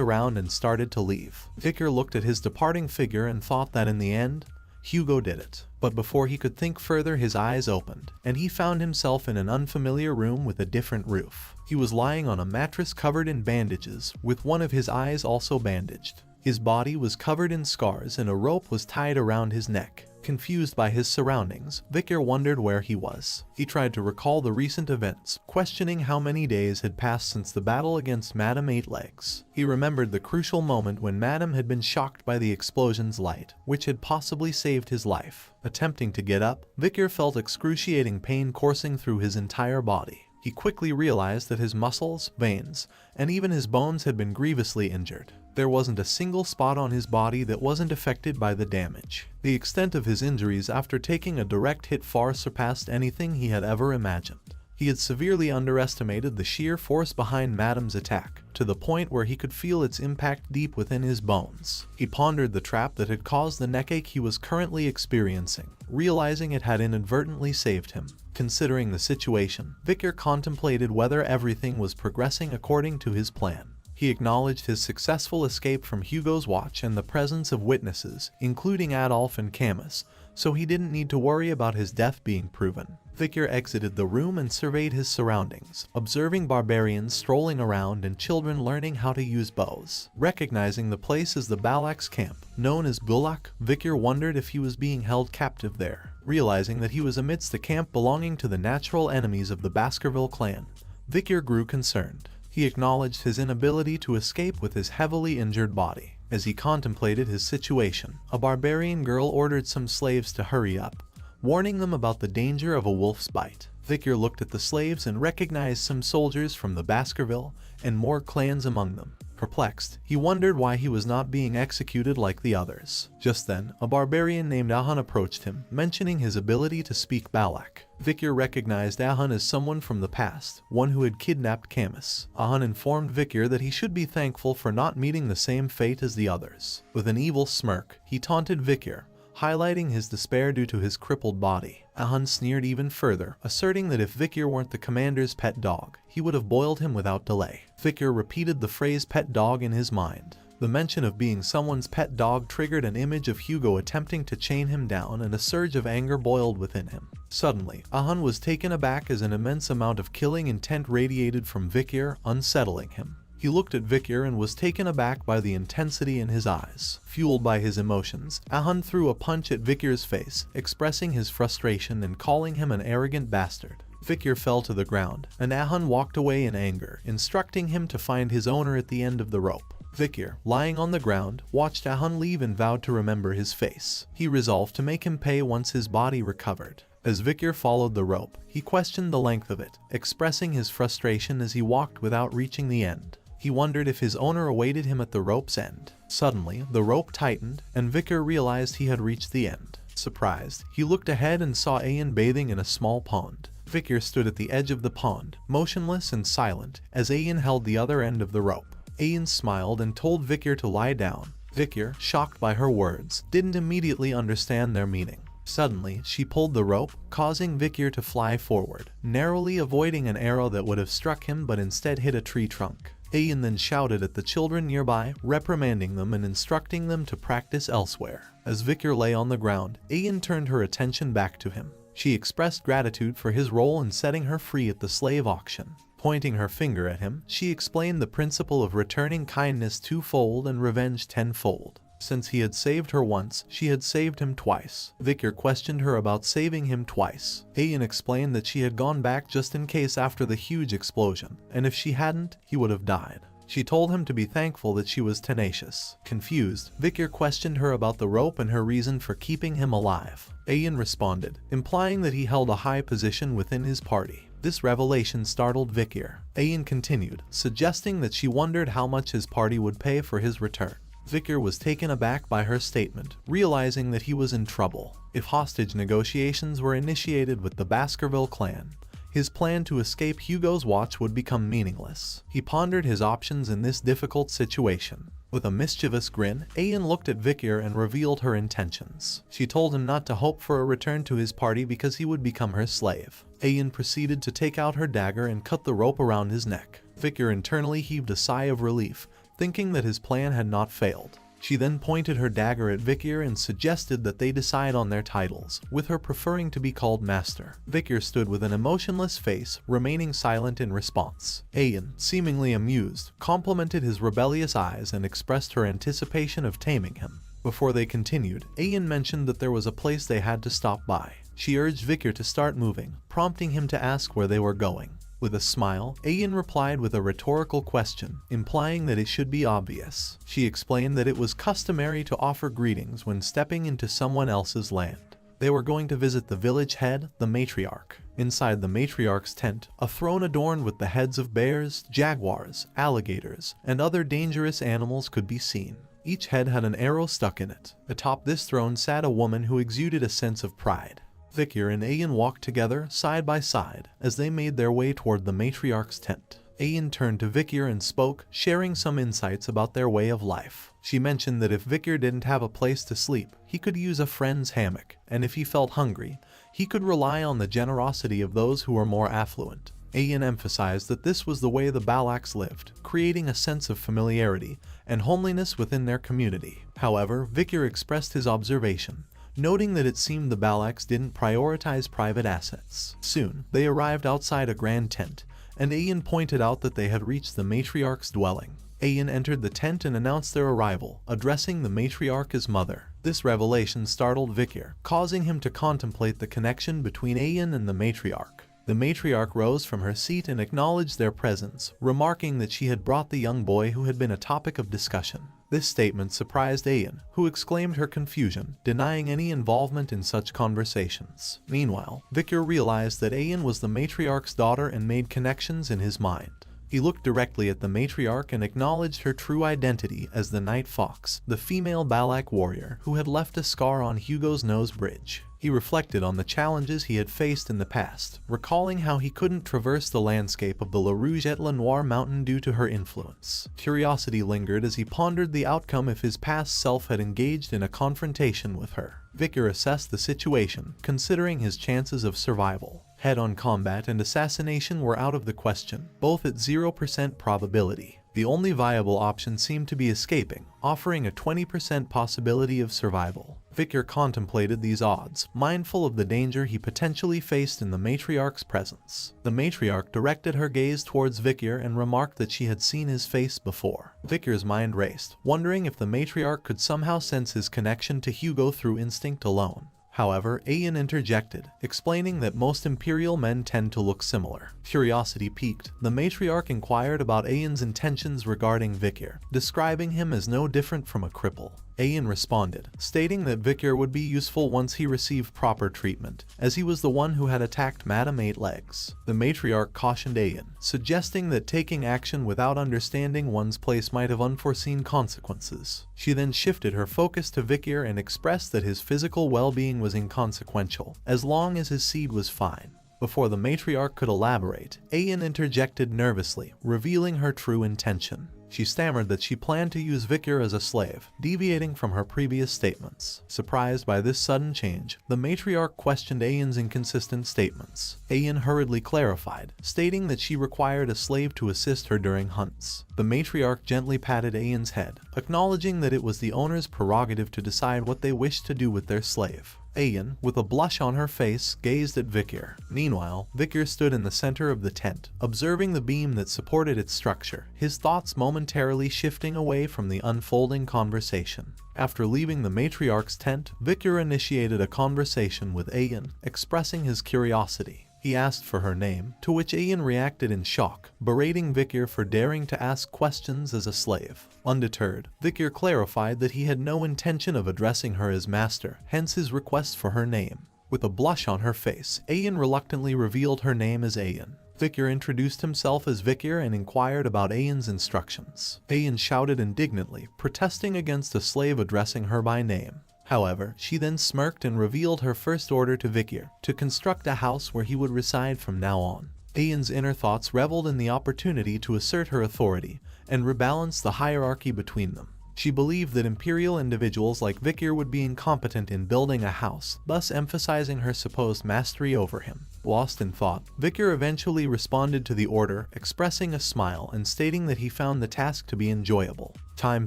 around and started to leave. Vicar looked at his departing figure and thought that in the end, Hugo did it. But before he could think further, his eyes opened, and he found himself in an unfamiliar room with a different roof. He was lying on a mattress covered in bandages, with one of his eyes also bandaged. His body was covered in scars and a rope was tied around his neck. Confused by his surroundings, Vicar wondered where he was. He tried to recall the recent events, questioning how many days had passed since the battle against Madame Eightlegs. He remembered the crucial moment when Madame had been shocked by the explosion's light, which had possibly saved his life. Attempting to get up, Vicar felt excruciating pain coursing through his entire body. He quickly realized that his muscles, veins, and even his bones had been grievously injured. There wasn't a single spot on his body that wasn't affected by the damage. The extent of his injuries after taking a direct hit far surpassed anything he had ever imagined. He had severely underestimated the sheer force behind Madame's attack, to the point where he could feel its impact deep within his bones. He pondered the trap that had caused the neckache he was currently experiencing, realizing it had inadvertently saved him. Considering the situation, Vicar contemplated whether everything was progressing according to his plan. He acknowledged his successful escape from Hugo's watch and the presence of witnesses, including Adolf and Camus, so he didn't need to worry about his death being proven. Vicar exited the room and surveyed his surroundings, observing barbarians strolling around and children learning how to use bows. Recognizing the place as the Balak's camp, known as Bulak, Vicar wondered if he was being held captive there. Realizing that he was amidst a camp belonging to the natural enemies of the Baskerville clan, Vicar grew concerned. He acknowledged his inability to escape with his heavily injured body. As he contemplated his situation, a barbarian girl ordered some slaves to hurry up, warning them about the danger of a wolf's bite. Vicar looked at the slaves and recognized some soldiers from the Baskerville and more clans among them. Perplexed, he wondered why he was not being executed like the others. Just then, a barbarian named Ahun approached him, mentioning his ability to speak Balak. Vicar recognized Ahun as someone from the past, one who had kidnapped Camus. Ahun informed Vicar that he should be thankful for not meeting the same fate as the others. With an evil smirk, he taunted Vicar, highlighting his despair due to his crippled body. Ahun sneered even further, asserting that if Vicar weren't the commander's pet dog, he would have boiled him without delay. Vicar repeated the phrase pet dog in his mind. The mention of being someone's pet dog triggered an image of Hugo attempting to chain him down, and a surge of anger boiled within him. Suddenly, Ahun was taken aback as an immense amount of killing intent radiated from Vicar, unsettling him. He looked at Vicar and was taken aback by the intensity in his eyes. Fueled by his emotions, Ahun threw a punch at Vicar's face, expressing his frustration and calling him an arrogant bastard. Vicar fell to the ground, and Ahun walked away in anger, instructing him to find his owner at the end of the rope. Vicar, lying on the ground, watched Ahun leave and vowed to remember his face. He resolved to make him pay once his body recovered. As Vicar followed the rope, he questioned the length of it, expressing his frustration as he walked without reaching the end. He wondered if his owner awaited him at the rope's end. Suddenly, the rope tightened, and Vicar realized he had reached the end. Surprised, he looked ahead and saw Ian bathing in a small pond. Vicar stood at the edge of the pond, motionless and silent, as Ian held the other end of the rope. Ian smiled and told Vicar to lie down. Vicar, shocked by her words, didn't immediately understand their meaning. Suddenly, she pulled the rope, causing Vicar to fly forward, narrowly avoiding an arrow that would have struck him but instead hit a tree trunk. Ian then shouted at the children nearby, reprimanding them and instructing them to practice elsewhere. As Vicar lay on the ground, Ian turned her attention back to him. She expressed gratitude for his role in setting her free at the slave auction. Pointing her finger at him, she explained the principle of returning kindness twofold and revenge tenfold. Since he had saved her once, she had saved him twice. Vicar questioned her about saving him twice. Ian explained that she had gone back just in case after the huge explosion, and if she hadn't, he would have died. She told him to be thankful that she was tenacious. Confused, Vicar questioned her about the rope and her reason for keeping him alive. Ian responded, implying that he held a high position within his party. This revelation startled Vicar. Ian continued, suggesting that she wondered how much his party would pay for his return. Vicar was taken aback by her statement, realizing that he was in trouble. If hostage negotiations were initiated with the Baskerville clan, his plan to escape Hugo's watch would become meaningless. He pondered his options in this difficult situation. With a mischievous grin, Ayan looked at Vikir and revealed her intentions. She told him not to hope for a return to his party because he would become her slave. Ayan proceeded to take out her dagger and cut the rope around his neck. Vikir internally heaved a sigh of relief, thinking that his plan had not failed. She then pointed her dagger at Vikir and suggested that they decide on their titles, with her preferring to be called master. Vikir stood with an emotionless face, remaining silent in response. Ayan, seemingly amused, complimented his rebellious eyes and expressed her anticipation of taming him. Before they continued, Ayan mentioned that there was a place they had to stop by. She urged Vikir to start moving, prompting him to ask where they were going. With a smile, Ayan replied with a rhetorical question, implying that it should be obvious. She explained that it was customary to offer greetings when stepping into someone else's land. They were going to visit the village head, the matriarch. Inside the matriarch's tent, a throne adorned with the heads of bears, jaguars, alligators, and other dangerous animals could be seen. Each head had an arrow stuck in it. Atop this throne sat a woman who exuded a sense of pride. Vikir and Ayan walked together, side by side, as they made their way toward the matriarch's tent. Ayan turned to Vikir and spoke, sharing some insights about their way of life. She mentioned that if Vikir didn't have a place to sleep, he could use a friend's hammock, and if he felt hungry, he could rely on the generosity of those who were more affluent. Ayan emphasized that this was the way the Balaks lived, creating a sense of familiarity and homeliness within their community. However, Vikir expressed his observation, noting that it seemed the Balaks didn't prioritize private assets. Soon, they arrived outside a grand tent, and Ayan pointed out that they had reached the matriarch's dwelling. Ayan entered the tent and announced their arrival, addressing the matriarch as mother. This revelation startled Vikir, causing him to contemplate the connection between Ayan and the matriarch. The matriarch rose from her seat and acknowledged their presence, remarking that she had brought the young boy who had been a topic of discussion. This statement surprised Ayan, who exclaimed her confusion, denying any involvement in such conversations. Meanwhile, Vikir realized that Ayan was the matriarch's daughter and made connections in his mind. He looked directly at the matriarch and acknowledged her true identity as the Night Fox, the female Balak warrior who had left a scar on Hugo's nose bridge. He reflected on the challenges he had faced in the past, recalling how he couldn't traverse the landscape of the La Rouge et La Noire mountain due to her influence. Curiosity lingered as he pondered the outcome if his past self had engaged in a confrontation with her. Vikir assessed the situation, considering his chances of survival. Head-on combat and assassination were out of the question, both at 0% probability. The only viable option seemed to be escaping, offering a 20% possibility of survival. Vikir contemplated these odds, mindful of the danger he potentially faced in the matriarch's presence. The matriarch directed her gaze towards Vikir and remarked that she had seen his face before. Vikir's mind raced, wondering if the matriarch could somehow sense his connection to Hugo through instinct alone. However, Ayan interjected, explaining that most Imperial men tend to look similar. Curiosity piqued, the matriarch inquired about Ayan's intentions regarding Vikir, describing him as no different from a cripple. Ayan responded, stating that Vikir would be useful once he received proper treatment, as he was the one who had attacked Madame Eight Legs. The matriarch cautioned Ayan, suggesting that taking action without understanding one's place might have unforeseen consequences. She then shifted her focus to Vikir and expressed that his physical well-being was inconsequential, as long as his seed was fine. Before the matriarch could elaborate, Ayan interjected nervously, revealing her true intention. She stammered that she planned to use Vikir as a slave, deviating from her previous statements. Surprised by this sudden change, the matriarch questioned Ayan's inconsistent statements. Ayan hurriedly clarified, stating that she required a slave to assist her during hunts. The matriarch gently patted Ayan's head, acknowledging that it was the owner's prerogative to decide what they wished to do with their slave. Ayan, with a blush on her face, gazed at Vikir. Meanwhile, Vikir stood in the center of the tent, observing the beam that supported its structure, his thoughts momentarily shifting away from the unfolding conversation. After leaving the matriarch's tent, Vikir initiated a conversation with Ayan, expressing his curiosity. He asked for her name, to which Ayan reacted in shock, berating Vikir for daring to ask questions as a slave. Undeterred, Vikir clarified that he had no intention of addressing her as master, hence his request for her name. With a blush on her face, Ayan reluctantly revealed her name as Ayan. Vikir introduced himself as Vikir and inquired about Ayan's instructions. Ayan shouted indignantly, protesting against a slave addressing her by name. However, she then smirked and revealed her first order to Vikir, to construct a house where he would reside from now on. Ayan's inner thoughts reveled in the opportunity to assert her authority and rebalance the hierarchy between them. She believed that imperial individuals like Vikir would be incompetent in building a house, thus emphasizing her supposed mastery over him. Lost in thought, Vikir eventually responded to the order, expressing a smile and stating that he found the task to be enjoyable. Time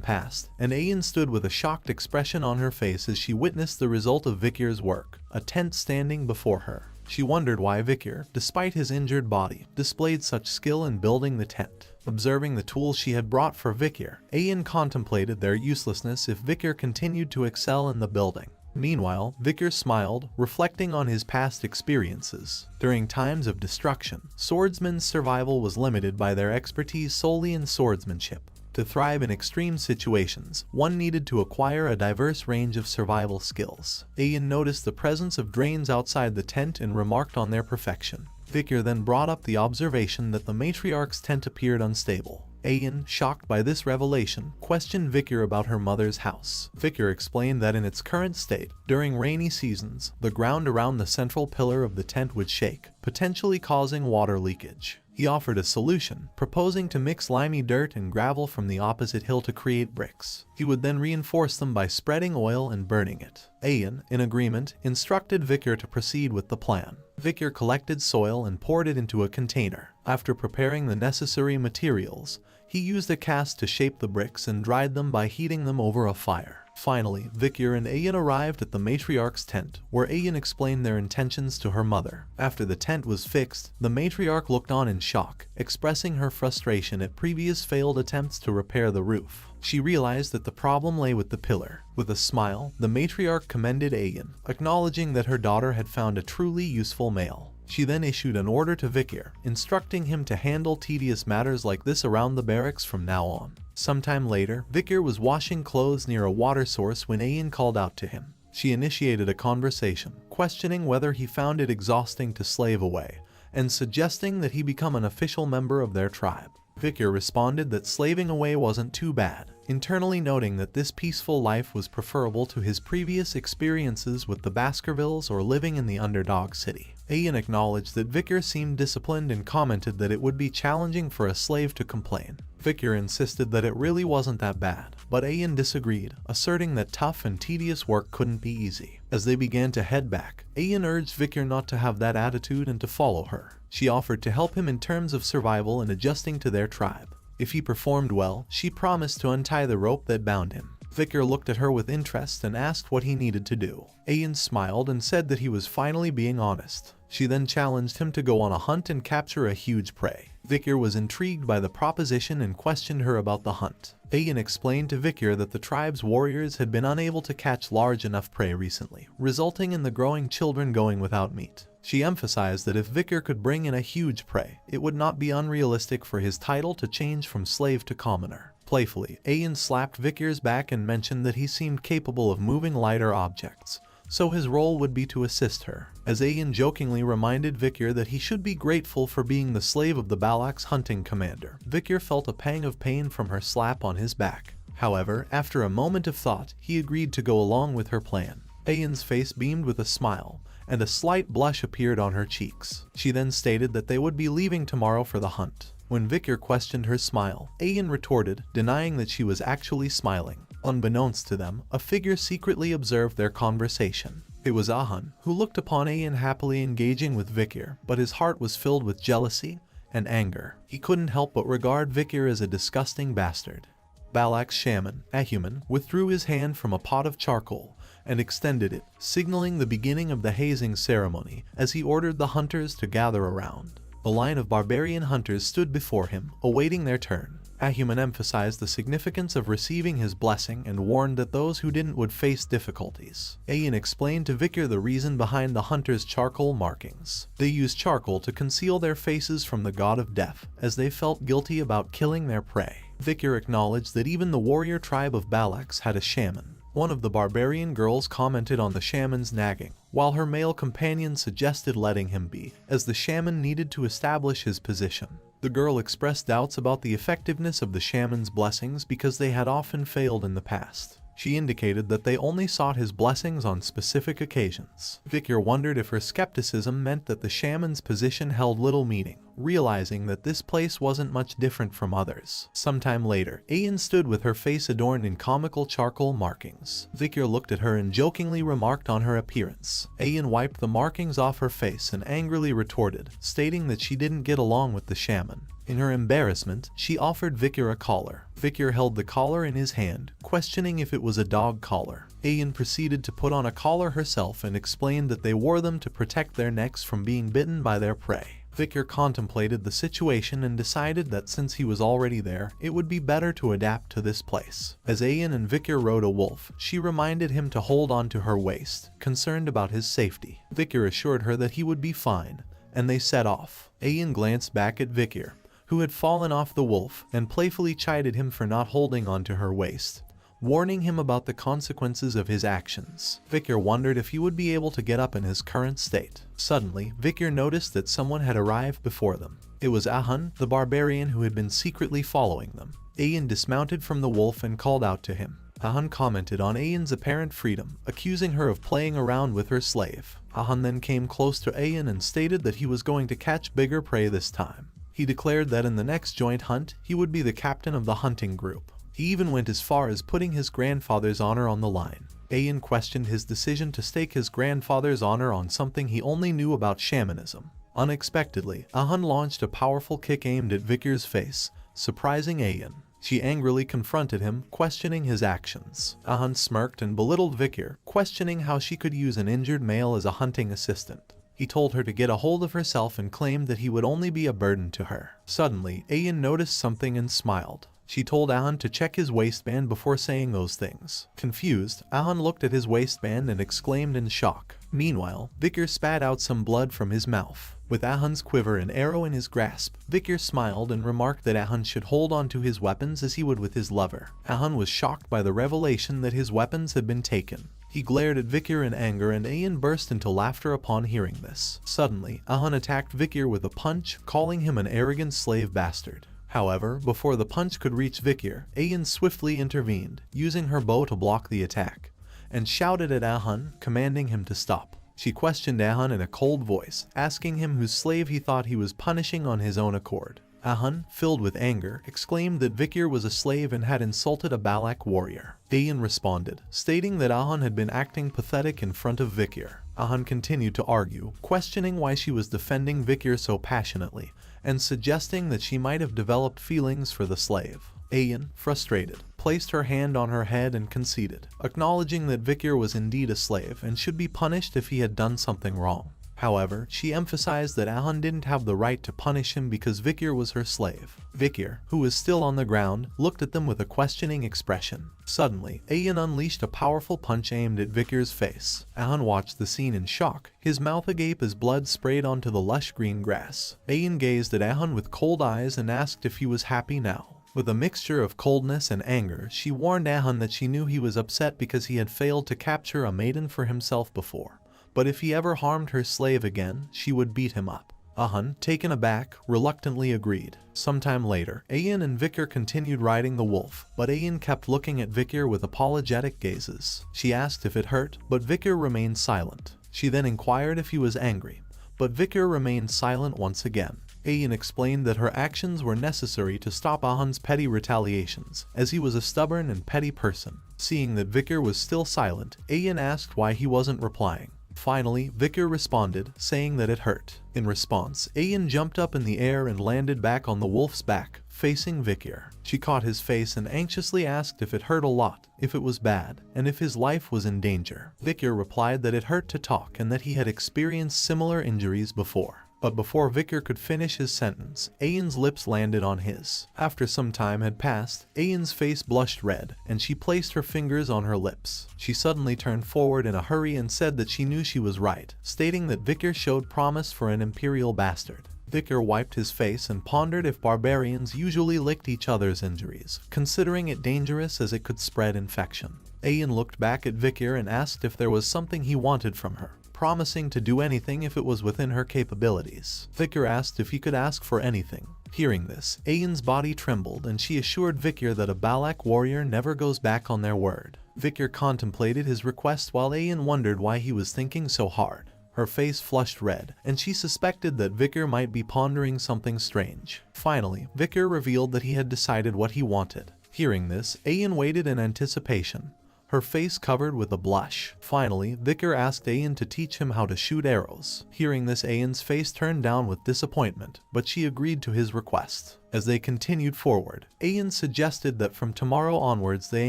passed, and Ayan stood with a shocked expression on her face as she witnessed the result of Vikir's work, a tent standing before her. She wondered why Vikir, despite his injured body, displayed such skill in building the tent. Observing the tools she had brought for Vikir, Ayan contemplated their uselessness if Vikir continued to excel in the building. Meanwhile, Vikir smiled, reflecting on his past experiences. During times of destruction, swordsmen's survival was limited by their expertise solely in swordsmanship. To thrive in extreme situations, one needed to acquire a diverse range of survival skills. Ayan noticed the presence of drains outside the tent and remarked on their perfection. Vikir then brought up the observation that the matriarch's tent appeared unstable. Ayan, shocked by this revelation, questioned Vikir about her mother's house. Vikir explained that in its current state, during rainy seasons, the ground around the central pillar of the tent would shake, potentially causing water leakage. He offered a solution, proposing to mix limey dirt and gravel from the opposite hill to create bricks. He would then reinforce them by spreading oil and burning it. Ayan, in agreement, instructed Vikir to proceed with the plan. Vikir collected soil and poured it into a container. After preparing the necessary materials, he used a cast to shape the bricks and dried them by heating them over a fire. Finally, Vikir and Ayan arrived at the matriarch's tent, where Ayan explained their intentions to her mother. After the tent was fixed, the matriarch looked on in shock, expressing her frustration at previous failed attempts to repair the roof. She realized that the problem lay with the pillar. With a smile, the matriarch commended Ayan, acknowledging that her daughter had found a truly useful male. She then issued an order to Vikir, instructing him to handle tedious matters like this around the barracks from now on. Sometime later, Vikir was washing clothes near a water source when Ayan called out to him. She initiated a conversation, questioning whether he found it exhausting to slave away, and suggesting that he become an official member of their tribe. Vikir responded that slaving away wasn't too bad, internally noting that this peaceful life was preferable to his previous experiences with the Baskervilles or living in the underdog city. Ayan acknowledged that Vikir seemed disciplined and commented that it would be challenging for a slave to complain. Vikir insisted that it really wasn't that bad, but Ayan disagreed, asserting that tough and tedious work couldn't be easy. As they began to head back, Ayan urged Vikir not to have that attitude and to follow her. She offered to help him in terms of survival and adjusting to their tribe. If he performed well, she promised to untie the rope that bound him. Vikir looked at her with interest and asked what he needed to do. Ayan smiled and said that he was finally being honest. She then challenged him to go on a hunt and capture a huge prey. Vikir was intrigued by the proposition and questioned her about the hunt. Ayan explained to Vikir that the tribe's warriors had been unable to catch large enough prey recently, resulting in the growing children going without meat. She emphasized that if Vikir could bring in a huge prey, it would not be unrealistic for his title to change from slave to commoner. Playfully, Ayan slapped Vikir's back and mentioned that he seemed capable of moving lighter objects, so his role would be to assist her. As Ayan jokingly reminded Vikir that he should be grateful for being the slave of the Balak's hunting commander, Vikir felt a pang of pain from her slap on his back. However, after a moment of thought, he agreed to go along with her plan. Ayan's face beamed with a smile, and a slight blush appeared on her cheeks. She then stated that they would be leaving tomorrow for the hunt. When Vikir questioned her smile, Ayan retorted, denying that she was actually smiling. Unbeknownst to them, a figure secretly observed their conversation. It was Ahan, who looked upon Ayan happily engaging with Vikir, but his heart was filled with jealousy and anger. He couldn't help but regard Vikir as a disgusting bastard. Balak's shaman, Ahuman, withdrew his hand from a pot of charcoal and extended it, signaling the beginning of the hazing ceremony as he ordered the hunters to gather around. A line of barbarian hunters stood before him, awaiting their turn. Ahuman emphasized the significance of receiving his blessing and warned that those who didn't would face difficulties. Ayan explained to Vikir the reason behind the hunters' charcoal markings. They used charcoal to conceal their faces from the god of death, as they felt guilty about killing their prey. Vikir acknowledged that even the warrior tribe of Balaks had a shaman. One of the barbarian girls commented on the shaman's nagging, while her male companion suggested letting him be, as the shaman needed to establish his position. The girl expressed doubts about the effectiveness of the shaman's blessings because they had often failed in the past. She indicated that they only sought his blessings on specific occasions. Vikir wondered if her skepticism meant that the shaman's position held little meaning, realizing that this place wasn't much different from others. Sometime later, Ayan stood with her face adorned in comical charcoal markings. Vikir looked at her and jokingly remarked on her appearance. Ayan wiped the markings off her face and angrily retorted, stating that she didn't get along with the shaman. In her embarrassment, she offered Vikir a collar. Vikir held the collar in his hand, questioning if it was a dog collar. Ayan proceeded to put on a collar herself and explained that they wore them to protect their necks from being bitten by their prey. Vikir contemplated the situation and decided that since he was already there, it would be better to adapt to this place. As Ayan and Vikir rode a wolf, she reminded him to hold on to her waist, concerned about his safety. Vikir assured her that he would be fine, and they set off. Ayan glanced back at Vikir, who had fallen off the wolf, and playfully chided him for not holding onto her waist, warning him about the consequences of his actions. Vikir wondered if he would be able to get up in his current state. Suddenly, Vikir noticed that someone had arrived before them. It was Ahun, the barbarian who had been secretly following them. Ayan dismounted from the wolf and called out to him. Ahun commented on Ayan's apparent freedom, accusing her of playing around with her slave. Ahun then came close to Ayan and stated that he was going to catch bigger prey this time. He declared that in the next joint hunt, he would be the captain of the hunting group. He even went as far as putting his grandfather's honor on the line. Ayan questioned his decision to stake his grandfather's honor on something he only knew about shamanism. Unexpectedly, Ahun launched a powerful kick aimed at Vikir's face, surprising Ayan. She angrily confronted him, questioning his actions. Ahun smirked and belittled Vikir, questioning how she could use an injured male as a hunting assistant. He told her to get a hold of herself and claimed that he would only be a burden to her. Suddenly, Ayan noticed something and smiled. She told Ahun to check his waistband before saying those things. Confused, Ahun looked at his waistband and exclaimed in shock. Meanwhile, Vikir spat out some blood from his mouth. With Ahun's quiver and arrow in his grasp, Vikir smiled and remarked that Ahun should hold on to his weapons as he would with his lover. Ahun was shocked by the revelation that his weapons had been taken. He glared at Vikir in anger and Ayan burst into laughter upon hearing this. Suddenly, Ahun attacked Vikir with a punch, calling him an arrogant slave bastard. However, before the punch could reach Vikir, Ayan swiftly intervened, using her bow to block the attack, and shouted at Ahun, commanding him to stop. She questioned Ahun in a cold voice, asking him whose slave he thought he was punishing on his own accord. Ahun, filled with anger, exclaimed that Vikir was a slave and had insulted a Balak warrior. Ayan responded, stating that Ahun had been acting pathetic in front of Vikir. Ahun continued to argue, questioning why she was defending Vikir so passionately, and suggesting that she might have developed feelings for the slave. Ayan, frustrated, placed her hand on her head and conceded, acknowledging that Vikir was indeed a slave and should be punished if he had done something wrong. However, she emphasized that Ahun didn't have the right to punish him because Vikir was her slave. Vikir, who was still on the ground, looked at them with a questioning expression. Suddenly, Ayan unleashed a powerful punch aimed at Vikir's face. Ahun watched the scene in shock, his mouth agape as blood sprayed onto the lush green grass. Ayan gazed at Ahun with cold eyes and asked if he was happy now. With a mixture of coldness and anger, she warned Ahun that she knew he was upset because he had failed to capture a maiden for himself before. But if he ever harmed her slave again, she would beat him up. Ahun, taken aback, reluctantly agreed. Sometime later, Ayan and Vikir continued riding the wolf, but Ayan kept looking at Vikir with apologetic gazes. She asked if it hurt, but Vikir remained silent. She then inquired if he was angry, but Vikir remained silent once again. Ayan explained that her actions were necessary to stop Ahun's petty retaliations, as he was a stubborn and petty person. Seeing that Vikir was still silent, Ayan asked why he wasn't replying. Finally, Vikir responded, saying that it hurt. In response, Ayan jumped up in the air and landed back on the wolf's back, facing Vikir. She caught his face and anxiously asked if it hurt a lot, if it was bad, and if his life was in danger. Vikir replied that it hurt to talk and that he had experienced similar injuries before. But before Vikir could finish his sentence, Ayan's lips landed on his. After some time had passed, Ayan's face blushed red, and she placed her fingers on her lips. She suddenly turned forward in a hurry and said that she knew she was right, stating that Vikir showed promise for an imperial bastard. Vikir wiped his face and pondered if barbarians usually licked each other's injuries, considering it dangerous as it could spread infection. Ayan looked back at Vikir and asked if there was something he wanted from her, promising to do anything if it was within her capabilities. Vikir asked if he could ask for anything. Hearing this, Ayan's body trembled and she assured Vikir that a Balak warrior never goes back on their word. Vikir contemplated his request while Ayan wondered why he was thinking so hard. Her face flushed red, and she suspected that Vicar might be pondering something strange. Finally, Vicar revealed that he had decided what he wanted. Hearing this, Ayan waited in anticipation, her face covered with a blush. Finally, Vicar asked Ayan to teach him how to shoot arrows. Hearing this, Ayan's face turned down with disappointment, but she agreed to his request. As they continued forward, Ayan suggested that from tomorrow onwards they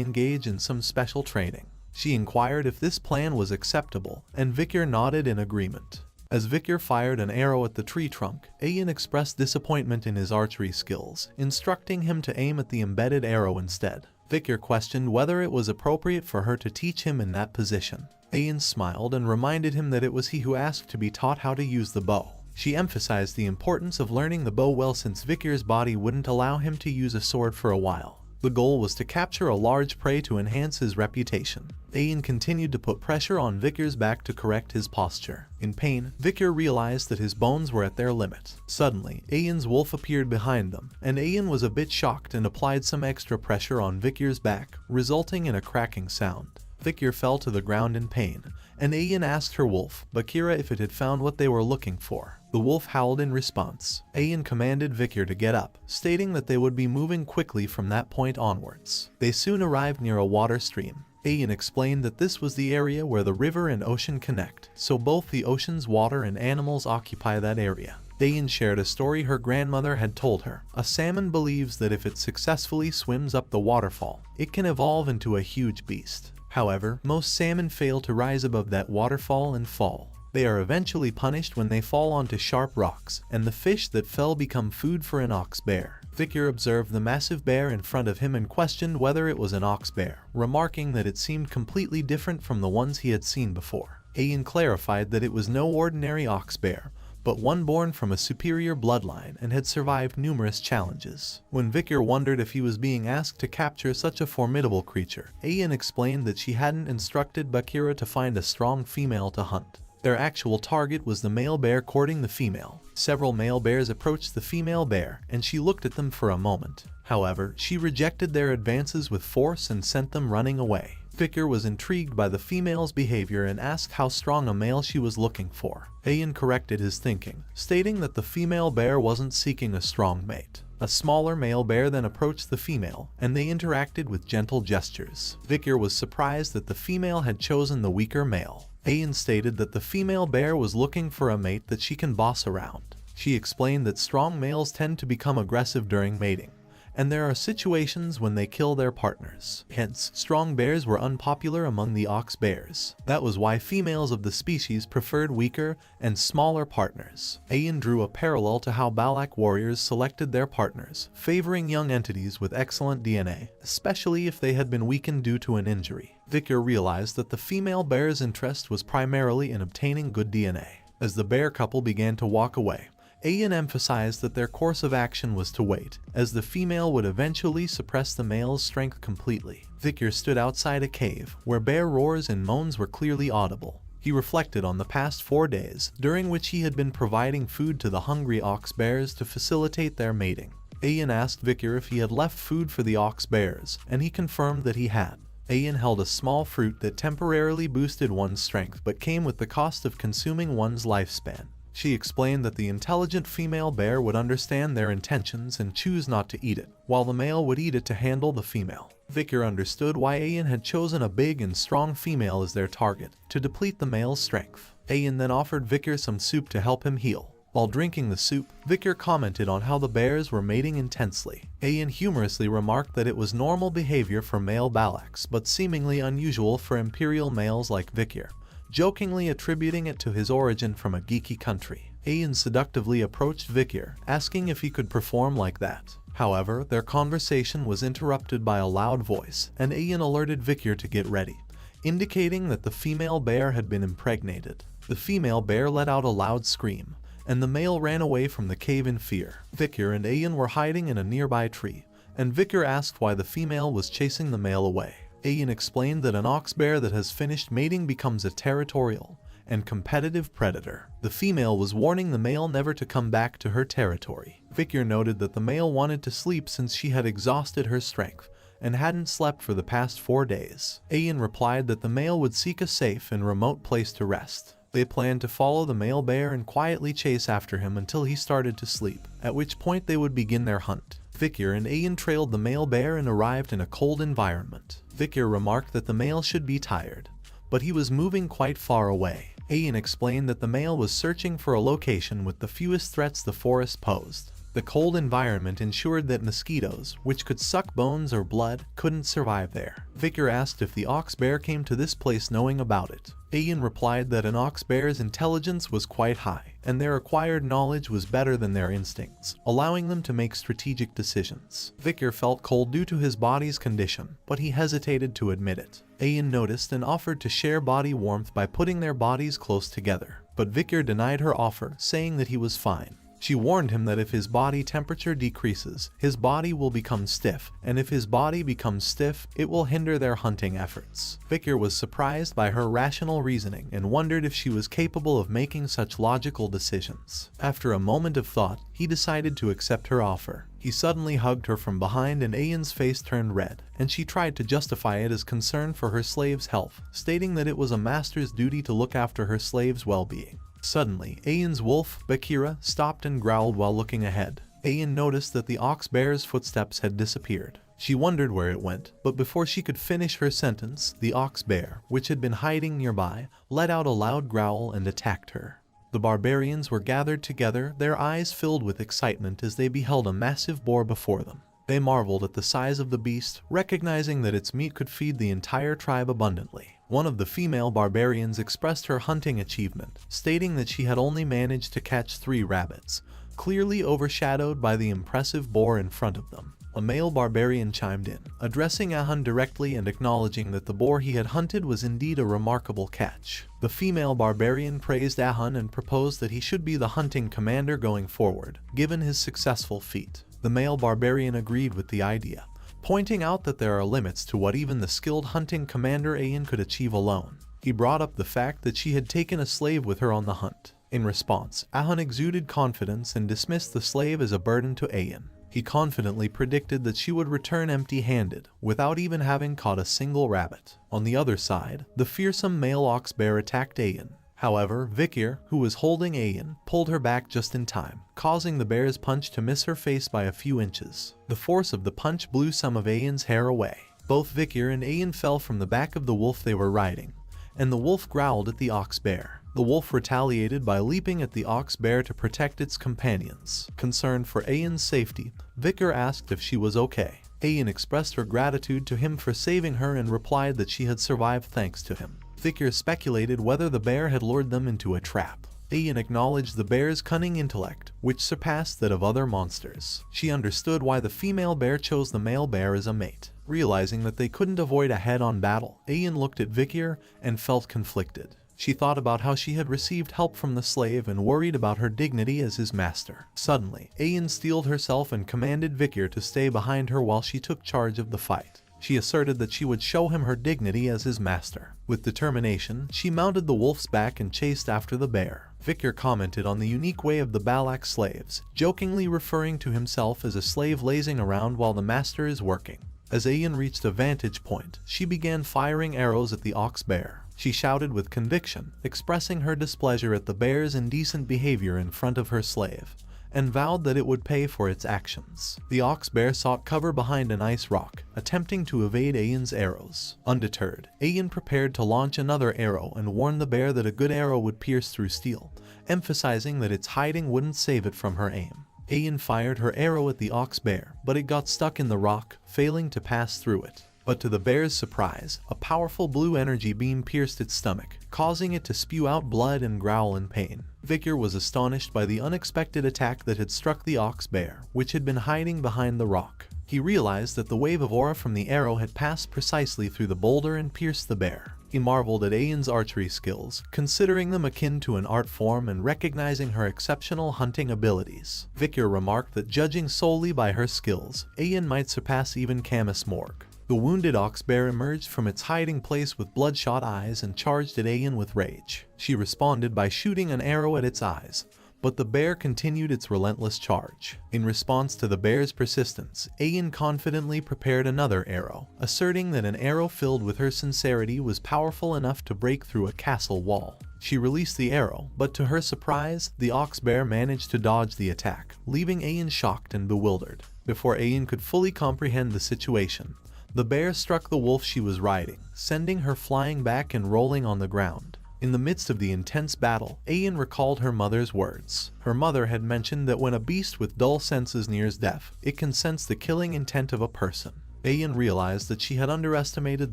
engage in some special training. She inquired if this plan was acceptable, and Vicar nodded in agreement. As Vicar fired an arrow at the tree trunk, Ayan expressed disappointment in his archery skills, instructing him to aim at the embedded arrow instead. Vicar questioned whether it was appropriate for her to teach him in that position. Ayan smiled and reminded him that it was he who asked to be taught how to use the bow. She emphasized the importance of learning the bow well since Vicar's body wouldn't allow him to use a sword for a while. The goal was to capture a large prey to enhance his reputation. Ayan continued to put pressure on Vicar's back to correct his posture. In pain, Vicar realized that his bones were at their limit. Suddenly, Ayan's wolf appeared behind them, and Ayan was a bit shocked and applied some extra pressure on Vicar's back, resulting in a cracking sound. Vicar fell to the ground in pain, and Ayan asked her wolf, Bakira, if it had found what they were looking for. The wolf howled in response. Ayan commanded Vicar to get up, stating that they would be moving quickly from that point onwards. They soon arrived near a water stream. Ayan explained that this was the area where the river and ocean connect, so both the ocean's water and animals occupy that area. Ayan shared a story her grandmother had told her. A salmon believes that if it successfully swims up the waterfall, it can evolve into a huge beast. However, most salmon fail to rise above that waterfall and fall. They are eventually punished when they fall onto sharp rocks, and the fish that fell become food for an ox bear. Vicar observed the massive bear in front of him and questioned whether it was an ox bear, remarking that it seemed completely different from the ones he had seen before. Ayan clarified that it was no ordinary ox bear, but one born from a superior bloodline and had survived numerous challenges. When Vicar wondered if he was being asked to capture such a formidable creature, Ayan explained that she hadn't instructed Bakira to find a strong female to hunt. Their actual target was the male bear courting the female. Several male bears approached the female bear, and she looked at them for a moment. However, she rejected their advances with force and sent them running away. Vicar was intrigued by the female's behavior and asked how strong a male she was looking for. Ayan corrected his thinking, stating that the female bear wasn't seeking a strong mate. A smaller male bear then approached the female, and they interacted with gentle gestures. Vicar was surprised that the female had chosen the weaker male. Ayan stated that the female bear was looking for a mate that she can boss around. She explained that strong males tend to become aggressive during mating, and there are situations when they kill their partners. Hence, strong bears were unpopular among the ox bears. That was why females of the species preferred weaker and smaller partners. Ayan drew a parallel to how Balak warriors selected their partners, favoring young entities with excellent DNA, especially if they had been weakened due to an injury. Vicar realized that the female bear's interest was primarily in obtaining good DNA. As the bear couple began to walk away, Ayan emphasized that their course of action was to wait, as the female would eventually suppress the male's strength completely. Vicar stood outside a cave, where bear roars and moans were clearly audible. He reflected on the past 4 days, during which he had been providing food to the hungry ox bears to facilitate their mating. Ayan asked Vicar if he had left food for the ox bears, and he confirmed that he had. Ayan held a small fruit that temporarily boosted one's strength but came with the cost of consuming one's lifespan. She explained that the intelligent female bear would understand their intentions and choose not to eat it, while the male would eat it to handle the female. Vicar understood why Ayan had chosen a big and strong female as their target, to deplete the male's strength. Ayan then offered Vicar some soup to help him heal. While drinking the soup, Vicar commented on how the bears were mating intensely. Ayan humorously remarked that it was normal behavior for male Balaks, but seemingly unusual for imperial males like Vicar, jokingly attributing it to his origin from a geeky country. Ayan seductively approached Vicar, asking if he could perform like that. However, their conversation was interrupted by a loud voice, and Ayan alerted Vicar to get ready, indicating that the female bear had been impregnated. The female bear let out a loud scream, and the male ran away from the cave in fear. Vicar and Ayan were hiding in a nearby tree, and Vicar asked why the female was chasing the male away. Ayan explained that an ox bear that has finished mating becomes a territorial and competitive predator. The female was warning the male never to come back to her territory. Vicar noted that the male wanted to sleep since she had exhausted her strength and hadn't slept for the past 4 days. Ayan replied that the male would seek a safe and remote place to rest. They planned to follow the male bear and quietly chase after him until he started to sleep, at which point they would begin their hunt. Victor and Ian trailed the male bear and arrived in a cold environment. Victor remarked that the male should be tired, but he was moving quite far away. Ian explained that the male was searching for a location with the fewest threats the forest posed. The cold environment ensured that mosquitoes, which could suck bones or blood, couldn't survive there. Victor asked if the ox bear came to this place knowing about it. Ian replied that an ox bear's intelligence was quite high, and their acquired knowledge was better than their instincts, allowing them to make strategic decisions. Victor felt cold due to his body's condition, but he hesitated to admit it. Ian noticed and offered to share body warmth by putting their bodies close together, but Victor denied her offer, saying that he was fine. She warned him that if his body temperature decreases, his body will become stiff, and if his body becomes stiff, it will hinder their hunting efforts. Victor was surprised by her rational reasoning and wondered if she was capable of making such logical decisions. After a moment of thought, he decided to accept her offer. He suddenly hugged her from behind and Ian's face turned red, and she tried to justify it as concern for her slave's health, stating that it was a master's duty to look after her slave's well-being. Suddenly, Ian's wolf, Bakira, stopped and growled while looking ahead. Ian noticed that the ox bear's footsteps had disappeared. She wondered where it went, but before she could finish her sentence, the ox bear, which had been hiding nearby, let out a loud growl and attacked her. The barbarians were gathered together, their eyes filled with excitement as they beheld a massive boar before them. They marveled at the size of the beast, recognizing that its meat could feed the entire tribe abundantly. One of the female barbarians expressed her hunting achievement, stating that she had only managed to catch 3 rabbits, clearly overshadowed by the impressive boar in front of them. A male barbarian chimed in, addressing Hound directly and acknowledging that the boar he had hunted was indeed a remarkable catch. The female barbarian praised Hound and proposed that he should be the hunting commander going forward, given his successful feat. The male barbarian agreed with the idea, pointing out that there are limits to what even the skilled hunting commander Ian could achieve alone. He brought up the fact that she had taken a slave with her on the hunt. In response, Ahun exuded confidence and dismissed the slave as a burden to Ian. He confidently predicted that she would return empty-handed, without even having caught a single rabbit. On the other side, the fearsome male ox bear attacked Ian. However, Vikir, who was holding Ian, pulled her back just in time, causing the bear's punch to miss her face by a few inches. The force of the punch blew some of Ian's hair away. Both Vikir and Ian fell from the back of the wolf they were riding, and the wolf growled at the ox bear. The wolf retaliated by leaping at the ox bear to protect its companions. Concerned for Ian's safety, Vikir asked if she was okay. Ian expressed her gratitude to him for saving her and replied that she had survived thanks to him. Vikir speculated whether the bear had lured them into a trap. Ian acknowledged the bear's cunning intellect, which surpassed that of other monsters. She understood why the female bear chose the male bear as a mate. Realizing that they couldn't avoid a head-on battle, Ian looked at Vikir and felt conflicted. She thought about how she had received help from the slave and worried about her dignity as his master. Suddenly, Ian steeled herself and commanded Vikir to stay behind her while she took charge of the fight. She asserted that she would show him her dignity as his master. With determination, she mounted the wolf's back and chased after the bear. Vikir commented on the unique way of the Balak slaves, jokingly referring to himself as a slave lazing around while the master is working. As Ian reached a vantage point, she began firing arrows at the ox bear. She shouted with conviction, expressing her displeasure at the bear's indecent behavior in front of her slave, and vowed that it would pay for its actions. The ox bear sought cover behind an ice rock, attempting to evade Ian's arrows. Undeterred, Ian prepared to launch another arrow and warned the bear that a good arrow would pierce through steel, emphasizing that its hiding wouldn't save it from her aim. Ian fired her arrow at the ox bear, but it got stuck in the rock, failing to pass through it. But to the bear's surprise, a powerful blue energy beam pierced its stomach, causing it to spew out blood and growl in pain. Vikir was astonished by the unexpected attack that had struck the ox bear, which had been hiding behind the rock. He realized that the wave of aura from the arrow had passed precisely through the boulder and pierced the bear. He marveled at Ian's archery skills, considering them akin to an art form and recognizing her exceptional hunting abilities. Vikir remarked that judging solely by her skills, Ian might surpass even Camus Morg. The wounded ox bear emerged from its hiding place with bloodshot eyes and charged at Ian with rage. She responded by shooting an arrow at its eyes, but the bear continued its relentless charge. In response to the bear's persistence, Ayan confidently prepared another arrow, asserting that an arrow filled with her sincerity was powerful enough to break through a castle wall. She released the arrow, but to her surprise, the ox bear managed to dodge the attack, leaving Ayan shocked and bewildered. Before Ayan could fully comprehend the situation, the bear struck the wolf she was riding, sending her flying back and rolling on the ground. In the midst of the intense battle, Ayan recalled her mother's words. Her mother had mentioned that when a beast with dull senses nears death, it can sense the killing intent of a person. Ayan realized that she had underestimated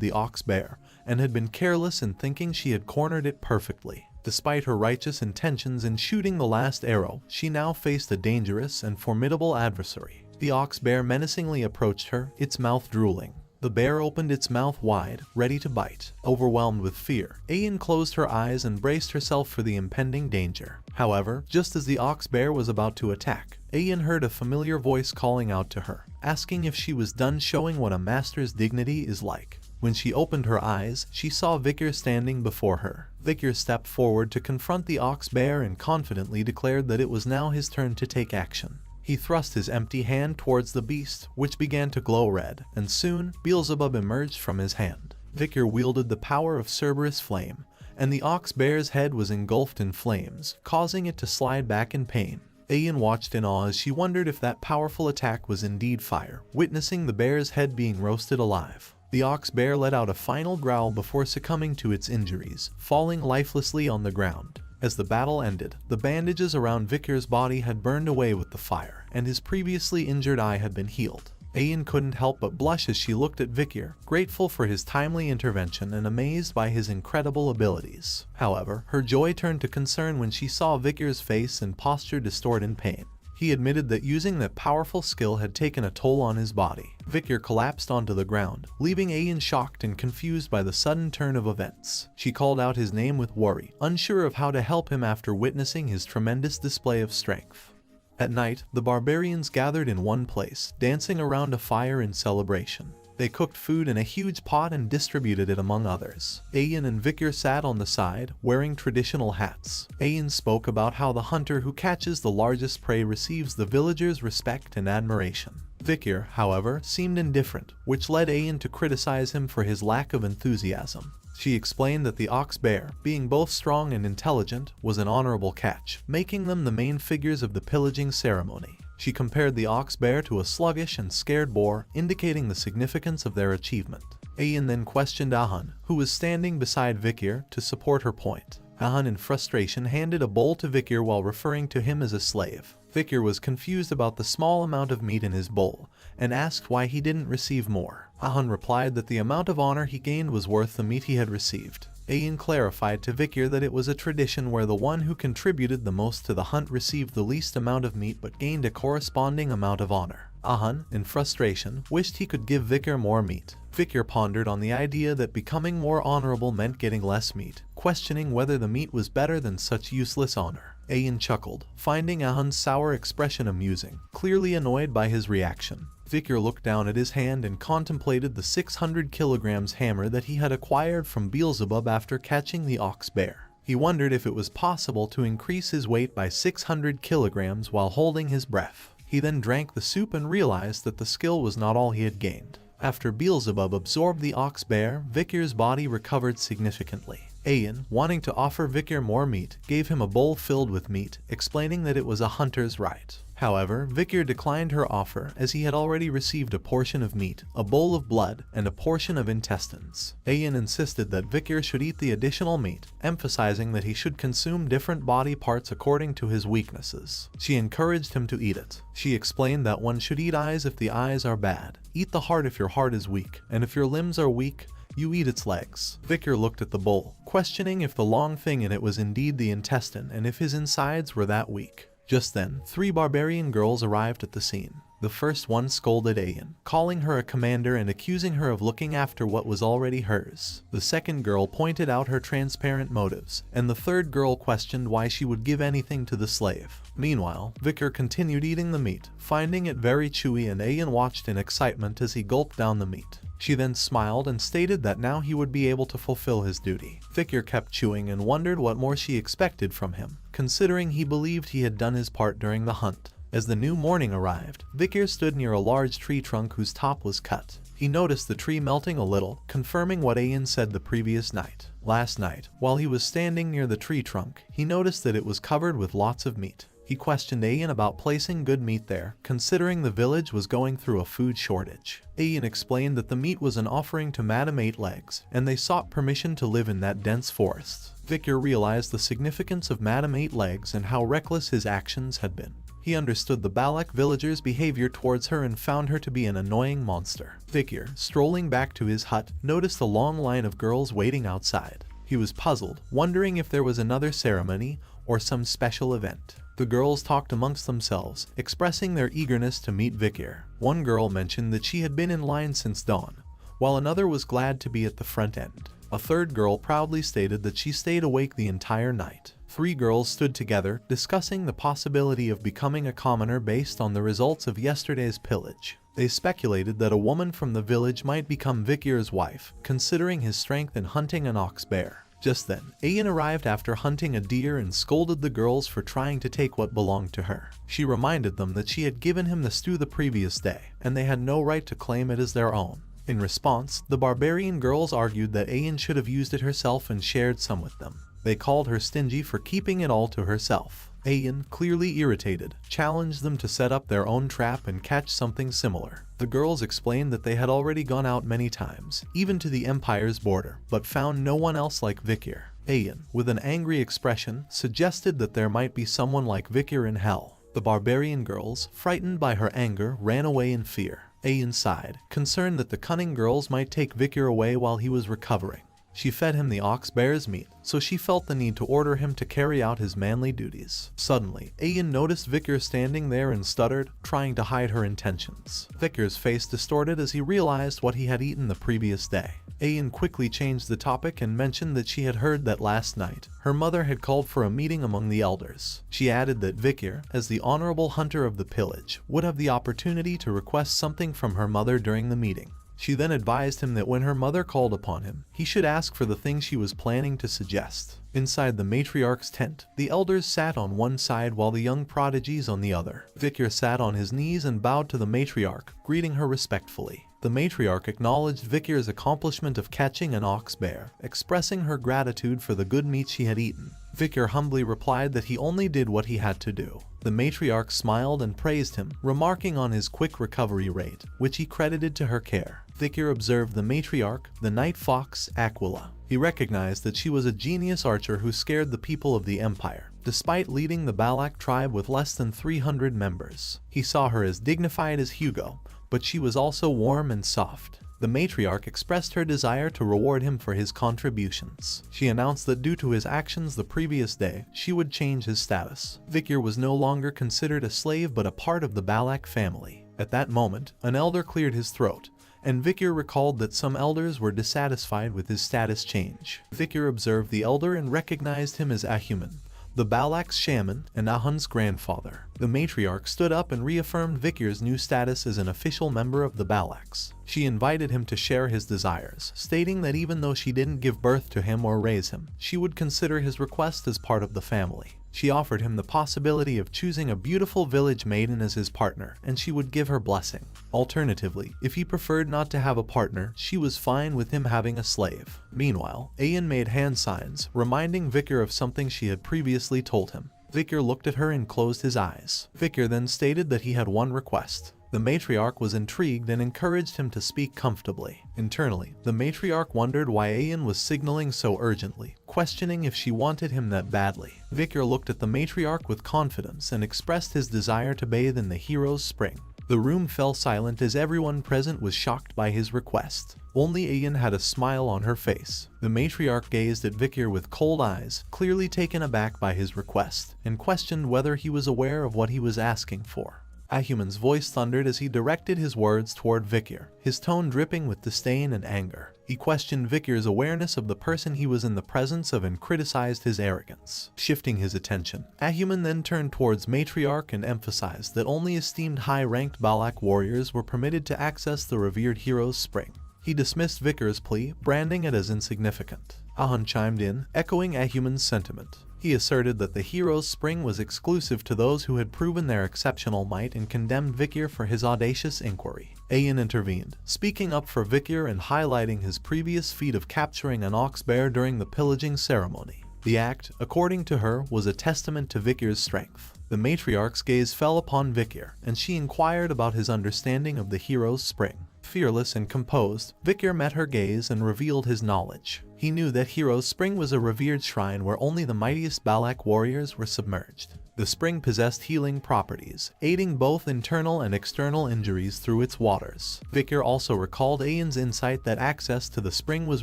the ox bear and had been careless in thinking she had cornered it perfectly. Despite her righteous intentions in shooting the last arrow, she now faced a dangerous and formidable adversary. The ox bear menacingly approached her, its mouth drooling. The bear opened its mouth wide, ready to bite. Overwhelmed with fear, Ayan closed her eyes and braced herself for the impending danger. However, just as the ox bear was about to attack, Ayan heard a familiar voice calling out to her, asking if she was done showing what a master's dignity is like. When she opened her eyes, she saw Vicar standing before her. Vicar stepped forward to confront the ox bear and confidently declared that it was now his turn to take action. He thrust his empty hand towards the beast, which began to glow red, and soon Beelzebub emerged from his hand. Vicar wielded the power of Cerberus flame, and the ox bear's head was engulfed in flames, causing it to slide back in pain. Ayan watched in awe as she wondered if that powerful attack was indeed fire, witnessing the bear's head being roasted alive. The ox bear let out a final growl before succumbing to its injuries, falling lifelessly on the ground. As the battle ended, the bandages around Vicar's body had burned away with the fire, and his previously injured eye had been healed. Ayan couldn't help but blush as she looked at Vicar, grateful for his timely intervention and amazed by his incredible abilities. However, her joy turned to concern when she saw Vicar's face and posture distort in pain. He admitted that using that powerful skill had taken a toll on his body. Vicar collapsed onto the ground, leaving Ayan shocked and confused by the sudden turn of events. She called out his name with worry, unsure of how to help him after witnessing his tremendous display of strength. At night, the barbarians gathered in one place, dancing around a fire in celebration. They cooked food in a huge pot and distributed it among others. Ayan and Vicar sat on the side, wearing traditional hats. Ayan spoke about how the hunter who catches the largest prey receives the villagers' respect and admiration. Vicar, however, seemed indifferent, which led Ayan to criticize him for his lack of enthusiasm. She explained that the ox bear, being both strong and intelligent, was an honorable catch, making them the main figures of the pillaging ceremony. She compared the ox bear to a sluggish and scared boar, indicating the significance of their achievement. Ayan then questioned Ahan, who was standing beside Vicar, to support her point. Ahan in frustration handed a bowl to Vicar while referring to him as a slave. Vicar was confused about the small amount of meat in his bowl, and asked why he didn't receive more. Ahan replied that the amount of honor he gained was worth the meat he had received. Ayan clarified to Vicar that it was a tradition where the one who contributed the most to the hunt received the least amount of meat but gained a corresponding amount of honor. Ahan, in frustration, wished he could give Vicar more meat. Vicar pondered on the idea that becoming more honorable meant getting less meat, questioning whether the meat was better than such useless honor. Ayan chuckled, finding Ahan's sour expression amusing, clearly annoyed by his reaction. Vicar looked down at his hand and contemplated the 600 kilograms hammer that he had acquired from Beelzebub after catching the ox bear. He wondered if it was possible to increase his weight by 600 kilograms while holding his breath. He then drank the soup and realized that the skill was not all he had gained. After Beelzebub absorbed the ox bear, Vicar's body recovered significantly. Ayan, wanting to offer Vicar more meat, gave him a bowl filled with meat, explaining that it was a hunter's right. However, Vicar declined her offer as he had already received a portion of meat, a bowl of blood, and a portion of intestines. Ayan insisted that Vicar should eat the additional meat, emphasizing that he should consume different body parts according to his weaknesses. She encouraged him to eat it. She explained that one should eat eyes if the eyes are bad, eat the heart if your heart is weak, and if your limbs are weak, you eat its legs. Vicar looked at the bowl, questioning if the long thing in it was indeed the intestine and if his insides were that weak. Just then, 3 barbarian girls arrived at the scene. The first one scolded Ayan, calling her a commander and accusing her of looking after what was already hers. The second girl pointed out her transparent motives, and the third girl questioned why she would give anything to the slave. Meanwhile, Vicar continued eating the meat, finding it very chewy, and Ayan watched in excitement as he gulped down the meat. She then smiled and stated that now he would be able to fulfill his duty. Vikir kept chewing and wondered what more she expected from him, considering he believed he had done his part during the hunt. As the new morning arrived, Vikir stood near a large tree trunk whose top was cut. He noticed the tree melting a little, confirming what Ayan said the previous night. Last night, while he was standing near the tree trunk, he noticed that it was covered with lots of meat. He questioned Ayan about placing good meat there, considering the village was going through a food shortage. Ayan explained that the meat was an offering to Madame Eight Legs, and they sought permission to live in that dense forest. Vikir realized the significance of Madame Eight Legs and how reckless his actions had been. He understood the Balak villagers' behavior towards her and found her to be an annoying monster. Vikir, strolling back to his hut, noticed a long line of girls waiting outside. He was puzzled, wondering if there was another ceremony or some special event. The girls talked amongst themselves, expressing their eagerness to meet Vikir. One girl mentioned that she had been in line since dawn, while another was glad to be at the front end. A third girl proudly stated that she stayed awake the entire night. 3 girls stood together, discussing the possibility of becoming a commoner based on the results of yesterday's pillage. They speculated that a woman from the village might become Vikir's wife, considering his strength in hunting an ox bear. Just then, Ayan arrived after hunting a deer and scolded the girls for trying to take what belonged to her. She reminded them that she had given him the stew the previous day, and they had no right to claim it as their own. In response, the barbarian girls argued that Ayan should have used it herself and shared some with them. They called her stingy for keeping it all to herself. Ayan, clearly irritated, challenged them to set up their own trap and catch something similar. The girls explained that they had already gone out many times, even to the Empire's border, but found no one else like Vikir. Ayan, with an angry expression, suggested that there might be someone like Vikir in hell. The barbarian girls, frightened by her anger, ran away in fear. Ayan sighed, concerned that the cunning girls might take Vikir away while he was recovering. She fed him the ox bear's meat, so she felt the need to order him to carry out his manly duties. Suddenly, Ayan noticed Vikir standing there and stuttered, trying to hide her intentions. Vikir's face distorted as he realized what he had eaten the previous day. Ayan quickly changed the topic and mentioned that she had heard that last night, her mother had called for a meeting among the elders. She added that Vikir, as the honorable hunter of the pillage, would have the opportunity to request something from her mother during the meeting. She then advised him that when her mother called upon him, he should ask for the thing she was planning to suggest. Inside the matriarch's tent, the elders sat on one side while the young prodigies on the other. Vikir sat on his knees and bowed to the matriarch, greeting her respectfully. The matriarch acknowledged Vikir's accomplishment of catching an ox bear, expressing her gratitude for the good meat she had eaten. Vikir humbly replied that he only did what he had to do. The matriarch smiled and praised him, remarking on his quick recovery rate, which he credited to her care. Vikir observed the matriarch, the night fox, Aquila. He recognized that she was a genius archer who scared the people of the empire, despite leading the Balak tribe with less than 300 members. He saw her as dignified as Hugo, but she was also warm and soft. The matriarch expressed her desire to reward him for his contributions. She announced that due to his actions the previous day, she would change his status. Vikir was no longer considered a slave but a part of the Balak family. At that moment, an elder cleared his throat, and Vikir recalled that some elders were dissatisfied with his status change. Vikir observed the elder and recognized him as Ahuman, the Balak's shaman and Ahun's grandfather. The matriarch stood up and reaffirmed Vikir's new status as an official member of the Balaks. She invited him to share his desires, stating that even though she didn't give birth to him or raise him, she would consider his request as part of the family. She offered him the possibility of choosing a beautiful village maiden as his partner, and she would give her blessing. Alternatively, if he preferred not to have a partner, she was fine with him having a slave. Meanwhile, Ayan made hand signs, reminding Vikir of something she had previously told him. Vikir looked at her and closed his eyes. Vikir then stated that he had one request. The matriarch was intrigued and encouraged him to speak comfortably. Internally, the matriarch wondered why Ayan was signaling so urgently, questioning if she wanted him that badly. Vikir looked at the matriarch with confidence and expressed his desire to bathe in the hero's spring. The room fell silent as everyone present was shocked by his request. Only Ayan had a smile on her face. The matriarch gazed at Vikir with cold eyes, clearly taken aback by his request, and questioned whether he was aware of what he was asking for. Ahuman's voice thundered as he directed his words toward Vikir, his tone dripping with disdain and anger. He questioned Vikir's awareness of the person he was in the presence of and criticized his arrogance. Shifting his attention, Ahuman then turned towards Matriarch and emphasized that only esteemed high-ranked Balak warriors were permitted to access the revered hero's spring. He dismissed Vickers' plea, branding it as insignificant. Hound chimed in, echoing Ahuman's sentiment. He asserted that the hero's spring was exclusive to those who had proven their exceptional might and condemned Vickers for his audacious inquiry. Ayan intervened, speaking up for Vickers and highlighting his previous feat of capturing an ox bear during the pillaging ceremony. The act, according to her, was a testament to Vickers' strength. The matriarch's gaze fell upon Vickers, and she inquired about his understanding of the hero's spring. Fearless and composed, Vickers met her gaze and revealed his knowledge. He knew that Hero's Spring was a revered shrine where only the mightiest Balak warriors were submerged. The spring possessed healing properties, aiding both internal and external injuries through its waters. Vickers also recalled Ayan's insight that access to the spring was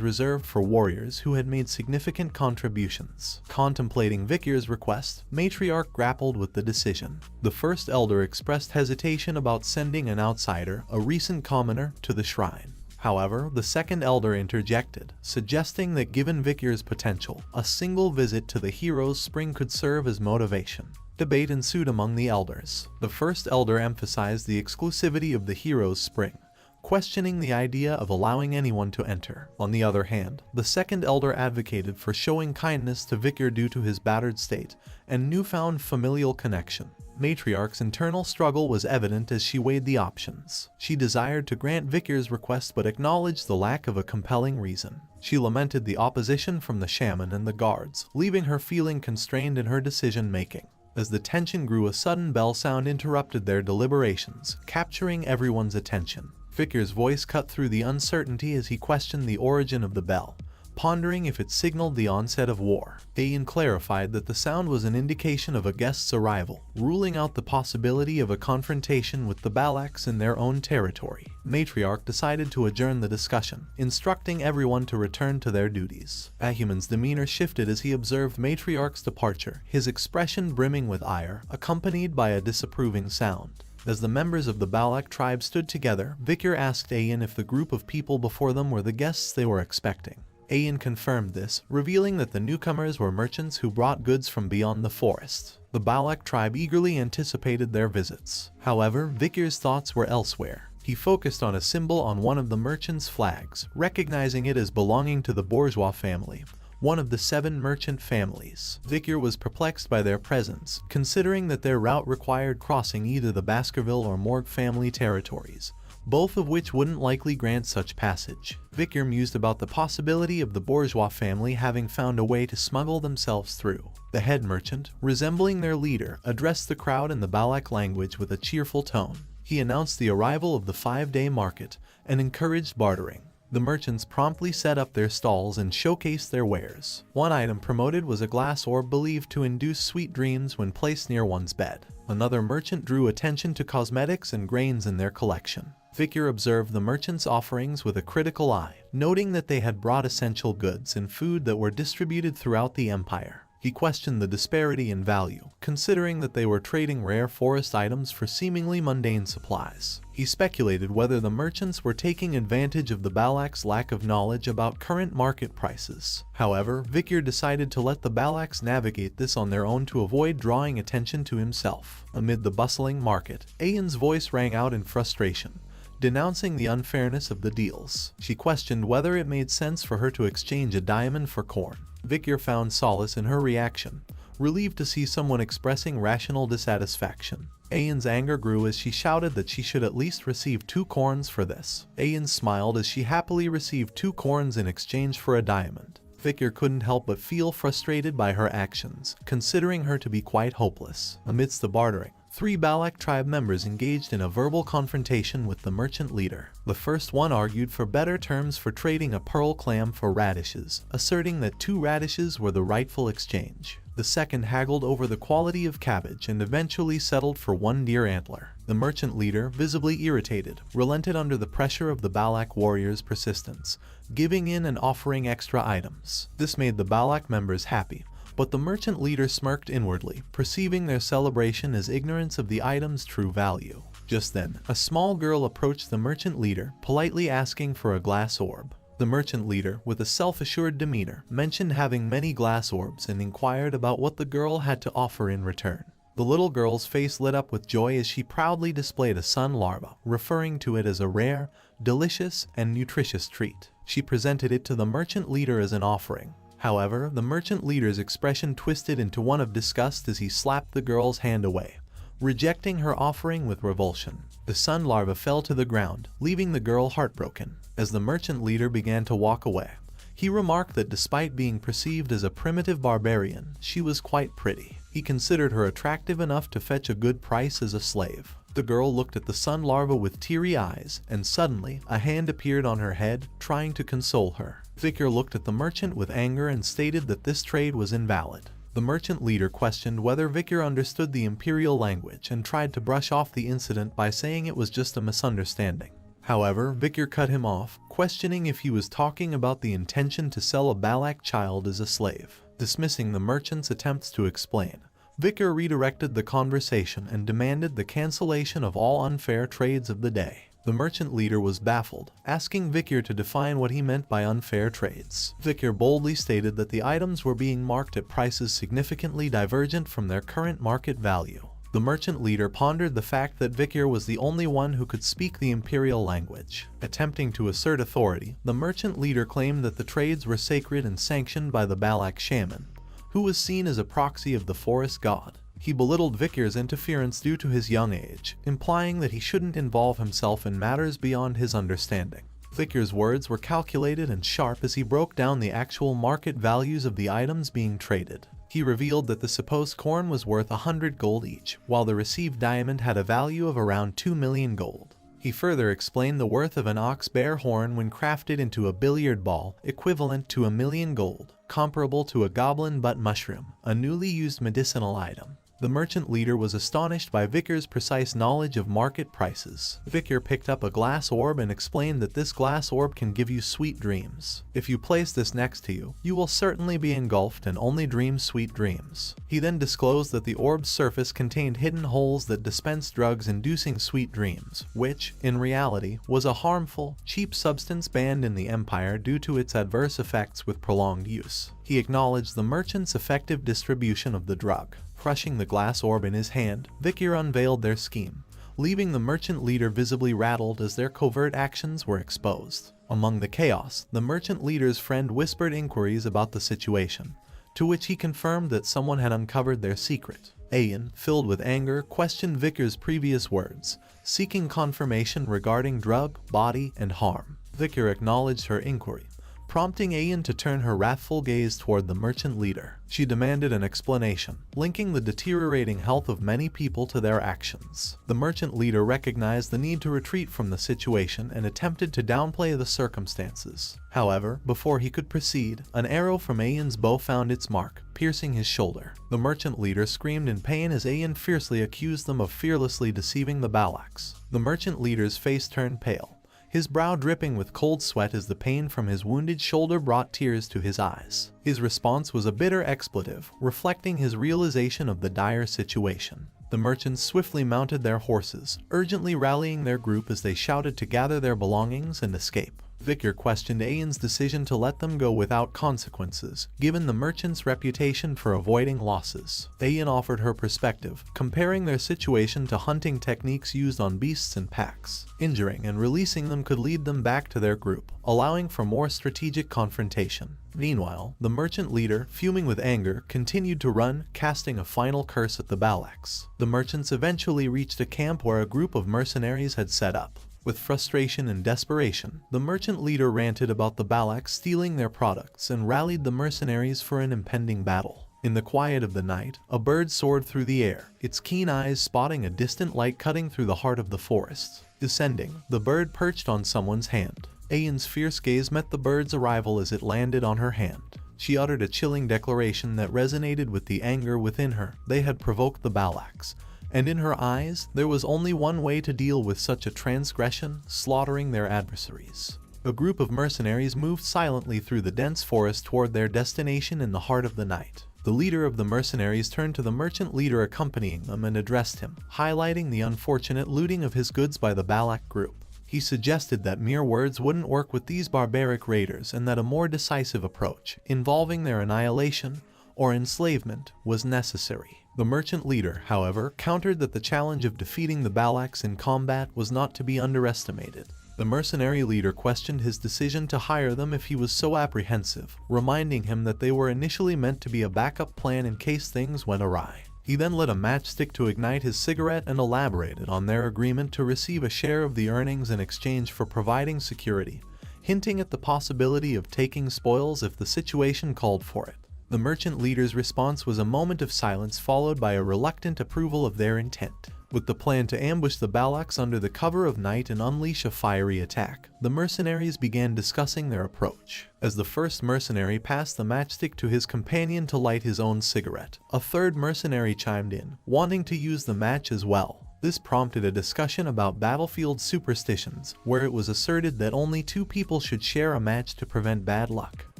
reserved for warriors who had made significant contributions. Contemplating Vickers' request, Matriarch grappled with the decision. The first elder expressed hesitation about sending an outsider, a recent commoner, to the shrine. However, the second elder interjected, suggesting that given Vickers' potential, a single visit to the hero's spring could serve as motivation. Debate ensued among the elders. The first elder emphasized the exclusivity of the hero's spring, questioning the idea of allowing anyone to enter. On the other hand, the second elder advocated for showing kindness to Vickers due to his battered state and newfound familial connection. Matriarch's internal struggle was evident as she weighed the options. She desired to grant Vickers' request but acknowledged the lack of a compelling reason. She lamented the opposition from the shaman and the guards, leaving her feeling constrained in her decision-making. As the tension grew, a sudden bell sound interrupted their deliberations, capturing everyone's attention. Vickers' voice cut through the uncertainty as he questioned the origin of the bell, pondering if it signaled the onset of war. Ayan clarified that the sound was an indication of a guest's arrival, ruling out the possibility of a confrontation with the Balaks in their own territory. Matriarch decided to adjourn the discussion, instructing everyone to return to their duties. Ahuman's demeanor shifted as he observed Matriarch's departure, his expression brimming with ire, accompanied by a disapproving sound. As the members of the Balak tribe stood together, Vickers asked Ayan if the group of people before them were the guests they were expecting. Ayan confirmed this, revealing that the newcomers were merchants who brought goods from beyond the forest. The Balak tribe eagerly anticipated their visits. However, Vickers' thoughts were elsewhere. He focused on a symbol on one of the merchants' flags, recognizing it as belonging to the bourgeois family, one of the 7 merchant families. Vickers was perplexed by their presence, considering that their route required crossing either the Baskerville or Morgue family territories, both of which wouldn't likely grant such passage. Vickers mused about the possibility of the bourgeois family having found a way to smuggle themselves through. The head merchant, resembling their leader, addressed the crowd in the Balak language with a cheerful tone. He announced the arrival of the 5-day market and encouraged bartering. The merchants promptly set up their stalls and showcased their wares. One item promoted was a glass orb believed to induce sweet dreams when placed near one's bed. Another merchant drew attention to cosmetics and grains in their collection. Vickers observed the merchants' offerings with a critical eye, noting that they had brought essential goods and food that were distributed throughout the empire. He questioned the disparity in value, considering that they were trading rare forest items for seemingly mundane supplies. He speculated whether the merchants were taking advantage of the Balak's lack of knowledge about current market prices. However, Vickers decided to let the Balaks navigate this on their own to avoid drawing attention to himself. Amid the bustling market, Ayan's voice rang out in frustration, denouncing the unfairness of the deals. She questioned whether it made sense for her to exchange a diamond for corn. Vickers found solace in her reaction, relieved to see someone expressing rational dissatisfaction. Ayan's anger grew as she shouted that she should at least receive 2 corns for this. Ayan smiled as she happily received 2 corns in exchange for a diamond. Vickers couldn't help but feel frustrated by her actions, considering her to be quite hopeless. Amidst the bartering, 3 Balak tribe members engaged in a verbal confrontation with the merchant leader. The first one argued for better terms for trading a pearl clam for radishes, asserting that 2 radishes were the rightful exchange. The second haggled over the quality of cabbage and eventually settled for 1 deer antler. The merchant leader, visibly irritated, relented under the pressure of the Balak warriors' persistence, giving in and offering extra items. This made the Balak members happy, but the merchant leader smirked inwardly, perceiving their celebration as ignorance of the item's true value. Just then, a small girl approached the merchant leader, politely asking for a glass orb. The merchant leader, with a self-assured demeanor, mentioned having many glass orbs and inquired about what the girl had to offer in return. The little girl's face lit up with joy as she proudly displayed a sun larva, referring to it as a rare, delicious, and nutritious treat. She presented it to the merchant leader as an offering. However, the merchant leader's expression twisted into one of disgust as he slapped the girl's hand away, rejecting her offering with revulsion. The sun larva fell to the ground, leaving the girl heartbroken. As the merchant leader began to walk away, he remarked that despite being perceived as a primitive barbarian, she was quite pretty. He considered her attractive enough to fetch a good price as a slave. The girl looked at the sun larva with teary eyes, and suddenly, a hand appeared on her head, trying to console her. Vicar looked at the merchant with anger and stated that this trade was invalid. The merchant leader questioned whether Vicar understood the imperial language and tried to brush off the incident by saying it was just a misunderstanding. However, Vicar cut him off, questioning if he was talking about the intention to sell a Balak child as a slave. Dismissing the merchant's attempts to explain, Vicar redirected the conversation and demanded the cancellation of all unfair trades of the day. The merchant leader was baffled, asking Vicar to define what he meant by unfair trades. Vicar boldly stated that the items were being marked at prices significantly divergent from their current market value. The merchant leader pondered the fact that Vicar was the only one who could speak the imperial language. Attempting to assert authority, the merchant leader claimed that the trades were sacred and sanctioned by the Balak shaman, who was seen as a proxy of the forest god. He belittled Vicar's interference due to his young age, implying that he shouldn't involve himself in matters beyond his understanding. Vicar's words were calculated and sharp as he broke down the actual market values of the items being traded. He revealed that the supposed corn was worth 100 gold each, while the received diamond had a value of around 2 million gold. He further explained the worth of an ox bear horn when crafted into a billiard ball, equivalent to 1 million gold, comparable to a goblin butt mushroom, a newly used medicinal item. The merchant leader was astonished by Vicar's precise knowledge of market prices. Vicar picked up a glass orb and explained that this glass orb can give you sweet dreams. If you place this next to you, you will certainly be engulfed and only dream sweet dreams. He then disclosed that the orb's surface contained hidden holes that dispensed drugs inducing sweet dreams, which, in reality, was a harmful, cheap substance banned in the Empire due to its adverse effects with prolonged use. He acknowledged the merchant's effective distribution of the drug. Crushing the glass orb in his hand, Vicar unveiled their scheme, leaving the merchant leader visibly rattled as their covert actions were exposed. Among the chaos, the merchant leader's friend whispered inquiries about the situation, to which he confirmed that someone had uncovered their secret. Ayan, filled with anger, questioned Vicar's previous words, seeking confirmation regarding drug, body, and harm. Vicar acknowledged her inquiry, prompting Ayan to turn her wrathful gaze toward the merchant leader. She demanded an explanation, linking the deteriorating health of many people to their actions. The merchant leader recognized the need to retreat from the situation and attempted to downplay the circumstances. However, before he could proceed, an arrow from Ayan's bow found its mark, piercing his shoulder. The merchant leader screamed in pain as Ayan fiercely accused them of fearlessly deceiving the Balaks. The merchant leader's face turned pale, his brow dripping with cold sweat as the pain from his wounded shoulder brought tears to his eyes. His response was a bitter expletive, reflecting his realization of the dire situation. The merchants swiftly mounted their horses, urgently rallying their group as they shouted to gather their belongings and escape. Vicar questioned Ayan's decision to let them go without consequences, given the merchant's reputation for avoiding losses. Ayan offered her perspective, comparing their situation to hunting techniques used on beasts in packs. Injuring and releasing them could lead them back to their group, allowing for more strategic confrontation. Meanwhile, the merchant leader, fuming with anger, continued to run, casting a final curse at the Balaks. The merchants eventually reached a camp where a group of mercenaries had set up. With frustration and desperation, the merchant leader ranted about the Balaks stealing their products and rallied the mercenaries for an impending battle. In the quiet of the night, a bird soared through the air, its keen eyes spotting a distant light cutting through the heart of the forest. Descending, the bird perched on someone's hand. Ayan's fierce gaze met the bird's arrival as it landed on her hand. She uttered a chilling declaration that resonated with the anger within her. They had provoked the Balaks, and in her eyes, there was only one way to deal with such a transgression: slaughtering their adversaries. A group of mercenaries moved silently through the dense forest toward their destination in the heart of the night. The leader of the mercenaries turned to the merchant leader accompanying them and addressed him, highlighting the unfortunate looting of his goods by the Balak group. He suggested that mere words wouldn't work with these barbaric raiders and that a more decisive approach, involving their annihilation or enslavement, was necessary. The merchant leader, however, countered that the challenge of defeating the Balax in combat was not to be underestimated. The mercenary leader questioned his decision to hire them if he was so apprehensive, reminding him that they were initially meant to be a backup plan in case things went awry. He then lit a matchstick to ignite his cigarette and elaborated on their agreement to receive a share of the earnings in exchange for providing security, hinting at the possibility of taking spoils if the situation called for it. The merchant leader's response was a moment of silence followed by a reluctant approval of their intent. With the plan to ambush the Balax under the cover of night and unleash a fiery attack, the mercenaries began discussing their approach. As the first mercenary passed the matchstick to his companion to light his own cigarette, a third mercenary chimed in, wanting to use the match as well. This prompted a discussion about battlefield superstitions, where it was asserted that only 2 people should share a match to prevent bad luck.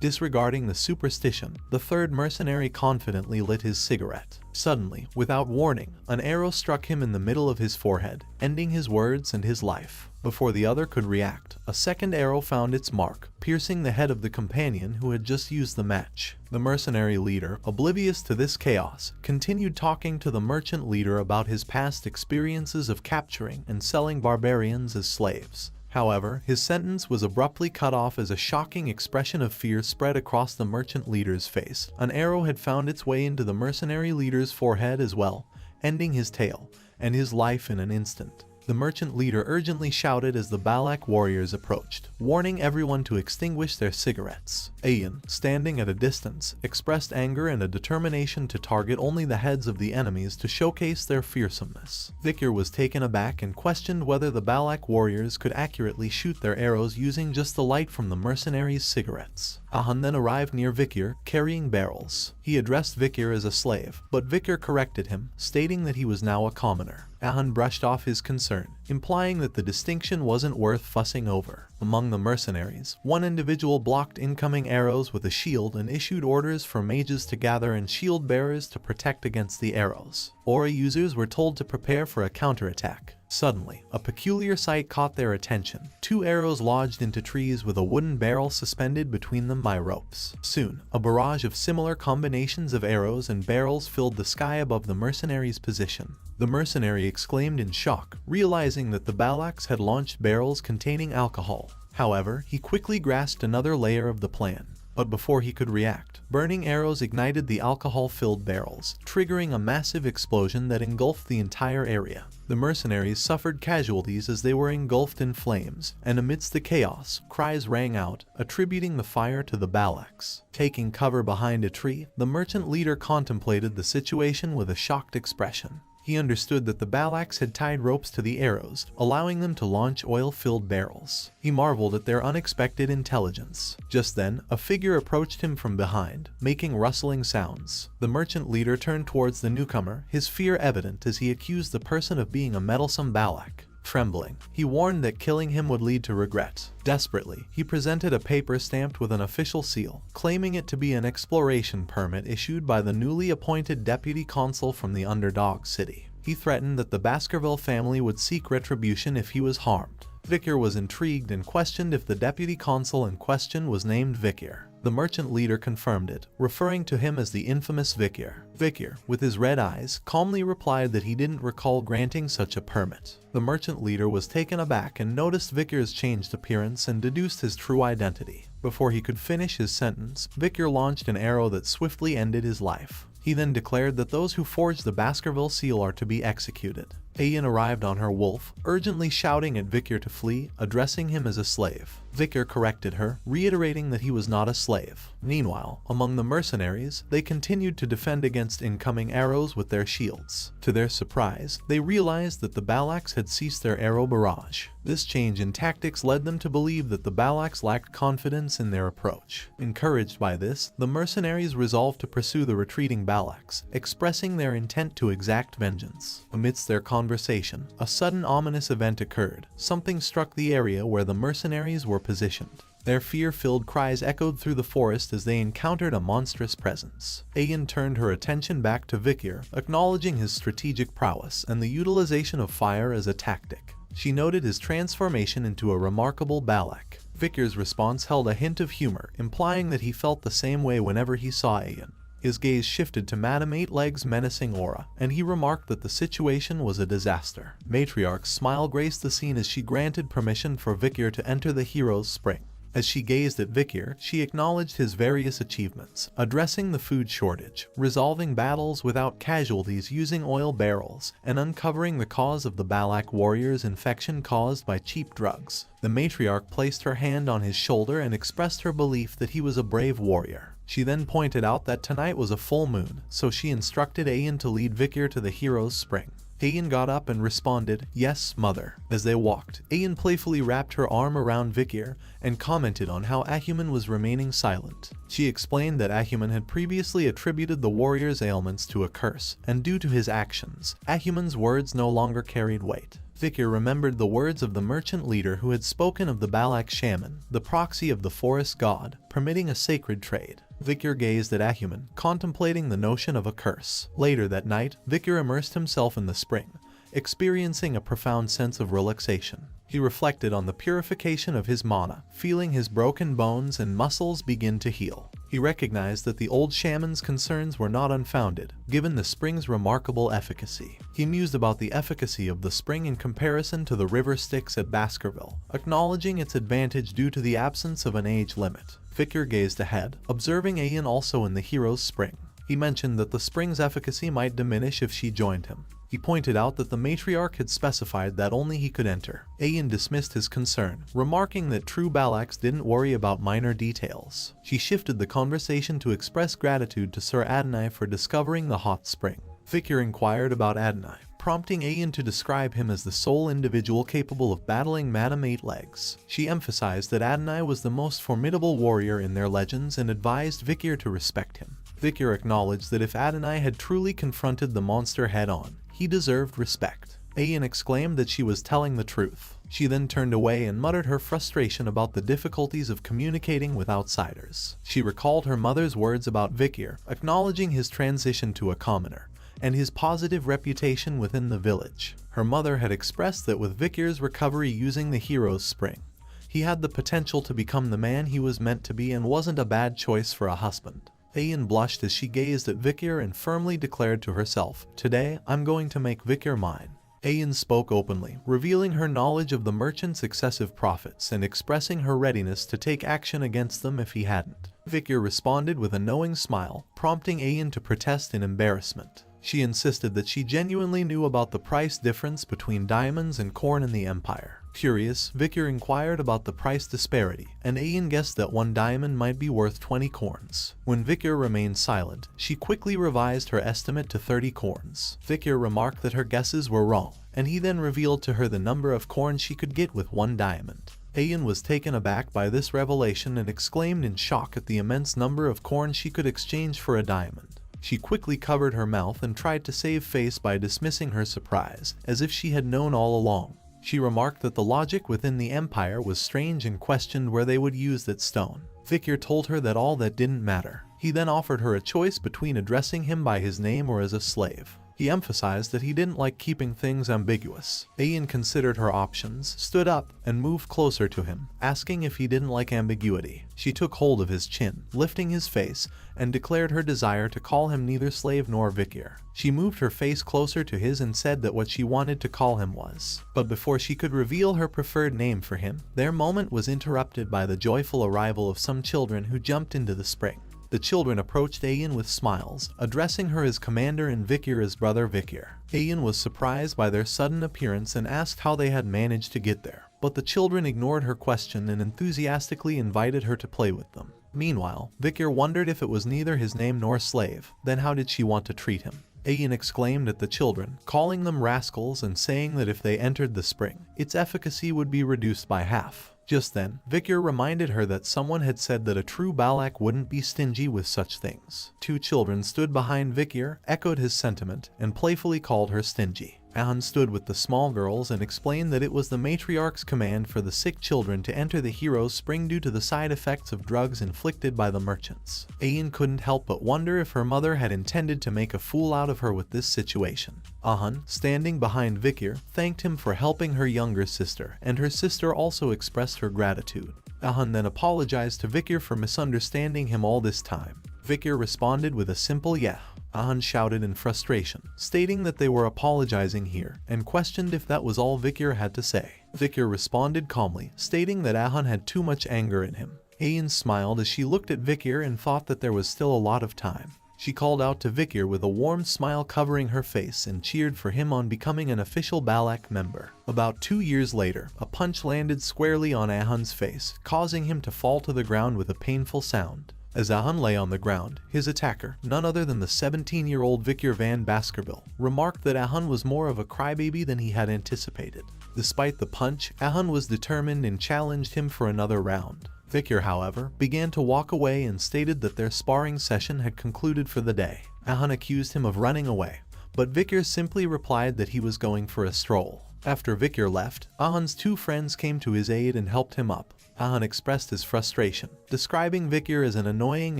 Disregarding the superstition, the third mercenary confidently lit his cigarette. Suddenly, without warning, an arrow struck him in the middle of his forehead, ending his words and his life. Before the other could react, a second arrow found its mark, piercing the head of the companion who had just used the match. The mercenary leader, oblivious to this chaos, continued talking to the merchant leader about his past experiences of capturing and selling barbarians as slaves. However, his sentence was abruptly cut off as a shocking expression of fear spread across the merchant leader's face. An arrow had found its way into the mercenary leader's forehead as well, ending his tale and his life in an instant. The merchant leader urgently shouted as the Balak warriors approached, warning everyone to extinguish their cigarettes. Ayan, standing at a distance, expressed anger and a determination to target only the heads of the enemies to showcase their fearsomeness. Vikir was taken aback and questioned whether the Balak warriors could accurately shoot their arrows using just the light from the mercenaries' cigarettes. Ahan then arrived near Vikir, carrying barrels. He addressed Vikir as a slave, but Vikir corrected him, stating that he was now a commoner. Ahan brushed off his concern, implying that the distinction wasn't worth fussing over. Among the mercenaries, one individual blocked incoming arrows with a shield and issued orders for mages to gather and shield bearers to protect against the arrows. Aura users were told to prepare for a counterattack. Suddenly, a peculiar sight caught their attention. 2 arrows lodged into trees with a wooden barrel suspended between them by ropes. Soon, a barrage of similar combinations of arrows and barrels filled the sky above the mercenary's position. The mercenary exclaimed in shock, realizing that the Balax had launched barrels containing alcohol. However, he quickly grasped another layer of the plan. But before he could react, burning arrows ignited the alcohol-filled barrels, triggering a massive explosion that engulfed the entire area. The mercenaries suffered casualties as they were engulfed in flames, and amidst the chaos, cries rang out, attributing the fire to the Balax. Taking cover behind a tree, the merchant leader contemplated the situation with a shocked expression. He understood that the Balax had tied ropes to the arrows, allowing them to launch oil-filled barrels. He marveled at their unexpected intelligence. Just then, a figure approached him from behind, making rustling sounds. The merchant leader turned towards the newcomer, his fear evident as he accused the person of being a meddlesome Balak. Trembling, he warned that killing him would lead to regret. Desperately, he presented a paper stamped with an official seal, claiming it to be an exploration permit issued by the newly appointed deputy consul from the underdog city. He threatened that the Baskerville family would seek retribution if he was harmed. Vikir was intrigued and questioned if the deputy consul in question was named Vikir. The merchant leader confirmed it, referring to him as the infamous Vikir. Vikir, with his red eyes, calmly replied that he didn't recall granting such a permit. The merchant leader was taken aback and noticed Vikir's changed appearance and deduced his true identity. Before he could finish his sentence, Vikir launched an arrow that swiftly ended his life. He then declared that those who forged the Baskerville seal are to be executed. Ayan arrived on her wolf, urgently shouting at Vikir to flee, addressing him as a slave. Vikir corrected her, reiterating that he was not a slave. Meanwhile, among the mercenaries, they continued to defend against incoming arrows with their shields. To their surprise, they realized that the Balax had ceased their arrow barrage. This change in tactics led them to believe that the Balax lacked confidence in their approach. Encouraged by this, the mercenaries resolved to pursue the retreating Balax, expressing their intent to exact vengeance. Amidst their conversation, a sudden ominous event occurred. Something struck the area where the mercenaries were positioned. Their fear-filled cries echoed through the forest as they encountered a monstrous presence. Ayan turned her attention back to Vikir, acknowledging his strategic prowess and the utilization of fire as a tactic. She noted his transformation into a remarkable Balak. Vikir's response held a hint of humor, implying that he felt the same way whenever he saw Ayan. His gaze shifted to Madame Eightleg's menacing aura, and he remarked that the situation was a disaster. Matriarch's smile graced the scene as she granted permission for Vicar to enter the hero's spring. As she gazed at Vicar, she acknowledged his various achievements, addressing the food shortage, resolving battles without casualties using oil barrels, and uncovering the cause of the Balak warriors' infection caused by cheap drugs. The matriarch placed her hand on his shoulder and expressed her belief that he was a brave warrior. She then pointed out that tonight was a full moon, so she instructed Ayan to lead Vicar to the hero's spring. Ayan got up and responded, "Yes, mother." As they walked, Ayan playfully wrapped her arm around Vicar and commented on how Ahuman was remaining silent. She explained that Ahuman had previously attributed the warrior's ailments to a curse, and due to his actions, Ahuman's words no longer carried weight. Vicar remembered the words of the merchant leader who had spoken of the Balak shaman, the proxy of the forest god, permitting a sacred trade. Vicar gazed at Ahuman, contemplating the notion of a curse. Later that night, Vicar immersed himself in the spring, experiencing a profound sense of relaxation. He reflected on the purification of his mana, feeling his broken bones and muscles begin to heal. He recognized that the old shaman's concerns were not unfounded, given the spring's remarkable efficacy. He mused about the efficacy of the spring in comparison to the river Styx at Baskerville, acknowledging its advantage due to the absence of an age limit. Vicar gazed ahead, observing Ayan also in the hero's spring. He mentioned that the spring's efficacy might diminish if she joined him. He pointed out that the matriarch had specified that only he could enter. Ayan dismissed his concern, remarking that true Balaks didn't worry about minor details. She shifted the conversation to express gratitude to Sir Adonai for discovering the hot spring. Vicar inquired about Adonai, prompting Ayan to describe him as the sole individual capable of battling Madame Eightlegs. She emphasized that Adonai was the most formidable warrior in their legends and advised Vicar to respect him. Vicar acknowledged that if Adonai had truly confronted the monster head-on, he deserved respect. Ayan exclaimed that she was telling the truth. She then turned away and muttered her frustration about the difficulties of communicating with outsiders. She recalled her mother's words about Vicar, acknowledging his transition to a commoner, and his positive reputation within the village. Her mother had expressed that with Vicar's recovery using the hero's spring, he had the potential to become the man he was meant to be and wasn't a bad choice for a husband. Ayan blushed as she gazed at Vicar and firmly declared to herself, "Today, I'm going to make Vicar mine." Ayan spoke openly, revealing her knowledge of the merchant's excessive profits and expressing her readiness to take action against them if he hadn't. Vicar responded with a knowing smile, prompting Ayan to protest in embarrassment. She insisted that she genuinely knew about the price difference between diamonds and corn in the Empire. Curious, Vicar inquired about the price disparity, and Ayan guessed that 1 diamond might be worth 20 corns. When Vicar remained silent, she quickly revised her estimate to 30 corns. Vicar remarked that her guesses were wrong, and he then revealed to her the number of corns she could get with 1 diamond. Ayan was taken aback by this revelation and exclaimed in shock at the immense number of corn she could exchange for a diamond. She quickly covered her mouth and tried to save face by dismissing her surprise, as if she had known all along. She remarked that the logic within the Empire was strange and questioned where they would use that stone. Vicar told her that all that didn't matter. He then offered her a choice between addressing him by his name or as a slave. He emphasized that he didn't like keeping things ambiguous. Ayan considered her options, stood up, and moved closer to him, asking if he didn't like ambiguity. She took hold of his chin, lifting his face, and declared her desire to call him neither slave nor Vicar. She moved her face closer to his and said that what she wanted to call him was. But before she could reveal her preferred name for him, their moment was interrupted by the joyful arrival of some children who jumped into the spring. The children approached Ayan with smiles, addressing her as Commander and Vicar as Brother Vicar. Ayan was surprised by their sudden appearance and asked how they had managed to get there. But the children ignored her question and enthusiastically invited her to play with them. Meanwhile, Vicar wondered if it was neither his name nor slave, then how did she want to treat him? Ayan exclaimed at the children, calling them rascals and saying that if they entered the spring, its efficacy would be reduced by half. Just then, Vicar reminded her that someone had said that a true Balak wouldn't be stingy with such things. 2 children stood behind Vicar, echoed his sentiment, and playfully called her stingy. Hound stood with the small girls and explained that it was the matriarch's command for the sick children to enter the hero's spring due to the side effects of drugs inflicted by the merchants. Ayan couldn't help but wonder if her mother had intended to make a fool out of her with this situation. Ahan, standing behind Vicar, thanked him for helping her younger sister, and her sister also expressed her gratitude. Ahan then apologized to Vicar for misunderstanding him all this time. Vikir responded with a simple yeah. Hound shouted in frustration, stating that they were apologizing here, and questioned if that was all Vikir had to say. Vikir responded calmly, stating that Hound had too much anger in him. Ayan smiled as she looked at Vikir and thought that there was still a lot of time. She called out to Vikir with a warm smile covering her face and cheered for him on becoming an official Balak member. About 2 years later, a punch landed squarely on Ahun's face, causing him to fall to the ground with a painful sound. As Ahun lay on the ground, his attacker, none other than the 17-year-old Vikir van Baskerville, remarked that Ahun was more of a crybaby than he had anticipated. Despite the punch, Ahun was determined and challenged him for another round. Vikir, however, began to walk away and stated that their sparring session had concluded for the day. Ahun accused him of running away, but Vikir simply replied that he was going for a stroll. After Vikir left, Ahun's 2 friends came to his aid and helped him up. Ahun expressed his frustration, describing Vikir as an annoying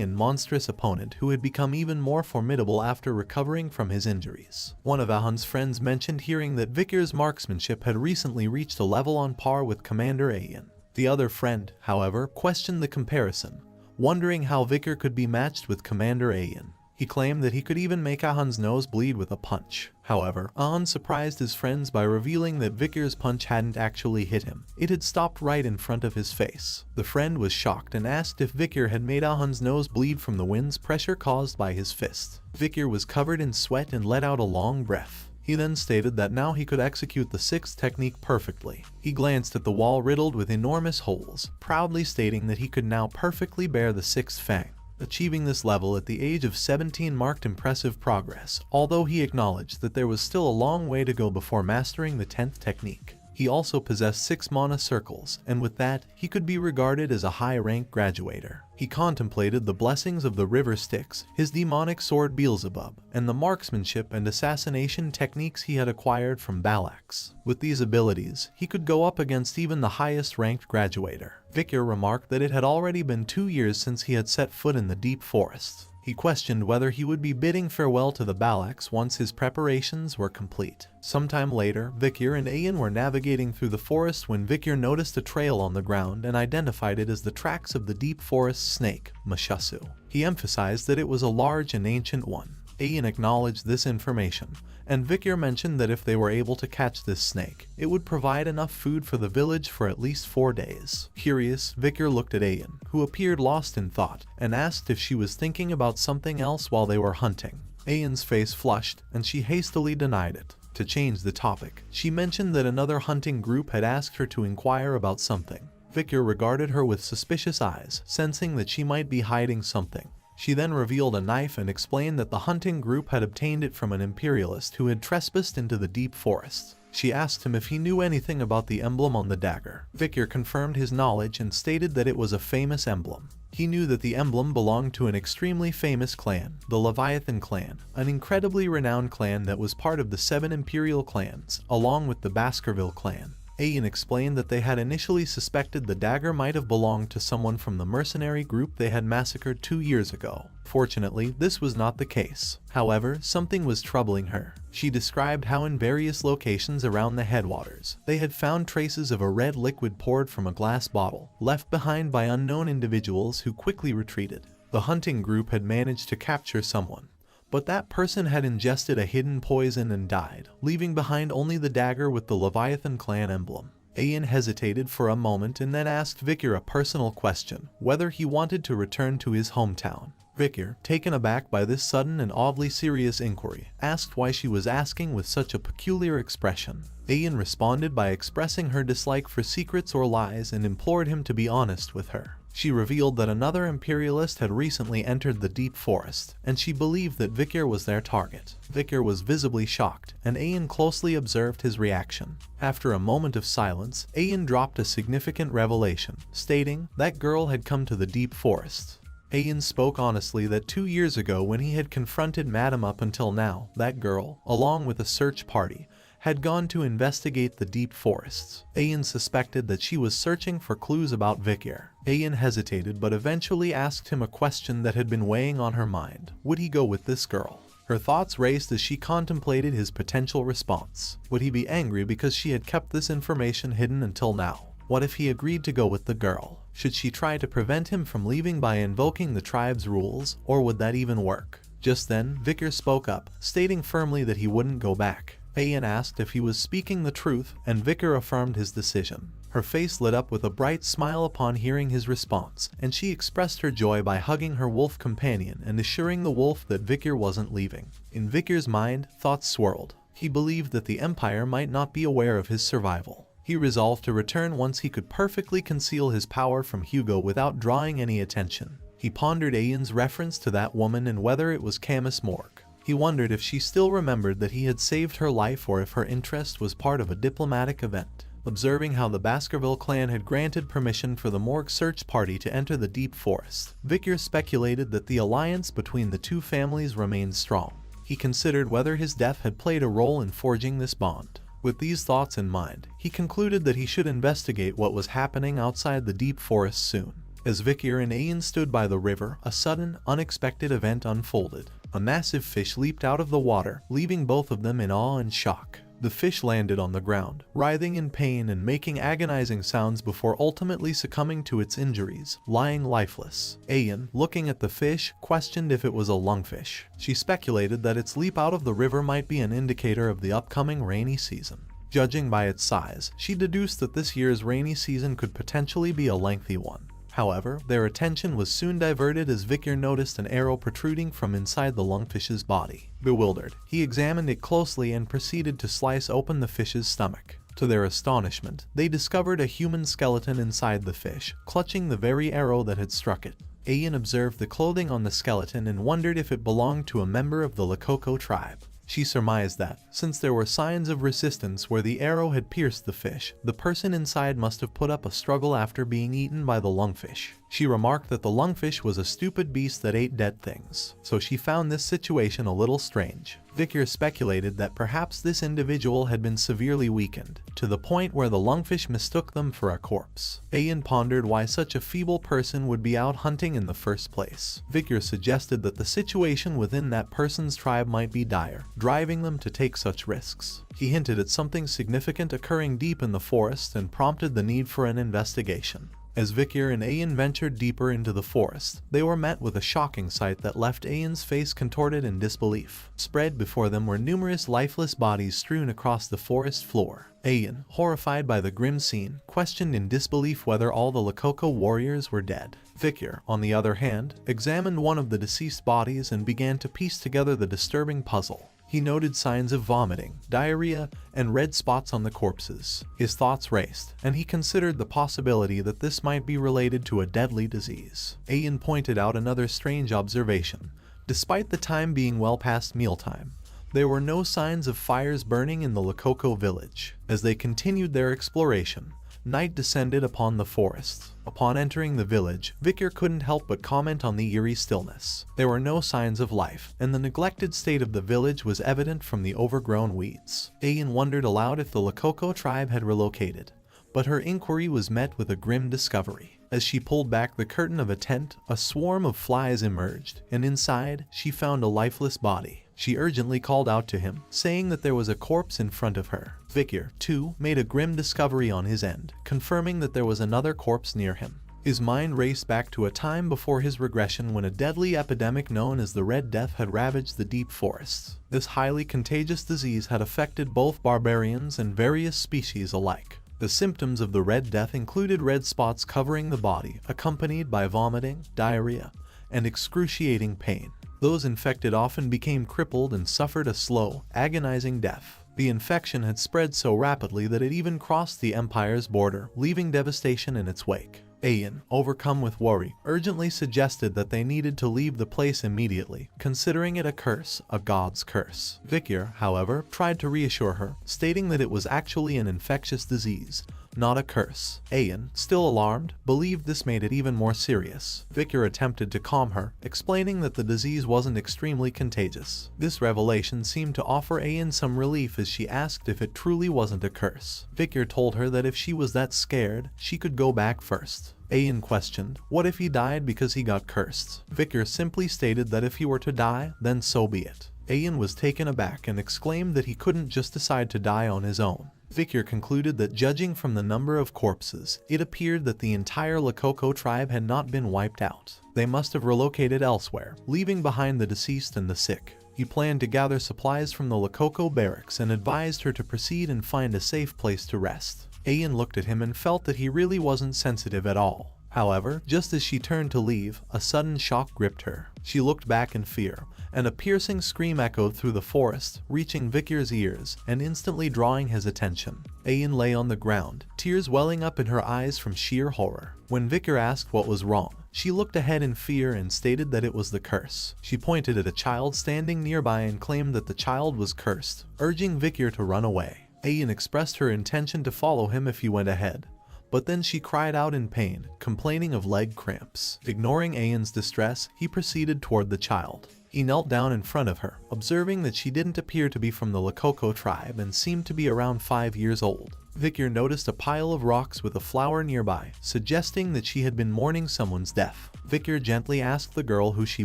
and monstrous opponent who had become even more formidable after recovering from his injuries. One of Ahun's friends mentioned hearing that Vikir's marksmanship had recently reached a level on par with Commander Ayan. The other friend, however, questioned the comparison, wondering how Vikir could be matched with Commander Ayan. He claimed that he could even make Ahun's nose bleed with a punch. However, Ahun surprised his friends by revealing that Vikir's punch hadn't actually hit him. It had stopped right in front of his face. The friend was shocked and asked if Vikir had made Ahun's nose bleed from the wind's pressure caused by his fist. Vikir was covered in sweat and let out a long breath. He then stated that now he could execute the 6th technique perfectly. He glanced at the wall riddled with enormous holes, proudly stating that he could now perfectly bear the 6th fang. Achieving this level at the age of 17 marked impressive progress, although he acknowledged that there was still a long way to go before mastering the 10th technique. He also possessed 6 mana circles, and with that, he could be regarded as a high-rank graduator. He contemplated the blessings of the River Styx, his demonic sword Beelzebub, and the marksmanship and assassination techniques he had acquired from Balax. With these abilities, he could go up against even the highest-ranked graduator. Vikir remarked that it had already been 2 years since he had set foot in the deep forest. He questioned whether he would be bidding farewell to the Balax once his preparations were complete. Sometime later, Vikir and Ayan were navigating through the forest when Vikir noticed a trail on the ground and identified it as the tracks of the deep forest snake, Mashasu. He emphasized that it was a large and ancient one. Ayan acknowledged this information, and Vikir mentioned that if they were able to catch this snake, it would provide enough food for the village for at least 4 days. Curious, Vikir looked at Ayan, who appeared lost in thought, and asked if she was thinking about something else while they were hunting. Ayan's face flushed, and she hastily denied it. To change the topic, she mentioned that another hunting group had asked her to inquire about something. Vikir regarded her with suspicious eyes, sensing that she might be hiding something. She then revealed a knife and explained that the hunting group had obtained it from an imperialist who had trespassed into the deep forest. She asked him if he knew anything about the emblem on the dagger. Vikir confirmed his knowledge and stated that it was a famous emblem. He knew that the emblem belonged to an extremely famous clan, the Leviathan clan, an incredibly renowned clan that was part of the 7 imperial clans, along with the Baskerville clan. Ayan explained that they had initially suspected the dagger might have belonged to someone from the mercenary group they had massacred 2 years ago. Fortunately, this was not the case. However, something was troubling her. She described how in various locations around the headwaters, they had found traces of a red liquid poured from a glass bottle, left behind by unknown individuals who quickly retreated. The hunting group had managed to capture someone, but that person had ingested a hidden poison and died, leaving behind only the dagger with the Leviathan clan emblem. Ayan hesitated for a moment and then asked Vikir a personal question, whether he wanted to return to his hometown. Vikir, taken aback by this sudden and oddly serious inquiry, asked why she was asking with such a peculiar expression. Ayan responded by expressing her dislike for secrets or lies and implored him to be honest with her. She revealed that another imperialist had recently entered the deep forest, and she believed that Vikir was their target. Vikir was visibly shocked, and Ayan closely observed his reaction. After a moment of silence, Ayan dropped a significant revelation, stating that girl had come to the deep forest. Ayan spoke honestly that 2 years ago when he had confronted Madame up until now, that girl, along with a search party, had gone to investigate the deep forests. Ayan suspected that she was searching for clues about Vikir. Ayan hesitated but eventually asked him a question that had been weighing on her mind. Would he go with this girl? Her thoughts raced as she contemplated his potential response. Would he be angry because she had kept this information hidden until now? What if he agreed to go with the girl? Should she try to prevent him from leaving by invoking the tribe's rules, or would that even work? Just then, Vicar spoke up, stating firmly that he wouldn't go back. Ayan asked if he was speaking the truth, and Vicar affirmed his decision. Her face lit up with a bright smile upon hearing his response, and she expressed her joy by hugging her wolf companion and assuring the wolf that Vicar wasn't leaving. In Vicar's mind, thoughts swirled. He believed that the Empire might not be aware of his survival. He resolved to return once he could perfectly conceal his power from Hugo without drawing any attention. He pondered Ayan's reference to that woman and whether it was Camus Morgue. He wondered if she still remembered that he had saved her life or if her interest was part of a diplomatic event. Observing how the Baskerville clan had granted permission for the Morgue search party to enter the deep forest, Vicar speculated that the alliance between the two families remained strong. He considered whether his death had played a role in forging this bond. With these thoughts in mind, he concluded that he should investigate what was happening outside the deep forest soon. As Vicar and Ayan stood by the river, a sudden, unexpected event unfolded. A massive fish leaped out of the water, leaving both of them in awe and shock. The fish landed on the ground, writhing in pain and making agonizing sounds before ultimately succumbing to its injuries, lying lifeless. Ayan, looking at the fish, questioned if it was a lungfish. She speculated that its leap out of the river might be an indicator of the upcoming rainy season. Judging by its size, she deduced that this year's rainy season could potentially be a lengthy one. However, their attention was soon diverted as Vicar noticed an arrow protruding from inside the lungfish's body. Bewildered, he examined it closely and proceeded to slice open the fish's stomach. To their astonishment, they discovered a human skeleton inside the fish, clutching the very arrow that had struck it. Ayan observed the clothing on the skeleton and wondered if it belonged to a member of the Lakoko tribe. She surmised that, since there were signs of resistance where the arrow had pierced the fish, the person inside must have put up a struggle after being eaten by the lungfish. She remarked that the lungfish was a stupid beast that ate dead things, so she found this situation a little strange. Vicar speculated that perhaps this individual had been severely weakened, to the point where the lungfish mistook them for a corpse. Ayan pondered why such a feeble person would be out hunting in the first place. Vicar suggested that the situation within that person's tribe might be dire, driving them to take such risks. He hinted at something significant occurring deep in the forest and prompted the need for an investigation. As Vicar and Ayan ventured deeper into the forest, they were met with a shocking sight that left Ayan's face contorted in disbelief. Spread before them were numerous lifeless bodies strewn across the forest floor. Ayan, horrified by the grim scene, questioned in disbelief whether all the Lakoko warriors were dead. Vicar, on the other hand, examined one of the deceased bodies and began to piece together the disturbing puzzle. He noted signs of vomiting, diarrhea, and red spots on the corpses. His thoughts raced, and he considered the possibility that this might be related to a deadly disease. Ayan pointed out another strange observation. Despite the time being well past mealtime, there were no signs of fires burning in the Lakoko village. As they continued their exploration, night descended upon the forest. Upon entering the village, Vicar couldn't help but comment on the eerie stillness. There were no signs of life, and the neglected state of the village was evident from the overgrown weeds. Ayan wondered aloud if the Lakoko tribe had relocated, but her inquiry was met with a grim discovery. As she pulled back the curtain of a tent, a swarm of flies emerged, and inside, she found a lifeless body. She urgently called out to him, saying that there was a corpse in front of her. Vicar, too, made a grim discovery on his end, confirming that there was another corpse near him. His mind raced back to a time before his regression when a deadly epidemic known as the Red Death had ravaged the deep forests. This highly contagious disease had affected both barbarians and various species alike. The symptoms of the Red Death included red spots covering the body, accompanied by vomiting, diarrhea, and excruciating pain. Those infected often became crippled and suffered a slow, agonizing death. The infection had spread so rapidly that it even crossed the Empire's border, leaving devastation in its wake. Ayan, overcome with worry, urgently suggested that they needed to leave the place immediately, considering it a curse, a god's curse. Vicar, however, tried to reassure her, stating that it was actually an infectious disease, not a curse. Ayan, still alarmed, believed this made it even more serious. Vicar attempted to calm her, explaining that the disease wasn't extremely contagious. This revelation seemed to offer Ayan some relief as she asked if it truly wasn't a curse. Vicar told her that if she was that scared, she could go back first. Ayan questioned, what if he died because he got cursed? Vicar simply stated that if he were to die, then so be it. Ian was taken aback and exclaimed that he couldn't just decide to die on his own. Victor concluded that judging from the number of corpses, it appeared that the entire Lakoko tribe had not been wiped out. They must have relocated elsewhere, leaving behind the deceased and the sick. He planned to gather supplies from the Lakoko barracks and advised her to proceed and find a safe place to rest. Ian looked at him and felt that he really wasn't sensitive at all. However, just as she turned to leave, a sudden shock gripped her. She looked back in fear, and a piercing scream echoed through the forest, reaching Victor's ears and instantly drawing his attention. Ian lay on the ground, tears welling up in her eyes from sheer horror. When Victor asked what was wrong, she looked ahead in fear and stated that it was the curse. She pointed at a child standing nearby and claimed that the child was cursed, urging Victor to run away. Ian expressed her intention to follow him if he went ahead. But then she cried out in pain, complaining of leg cramps. Ignoring Ian's distress, he proceeded toward the child. He knelt down in front of her, observing that she didn't appear to be from the Lakoko tribe and seemed to be around 5 years old. Victor noticed a pile of rocks with a flower nearby, suggesting that she had been mourning someone's death. Victor gently asked the girl who she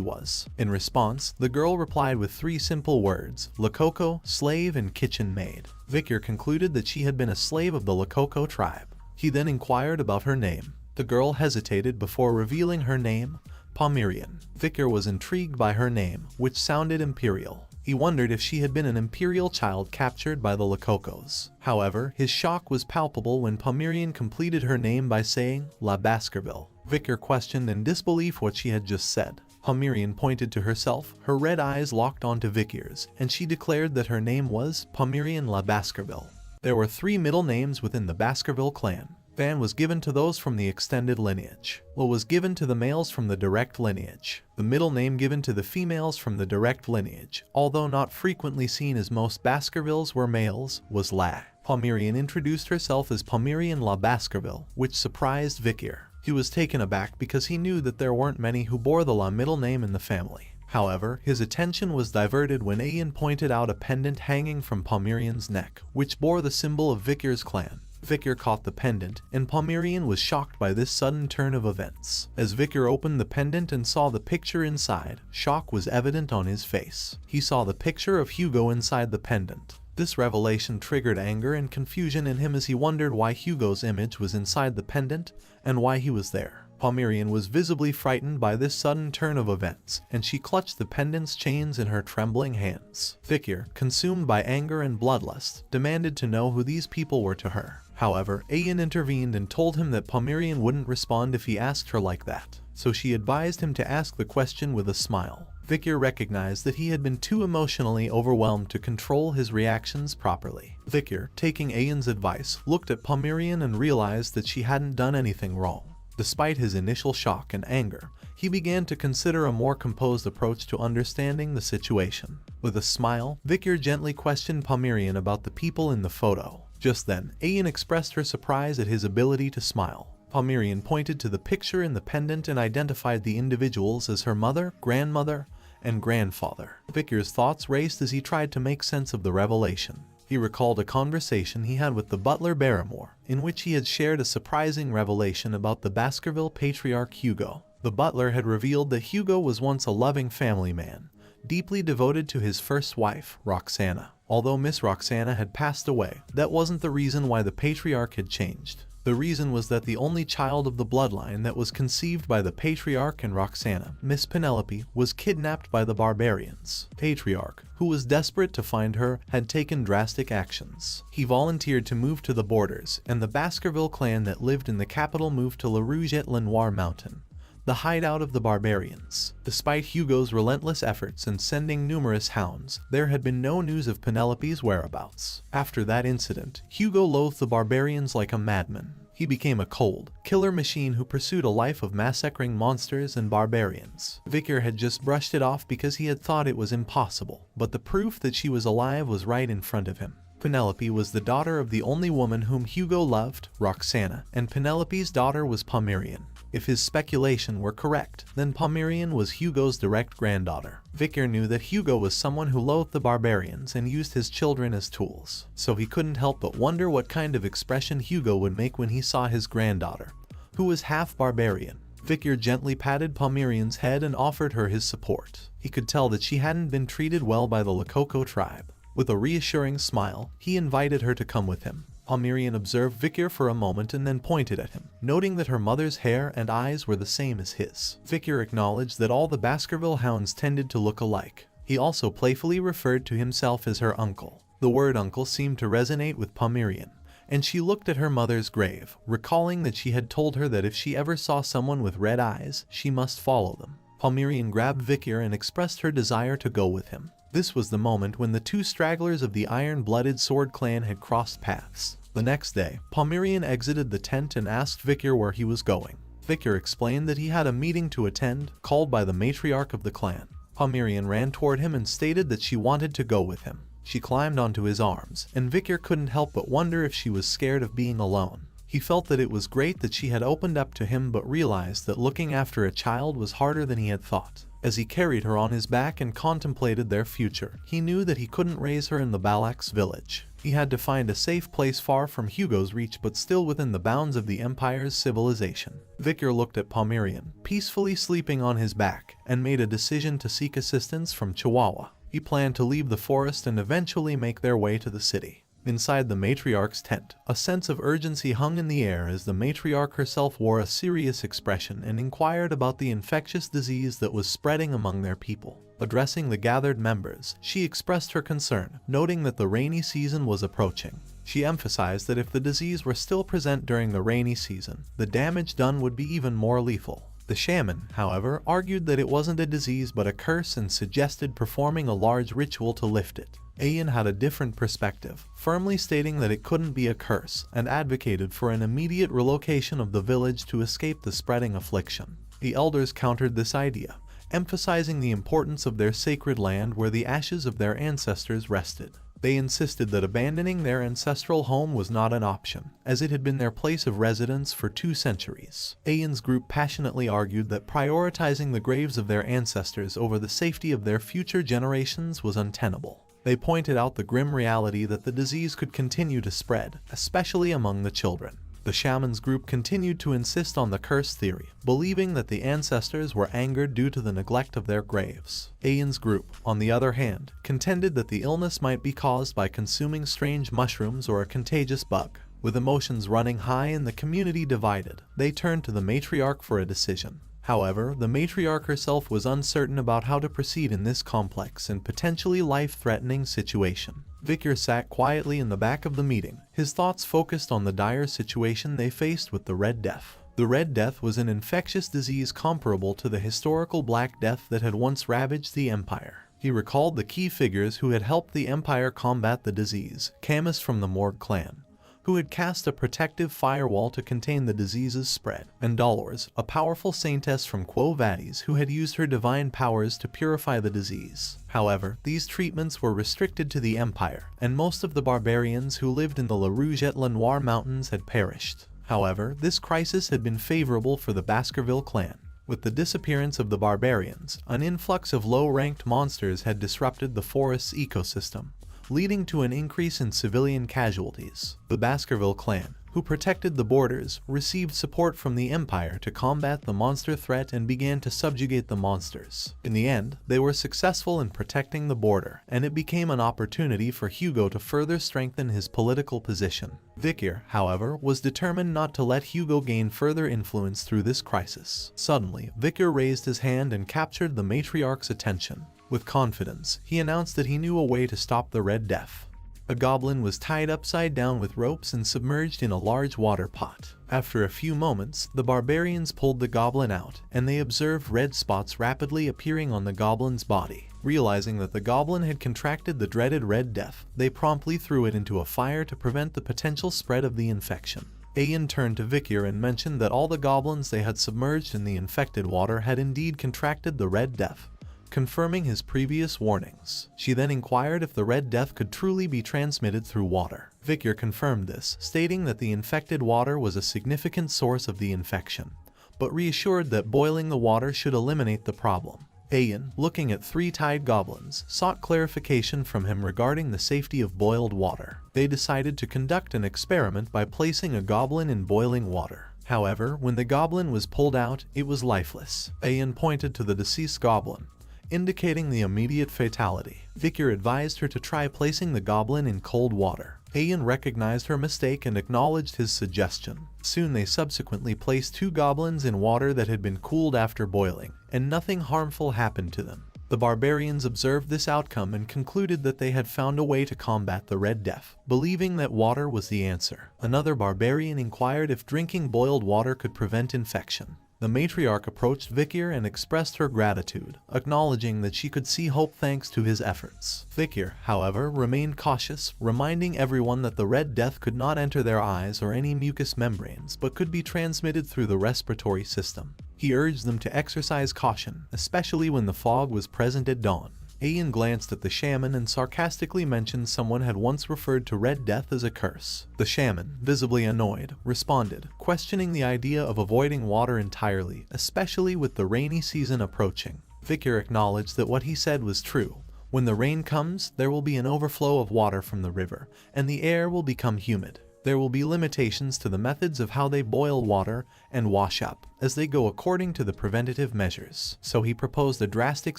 was. In response, the girl replied with 3 simple words: Lakoko, slave, and kitchen maid. Victor concluded that she had been a slave of the Lakoko tribe. He then inquired about her name. The girl hesitated before revealing her name, Pomerian. Victor was intrigued by her name, which sounded imperial. He wondered if she had been an imperial child captured by the Lakokos. However, his shock was palpable when Pomerian completed her name by saying, La Baskerville. Victor questioned in disbelief what she had just said. Pomerian pointed to herself, her red eyes locked onto Victor's, and she declared that her name was Pomerian La Baskerville. There were 3 middle names within the Baskerville clan. Van was given to those from the extended lineage. Lo was given to the males from the direct lineage. The middle name given to the females from the direct lineage, although not frequently seen as most Baskervilles were males, was La. Pomerian introduced herself as Pomerian La Baskerville, which surprised Victor. He was taken aback because he knew that there weren't many who bore the La middle name in the family. However, his attention was diverted when Ian pointed out a pendant hanging from Pomerian's neck, which bore the symbol of Victor's clan. Victor caught the pendant, and Pomerian was shocked by this sudden turn of events. As Victor opened the pendant and saw the picture inside, shock was evident on his face. He saw the picture of Hugo inside the pendant. This revelation triggered anger and confusion in him as he wondered why Hugo's image was inside the pendant and why he was there. Pomerian was visibly frightened by this sudden turn of events, and she clutched the pendant's chains in her trembling hands. Victor, consumed by anger and bloodlust, demanded to know who these people were to her. However, Ian intervened and told him that Pomerian wouldn't respond if he asked her like that, so she advised him to ask the question with a smile. Victor recognized that he had been too emotionally overwhelmed to control his reactions properly. Victor, taking Ian's advice, looked at Pomerian and realized that she hadn't done anything wrong. Despite his initial shock and anger, he began to consider a more composed approach to understanding the situation. With a smile, Victor gently questioned Pomerian about the people in the photo. Just then, Ian expressed her surprise at his ability to smile. Pomerian pointed to the picture in the pendant and identified the individuals as her mother, grandmother, and grandfather. Victor's thoughts raced as he tried to make sense of the revelation. He recalled a conversation he had with the butler Barrymore, in which he had shared a surprising revelation about the Baskerville patriarch Hugo. The butler had revealed that Hugo was once a loving family man, deeply devoted to his first wife, Roxana. Although Miss Roxana had passed away, that wasn't the reason why the patriarch had changed. The reason was that the only child of the bloodline that was conceived by the patriarch and Roxana, Miss Penelope, was kidnapped by the barbarians. Patriarch, who was desperate to find her, had taken drastic actions. He volunteered to move to the borders, and the Baskerville clan that lived in the capital moved to La Rouge et Lenoir Mountain, the hideout of the barbarians. Despite Hugo's relentless efforts and sending numerous hounds, there had been no news of Penelope's whereabouts. After that incident, Hugo loathed the barbarians like a madman. He became a cold, killer machine who pursued a life of massacring monsters and barbarians. Victor had just brushed it off because he had thought it was impossible, but the proof that she was alive was right in front of him. Penelope was the daughter of the only woman whom Hugo loved, Roxana, and Penelope's daughter was Pomerian. If his speculation were correct, then Pomerian was Hugo's direct granddaughter. Victor knew that Hugo was someone who loathed the barbarians and used his children as tools, so he couldn't help but wonder what kind of expression Hugo would make when he saw his granddaughter, who was half barbarian. Victor gently patted Pomerian's head and offered her his support. He could tell that she hadn't been treated well by the Lakoko tribe. With a reassuring smile, he invited her to come with him. Pomerian observed Victor for a moment and then pointed at him, noting that her mother's hair and eyes were the same as his. Victor acknowledged that all the Baskerville hounds tended to look alike. He also playfully referred to himself as her uncle. The word uncle seemed to resonate with Pomerian, and she looked at her mother's grave, recalling that she had told her that if she ever saw someone with red eyes, she must follow them. Pomerian grabbed Victor and expressed her desire to go with him. This was the moment when the two stragglers of the iron-blooded sword clan had crossed paths. The next day, Pomerian exited the tent and asked Victor where he was going. Victor explained that he had a meeting to attend, called by the matriarch of the clan. Pomerian ran toward him and stated that she wanted to go with him. She climbed onto his arms, and Victor couldn't help but wonder if she was scared of being alone. He felt that it was great that she had opened up to him, but realized that looking after a child was harder than he had thought. As he carried her on his back and contemplated their future, he knew that he couldn't raise her in the Balak's village. He had to find a safe place far from Hugo's reach but still within the bounds of the Empire's civilization. Victor looked at Pomerian, peacefully sleeping on his back, and made a decision to seek assistance from Chihuahua. He planned to leave the forest and eventually make their way to the city. Inside the matriarch's tent, a sense of urgency hung in the air as the matriarch herself wore a serious expression and inquired about the infectious disease that was spreading among their people. Addressing the gathered members, she expressed her concern, noting that the rainy season was approaching. She emphasized that if the disease were still present during the rainy season, the damage done would be even more lethal. The shaman, however, argued that it wasn't a disease but a curse and suggested performing a large ritual to lift it. Ayan had a different perspective, firmly stating that it couldn't be a curse, and advocated for an immediate relocation of the village to escape the spreading affliction. The elders countered this idea, emphasizing the importance of their sacred land where the ashes of their ancestors rested. They insisted that abandoning their ancestral home was not an option, as it had been their place of residence for 2 centuries. Ayan's group passionately argued that prioritizing the graves of their ancestors over the safety of their future generations was untenable. They pointed out the grim reality that the disease could continue to spread, especially among the children. The shaman's group continued to insist on the curse theory, believing that the ancestors were angered due to the neglect of their graves. Ayan's group, on the other hand, contended that the illness might be caused by consuming strange mushrooms or a contagious bug. With emotions running high and the community divided, they turned to the matriarch for a decision. However, the matriarch herself was uncertain about how to proceed in this complex and potentially life-threatening situation. Victor sat quietly in the back of the meeting, his thoughts focused on the dire situation they faced with the Red Death. The Red Death was an infectious disease comparable to the historical Black Death that had once ravaged the Empire. He recalled the key figures who had helped the Empire combat the disease: Camus from the Morg clan, who had cast a protective firewall to contain the disease's spread, and Dolores, a powerful saintess from Quo Vadis who had used her divine powers to purify the disease. However, these treatments were restricted to the Empire, and most of the barbarians who lived in the La Rouge et La Noire mountains had perished. However, this crisis had been favorable for the Baskerville clan. With the disappearance of the barbarians, an influx of low-ranked monsters had disrupted the forest's ecosystem, leading to an increase in civilian casualties. The Baskerville clan, who protected the borders, received support from the Empire to combat the monster threat and began to subjugate the monsters. In the end, they were successful in protecting the border, and it became an opportunity for Hugo to further strengthen his political position. Victor, however, was determined not to let Hugo gain further influence through this crisis. Suddenly, Victor raised his hand and captured the matriarch's attention. With confidence, he announced that he knew a way to stop the Red Death. A goblin was tied upside down with ropes and submerged in a large water pot. After a few moments, the barbarians pulled the goblin out, and they observed red spots rapidly appearing on the goblin's body. Realizing that the goblin had contracted the dreaded Red Death, they promptly threw it into a fire to prevent the potential spread of the infection. Ayan turned to Victor and mentioned that all the goblins they had submerged in the infected water had indeed contracted the Red Death, confirming his previous warnings. She then inquired if the Red Death could truly be transmitted through water. Victor confirmed this, stating that the infected water was a significant source of the infection, but reassured that boiling the water should eliminate the problem. Ayan, looking at 3 tied goblins, sought clarification from him regarding the safety of boiled water. They decided to conduct an experiment by placing a goblin in boiling water. However, when the goblin was pulled out, it was lifeless. Ayan pointed to the deceased goblin, indicating the immediate fatality. Vikir advised her to try placing the goblin in cold water. Ayan recognized her mistake and acknowledged his suggestion. Soon they subsequently placed 2 goblins in water that had been cooled after boiling, and nothing harmful happened to them. The barbarians observed this outcome and concluded that they had found a way to combat the Red Death, believing that water was the answer. Another barbarian inquired if drinking boiled water could prevent infection. The matriarch approached Vikir and expressed her gratitude, acknowledging that she could see hope thanks to his efforts. Vikir, however, remained cautious, reminding everyone that the Red Death could not enter their eyes or any mucous membranes, but could be transmitted through the respiratory system. He urged them to exercise caution, especially when the fog was present at dawn. Ayan glanced at the shaman and sarcastically mentioned someone had once referred to Red Death as a curse. The shaman, visibly annoyed, responded, questioning the idea of avoiding water entirely, especially with the rainy season approaching. Vikir acknowledged that what he said was true. When the rain comes, there will be an overflow of water from the river, and the air will become humid. There will be limitations to the methods of how they boil water and wash up, as they go according to the preventative measures. So he proposed a drastic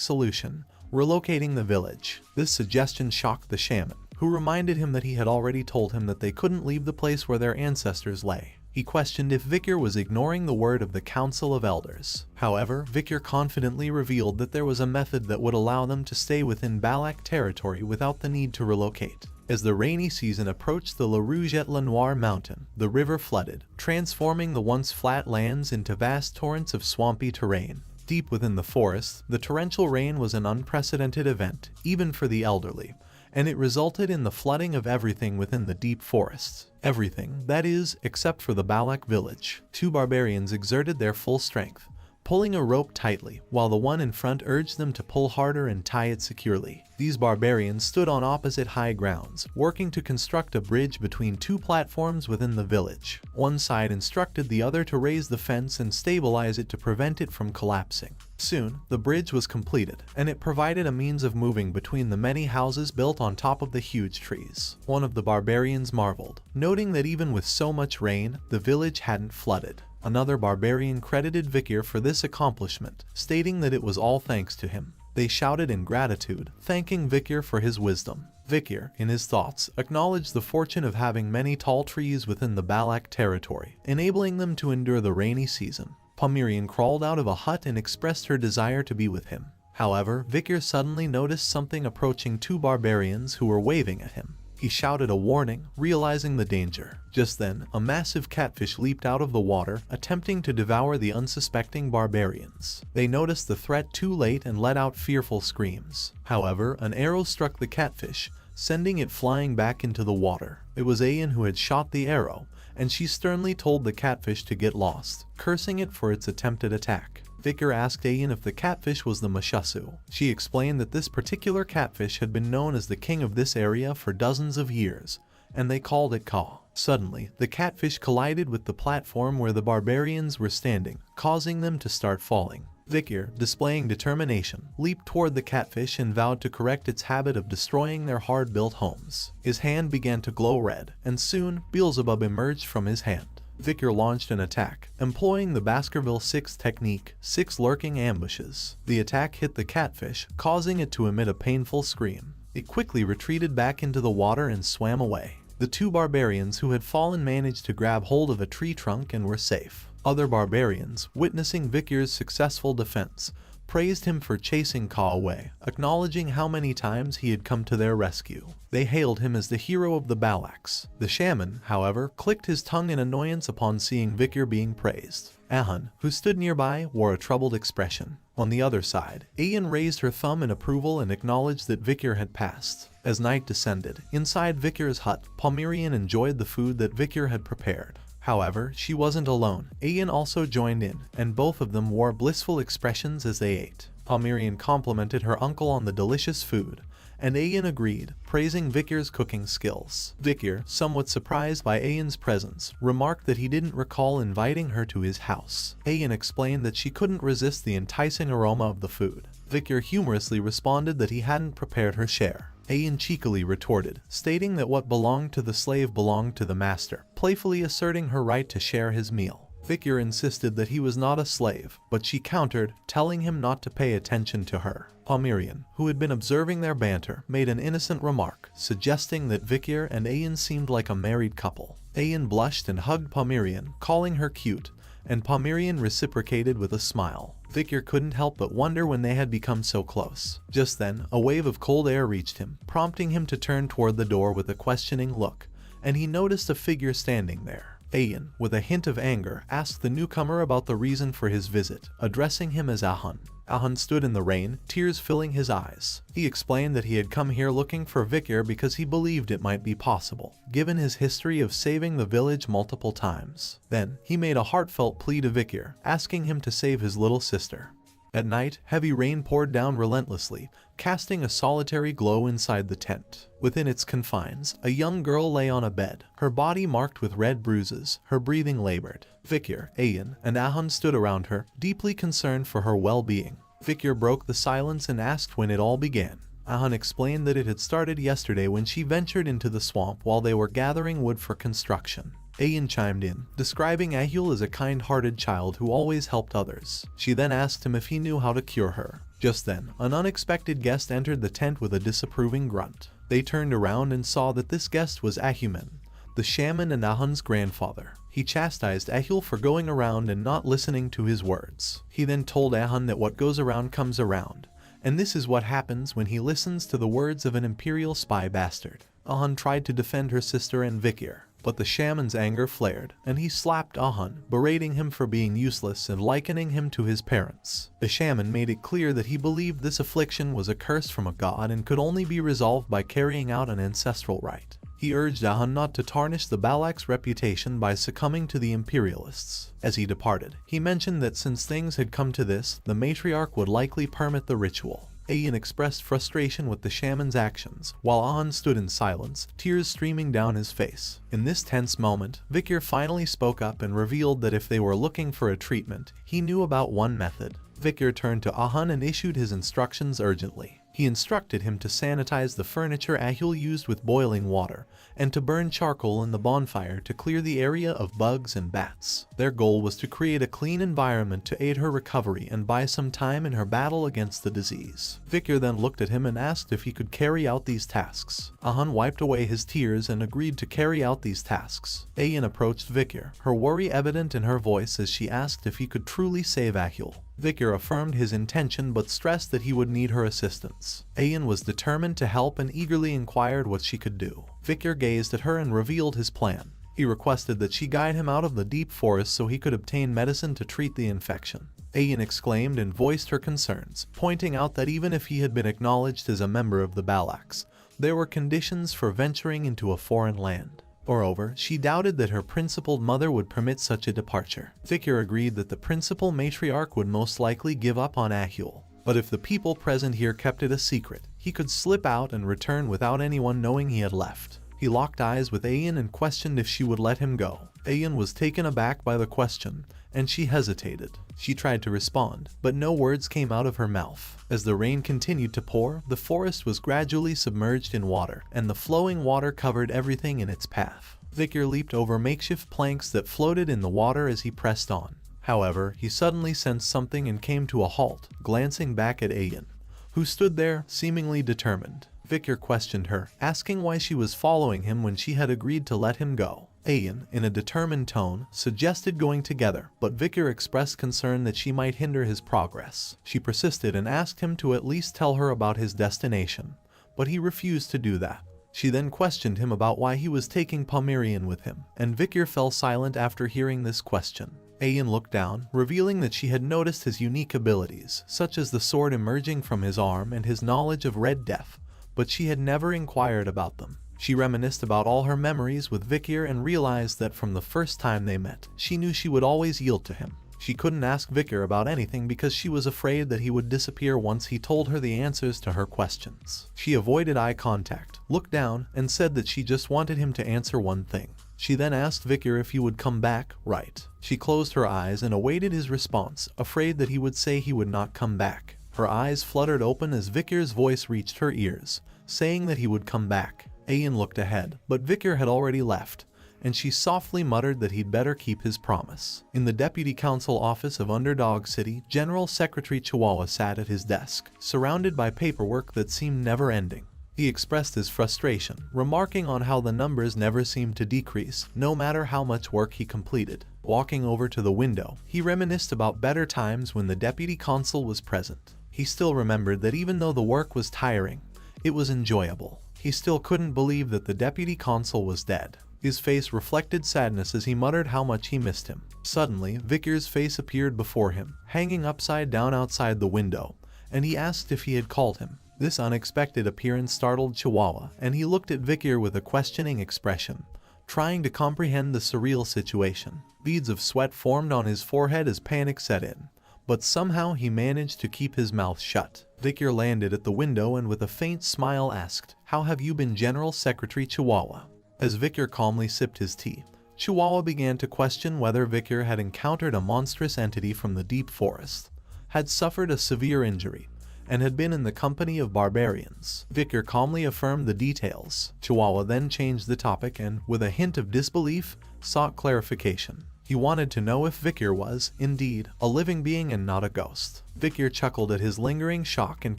solution, relocating the village. This suggestion shocked the shaman, who reminded him that he had already told him that they couldn't leave the place where their ancestors lay. He questioned if Vikir was ignoring the word of the Council of Elders. However, Vikir confidently revealed that there was a method that would allow them to stay within Balak territory without the need to relocate. As the rainy season approached the La Rouge-et-la-Noire mountain, the river flooded, transforming the once flat lands into vast torrents of swampy terrain. Deep within the forest, the torrential rain was an unprecedented event, even for the elderly, and it resulted in the flooding of everything within the deep forests. Everything, that is, except for the Balak village. 2 barbarians exerted their full strength, pulling a rope tightly, while the one in front urged them to pull harder and tie it securely. These barbarians stood on opposite high grounds, working to construct a bridge between 2 platforms within the village. One side instructed the other to raise the fence and stabilize it to prevent it from collapsing. Soon, the bridge was completed, and it provided a means of moving between the many houses built on top of the huge trees. One of the barbarians marveled, noting that even with so much rain, the village hadn't flooded. Another barbarian credited Vikir for this accomplishment, stating that it was all thanks to him. They shouted in gratitude, thanking Vikir for his wisdom. Vikir, in his thoughts, acknowledged the fortune of having many tall trees within the Balak territory, enabling them to endure the rainy season. Pomerian crawled out of a hut and expressed her desire to be with him. However, Vikir suddenly noticed something approaching 2 barbarians who were waving at him. He shouted a warning, realizing the danger. Just then, a massive catfish leaped out of the water, attempting to devour the unsuspecting barbarians. They noticed the threat too late and let out fearful screams. However, an arrow struck the catfish, sending it flying back into the water. It was Ayan who had shot the arrow, and she sternly told the catfish to get lost, cursing it for its attempted attack. Vikir asked Ayan if the catfish was the Mashasu. She explained that this particular catfish had been known as the king of this area for dozens of years, and they called it Ka. Suddenly, the catfish collided with the platform where the barbarians were standing, causing them to start falling. Vikir, displaying determination, leaped toward the catfish and vowed to correct its habit of destroying their hard-built homes. His hand began to glow red, and soon Beelzebub emerged from his hand. Vikir launched an attack, employing the Baskerville 6 technique, 6 lurking ambushes. The attack hit the catfish, causing it to emit a painful scream. It quickly retreated back into the water and swam away. The 2 barbarians who had fallen managed to grab hold of a tree trunk and were safe. Other barbarians, witnessing Vikir's successful defense, praised him for chasing Ka away, acknowledging how many times he had come to their rescue. They hailed him as the hero of the Balaks. The shaman, however, clicked his tongue in annoyance upon seeing Vikir being praised. Ahun, who stood nearby, wore a troubled expression. On the other side, Ayan raised her thumb in approval and acknowledged that Vikir had passed. As night descended, inside Vikir's hut, Pomerian enjoyed the food that Vikir had prepared. However, she wasn't alone. Ayan also joined in, and both of them wore blissful expressions as they ate. Pomerian complimented her uncle on the delicious food, and Ayan agreed, praising Vikir's cooking skills. Vikir, somewhat surprised by Ayan's presence, remarked that he didn't recall inviting her to his house. Ayan explained that she couldn't resist the enticing aroma of the food. Vikir humorously responded that he hadn't prepared her share. Ayan cheekily retorted, stating that what belonged to the slave belonged to the master, playfully asserting her right to share his meal. Victor insisted that he was not a slave, but she countered, telling him not to pay attention to her. Pomeranian, who had been observing their banter, made an innocent remark, suggesting that Victor and Ayan seemed like a married couple. Ayan blushed and hugged Pomeranian, calling her cute, and Pomeranian reciprocated with a smile. Victor couldn't help but wonder when they had become so close. Just then, a wave of cold air reached him, prompting him to turn toward the door with a questioning look, and he noticed a figure standing there. Ayan, with a hint of anger, asked the newcomer about the reason for his visit, addressing him as Ahun. Ahun stood in the rain, tears filling his eyes. He explained that he had come here looking for Victor because he believed it might be possible, given his history of saving the village multiple times. Then, he made a heartfelt plea to Victor, asking him to save his little sister. At night, heavy rain poured down relentlessly, casting a solitary glow inside the tent. Within its confines, a young girl lay on a bed, her body marked with red bruises, her breathing labored. Victor, Ayan, and Ahun stood around her, deeply concerned for her well-being. Victor broke the silence and asked when it all began. Ahun explained that it had started yesterday when she ventured into the swamp while they were gathering wood for construction. Ayan chimed in, describing Ahul as a kind-hearted child who always helped others. She then asked him if he knew how to cure her. Just then, an unexpected guest entered the tent with a disapproving grunt. They turned around and saw that this guest was Ahuman, the shaman and Ahun's grandfather. He chastised Ahul for going around and not listening to his words. He then told Ahun that what goes around comes around, and this is what happens when he listens to the words of an imperial spy bastard. Ahun tried to defend her sister and Victor, but the shaman's anger flared, and he slapped Ahun, berating him for being useless and likening him to his parents. The shaman made it clear that he believed this affliction was a curse from a god and could only be resolved by carrying out an ancestral rite. He urged Ahun not to tarnish the Balak's reputation by succumbing to the imperialists. As he departed, he mentioned that since things had come to this, the matriarch would likely permit the ritual. Ayan expressed frustration with the shaman's actions, while Ahun stood in silence, tears streaming down his face. In this tense moment, Victor finally spoke up and revealed that if they were looking for a treatment, he knew about one method. Victor turned to Ahun and issued his instructions urgently. He instructed him to sanitize the furniture Ahul used with boiling water, and to burn charcoal in the bonfire to clear the area of bugs and bats. Their goal was to create a clean environment to aid her recovery and buy some time in her battle against the disease. Victor then looked at him and asked if he could carry out these tasks. Ahun wiped away his tears and agreed to carry out these tasks. Ayan approached Victor, her worry evident in her voice as she asked if he could truly save Ahul. Victor affirmed his intention but stressed that he would need her assistance. Ayan was determined to help and eagerly inquired what she could do. Victor gazed at her and revealed his plan. He requested that she guide him out of the deep forest so he could obtain medicine to treat the infection. Ayan exclaimed and voiced her concerns, pointing out that even if he had been acknowledged as a member of the Balaks, there were conditions for venturing into a foreign land. Moreover, she doubted that her principled mother would permit such a departure. Victor agreed that the principal matriarch would most likely give up on Ahul, but if the people present here kept it a secret, he could slip out and return without anyone knowing he had left. He locked eyes with Ayan and questioned if she would let him go. Ayan was taken aback by the question, and she hesitated. She tried to respond, but no words came out of her mouth. As the rain continued to pour, the forest was gradually submerged in water, and the flowing water covered everything in its path. Victor leaped over makeshift planks that floated in the water as he pressed on. However, he suddenly sensed something and came to a halt, glancing back at Ayan, who stood there, seemingly determined. Victor questioned her, asking why she was following him when she had agreed to let him go. Ayan, in a determined tone, suggested going together, but Victor expressed concern that she might hinder his progress. She persisted and asked him to at least tell her about his destination, but he refused to do that. She then questioned him about why he was taking Pomeranian with him, and Victor fell silent after hearing this question. Ayan looked down, revealing that she had noticed his unique abilities, such as the sword emerging from his arm and his knowledge of Red Death, but she had never inquired about them. She reminisced about all her memories with Victor and realized that from the first time they met, she knew she would always yield to him. She couldn't ask Victor about anything because she was afraid that he would disappear once he told her the answers to her questions. She avoided eye contact, looked down, and said that she just wanted him to answer one thing. She then asked Victor if he would come back, right? She closed her eyes and awaited his response, afraid that he would say he would not come back. Her eyes fluttered open as Victor's voice reached her ears, saying that he would come back. Ayan looked ahead, but Victor had already left, and she softly muttered that he'd better keep his promise. In the Deputy Council office of Underdog City, General Secretary Chihuahua sat at his desk, surrounded by paperwork that seemed never-ending. He expressed his frustration, remarking on how the numbers never seemed to decrease, no matter how much work he completed. Walking over to the window, he reminisced about better times when the Deputy Consul was present. He still remembered that even though the work was tiring, it was enjoyable. He still couldn't believe that the Deputy Consul was dead. His face reflected sadness as he muttered how much he missed him. Suddenly, Victor's face appeared before him, hanging upside down outside the window, and he asked if he had called him. This unexpected appearance startled Chihuahua, and he looked at Victor with a questioning expression, trying to comprehend the surreal situation. Beads of sweat formed on his forehead as panic set in, but somehow he managed to keep his mouth shut. Victor landed at the window and with a faint smile asked, "How have you been, General Secretary Chihuahua?" As Victor calmly sipped his tea, Chihuahua began to question whether Victor had encountered a monstrous entity from the deep forest, had suffered a severe injury, and had been in the company of barbarians. Victor calmly affirmed the details. Chihuahua then changed the topic and, with a hint of disbelief, sought clarification. He wanted to know if Victor was, indeed, a living being and not a ghost. Victor chuckled at his lingering shock and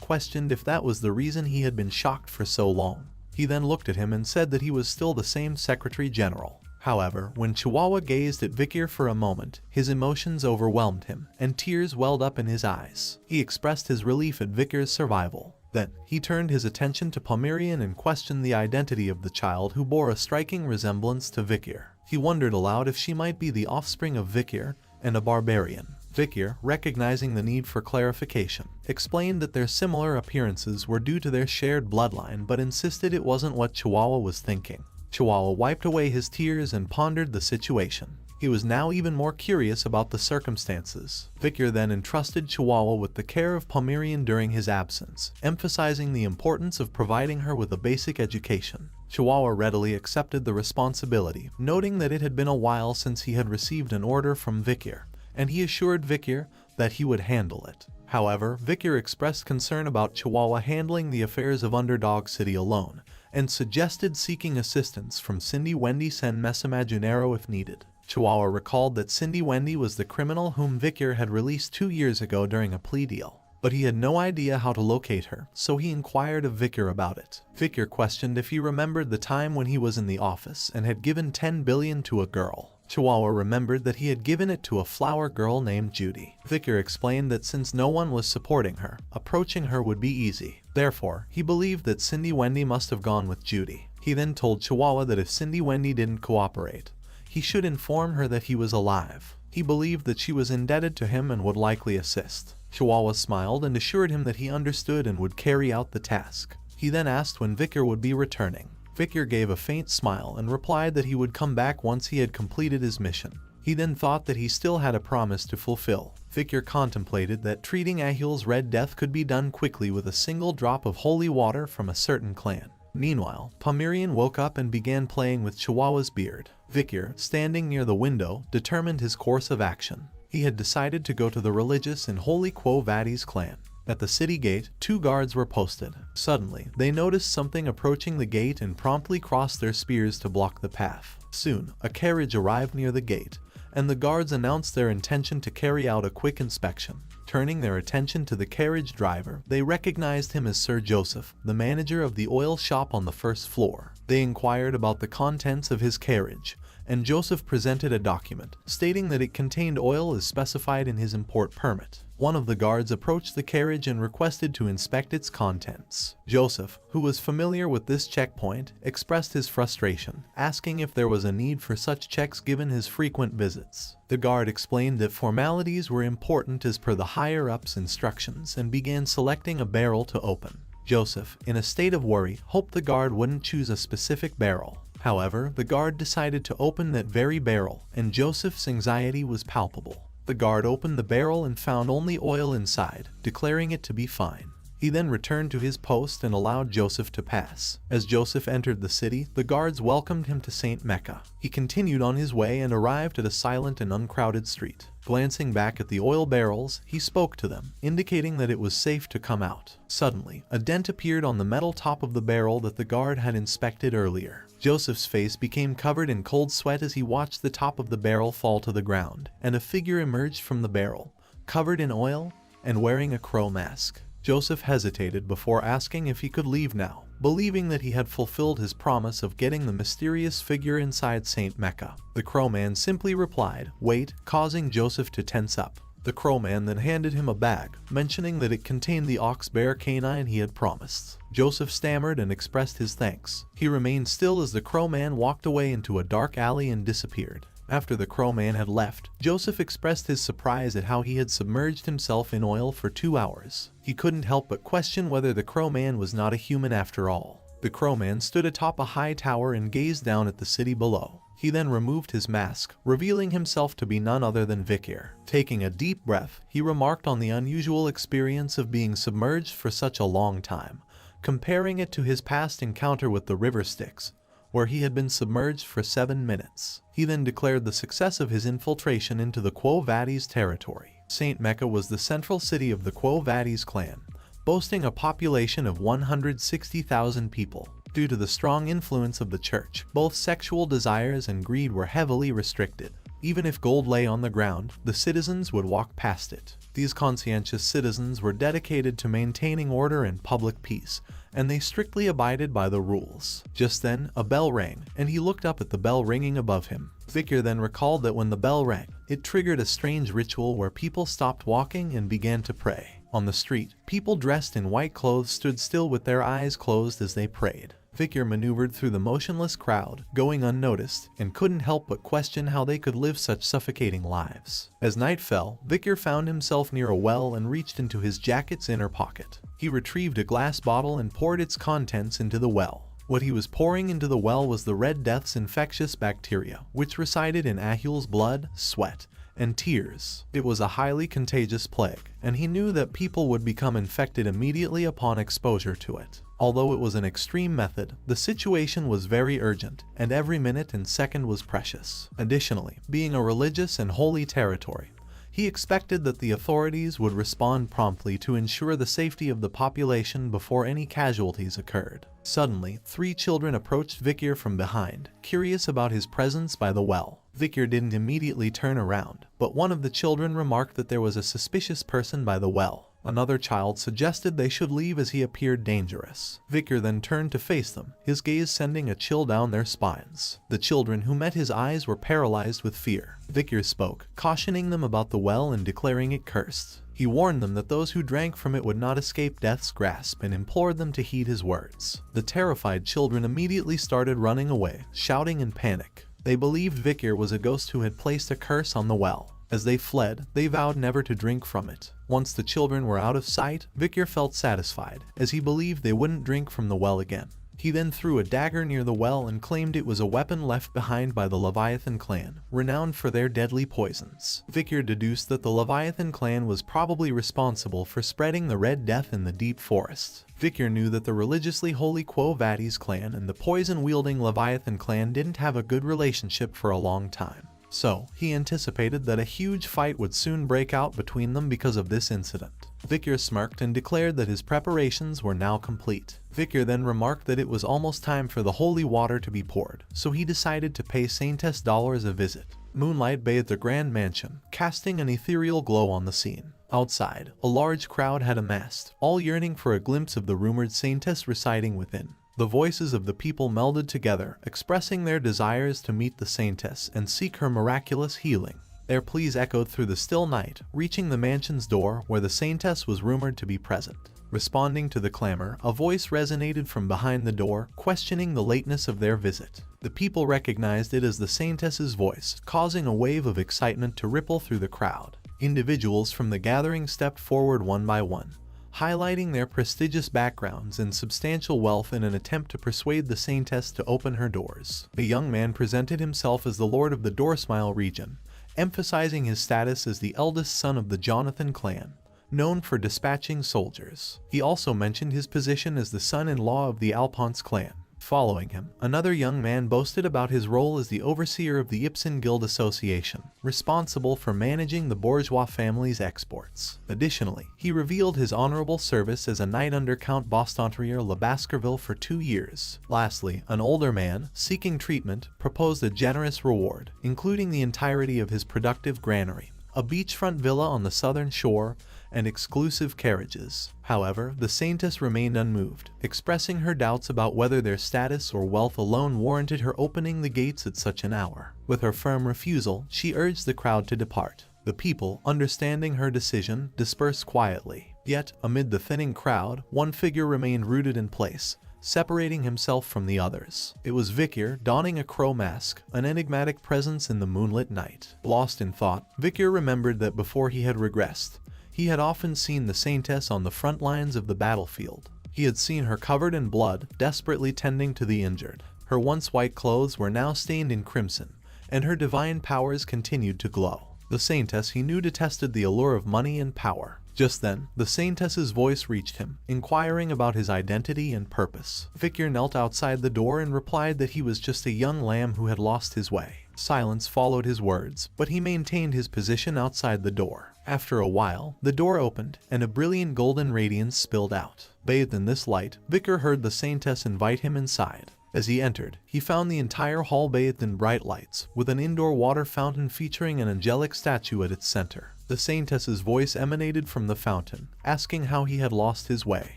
questioned if that was the reason he had been shocked for so long. He then looked at him and said that he was still the same Secretary General. However, when Chihuahua gazed at Victor for a moment, his emotions overwhelmed him, and tears welled up in his eyes. He expressed his relief at Victor's survival. Then, he turned his attention to Pomeranian and questioned the identity of the child who bore a striking resemblance to Victor. He wondered aloud if she might be the offspring of Victor and a barbarian. Victor, recognizing the need for clarification, explained that their similar appearances were due to their shared bloodline but insisted it wasn't what Chihuahua was thinking. Chihuahua wiped away his tears and pondered the situation. He was now even more curious about the circumstances. Victor then entrusted Chihuahua with the care of Pomeranian during his absence, emphasizing the importance of providing her with a basic education. Chihuahua readily accepted the responsibility, noting that it had been a while since he had received an order from Victor, and he assured Victor that he would handle it. However, Victor expressed concern about Chihuahua handling the affairs of Underdog City alone, and suggested seeking assistance from Cindy Wendy San Mesimaginero if needed. Chihuahua recalled that Cindy Wendy was the criminal whom Victor had released 2 years ago during a plea deal, but he had no idea how to locate her, so he inquired of Victor about it. Victor questioned if he remembered the time when he was in the office and had given 10 billion to a girl. Chihuahua remembered that he had given it to a flower girl named Judy. Victor explained that since no one was supporting her, approaching her would be easy. Therefore, he believed that Cindy Wendy must have gone with Judy. He then told Chihuahua that if Cindy Wendy didn't cooperate, he should inform her that he was alive. He believed that she was indebted to him and would likely assist. Chihuahua smiled and assured him that he understood and would carry out the task. He then asked when Victor would be returning. Victor gave a faint smile and replied that he would come back once he had completed his mission. He then thought that he still had a promise to fulfill. Victor contemplated that treating Ahil's Red Death could be done quickly with a single drop of holy water from a certain clan. Meanwhile, Pomeranian woke up and began playing with Chihuahua's beard. Victor, standing near the window, determined his course of action. He had decided to go to the religious and holy Quo Vadis clan. At the city gate, 2 guards were posted. Suddenly, they noticed something approaching the gate and promptly crossed their spears to block the path. Soon, a carriage arrived near the gate, and the guards announced their intention to carry out a quick inspection. Turning their attention to the carriage driver, they recognized him as Sir Joseph, the manager of the oil shop on the first floor. They inquired about the contents of his carriage, and Joseph presented a document stating that it contained oil as specified in his import permit. One of the guards approached the carriage and requested to inspect its contents. Joseph, who was familiar with this checkpoint, expressed his frustration, asking if there was a need for such checks given his frequent visits. The guard explained that formalities were important as per the higher-ups' instructions and began selecting a barrel to open. Joseph, in a state of worry, hoped the guard wouldn't choose a specific barrel. However, the guard decided to open that very barrel, and Joseph's anxiety was palpable. The guard opened the barrel and found only oil inside, declaring it to be fine. He then returned to his post and allowed Joseph to pass. As Joseph entered the city, the guards welcomed him to St. Mecca. He continued on his way and arrived at a silent and uncrowded street. Glancing back at the oil barrels, he spoke to them, indicating that it was safe to come out. Suddenly, a dent appeared on the metal top of the barrel that the guard had inspected earlier. Joseph's face became covered in cold sweat as he watched the top of the barrel fall to the ground, and a figure emerged from the barrel, covered in oil and wearing a crow mask. Joseph hesitated before asking if he could leave now, believing that he had fulfilled his promise of getting the mysterious figure inside St. Mecca. The crowman simply replied, "Wait," causing Joseph to tense up. The crowman then handed him a bag, mentioning that it contained the ox-bear canine he had promised. Joseph stammered and expressed his thanks. He remained still as the crowman walked away into a dark alley and disappeared. After the crowman had left, Joseph expressed his surprise at how he had submerged himself in oil for 2 hours. He couldn't help but question whether the crowman was not a human after all. The crowman stood atop a high tower and gazed down at the city below. He then removed his mask, revealing himself to be none other than Vikir. Taking a deep breath, he remarked on the unusual experience of being submerged for such a long time, comparing it to his past encounter with the river Styx, where he had been submerged for 7 minutes. He then declared the success of his infiltration into the Quo Vadis territory. St. Mecca was the central city of the Quo Vadis clan, boasting a population of 160,000 people. Due to the strong influence of the church, both sexual desires and greed were heavily restricted. Even if gold lay on the ground, the citizens would walk past it. These conscientious citizens were dedicated to maintaining order and public peace, and they strictly abided by the rules. Just then, a bell rang, and he looked up at the bell ringing above him. Vikir then recalled that when the bell rang, it triggered a strange ritual where people stopped walking and began to pray. On the street, people dressed in white clothes stood still with their eyes closed as they prayed. Vikir maneuvered through the motionless crowd, going unnoticed, and couldn't help but question how they could live such suffocating lives. As night fell, Vikir found himself near a well and reached into his jacket's inner pocket. He retrieved a glass bottle and poured its contents into the well. What he was pouring into the well was the Red Death's infectious bacteria, which resided in Ahul's blood, sweat, and tears. It was a highly contagious plague, and he knew that people would become infected immediately upon exposure to it. Although it was an extreme method, the situation was very urgent, and every minute and second was precious. Additionally, being a religious and holy territory, he expected that the authorities would respond promptly to ensure the safety of the population before any casualties occurred. Suddenly, 3 children approached Vikir from behind, curious about his presence by the well. Vikir didn't immediately turn around, but one of the children remarked that there was a suspicious person by the well. Another child suggested they should leave as he appeared dangerous. Vikir then turned to face them, his gaze sending a chill down their spines. The children who met his eyes were paralyzed with fear. Vikir spoke, cautioning them about the well and declaring it cursed. He warned them that those who drank from it would not escape death's grasp and implored them to heed his words. The terrified children immediately started running away, shouting in panic. They believed Vikir was a ghost who had placed a curse on the well. As they fled, they vowed never to drink from it. Once the children were out of sight, Vikir felt satisfied, as he believed they wouldn't drink from the well again. He then threw a dagger near the well and claimed it was a weapon left behind by the Leviathan clan, renowned for their deadly poisons. Vikir deduced that the Leviathan clan was probably responsible for spreading the Red Death in the deep forest. Vikir knew that the religiously holy Quo Vadis clan and the poison-wielding Leviathan clan didn't have a good relationship for a long time. So, he anticipated that a huge fight would soon break out between them because of this incident. Vikir smirked and declared that his preparations were now complete. Vikir then remarked that it was almost time for the holy water to be poured, so he decided to pay Saintess Dollars a visit. Moonlight bathed the grand mansion, casting an ethereal glow on the scene. Outside, a large crowd had amassed, all yearning for a glimpse of the rumored Saintess residing within. The voices of the people melded together, expressing their desires to meet the Saintess and seek her miraculous healing. Their pleas echoed through the still night, reaching the mansion's door where the Saintess was rumored to be present. Responding to the clamor, a voice resonated from behind the door, questioning the lateness of their visit. The people recognized it as the Saintess's voice, causing a wave of excitement to ripple through the crowd. Individuals from the gathering stepped forward one by one, highlighting their prestigious backgrounds and substantial wealth in an attempt to persuade the Saintess to open her doors. A young man presented himself as the Lord of the Doorsmile region, emphasizing his status as the eldest son of the Jonathan clan. known for dispatching soldiers. He also mentioned his position as the son-in-law of the Alphonse clan. Following him, another young man boasted about his role as the overseer of the Ipsen Guild Association, responsible for managing the bourgeois family's exports. Additionally, he revealed his honorable service as a knight under Count Bastontrier Le Baskerville for 2 years. Lastly, an older man, seeking treatment, proposed a generous reward, including the entirety of his productive granary, a beachfront villa on the southern shore, and exclusive carriages. However, the Saintess remained unmoved, expressing her doubts about whether their status or wealth alone warranted her opening the gates at such an hour. With her firm refusal, she urged the crowd to depart. The people, understanding her decision, dispersed quietly. Yet, amid the thinning crowd, one figure remained rooted in place, separating himself from the others. It was Vicar, donning a crow mask, an enigmatic presence in the moonlit night. Lost in thought, Vicar remembered that before he had regressed, he had often seen the Saintess on the front lines of the battlefield. He had seen her covered in blood, desperately tending to the injured. Her once white clothes were now stained in crimson, and her divine powers continued to glow. The Saintess he knew detested the allure of money and power. Just then, the Saintess's voice reached him, inquiring about his identity and purpose. Vicar knelt outside the door and replied that he was just a young lamb who had lost his way. Silence followed his words, but he maintained his position outside the door. After a while, the door opened, and a brilliant golden radiance spilled out. Bathed in this light, Vicar heard the Saintess invite him inside. As he entered, he found the entire hall bathed in bright lights, with an indoor water fountain featuring an angelic statue at its center. The Saintess's voice emanated from the fountain, asking how he had lost his way.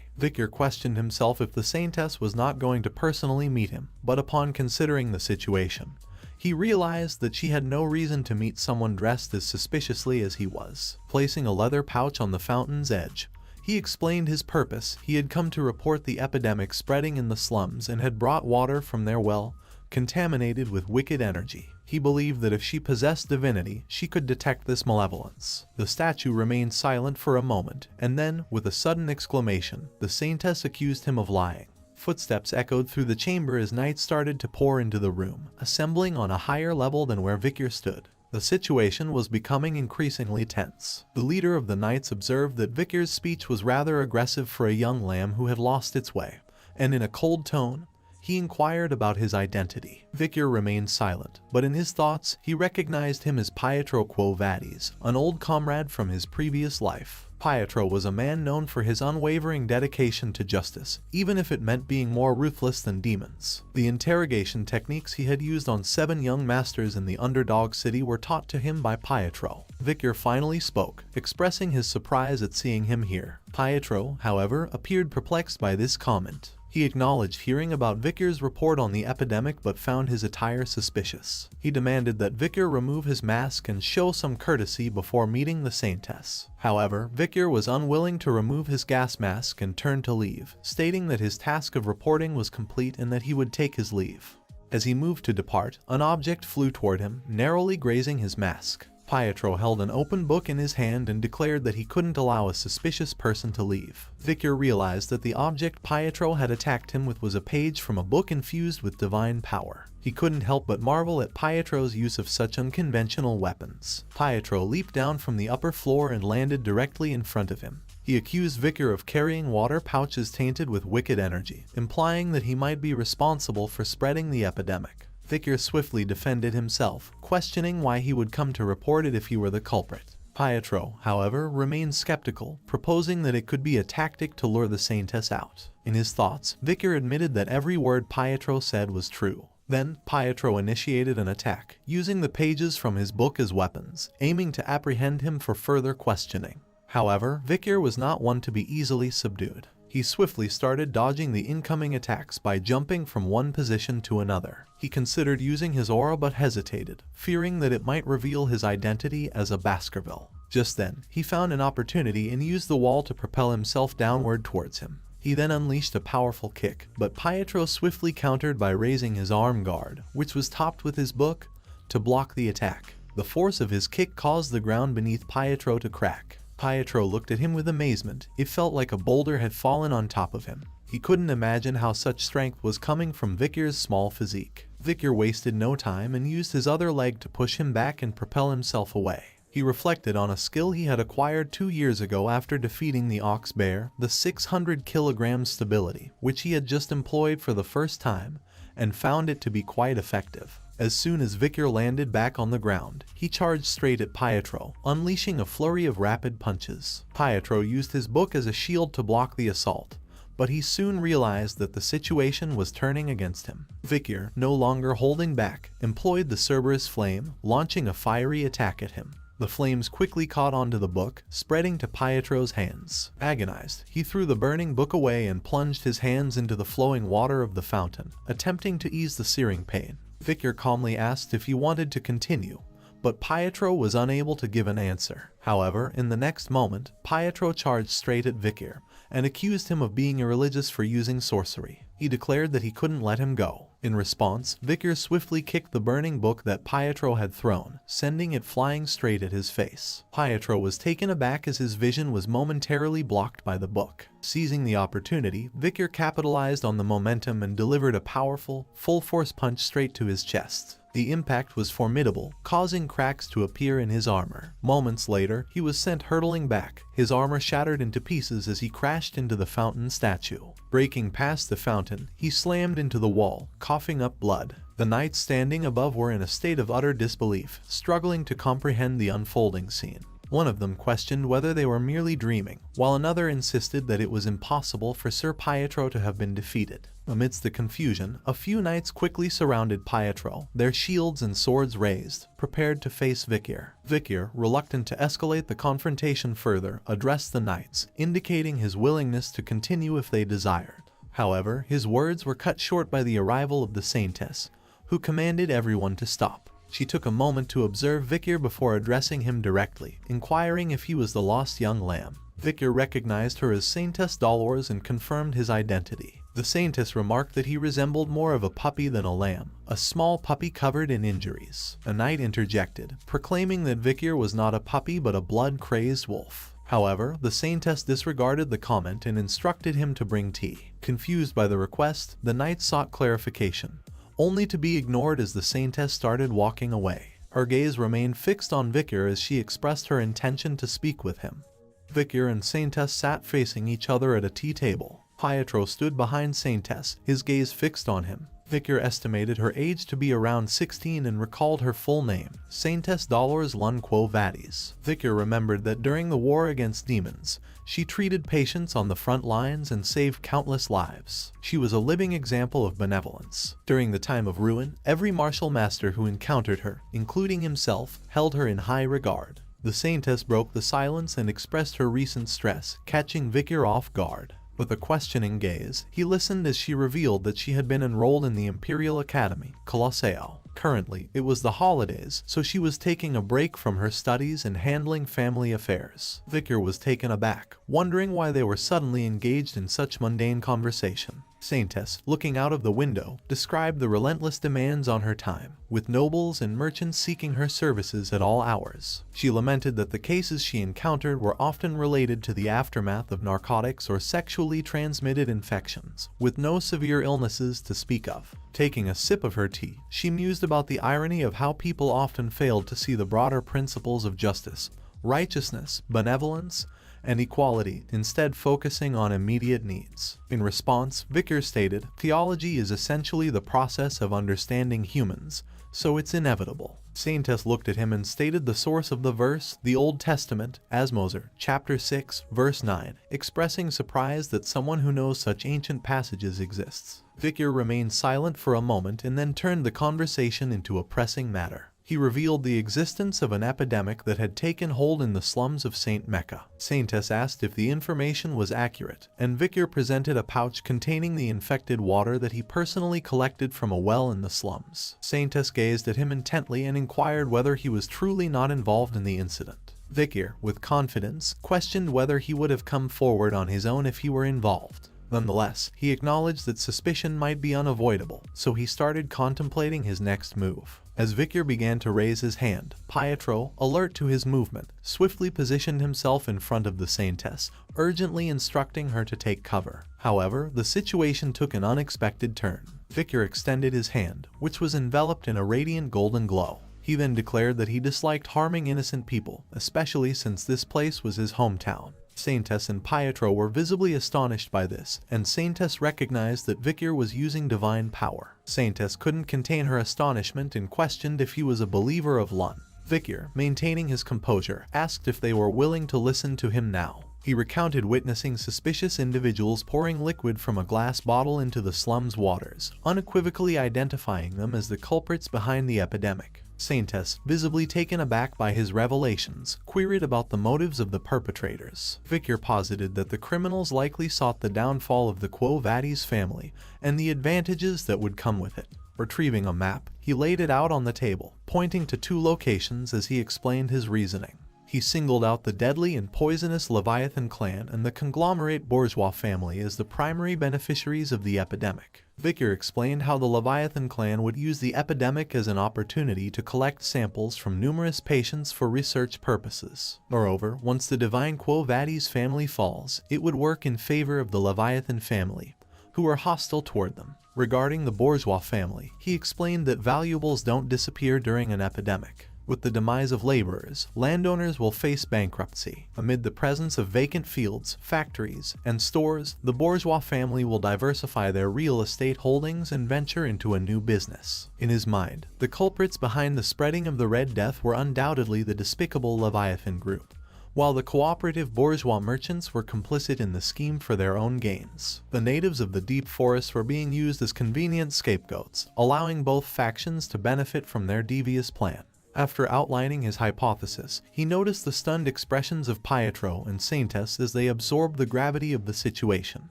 Vicar questioned himself if the Saintess was not going to personally meet him, but upon considering the situation, he realized that she had no reason to meet someone dressed as suspiciously as he was. Placing a leather pouch on the fountain's edge, he explained his purpose. He had come to report the epidemic spreading in the slums and had brought water from their well, contaminated with wicked energy. He believed that if she possessed divinity, she could detect this malevolence. The statue remained silent for a moment, and then, with a sudden exclamation, the Saintess accused him of lying. Footsteps echoed through the chamber as night started to pour into the room, assembling on a higher level than where Vicar stood. The situation was becoming increasingly tense. The leader of the knights observed that Vicar's speech was rather aggressive for a young lamb who had lost its way, and in a cold tone, he inquired about his identity. Vicar remained silent, but in his thoughts, he recognized him as Pietro Quo Vadis, an old comrade from his previous life. Pietro was a man known for his unwavering dedication to justice, even if it meant being more ruthless than demons. The interrogation techniques he had used on 7 young masters in the underdog city were taught to him by Pietro. Vicar finally spoke, expressing his surprise at seeing him here. Pietro, however, appeared perplexed by this comment. He acknowledged hearing about Vicar's report on the epidemic but found his attire suspicious. He demanded that Vicar remove his mask and show some courtesy before meeting the Saintess. However, Vicar was unwilling to remove his gas mask and turned to leave, stating that his task of reporting was complete and that he would take his leave. As he moved to depart, an object flew toward him, narrowly grazing his mask. Pietro held an open book in his hand and declared that he couldn't allow a suspicious person to leave. Vicar realized that the object Pietro had attacked him with was a page from a book infused with divine power. He couldn't help but marvel at Pietro's use of such unconventional weapons. Pietro leaped down from the upper floor and landed directly in front of him. He accused Vicar of carrying water pouches tainted with wicked energy, implying that he might be responsible for spreading the epidemic. Vicar swiftly defended himself, questioning why he would come to report it if he were the culprit. Pietro, however, remained skeptical, proposing that it could be a tactic to lure the Saintess out. In his thoughts, Vicar admitted that every word Pietro said was true. Then, Pietro initiated an attack, using the pages from his book as weapons, aiming to apprehend him for further questioning. However, Vicar was not one to be easily subdued. He swiftly started dodging the incoming attacks by jumping from one position to another. He considered using his aura but hesitated, fearing that it might reveal his identity as a Baskerville. Just then, he found an opportunity and used the wall to propel himself downward towards him. He then unleashed a powerful kick, but Pietro swiftly countered by raising his arm guard, which was topped with his book, to block the attack. The force of his kick caused the ground beneath Pietro to crack. Pietro looked at him with amazement. It felt like a boulder had fallen on top of him. He couldn't imagine how such strength was coming from Vicar's small physique. Vicar wasted no time and used his other leg to push him back and propel himself away. He reflected on a skill he had acquired 2 years ago after defeating the ox bear, the 600 kilogram stability, which he had just employed for the first time, and found it to be quite effective. As soon as Victor landed back on the ground, he charged straight at Pietro, unleashing a flurry of rapid punches. Pietro used his book as a shield to block the assault, but he soon realized that the situation was turning against him. Victor, no longer holding back, employed the Cerberus flame, launching a fiery attack at him. The flames quickly caught onto the book, spreading to Pietro's hands. Agonized, he threw the burning book away and plunged his hands into the flowing water of the fountain, attempting to ease the searing pain. Victor calmly asked if he wanted to continue, but Pietro was unable to give an answer. However, in the next moment, Pietro charged straight at Victor and accused him of being irreligious for using sorcery. He declared that he couldn't let him go. In response, Victor swiftly kicked the burning book that Pietro had thrown, sending it flying straight at his face. Pietro was taken aback as his vision was momentarily blocked by the book. Seizing the opportunity, Victor capitalized on the momentum and delivered a powerful, full-force punch straight to his chest. The impact was formidable, causing cracks to appear in his armor. Moments later, he was sent hurtling back, his armor shattered into pieces as he crashed into the fountain statue. Breaking past the fountain, he slammed into the wall, coughing up blood. The knights standing above were in a state of utter disbelief, struggling to comprehend the unfolding scene. One of them questioned whether they were merely dreaming, while another insisted that it was impossible for Sir Pietro to have been defeated. Amidst the confusion, a few knights quickly surrounded Pietro, their shields and swords raised, prepared to face Victor. Victor, reluctant to escalate the confrontation further, addressed the knights, indicating his willingness to continue if they desired. However, his words were cut short by the arrival of the Saintess, who commanded everyone to stop. She took a moment to observe Victor before addressing him directly, inquiring if he was the lost young lamb. Victor recognized her as Saintess Dolores and confirmed his identity. The Saintess remarked that he resembled more of a puppy than a lamb, a small puppy covered in injuries. A knight interjected, proclaiming that Victor was not a puppy but a blood-crazed wolf. However, the Saintess disregarded the comment and instructed him to bring tea. Confused by the request, the knight sought clarification, only to be ignored as the Saintess started walking away. Her gaze remained fixed on Victor as she expressed her intention to speak with him. Victor and Saintess sat facing each other at a tea table. Pietro stood behind Saintess, his gaze fixed on him. Victor estimated her age to be around 16 and recalled her full name, Saintess Dolores Lunquo Vadis. Victor remembered that during the war against demons, she treated patients on the front lines and saved countless lives. She was a living example of benevolence. During the time of ruin, every martial master who encountered her, including himself, held her in high regard. The Saintess broke the silence and expressed her recent stress, catching Victor off guard. With a questioning gaze, he listened as she revealed that she had been enrolled in the Imperial Academy, Colosseo. Currently, it was the holidays, so she was taking a break from her studies and handling family affairs. Victor was taken aback, wondering why they were suddenly engaged in such mundane conversation. Saintess, looking out of the window, described the relentless demands on her time, with nobles and merchants seeking her services at all hours. She lamented that the cases she encountered were often related to the aftermath of narcotics or sexually transmitted infections, with no severe illnesses to speak of. Taking a sip of her tea, she mused about the irony of how people often failed to see the broader principles of justice, righteousness, benevolence, and equality, instead focusing on immediate needs. In response, Victor stated, "Theology is essentially the process of understanding humans, so it's inevitable." Saintess looked at him and stated the source of the verse, the Old Testament, Asmoser, chapter 6, verse 9, expressing surprise that someone who knows such ancient passages exists. Victor remained silent for a moment and then turned the conversation into a pressing matter. He revealed the existence of an epidemic that had taken hold in the slums of St. Mecca. Saintess asked if the information was accurate, and Victor presented a pouch containing the infected water that he personally collected from a well in the slums. Saintess gazed at him intently and inquired whether he was truly not involved in the incident. Victor, with confidence, questioned whether he would have come forward on his own if he were involved. Nonetheless, he acknowledged that suspicion might be unavoidable, so he started contemplating his next move. As Victor began to raise his hand, Pietro, alert to his movement, swiftly positioned himself in front of the Saintess, urgently instructing her to take cover. However, the situation took an unexpected turn. Victor extended his hand, which was enveloped in a radiant golden glow. He then declared that he disliked harming innocent people, especially since this place was his hometown. Saintess and Pietro were visibly astonished by this, and Saintess recognized that Vicar was using divine power. Saintess couldn't contain her astonishment and questioned if he was a believer of Lun. Vicar, maintaining his composure, asked if they were willing to listen to him now. He recounted witnessing suspicious individuals pouring liquid from a glass bottle into the slum's waters, unequivocally identifying them as the culprits behind the epidemic. Saintess, visibly taken aback by his revelations, queried about the motives of the perpetrators. Vicar posited that the criminals likely sought the downfall of the Quo Vadis family and the advantages that would come with it. Retrieving a map, he laid it out on the table, pointing to 2 locations as he explained his reasoning. He singled out the deadly and poisonous Leviathan clan and the conglomerate bourgeois family as the primary beneficiaries of the epidemic. Vicar explained how the Leviathan clan would use the epidemic as an opportunity to collect samples from numerous patients for research purposes. Moreover, once the divine Quo Vadis family falls, it would work in favor of the Leviathan family, who are hostile toward them. Regarding the bourgeois family, he explained that valuables don't disappear during an epidemic. With the demise of laborers, landowners will face bankruptcy. Amid the presence of vacant fields, factories, and stores, the bourgeois family will diversify their real estate holdings and venture into a new business. In his mind, the culprits behind the spreading of the Red Death were undoubtedly the despicable Leviathan group, while the cooperative bourgeois merchants were complicit in the scheme for their own gains. The natives of the deep forests were being used as convenient scapegoats, allowing both factions to benefit from their devious plan. After outlining his hypothesis, he noticed the stunned expressions of Pietro and Saintess as they absorbed the gravity of the situation.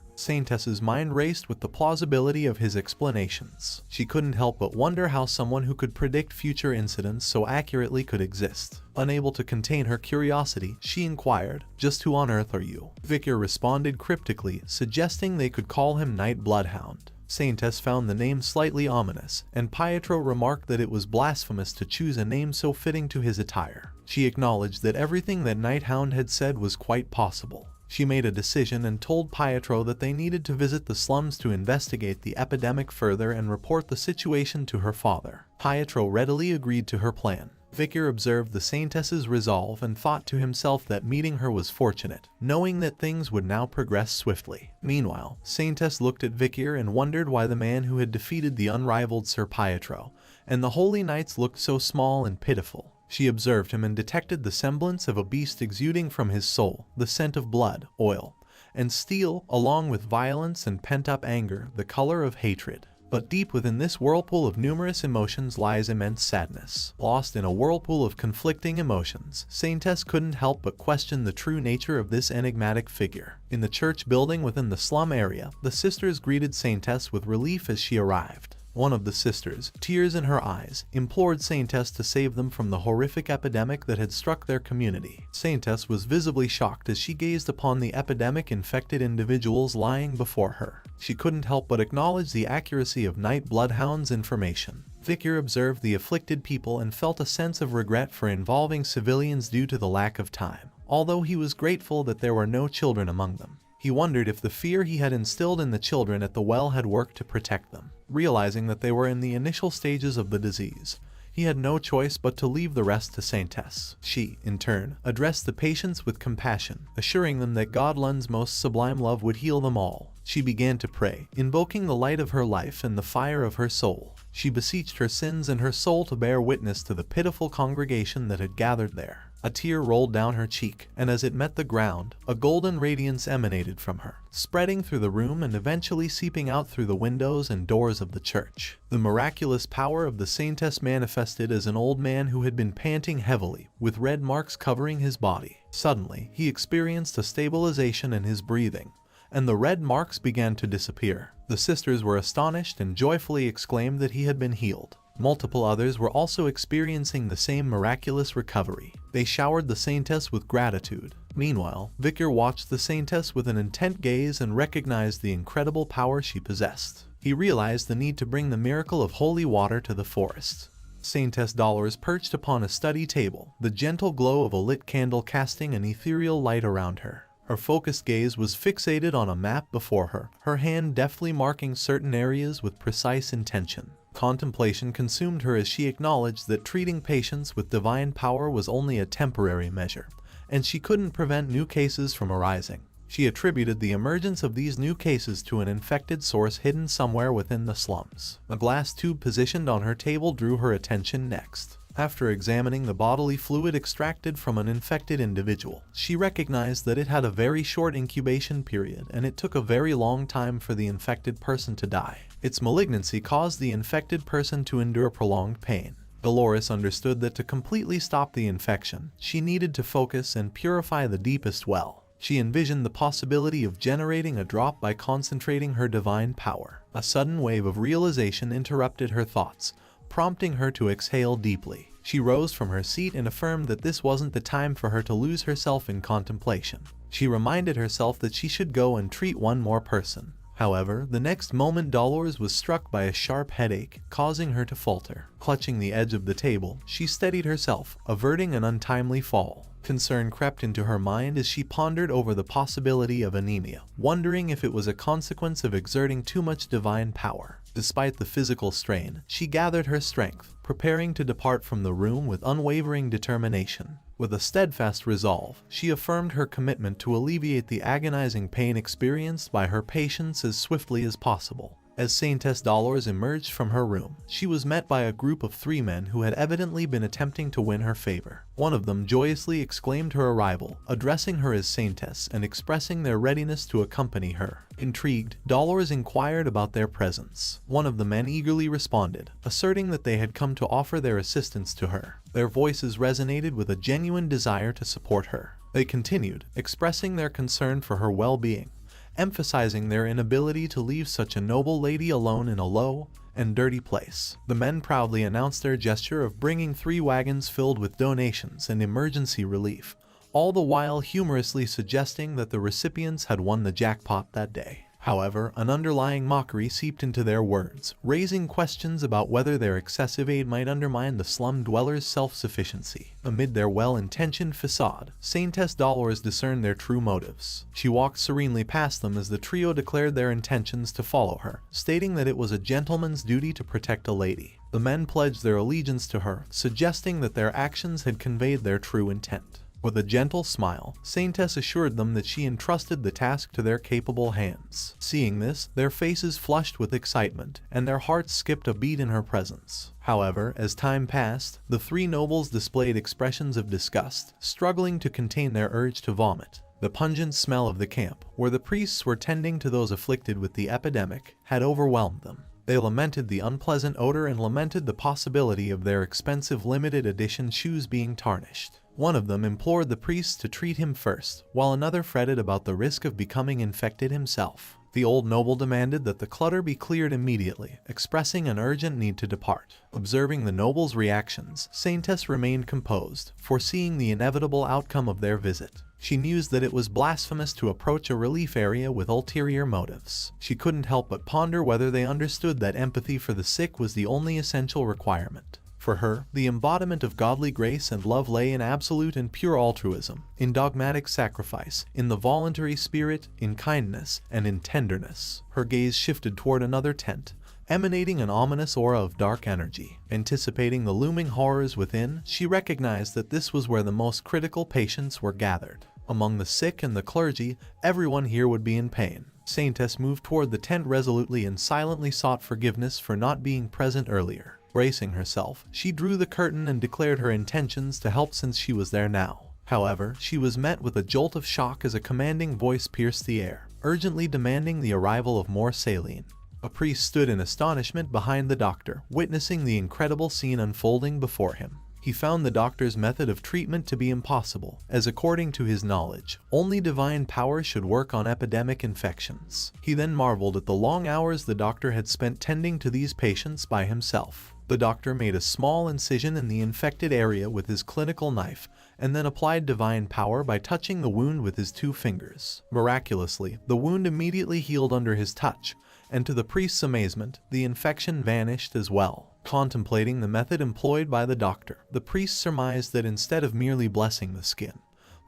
Saintess's mind raced with the plausibility of his explanations. She couldn't help but wonder how someone who could predict future incidents so accurately could exist. Unable to contain her curiosity, she inquired, "Just who on earth are you?" Vicar responded cryptically, suggesting they could call him Night Bloodhound. Saintess found the name slightly ominous, and Pietro remarked that it was blasphemous to choose a name so fitting to his attire. She acknowledged that everything that Night Hound had said was quite possible. She made a decision and told Pietro that they needed to visit the slums to investigate the epidemic further and report the situation to her father. Pietro readily agreed to her plan. Vicar observed the Saintess's resolve and thought to himself that meeting her was fortunate, knowing that things would now progress swiftly. Meanwhile, Saintess looked at Vicar and wondered why the man who had defeated the unrivaled Sir Pietro and the holy knights looked so small and pitiful. She observed him and detected the semblance of a beast exuding from his soul, the scent of blood, oil, and steel, along with violence and pent-up anger, the color of hatred. But deep within this whirlpool of numerous emotions lies immense sadness. Lost in a whirlpool of conflicting emotions, Saintess couldn't help but question the true nature of this enigmatic figure. In the church building within the slum area, the sisters greeted Saintess with relief as she arrived. One of the sisters, tears in her eyes, implored Saintess to save them from the horrific epidemic that had struck their community. Saintess was visibly shocked as she gazed upon the epidemic-infected individuals lying before her. She couldn't help but acknowledge the accuracy of Night Bloodhound's information. Vicar observed the afflicted people and felt a sense of regret for involving civilians due to the lack of time, although he was grateful that there were no children among them. He wondered if the fear he had instilled in the children at the well had worked to protect them. Realizing that they were in the initial stages of the disease, he had no choice but to leave the rest to Saintess. She, in turn, addressed the patients with compassion, assuring them that God Lun's most sublime love would heal them all. She began to pray, invoking the light of her life and the fire of her soul. She beseeched her sins and her soul to bear witness to the pitiful congregation that had gathered there. A tear rolled down her cheek, and as it met the ground, a golden radiance emanated from her, spreading through the room and eventually seeping out through the windows and doors of the church. The miraculous power of the Saintess manifested as an old man who had been panting heavily, with red marks covering his body. Suddenly, he experienced a stabilization in his breathing, and the red marks began to disappear. The sisters were astonished and joyfully exclaimed that he had been healed. Multiple others were also experiencing the same miraculous recovery. They showered the Saintess with gratitude. Meanwhile, Vicar watched the Saintess with an intent gaze and recognized the incredible power she possessed. He realized the need to bring the miracle of holy water to the forest. Saintess Dollars perched upon a study table, the gentle glow of a lit candle casting an ethereal light around her. Her focused gaze was fixated on a map before her, her hand deftly marking certain areas with precise intention. Contemplation consumed her as she acknowledged that treating patients with divine power was only a temporary measure, and she couldn't prevent new cases from arising. She attributed the emergence of these new cases to an infected source hidden somewhere within the slums. A glass tube positioned on her table drew her attention next. After examining the bodily fluid extracted from an infected individual, she recognized that it had a very short incubation period and it took a very long time for the infected person to die. Its malignancy caused the infected person to endure prolonged pain. Dolores understood that to completely stop the infection, she needed to focus and purify the deepest well. She envisioned the possibility of generating a drop by concentrating her divine power. A sudden wave of realization interrupted her thoughts, prompting her to exhale deeply. She rose from her seat and affirmed that this wasn't the time for her to lose herself in contemplation. She reminded herself that she should go and treat one more person. However, the next moment Dolores was struck by a sharp headache, causing her to falter. Clutching the edge of the table, she steadied herself, averting an untimely fall. Concern crept into her mind as she pondered over the possibility of anemia, wondering if it was a consequence of exerting too much divine power. Despite the physical strain, she gathered her strength, preparing to depart from the room with unwavering determination. With a steadfast resolve, she affirmed her commitment to alleviate the agonizing pain experienced by her patients as swiftly as possible. As Saintess Dolores emerged from her room, she was met by a group of 3 men who had evidently been attempting to win her favor. One of them joyously exclaimed her arrival, addressing her as Saintess and expressing their readiness to accompany her. Intrigued, Dolores inquired about their presence. One of the men eagerly responded, asserting that they had come to offer their assistance to her. Their voices resonated with a genuine desire to support her. They continued, expressing their concern for her well-being, emphasizing their inability to leave such a noble lady alone in a low and dirty place. The men proudly announced their gesture of bringing 3 wagons filled with donations and emergency relief, all the while humorously suggesting that the recipients had won the jackpot that day. However, an underlying mockery seeped into their words, raising questions about whether their excessive aid might undermine the slum dwellers' self-sufficiency. Amid their well-intentioned facade, Saintess Dolores discerned their true motives. She walked serenely past them as the trio declared their intentions to follow her, stating that it was a gentleman's duty to protect a lady. The men pledged their allegiance to her, suggesting that their actions had conveyed their true intent. With a gentle smile, Saintess assured them that she entrusted the task to their capable hands. Seeing this, their faces flushed with excitement, and their hearts skipped a beat in her presence. However, as time passed, the 3 nobles displayed expressions of disgust, struggling to contain their urge to vomit. The pungent smell of the camp, where the priests were tending to those afflicted with the epidemic, had overwhelmed them. They lamented the unpleasant odor and lamented the possibility of their expensive limited edition shoes being tarnished. One of them implored the priests to treat him first, while another fretted about the risk of becoming infected himself. The old noble demanded that the clutter be cleared immediately, expressing an urgent need to depart. Observing the noble's reactions, Saintess remained composed, foreseeing the inevitable outcome of their visit. She mused that it was blasphemous to approach a relief area with ulterior motives. She couldn't help but ponder whether they understood that empathy for the sick was the only essential requirement. For her, the embodiment of godly grace and love lay in absolute and pure altruism, in dogmatic sacrifice, in the voluntary spirit, in kindness, and in tenderness. Her gaze shifted toward another tent, emanating an ominous aura of dark energy. Anticipating the looming horrors within, she recognized that this was where the most critical patients were gathered. Among the sick and the clergy, everyone here would be in pain. Saintess moved toward the tent resolutely and silently sought forgiveness for not being present earlier. Bracing herself, she drew the curtain and declared her intentions to help since she was there now. However, she was met with a jolt of shock as a commanding voice pierced the air, urgently demanding the arrival of more saline. A priest stood in astonishment behind the doctor, witnessing the incredible scene unfolding before him. He found the doctor's method of treatment to be impossible, as according to his knowledge, only divine power should work on epidemic infections. He then marveled at the long hours the doctor had spent tending to these patients by himself. The doctor made a small incision in the infected area with his clinical knife, and then applied divine power by touching the wound with his 2 fingers. Miraculously, the wound immediately healed under his touch, and to the priest's amazement, the infection vanished as well. Contemplating the method employed by the doctor, the priest surmised that instead of merely blessing the skin,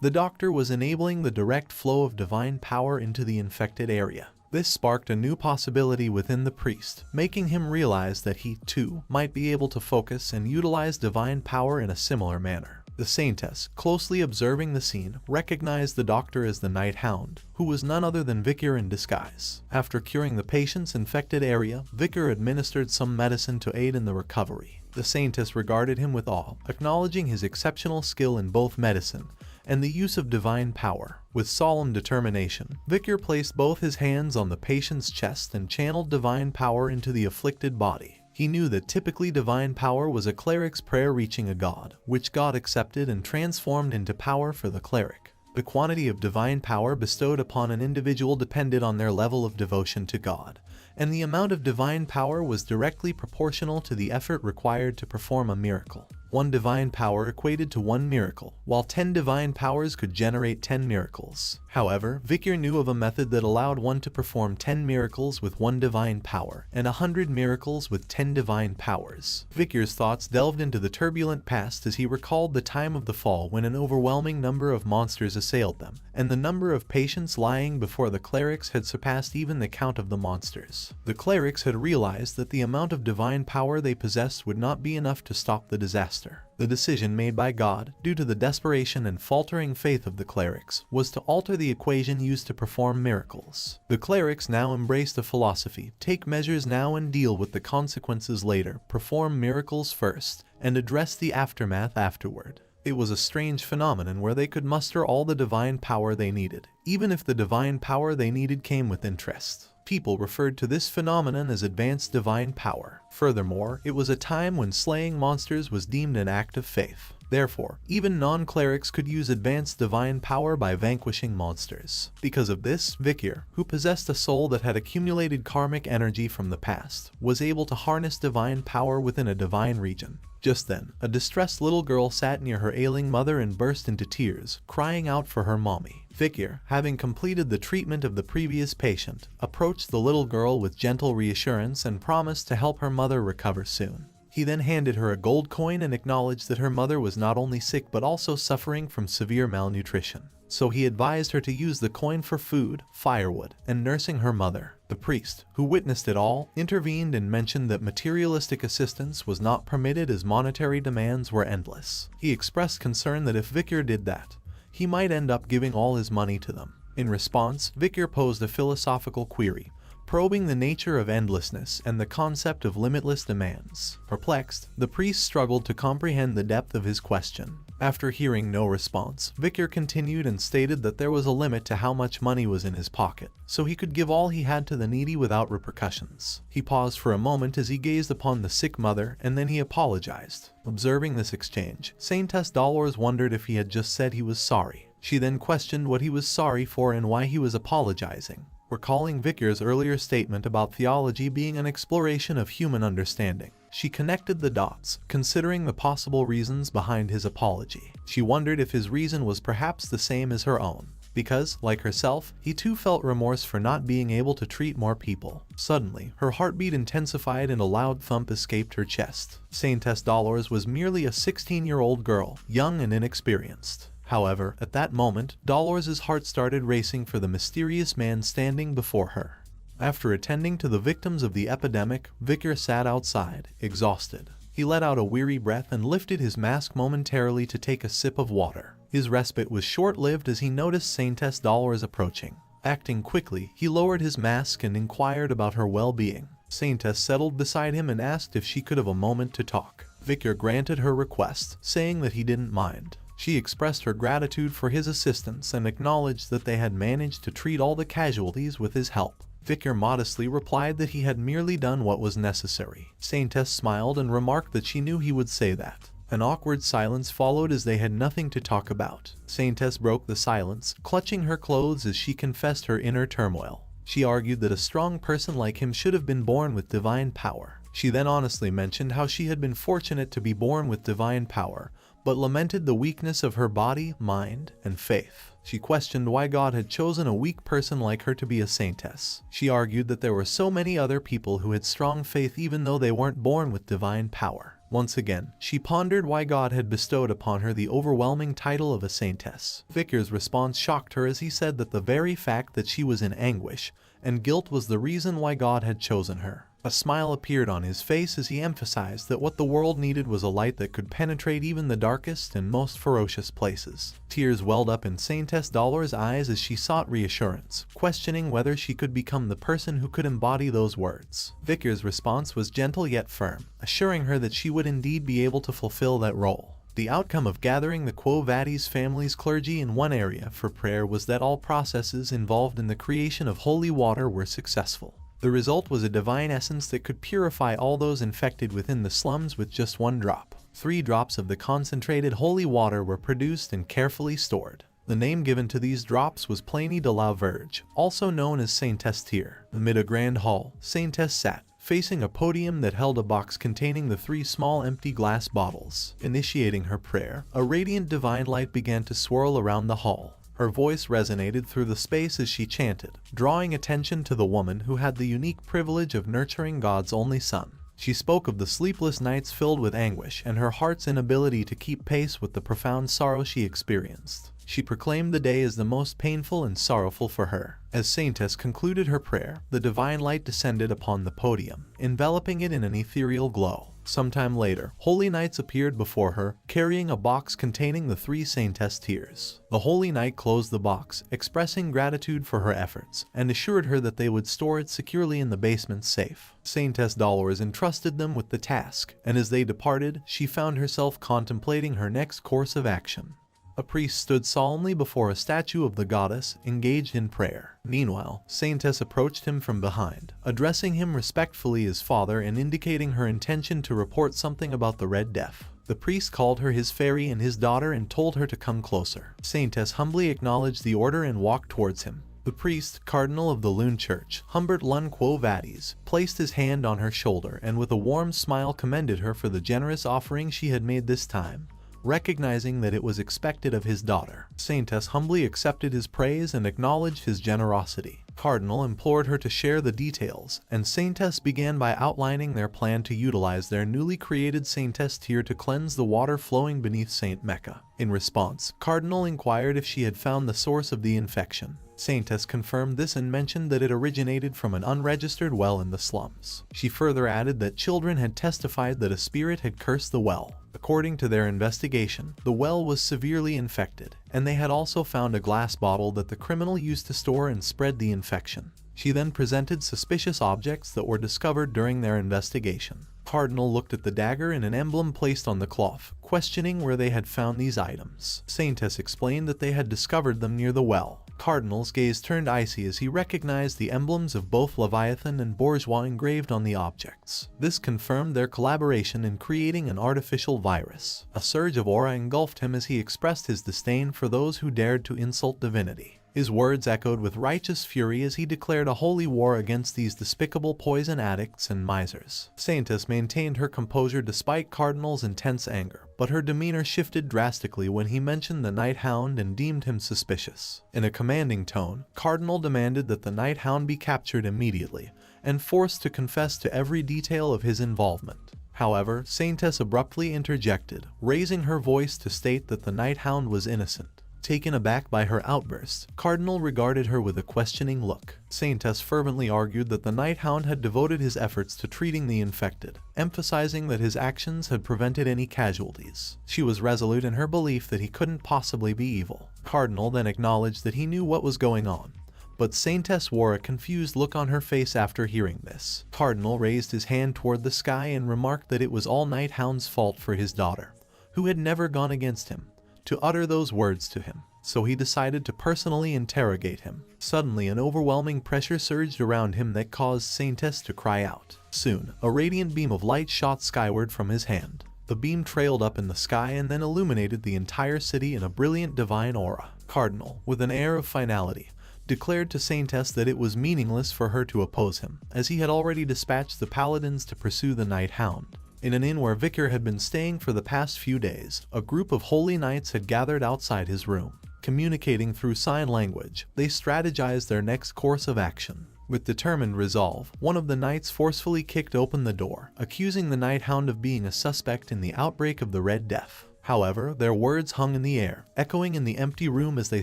The doctor was enabling the direct flow of divine power into the infected area. This sparked a new possibility within the priest, making him realize that he, too, might be able to focus and utilize divine power in a similar manner. The saintess, closely observing the scene, recognized the doctor as the Night Hound, who was none other than Vicar in disguise. After curing the patient's infected area, Vicar administered some medicine to aid in the recovery. The saintess regarded him with awe, acknowledging his exceptional skill in both medicine and the use of divine power. With solemn determination, Vicar placed both his hands on the patient's chest and channeled divine power into the afflicted body. He knew that typically divine power was a cleric's prayer reaching a god, which God accepted and transformed into power for the cleric. The quantity of divine power bestowed upon an individual depended on their level of devotion to God, and the amount of divine power was directly proportional to the effort required to perform a miracle. 1 divine power equated to 1 miracle, while 10 divine powers could generate 10 miracles. However, Vicar knew of a method that allowed one to perform 10 miracles with 1 divine power, and 100 miracles with 10 divine powers. Vicar's thoughts delved into the turbulent past as he recalled the time of the fall when an overwhelming number of monsters assailed them, and the number of patients lying before the clerics had surpassed even the count of the monsters. The clerics had realized that the amount of divine power they possessed would not be enough to stop the disaster. The decision made by God, due to the desperation and faltering faith of the clerics, was to alter the equation used to perform miracles. The clerics now embraced a philosophy: take measures now and deal with the consequences later, perform miracles first, and address the aftermath afterward. It was a strange phenomenon where they could muster all the divine power they needed, even if the divine power they needed came with interest. People referred to this phenomenon as advanced divine power. Furthermore, it was a time when slaying monsters was deemed an act of faith. Therefore, even non-clerics could use advanced divine power by vanquishing monsters. Because of this, Vicar, who possessed a soul that had accumulated karmic energy from the past, was able to harness divine power within a divine region. Just then, a distressed little girl sat near her ailing mother and burst into tears, crying out for her mommy. Vicar, having completed the treatment of the previous patient, approached the little girl with gentle reassurance and promised to help her mother recover soon. He then handed her a gold coin and acknowledged that her mother was not only sick but also suffering from severe malnutrition. So he advised her to use the coin for food, firewood, and nursing her mother. The priest, who witnessed it all, intervened and mentioned that materialistic assistance was not permitted as monetary demands were endless. He expressed concern that if Vicar did that, he might end up giving all his money to them. In response, Vicar posed a philosophical query, probing the nature of endlessness and the concept of limitless demands. Perplexed, the priest struggled to comprehend the depth of his question. After hearing no response, Vicar continued and stated that there was a limit to how much money was in his pocket, so he could give all he had to the needy without repercussions. He paused for a moment as he gazed upon the sick mother, and then he apologized. Observing this exchange, Saintess Dolores wondered if he had just said he was sorry. She then questioned what he was sorry for and why he was apologizing, recalling Vicar's earlier statement about theology being an exploration of human understanding. She connected the dots, considering the possible reasons behind his apology. She wondered if his reason was perhaps the same as her own, because, like herself, he too felt remorse for not being able to treat more people. Suddenly, her heartbeat intensified and a loud thump escaped her chest. Saintess Dolores was merely a 16-year-old girl, young and inexperienced. However, at that moment, Dolores' heart started racing for the mysterious man standing before her. After attending to the victims of the epidemic, Vicar sat outside, exhausted. He let out a weary breath and lifted his mask momentarily to take a sip of water. His respite was short-lived as he noticed Saintess Dolores approaching. Acting quickly, he lowered his mask and inquired about her well-being. Saintess settled beside him and asked if she could have a moment to talk. Vicar granted her request, saying that he didn't mind. She expressed her gratitude for his assistance and acknowledged that they had managed to treat all the casualties with his help. Vicar modestly replied that he had merely done what was necessary. Saintess smiled and remarked that she knew he would say that. An awkward silence followed as they had nothing to talk about. Saintess broke the silence, clutching her clothes as she confessed her inner turmoil. She argued that a strong person like him should have been born with divine power. She then honestly mentioned how she had been fortunate to be born with divine power, but lamented the weakness of her body, mind, and faith. She questioned why God had chosen a weak person like her to be a saintess. She argued that there were so many other people who had strong faith even though they weren't born with divine power. Once again, she pondered why God had bestowed upon her the overwhelming title of a saintess. Vicar's response shocked her as he said that the very fact that she was in anguish and guilt was the reason why God had chosen her. A smile appeared on his face as he emphasized that what the world needed was a light that could penetrate even the darkest and most ferocious places. Tears welled up in Saintess Dolor's eyes as she sought reassurance, questioning whether she could become the person who could embody those words. Vicar's response was gentle yet firm, assuring her that she would indeed be able to fulfill that role. The outcome of gathering the Quo Vadis family's clergy in one area for prayer was that all processes involved in the creation of holy water were successful. The result was a divine essence that could purify all those infected within the slums with just 1 drop. 3 drops of the concentrated holy water were produced and carefully stored. The name given to these drops was Pliny de la Verge, also known as Saintess Tyr. Amid a grand hall, Saintess sat, facing a podium that held a box containing the 3 small empty glass bottles. Initiating her prayer, a radiant divine light began to swirl around the hall. Her voice resonated through the space as she chanted, drawing attention to the woman who had the unique privilege of nurturing God's only son. She spoke of the sleepless nights filled with anguish and her heart's inability to keep pace with the profound sorrow she experienced. She proclaimed the day as the most painful and sorrowful for her. As Saintess concluded her prayer, the divine light descended upon the podium, enveloping it in an ethereal glow. Sometime later, holy knights appeared before her, carrying a box containing the 3 Saintess tears. The holy knight closed the box, expressing gratitude for her efforts, and assured her that they would store it securely in the basement's safe. Saintess Dolores entrusted them with the task, and as they departed, she found herself contemplating her next course of action. A priest stood solemnly before a statue of the goddess, engaged in prayer. Meanwhile, Saintess approached him from behind, addressing him respectfully as father and indicating her intention to report something about the Red Death. The priest called her his fairy and his daughter and told her to come closer. Saintess humbly acknowledged the order and walked towards him. The priest, Cardinal of the Lune Church, Humbert Lun Quo Vadis, placed his hand on her shoulder and with a warm smile commended her for the generous offering she had made this time, recognizing that it was expected of his daughter. Saintess humbly accepted his praise and acknowledged his generosity. Cardinal implored her to share the details, and Saintess began by outlining their plan to utilize their newly created Saintess Tyr to cleanse the water flowing beneath Saint Mecca. In response, Cardinal inquired if she had found the source of the infection. Saintess confirmed this and mentioned that it originated from an unregistered well in the slums. She further added that children had testified that a spirit had cursed the well. According to their investigation, the well was severely infected, and they had also found a glass bottle that the criminal used to store and spread the infection. She then presented suspicious objects that were discovered during their investigation. Cardinal looked at the dagger and an emblem placed on the cloth, questioning where they had found these items. Saintess explained that they had discovered them near the well. Cardinal's gaze turned icy as he recognized the emblems of both Leviathan and Bourgeois engraved on the objects. This confirmed their collaboration in creating an artificial virus. A surge of aura engulfed him as he expressed his disdain for those who dared to insult divinity. His words echoed with righteous fury as he declared a holy war against these despicable poison addicts and misers. Saintess maintained her composure despite Cardinal's intense anger, but her demeanor shifted drastically when he mentioned the Night Hound and deemed him suspicious. In a commanding tone, Cardinal demanded that the Night Hound be captured immediately and forced to confess to every detail of his involvement. However, Saintess abruptly interjected, raising her voice to state that the Night Hound was innocent. Taken aback by her outburst, Cardinal regarded her with a questioning look. Saintess fervently argued that the Night Hound had devoted his efforts to treating the infected, emphasizing that his actions had prevented any casualties. She was resolute in her belief that he couldn't possibly be evil. Cardinal then acknowledged that he knew what was going on, but Saintess wore a confused look on her face after hearing this. Cardinal raised his hand toward the sky and remarked that it was all Night Hound's fault for his daughter, who had never gone against him, to utter those words to him, so he decided to personally interrogate him. Suddenly, an overwhelming pressure surged around him that caused Saintess to cry out. Soon, a radiant beam of light shot skyward from his hand. The beam trailed up in the sky and then illuminated the entire city in a brilliant divine aura. Cardinal, with an air of finality, declared to Saintess that it was meaningless for her to oppose him, as he had already dispatched the paladins to pursue the Night Hound. In an inn where Vicar had been staying for the past few days, a group of holy knights had gathered outside his room. Communicating through sign language, they strategized their next course of action. With determined resolve, one of the knights forcefully kicked open the door, accusing the Night Hound of being a suspect in the outbreak of the Red Death. However, their words hung in the air, echoing in the empty room as they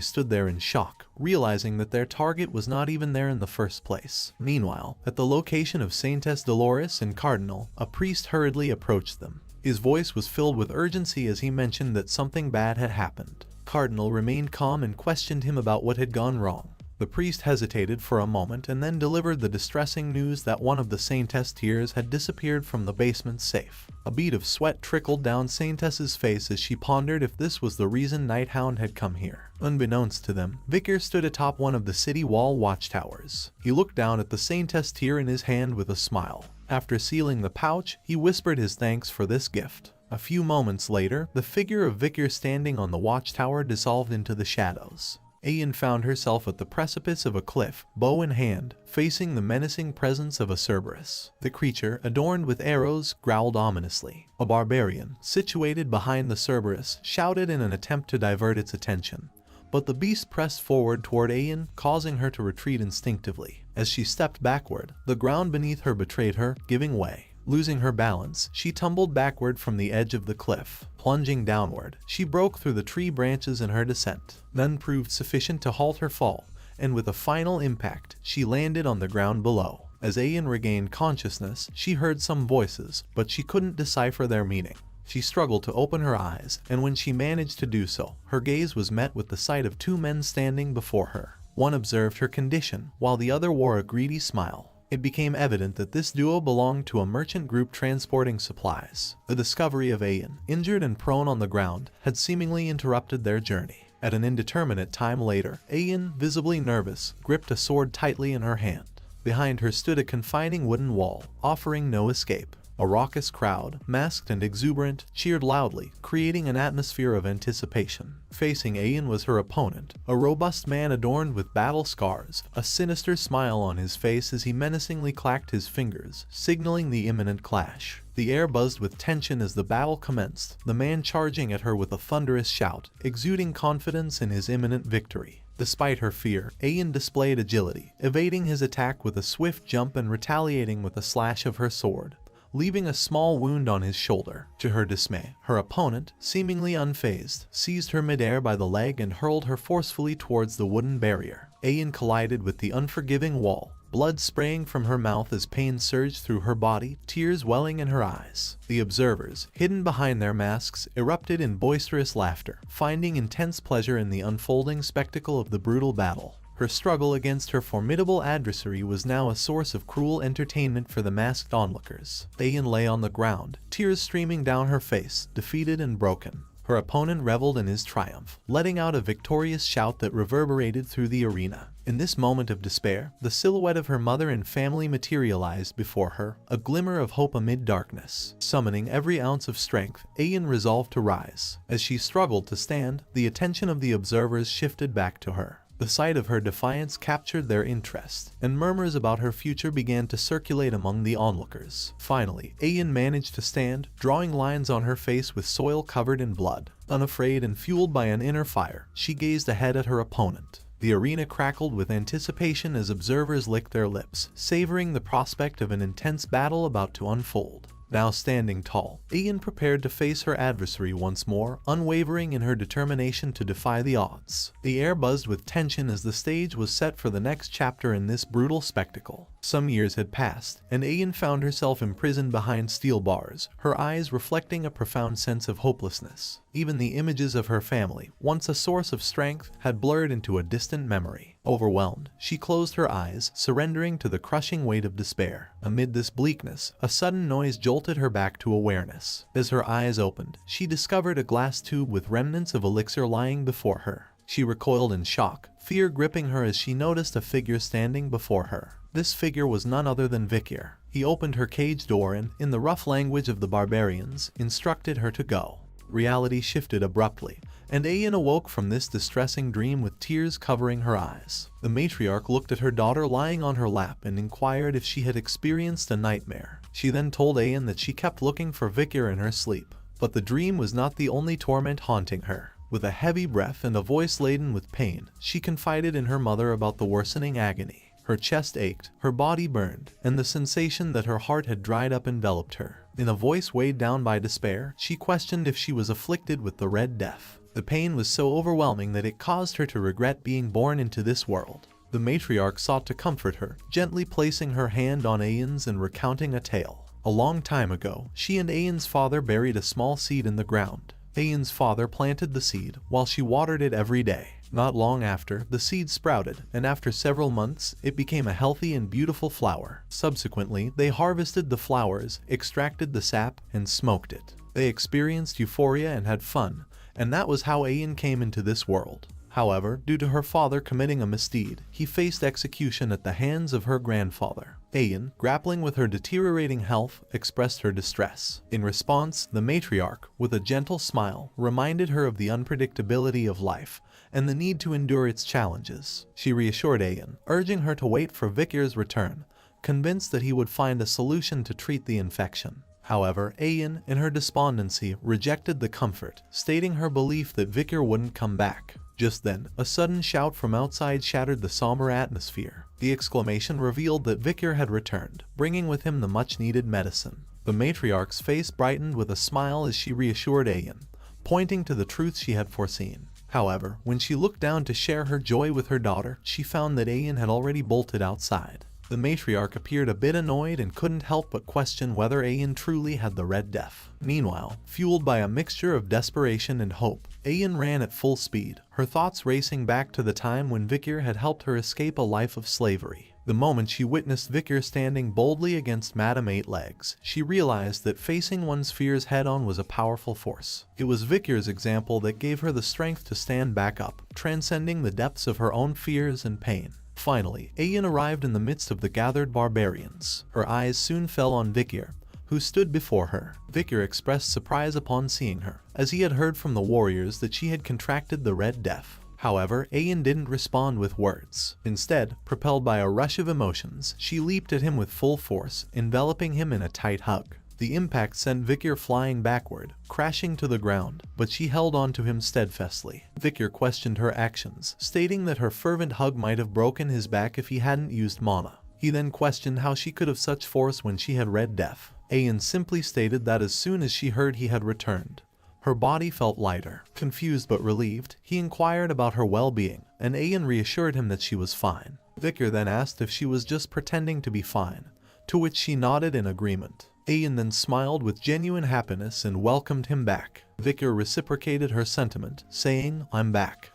stood there in shock, realizing that their target was not even there in the first place. Meanwhile, at the location of Saintess Dolores and Cardinal, a priest hurriedly approached them. His voice was filled with urgency as he mentioned that something bad had happened. Cardinal remained calm and questioned him about what had gone wrong. The priest hesitated for a moment and then delivered the distressing news that one of the Saintess tears had disappeared from the basement safe. A bead of sweat trickled down Saintess's face as she pondered if this was the reason Night Hound had come here. Unbeknownst to them, Vicar stood atop one of the city wall watchtowers. He looked down at the Saintess tear in his hand with a smile. After sealing the pouch, he whispered his thanks for this gift. A few moments later, the figure of Vicar standing on the watchtower dissolved into the shadows. Ayan found herself at the precipice of a cliff, bow in hand, facing the menacing presence of a Cerberus. The creature, adorned with arrows, growled ominously. A barbarian, situated behind the Cerberus, shouted in an attempt to divert its attention. But the beast pressed forward toward Ayan, causing her to retreat instinctively. As she stepped backward, the ground beneath her betrayed her, giving way. Losing her balance, she tumbled backward from the edge of the cliff. Plunging downward, she broke through the tree branches in her descent. None proved sufficient to halt her fall, and with a final impact, she landed on the ground below. As Ayan regained consciousness, she heard some voices, but she couldn't decipher their meaning. She struggled to open her eyes, and when she managed to do so, her gaze was met with the sight of two men standing before her. One observed her condition, while the other wore a greedy smile. It became evident that this duo belonged to a merchant group transporting supplies. The discovery of Ayan, injured and prone on the ground, had seemingly interrupted their journey. At an indeterminate time later, Ayan, visibly nervous, gripped a sword tightly in her hand. Behind her stood a confining wooden wall, offering no escape. A raucous crowd, masked and exuberant, cheered loudly, creating an atmosphere of anticipation. Facing Ayan was her opponent, a robust man adorned with battle scars, a sinister smile on his face as he menacingly clacked his fingers, signaling the imminent clash. The air buzzed with tension as the battle commenced, the man charging at her with a thunderous shout, exuding confidence in his imminent victory. Despite her fear, Ayan displayed agility, evading his attack with a swift jump and retaliating with a slash of her sword, leaving a small wound on his shoulder. To her dismay, her opponent, seemingly unfazed, seized her midair by the leg and hurled her forcefully towards the wooden barrier. Ayan collided with the unforgiving wall, blood spraying from her mouth as pain surged through her body, tears welling in her eyes. The observers, hidden behind their masks, erupted in boisterous laughter, finding intense pleasure in the unfolding spectacle of the brutal battle. Her struggle against her formidable adversary was now a source of cruel entertainment for the masked onlookers. Ayan lay on the ground, tears streaming down her face, defeated and broken. Her opponent reveled in his triumph, letting out a victorious shout that reverberated through the arena. In this moment of despair, the silhouette of her mother and family materialized before her, a glimmer of hope amid darkness. Summoning every ounce of strength, Ayan resolved to rise. As she struggled to stand, the attention of the observers shifted back to her. The sight of her defiance captured their interest, and murmurs about her future began to circulate among the onlookers. Finally, Ayan managed to stand, drawing lines on her face with soil covered in blood. Unafraid and fueled by an inner fire, she gazed ahead at her opponent. The arena crackled with anticipation as observers licked their lips, savoring the prospect of an intense battle about to unfold. Now standing tall, Ayan prepared to face her adversary once more, unwavering in her determination to defy the odds. The air buzzed with tension as the stage was set for the next chapter in this brutal spectacle. Some years had passed, and Ayan found herself imprisoned behind steel bars, her eyes reflecting a profound sense of hopelessness. Even the images of her family, once a source of strength, had blurred into a distant memory. Overwhelmed, she closed her eyes, surrendering to the crushing weight of despair. Amid this bleakness, a sudden noise jolted her back to awareness. As her eyes opened, she discovered a glass tube with remnants of elixir lying before her. She recoiled in shock, fear gripping her as she noticed a figure standing before her. This figure was none other than Vicar. He opened her cage door and, in the rough language of the barbarians, instructed her to go. Reality shifted abruptly, and Ayan awoke from this distressing dream with tears covering her eyes. The matriarch looked at her daughter lying on her lap and inquired if she had experienced a nightmare. She then told Ayan that she kept looking for Vicar in her sleep. But the dream was not the only torment haunting her. With a heavy breath and a voice laden with pain, she confided in her mother about the worsening agony. Her chest ached, her body burned, and the sensation that her heart had dried up enveloped her. In a voice weighed down by despair, she questioned if she was afflicted with the Red Death. The pain was so overwhelming that it caused her to regret being born into this world. The matriarch sought to comfort her, gently placing her hand on Ayan's and recounting a tale. A long time ago, she and Ayan's father buried a small seed in the ground. Ayan's father planted the seed, while she watered it every day. Not long after, the seed sprouted, and after several months, it became a healthy and beautiful flower. Subsequently, they harvested the flowers, extracted the sap, and smoked it. They experienced euphoria and had fun, and that was how Ayan came into this world. However, due to her father committing a misdeed, he faced execution at the hands of her grandfather. Ayan, grappling with her deteriorating health, expressed her distress. In response, the matriarch, with a gentle smile, reminded her of the unpredictability of life and the need to endure its challenges. She reassured Ayan, urging her to wait for Vikir's return, convinced that he would find a solution to treat the infection. However, Ayan, in her despondency, rejected the comfort, stating her belief that Vikir wouldn't come back. Just then, a sudden shout from outside shattered the somber atmosphere. The exclamation revealed that Vikir had returned, bringing with him the much-needed medicine. The matriarch's face brightened with a smile as she reassured Ayan, pointing to the truth she had foreseen. However, when she looked down to share her joy with her daughter, she found that Ayan had already bolted outside. The matriarch appeared a bit annoyed and couldn't help but question whether Ayan truly had the Red Death. Meanwhile, fueled by a mixture of desperation and hope, Ayan ran at full speed, her thoughts racing back to the time when Vikir had helped her escape a life of slavery. The moment she witnessed Vikir standing boldly against Madame Eight Legs, she realized that facing one's fears head-on was a powerful force. It was Vikir's example that gave her the strength to stand back up, transcending the depths of her own fears and pain. Finally, Ayan arrived in the midst of the gathered barbarians. Her eyes soon fell on Vikir, who stood before her. Vikir expressed surprise upon seeing her, as he had heard from the warriors that she had contracted the Red Death. However, Ayan didn't respond with words. Instead, propelled by a rush of emotions, she leaped at him with full force, enveloping him in a tight hug. The impact sent Vikir flying backward, crashing to the ground, but she held on to him steadfastly. Vikir questioned her actions, stating that her fervent hug might have broken his back if he hadn't used mana. He then questioned how she could have such force when she had Red Death. Ayan simply stated that as soon as she heard he had returned, her body felt lighter. Confused but relieved, he inquired about her well-being, and Ayan reassured him that she was fine. Vikir then asked if she was just pretending to be fine, to which she nodded in agreement. Ayan then smiled with genuine happiness and welcomed him back. Vikir reciprocated her sentiment, saying, "I'm back."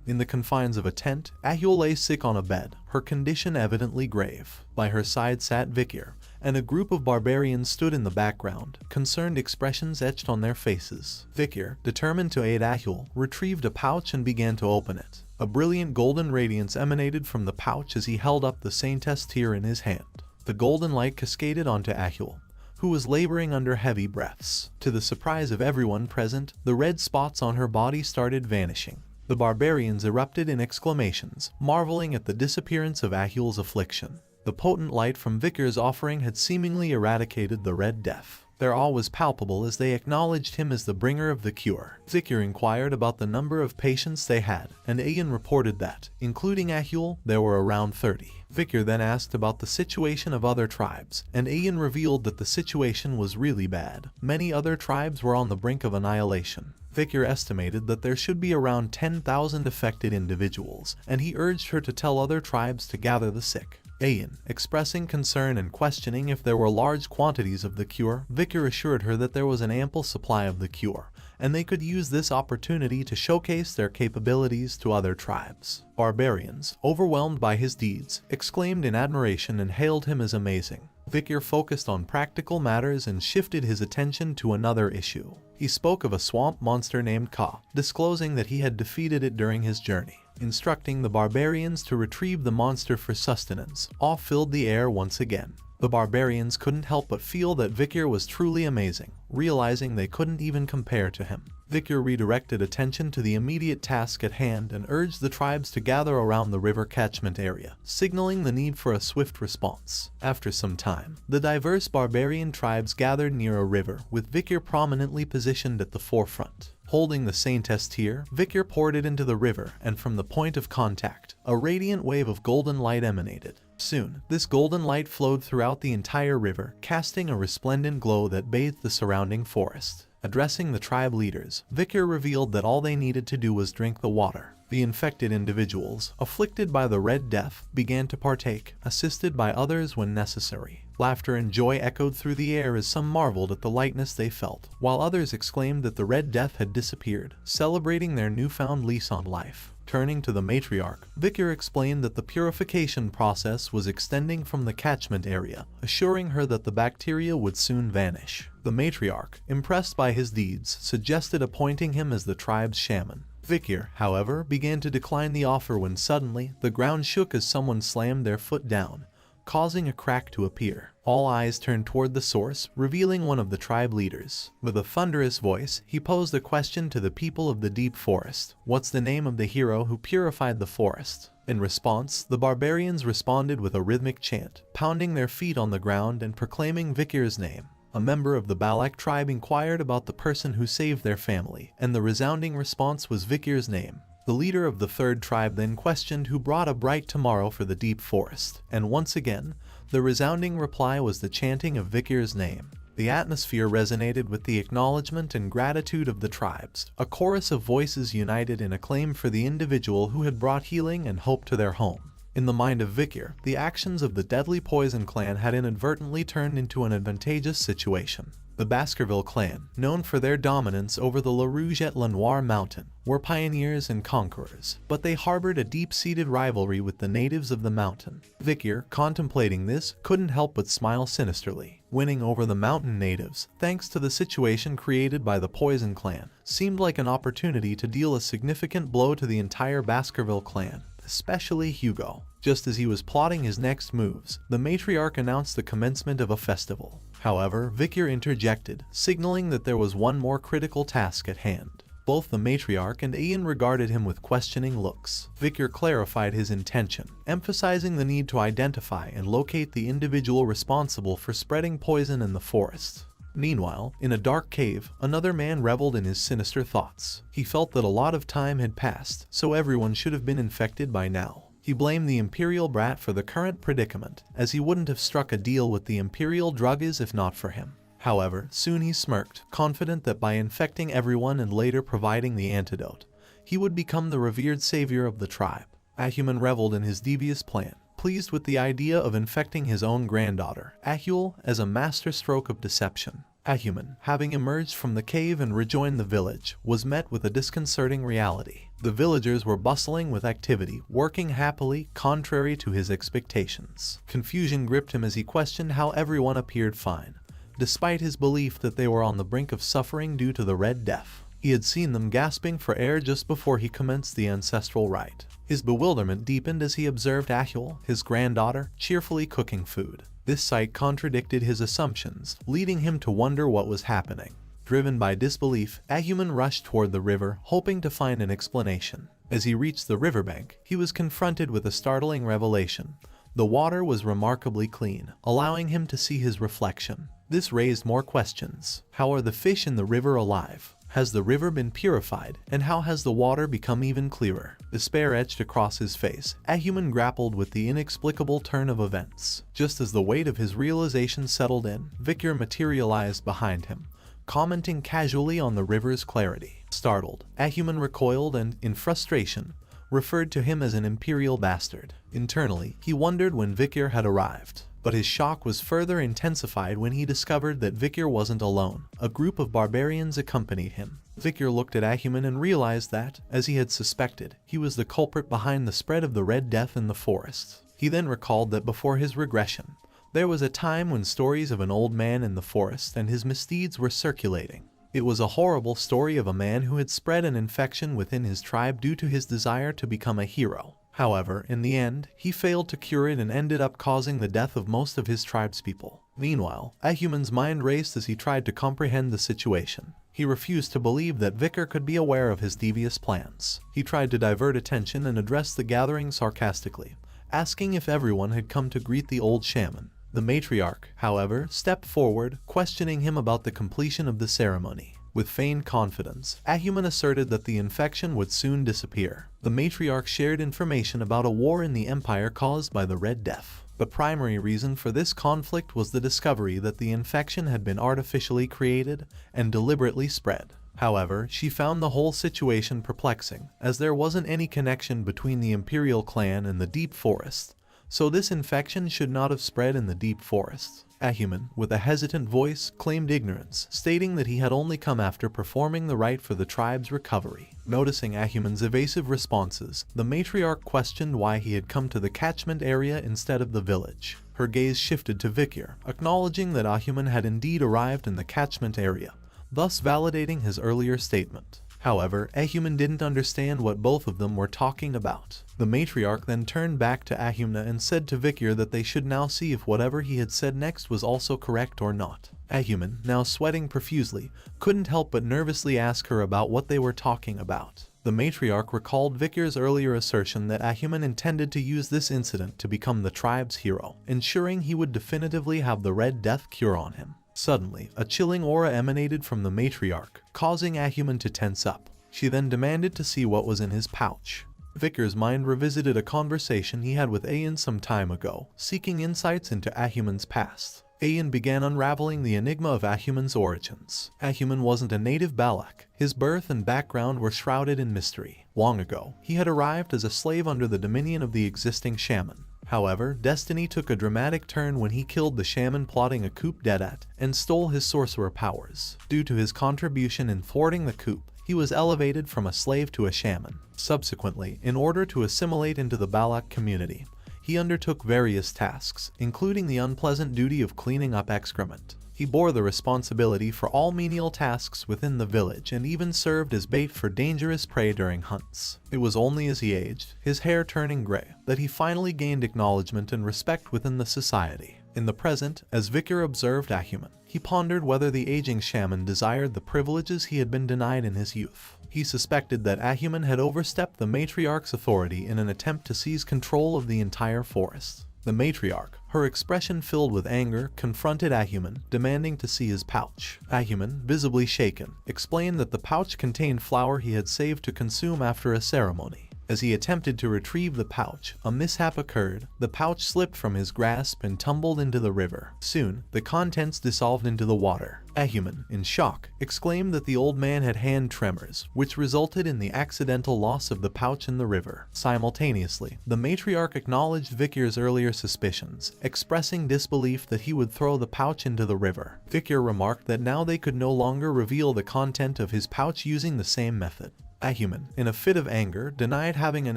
In the confines of a tent, Ahul lay sick on a bed, her condition evidently grave. By her side sat Vikir, and a group of barbarians stood in the background, concerned expressions etched on their faces. Vikir, determined to aid Ahul, retrieved a pouch and began to open it. A brilliant golden radiance emanated from the pouch as he held up the Saintess tear in his hand. The golden light cascaded onto Ahul, who was laboring under heavy breaths. To the surprise of everyone present, the red spots on her body started vanishing. The barbarians erupted in exclamations, marveling at the disappearance of Ahul's affliction. The potent light from Vikir's offering had seemingly eradicated the Red Death. Their awe was palpable as they acknowledged him as the bringer of the cure. Vikir inquired about the number of patients they had, and Ayan reported that, including Ahul, there were around 30. Vikir then asked about the situation of other tribes, and Ayan revealed that the situation was really bad. Many other tribes were on the brink of annihilation. Vikir estimated that there should be around 10,000 affected individuals, and he urged her to tell other tribes to gather the sick. Ayan, expressing concern and questioning if there were large quantities of the cure, Vikir assured her that there was an ample supply of the cure, and they could use this opportunity to showcase their capabilities to other tribes. Barbarians, overwhelmed by his deeds, exclaimed in admiration and hailed him as amazing. Vikir focused on practical matters and shifted his attention to another issue. He spoke of a swamp monster named Ka, disclosing that he had defeated it during his journey. Instructing the barbarians to retrieve the monster for sustenance, awe filled the air once again. The barbarians couldn't help but feel that Vikir was truly amazing, realizing they couldn't even compare to him. Vikir redirected attention to the immediate task at hand and urged the tribes to gather around the river catchment area, signaling the need for a swift response. After some time, the diverse barbarian tribes gathered near a river, with Vikir prominently positioned at the forefront. Holding the Saintess tear, Vikir poured it into the river, and from the point of contact, a radiant wave of golden light emanated. Soon, this golden light flowed throughout the entire river, casting a resplendent glow that bathed the surrounding forest. Addressing the tribe leaders, Vicar revealed that all they needed to do was drink the water. The infected individuals, afflicted by the Red Death, began to partake, assisted by others when necessary. Laughter and joy echoed through the air as some marveled at the lightness they felt, while others exclaimed that the Red Death had disappeared, celebrating their newfound lease on life. Turning to the matriarch, Vicar explained that the purification process was extending from the catchment area, assuring her that the bacteria would soon vanish. The matriarch, impressed by his deeds, suggested appointing him as the tribe's shaman. Vicar, however, began to decline the offer when suddenly, the ground shook as someone slammed their foot down, causing a crack to appear. All eyes turned toward the source, revealing one of the tribe leaders. With a thunderous voice, he posed a question to the people of the deep forest. What's the name of the hero who purified the forest? In response, the barbarians responded with a rhythmic chant, pounding their feet on the ground and proclaiming Vicar's name. A member of the Balak tribe inquired about the person who saved their family, and the resounding response was Vicar's name. The leader of the third tribe then questioned who brought a bright tomorrow for the deep forest, and once again, the resounding reply was the chanting of Vicar's name. The atmosphere resonated with the acknowledgement and gratitude of the tribes. A chorus of voices united in acclaim for the individual who had brought healing and hope to their home. In the mind of Vicar, the actions of the deadly Poison clan had inadvertently turned into an advantageous situation. The Baskerville clan, known for their dominance over the La Rouge et La Noire mountain, were pioneers and conquerors, but they harbored a deep-seated rivalry with the natives of the mountain. Vicar, contemplating this, couldn't help but smile sinisterly. Winning over the mountain natives, thanks to the situation created by the Poison clan, seemed like an opportunity to deal a significant blow to the entire Baskerville clan, especially Hugo. Just as he was plotting his next moves, the matriarch announced the commencement of a festival. However, Vicar interjected, signaling that there was one more critical task at hand. Both the matriarch and Ian regarded him with questioning looks. Vicar clarified his intention, emphasizing the need to identify and locate the individual responsible for spreading poison in the forest. Meanwhile, in a dark cave, another man reveled in his sinister thoughts. He felt that a lot of time had passed, so everyone should have been infected by now. He blamed the Imperial Brat for the current predicament, as he wouldn't have struck a deal with the Imperial Druggies if not for him. However, soon he smirked, confident that by infecting everyone and later providing the antidote, he would become the revered savior of the tribe. Ahuman reveled in his devious plan, pleased with the idea of infecting his own granddaughter, Ahul, as a masterstroke of deception. Ahuman, having emerged from the cave and rejoined the village, was met with a disconcerting reality. The villagers were bustling with activity, working happily, contrary to his expectations. Confusion gripped him as he questioned how everyone appeared fine, despite his belief that they were on the brink of suffering due to the Red Death. He had seen them gasping for air just before he commenced the ancestral rite. His bewilderment deepened as he observed Ahul, his granddaughter, cheerfully cooking food. This sight contradicted his assumptions, leading him to wonder what was happening. Driven by disbelief, Ahuman rushed toward the river, hoping to find an explanation. As he reached the riverbank, he was confronted with a startling revelation. The water was remarkably clean, allowing him to see his reflection. This raised more questions. How are the fish in the river alive? Has the river been purified, and how has the water become even clearer? Despair etched across his face. Ahuman grappled with the inexplicable turn of events. Just as the weight of his realization settled in, Vicar materialized behind him, commenting casually on the river's clarity. Startled, Ahuman recoiled and, in frustration, referred to him as an imperial bastard. Internally, he wondered when Vicar had arrived. But his shock was further intensified when he discovered that Vicar wasn't alone. A group of barbarians accompanied him. Vicar looked at Ahuman and realized that, as he had suspected, he was the culprit behind the spread of the Red Death in the forest. He then recalled that before his regression, there was a time when stories of an old man in the forest and his misdeeds were circulating. It was a horrible story of a man who had spread an infection within his tribe due to his desire to become a hero. However, in the end, he failed to cure it and ended up causing the death of most of his tribespeople. Meanwhile, Ahuman's mind raced as he tried to comprehend the situation. He refused to believe that Vicar could be aware of his devious plans. He tried to divert attention and address the gathering sarcastically, asking if everyone had come to greet the old shaman. The matriarch, however, stepped forward, questioning him about the completion of the ceremony. With feigned confidence, Ahuman asserted that the infection would soon disappear. The matriarch shared information about a war in the Empire caused by the Red Death. The primary reason for this conflict was the discovery that the infection had been artificially created and deliberately spread. However, she found the whole situation perplexing, as there wasn't any connection between the Imperial clan and the Deep Forest, so this infection should not have spread in the Deep Forest. Ahuman, with a hesitant voice, claimed ignorance, stating that he had only come after performing the rite for the tribe's recovery. Noticing Ahuman's evasive responses, the matriarch questioned why he had come to the catchment area instead of the village. Her gaze shifted to Vikir, acknowledging that Ahuman had indeed arrived in the catchment area, thus validating his earlier statement. However, Ahuman didn't understand what both of them were talking about. The matriarch then turned back to Ahumna and said to Vikir that they should now see if whatever he had said next was also correct or not. Ahuman, now sweating profusely, couldn't help but nervously ask her about what they were talking about. The matriarch recalled Vikir's earlier assertion that Ahuman intended to use this incident to become the tribe's hero, ensuring he would definitively have the Red Death cure on him. Suddenly, a chilling aura emanated from the matriarch, causing Ahuman to tense up. She then demanded to see what was in his pouch. Vikir's mind revisited a conversation he had with Ayan some time ago, seeking insights into Ahuman's past. Ayan began unraveling the enigma of Ahuman's origins. Ahuman wasn't a native Balak. His birth and background were shrouded in mystery. Long ago, he had arrived as a slave under the dominion of the existing shaman. However, destiny took a dramatic turn when he killed the shaman plotting a coup d'etat and stole his sorcerer powers. Due to his contribution in thwarting the coup, he was elevated from a slave to a shaman. Subsequently, in order to assimilate into the Balak community, he undertook various tasks, including the unpleasant duty of cleaning up excrement. He bore the responsibility for all menial tasks within the village and even served as bait for dangerous prey during hunts. It was only as he aged, his hair turning gray, that he finally gained acknowledgement and respect within the society. In the present, as Vikir observed Ahuman, he pondered whether the aging shaman desired the privileges he had been denied in his youth. He suspected that Ahuman had overstepped the matriarch's authority in an attempt to seize control of the entire forest. The matriarch, her expression filled with anger, confronted Ahuman, demanding to see his pouch. Ahuman, visibly shaken, explained that the pouch contained flour he had saved to consume after a ceremony. As he attempted to retrieve the pouch, a mishap occurred. The pouch slipped from his grasp and tumbled into the river. Soon, the contents dissolved into the water. Ahuman, in shock, exclaimed that the old man had hand tremors, which resulted in the accidental loss of the pouch in the river. Simultaneously, the matriarch acknowledged Vikir's earlier suspicions, expressing disbelief that he would throw the pouch into the river. Vikir remarked that now they could no longer reveal the content of his pouch using the same method. Ahuman, in a fit of anger, denied having an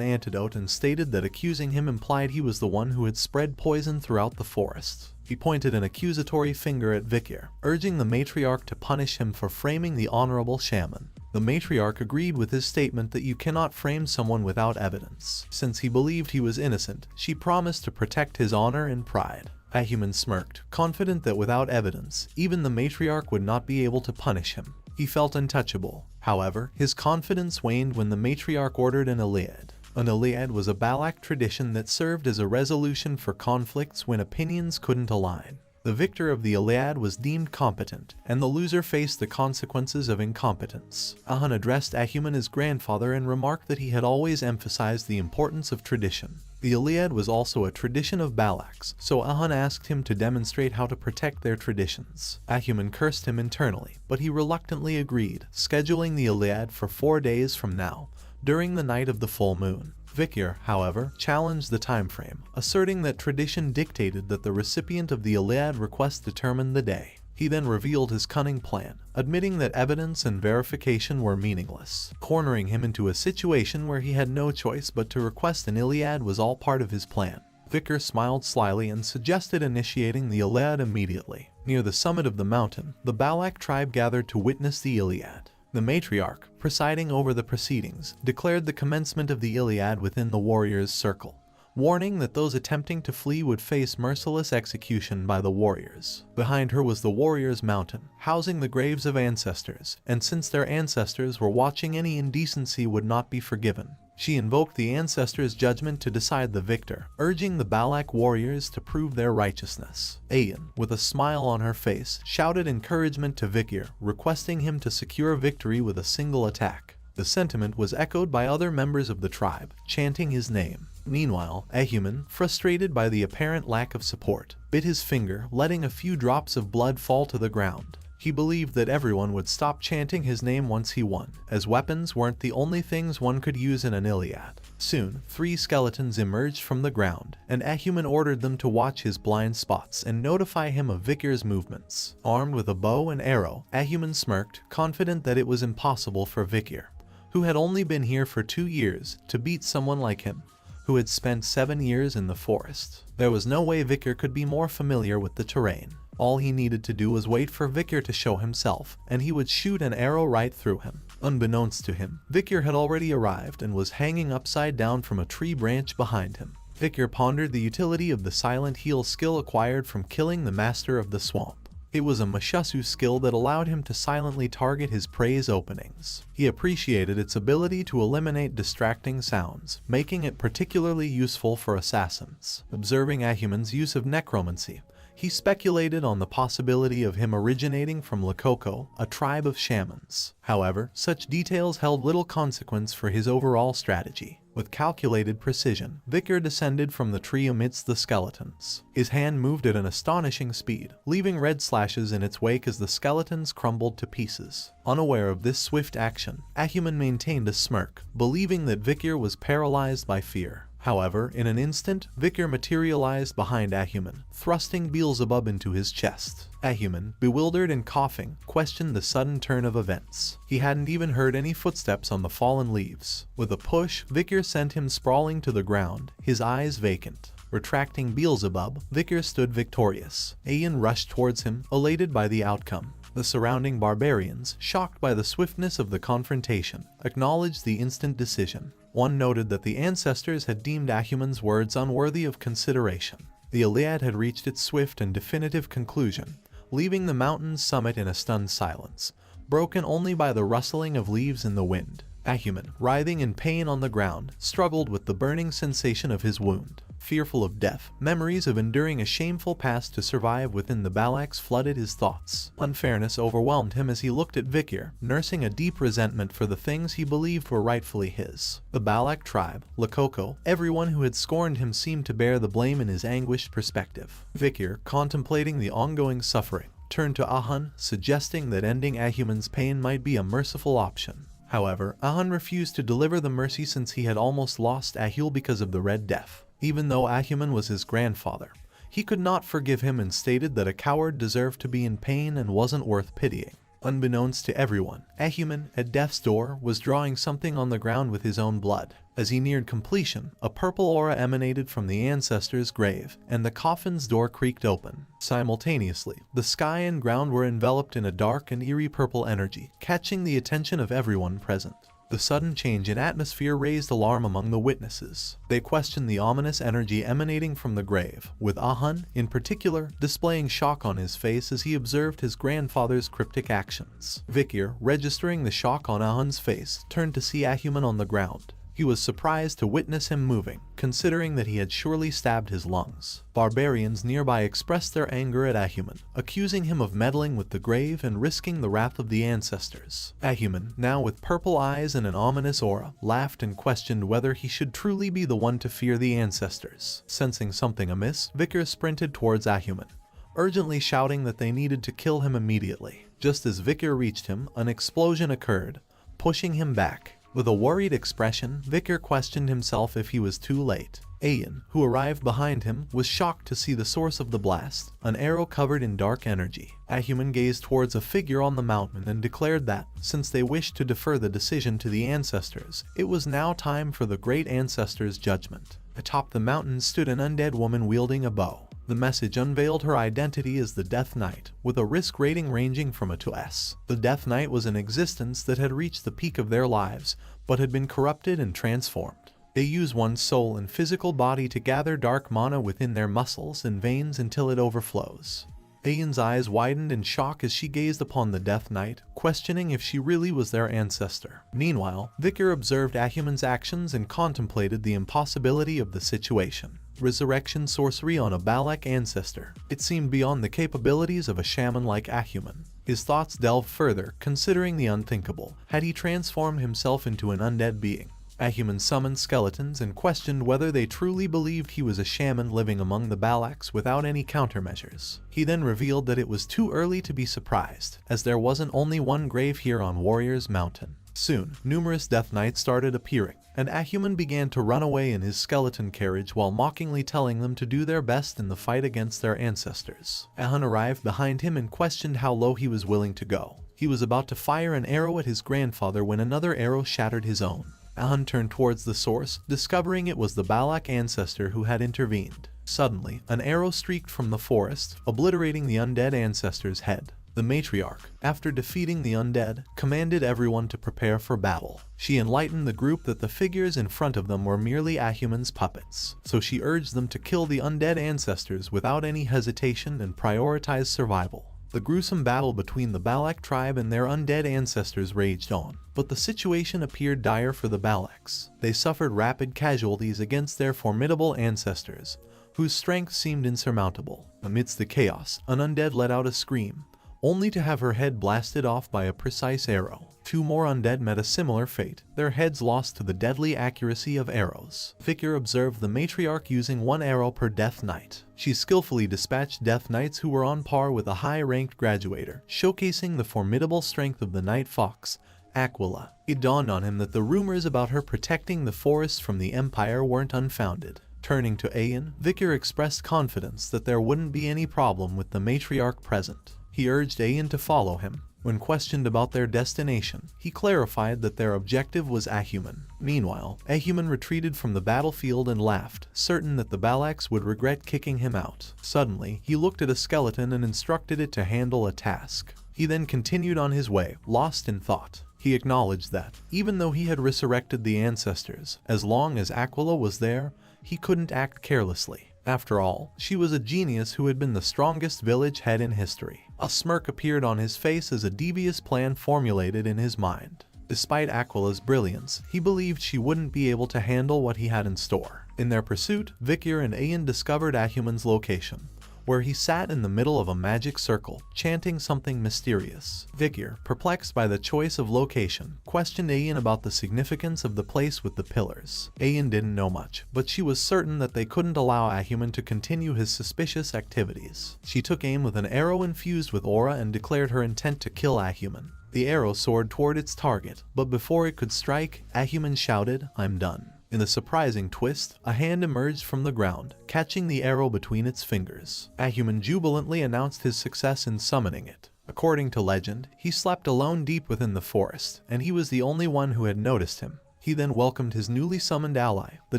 antidote and stated that accusing him implied he was the one who had spread poison throughout the forest. He pointed an accusatory finger at Vikir, urging the matriarch to punish him for framing the honorable shaman. The matriarch agreed with his statement that you cannot frame someone without evidence. Since he believed he was innocent, she promised to protect his honor and pride. Ahuman smirked, confident that without evidence, even the matriarch would not be able to punish him. He felt untouchable. However, his confidence waned when the matriarch ordered an Iliad. An Iliad was a Balak tradition that served as a resolution for conflicts when opinions couldn't align. The victor of the Iliad was deemed competent, and the loser faced the consequences of incompetence. Ahun addressed Ahuman as grandfather and remarked that he had always emphasized the importance of tradition. The Iliad was also a tradition of Balak's, so Ahun asked him to demonstrate how to protect their traditions. Ahuman cursed him internally, but he reluctantly agreed, scheduling the Iliad for 4 days from now, during the night of the full moon. Vikir, however, challenged the time frame, asserting that tradition dictated that the recipient of the Iliad request determine the day. He then revealed his cunning plan, admitting that evidence and verification were meaningless. Cornering him into a situation where he had no choice but to request an Iliad was all part of his plan. Vikir smiled slyly and suggested initiating the Iliad immediately. Near the summit of the mountain, the Balak tribe gathered to witness the Iliad. The matriarch, presiding over the proceedings, declared the commencement of the Iliad within the warriors' circle, warning that those attempting to flee would face merciless execution by the warriors. Behind her was the warriors' mountain, housing the graves of ancestors, and since their ancestors were watching, any indecency would not be forgiven. She invoked the ancestors' judgment to decide the victor, urging the Balak warriors to prove their righteousness. Ayan, with a smile on her face, shouted encouragement to Vikir, requesting him to secure victory with a single attack. The sentiment was echoed by other members of the tribe, chanting his name. Meanwhile, Ahuman, frustrated by the apparent lack of support, bit his finger, letting a few drops of blood fall to the ground. He believed that everyone would stop chanting his name once he won, as weapons weren't the only things one could use in an Iliad. Soon, 3 skeletons emerged from the ground, and Ahuman ordered them to watch his blind spots and notify him of Vikir's movements. Armed with a bow and arrow, Ahuman smirked, confident that it was impossible for Vikir, who had only been here for 2 years, to beat someone like him, who had spent 7 years in the forest. There was no way Vikir could be more familiar with the terrain. All he needed to do was wait for Vikir to show himself, and he would shoot an arrow right through him. Unbeknownst to him, Vikir had already arrived and was hanging upside down from a tree branch behind him. Vikir pondered the utility of the silent heal skill acquired from killing the master of the swamp. It was a Mushasu skill that allowed him to silently target his prey's openings. He appreciated its ability to eliminate distracting sounds, making it particularly useful for assassins. Observing Ahuman's use of necromancy, he speculated on the possibility of him originating from Lakoko, a tribe of shamans. However, such details held little consequence for his overall strategy. With calculated precision, Vikir descended from the tree amidst the skeletons. His hand moved at an astonishing speed, leaving red slashes in its wake as the skeletons crumbled to pieces. Unaware of this swift action, Ahuman maintained a smirk, believing that Vikir was paralyzed by fear. However, in an instant, Vikir materialized behind Ahuman, thrusting Beelzebub into his chest. Ahuman, bewildered and coughing, questioned the sudden turn of events. He hadn't even heard any footsteps on the fallen leaves. With a push, Vikir sent him sprawling to the ground, his eyes vacant. Retracting Beelzebub, Vikir stood victorious. Ayan rushed towards him, elated by the outcome. The surrounding barbarians, shocked by the swiftness of the confrontation, acknowledged the instant decision. One noted that the ancestors had deemed Ahuman's words unworthy of consideration. The Iliad had reached its swift and definitive conclusion, leaving the mountain's summit in a stunned silence, broken only by the rustling of leaves in the wind. Ahuman, writhing in pain on the ground, struggled with the burning sensation of his wound. Fearful of death, memories of enduring a shameful past to survive within the Balax flooded his thoughts. Unfairness overwhelmed him as he looked at Vikir, nursing a deep resentment for the things he believed were rightfully his. The Balak tribe, Lakoko, everyone who had scorned him seemed to bear the blame in his anguished perspective. Vikir, contemplating the ongoing suffering, turned to Ahun, suggesting that ending Ahuman's pain might be a merciful option. However, Ahun refused to deliver the mercy since he had almost lost Ahul because of the Red Death. Even though Ahuman was his grandfather, he could not forgive him and stated that a coward deserved to be in pain and wasn't worth pitying. Unbeknownst to everyone, Ahuman, at death's door, was drawing something on the ground with his own blood. As he neared completion, a purple aura emanated from the ancestor's grave, and the coffin's door creaked open. Simultaneously, the sky and ground were enveloped in a dark and eerie purple energy, catching the attention of everyone present. The sudden change in atmosphere raised alarm among the witnesses. They questioned the ominous energy emanating from the grave, with Ahun, in particular, displaying shock on his face as he observed his grandfather's cryptic actions. Vikir, registering the shock on Ahun's face, turned to see Ahuman on the ground. He was surprised to witness him moving, considering that he had surely stabbed his lungs. Barbarians nearby expressed their anger at Ahuman, accusing him of meddling with the grave and risking the wrath of the ancestors. Ahuman, now with purple eyes and an ominous aura, laughed and questioned whether he should truly be the one to fear the ancestors. Sensing something amiss, Vikir sprinted towards Ahuman, urgently shouting that they needed to kill him immediately. Just as Vikir reached him, an explosion occurred, pushing him back. With a worried expression, Vikir questioned himself if he was too late. Ayan, who arrived behind him, was shocked to see the source of the blast, an arrow covered in dark energy. Ahuman gazed towards a figure on the mountain and declared that, since they wished to defer the decision to the ancestors, it was now time for the great ancestors' judgment. Atop the mountain stood an undead woman wielding a bow. The message unveiled her identity as the Death Knight, with a risk rating ranging from A to S. The Death Knight was an existence that had reached the peak of their lives, but had been corrupted and transformed. They use one's soul and physical body to gather dark mana within their muscles and veins until it overflows. Ayan's eyes widened in shock as she gazed upon the Death Knight, questioning if she really was their ancestor. Meanwhile, Vikir observed Ahuman's actions and contemplated the impossibility of the situation. Resurrection sorcery on a Balak ancestor. It seemed beyond the capabilities of a shaman like Ahuman. His thoughts delved further, considering the unthinkable. Had he transformed himself into an undead being? Ahuman summoned skeletons and questioned whether they truly believed he was a shaman living among the Balaks without any countermeasures. He then revealed that it was too early to be surprised, as there wasn't only one grave here on Warriors Mountain. Soon, numerous Death Knights started appearing, and Ahuman began to run away in his skeleton carriage while mockingly telling them to do their best in the fight against their ancestors. Ahun arrived behind him and questioned how low he was willing to go. He was about to fire an arrow at his grandfather when another arrow shattered his own. Ahun turned towards the source, discovering it was the Balak ancestor who had intervened. Suddenly, an arrow streaked from the forest, obliterating the undead ancestor's head. The matriarch, after defeating the undead, commanded everyone to prepare for battle. She enlightened the group that the figures in front of them were merely Ahuman's puppets, so she urged them to kill the undead ancestors without any hesitation and prioritize survival. The gruesome battle between the Balak tribe and their undead ancestors raged on, but the situation appeared dire for the Balaks. They suffered rapid casualties against their formidable ancestors, whose strength seemed insurmountable. Amidst the chaos, an undead let out a scream, only to have her head blasted off by a precise arrow. Two more undead met a similar fate, their heads lost to the deadly accuracy of arrows. Vikir observed the matriarch using one arrow per Death Knight. She skillfully dispatched Death Knights who were on par with a high-ranked graduator, showcasing the formidable strength of the Night Fox, Aquila. It dawned on him that the rumors about her protecting the forests from the Empire weren't unfounded. Turning to Ayan, Vikir expressed confidence that there wouldn't be any problem with the matriarch present. He urged Ayan to follow him. When questioned about their destination, he clarified that their objective was Ahuman. Meanwhile, Ahuman retreated from the battlefield and laughed, certain that the Balaks would regret kicking him out. Suddenly, he looked at a skeleton and instructed it to handle a task. He then continued on his way, lost in thought. He acknowledged that, even though he had resurrected the ancestors, as long as Aquila was there, he couldn't act carelessly. After all, she was a genius who had been the strongest village head in history. A smirk appeared on his face as a devious plan formulated in his mind. Despite Aquila's brilliance, he believed she wouldn't be able to handle what he had in store. In their pursuit, Vikir and Ayan discovered Ahuman's location, where he sat in the middle of a magic circle, chanting something mysterious. Vikir, perplexed by the choice of location, questioned Ayan about the significance of the place with the pillars. Ayan didn't know much, but she was certain that they couldn't allow Ahuman to continue his suspicious activities. She took aim with an arrow infused with aura and declared her intent to kill Ahuman. The arrow soared toward its target, but before it could strike, Ahuman shouted, "I'm done." In a surprising twist, a hand emerged from the ground, catching the arrow between its fingers. Ahuman jubilantly announced his success in summoning it. According to legend, he slept alone deep within the forest, and he was the only one who had noticed him. He then welcomed his newly summoned ally, the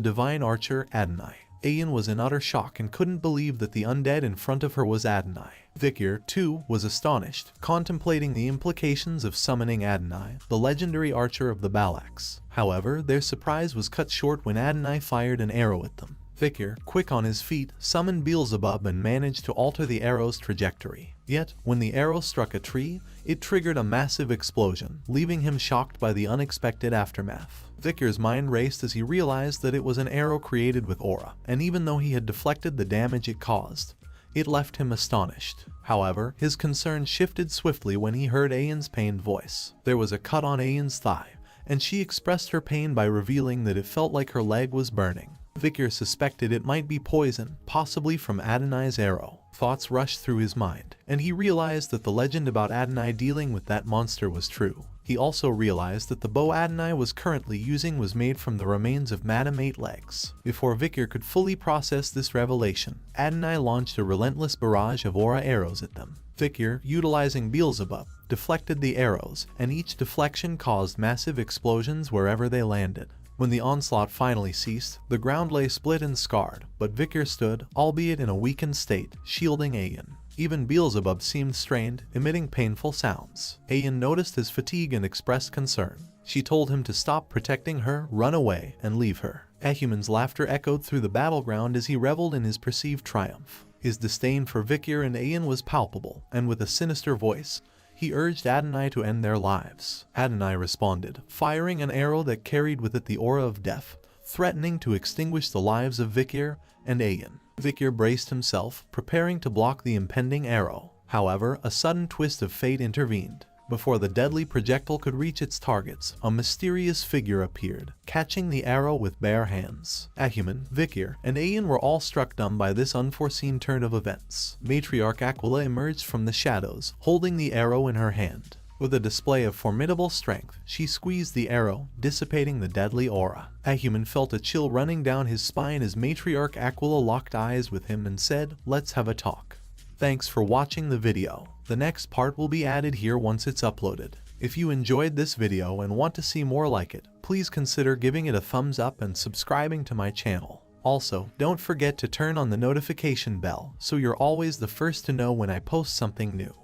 divine archer Adonai. Ayan was in utter shock and couldn't believe that the undead in front of her was Adonai. Vikir, too, was astonished, contemplating the implications of summoning Adonai, the legendary archer of the Balaks. However, their surprise was cut short when Adonai fired an arrow at them. Vikir, quick on his feet, summoned Beelzebub and managed to alter the arrow's trajectory. Yet, when the arrow struck a tree, it triggered a massive explosion, leaving him shocked by the unexpected aftermath. Vikir's mind raced as he realized that it was an arrow created with aura, and even though he had deflected the damage it caused, it left him astonished. However, his concern shifted swiftly when he heard Ayan's pained voice. There was a cut on Ayan's thigh, and she expressed her pain by revealing that it felt like her leg was burning. Vikir suspected it might be poison, possibly from Adonai's arrow. Thoughts rushed through his mind, and he realized that the legend about Adonai dealing with that monster was true. He also realized that the bow Adonai was currently using was made from the remains of Madame Eight Legs. Before Vikir could fully process this revelation, Adonai launched a relentless barrage of aura arrows at them. Vikir, utilizing Beelzebub, deflected the arrows, and each deflection caused massive explosions wherever they landed. When the onslaught finally ceased, the ground lay split and scarred, but Vikir stood, albeit in a weakened state, shielding Ayan. Even Beelzebub seemed strained, emitting painful sounds. Ayan noticed his fatigue and expressed concern. She told him to stop protecting her, run away, and leave her. Ahuman's laughter echoed through the battleground as he reveled in his perceived triumph. His disdain for Vikir and Ayan was palpable, and with a sinister voice, he urged Adonai to end their lives. Adonai responded, firing an arrow that carried with it the aura of death, threatening to extinguish the lives of Vikir and Ayan. Vikir braced himself, preparing to block the impending arrow. However, a sudden twist of fate intervened. Before the deadly projectile could reach its targets, a mysterious figure appeared, catching the arrow with bare hands. Acumen, Vikir, and Ayan were all struck dumb by this unforeseen turn of events. Matriarch Aquila emerged from the shadows, holding the arrow in her hand. With a display of formidable strength, she squeezed the arrow, dissipating the deadly aura. Acumen felt a chill running down his spine as Matriarch Aquila locked eyes with him and said, "Let's have a talk." Thanks for watching the video. The next part will be added here once it's uploaded. If you enjoyed this video and want to see more like it, please consider giving it a thumbs up and subscribing to my channel. Also, don't forget to turn on the notification bell so you're always the first to know when I post something new.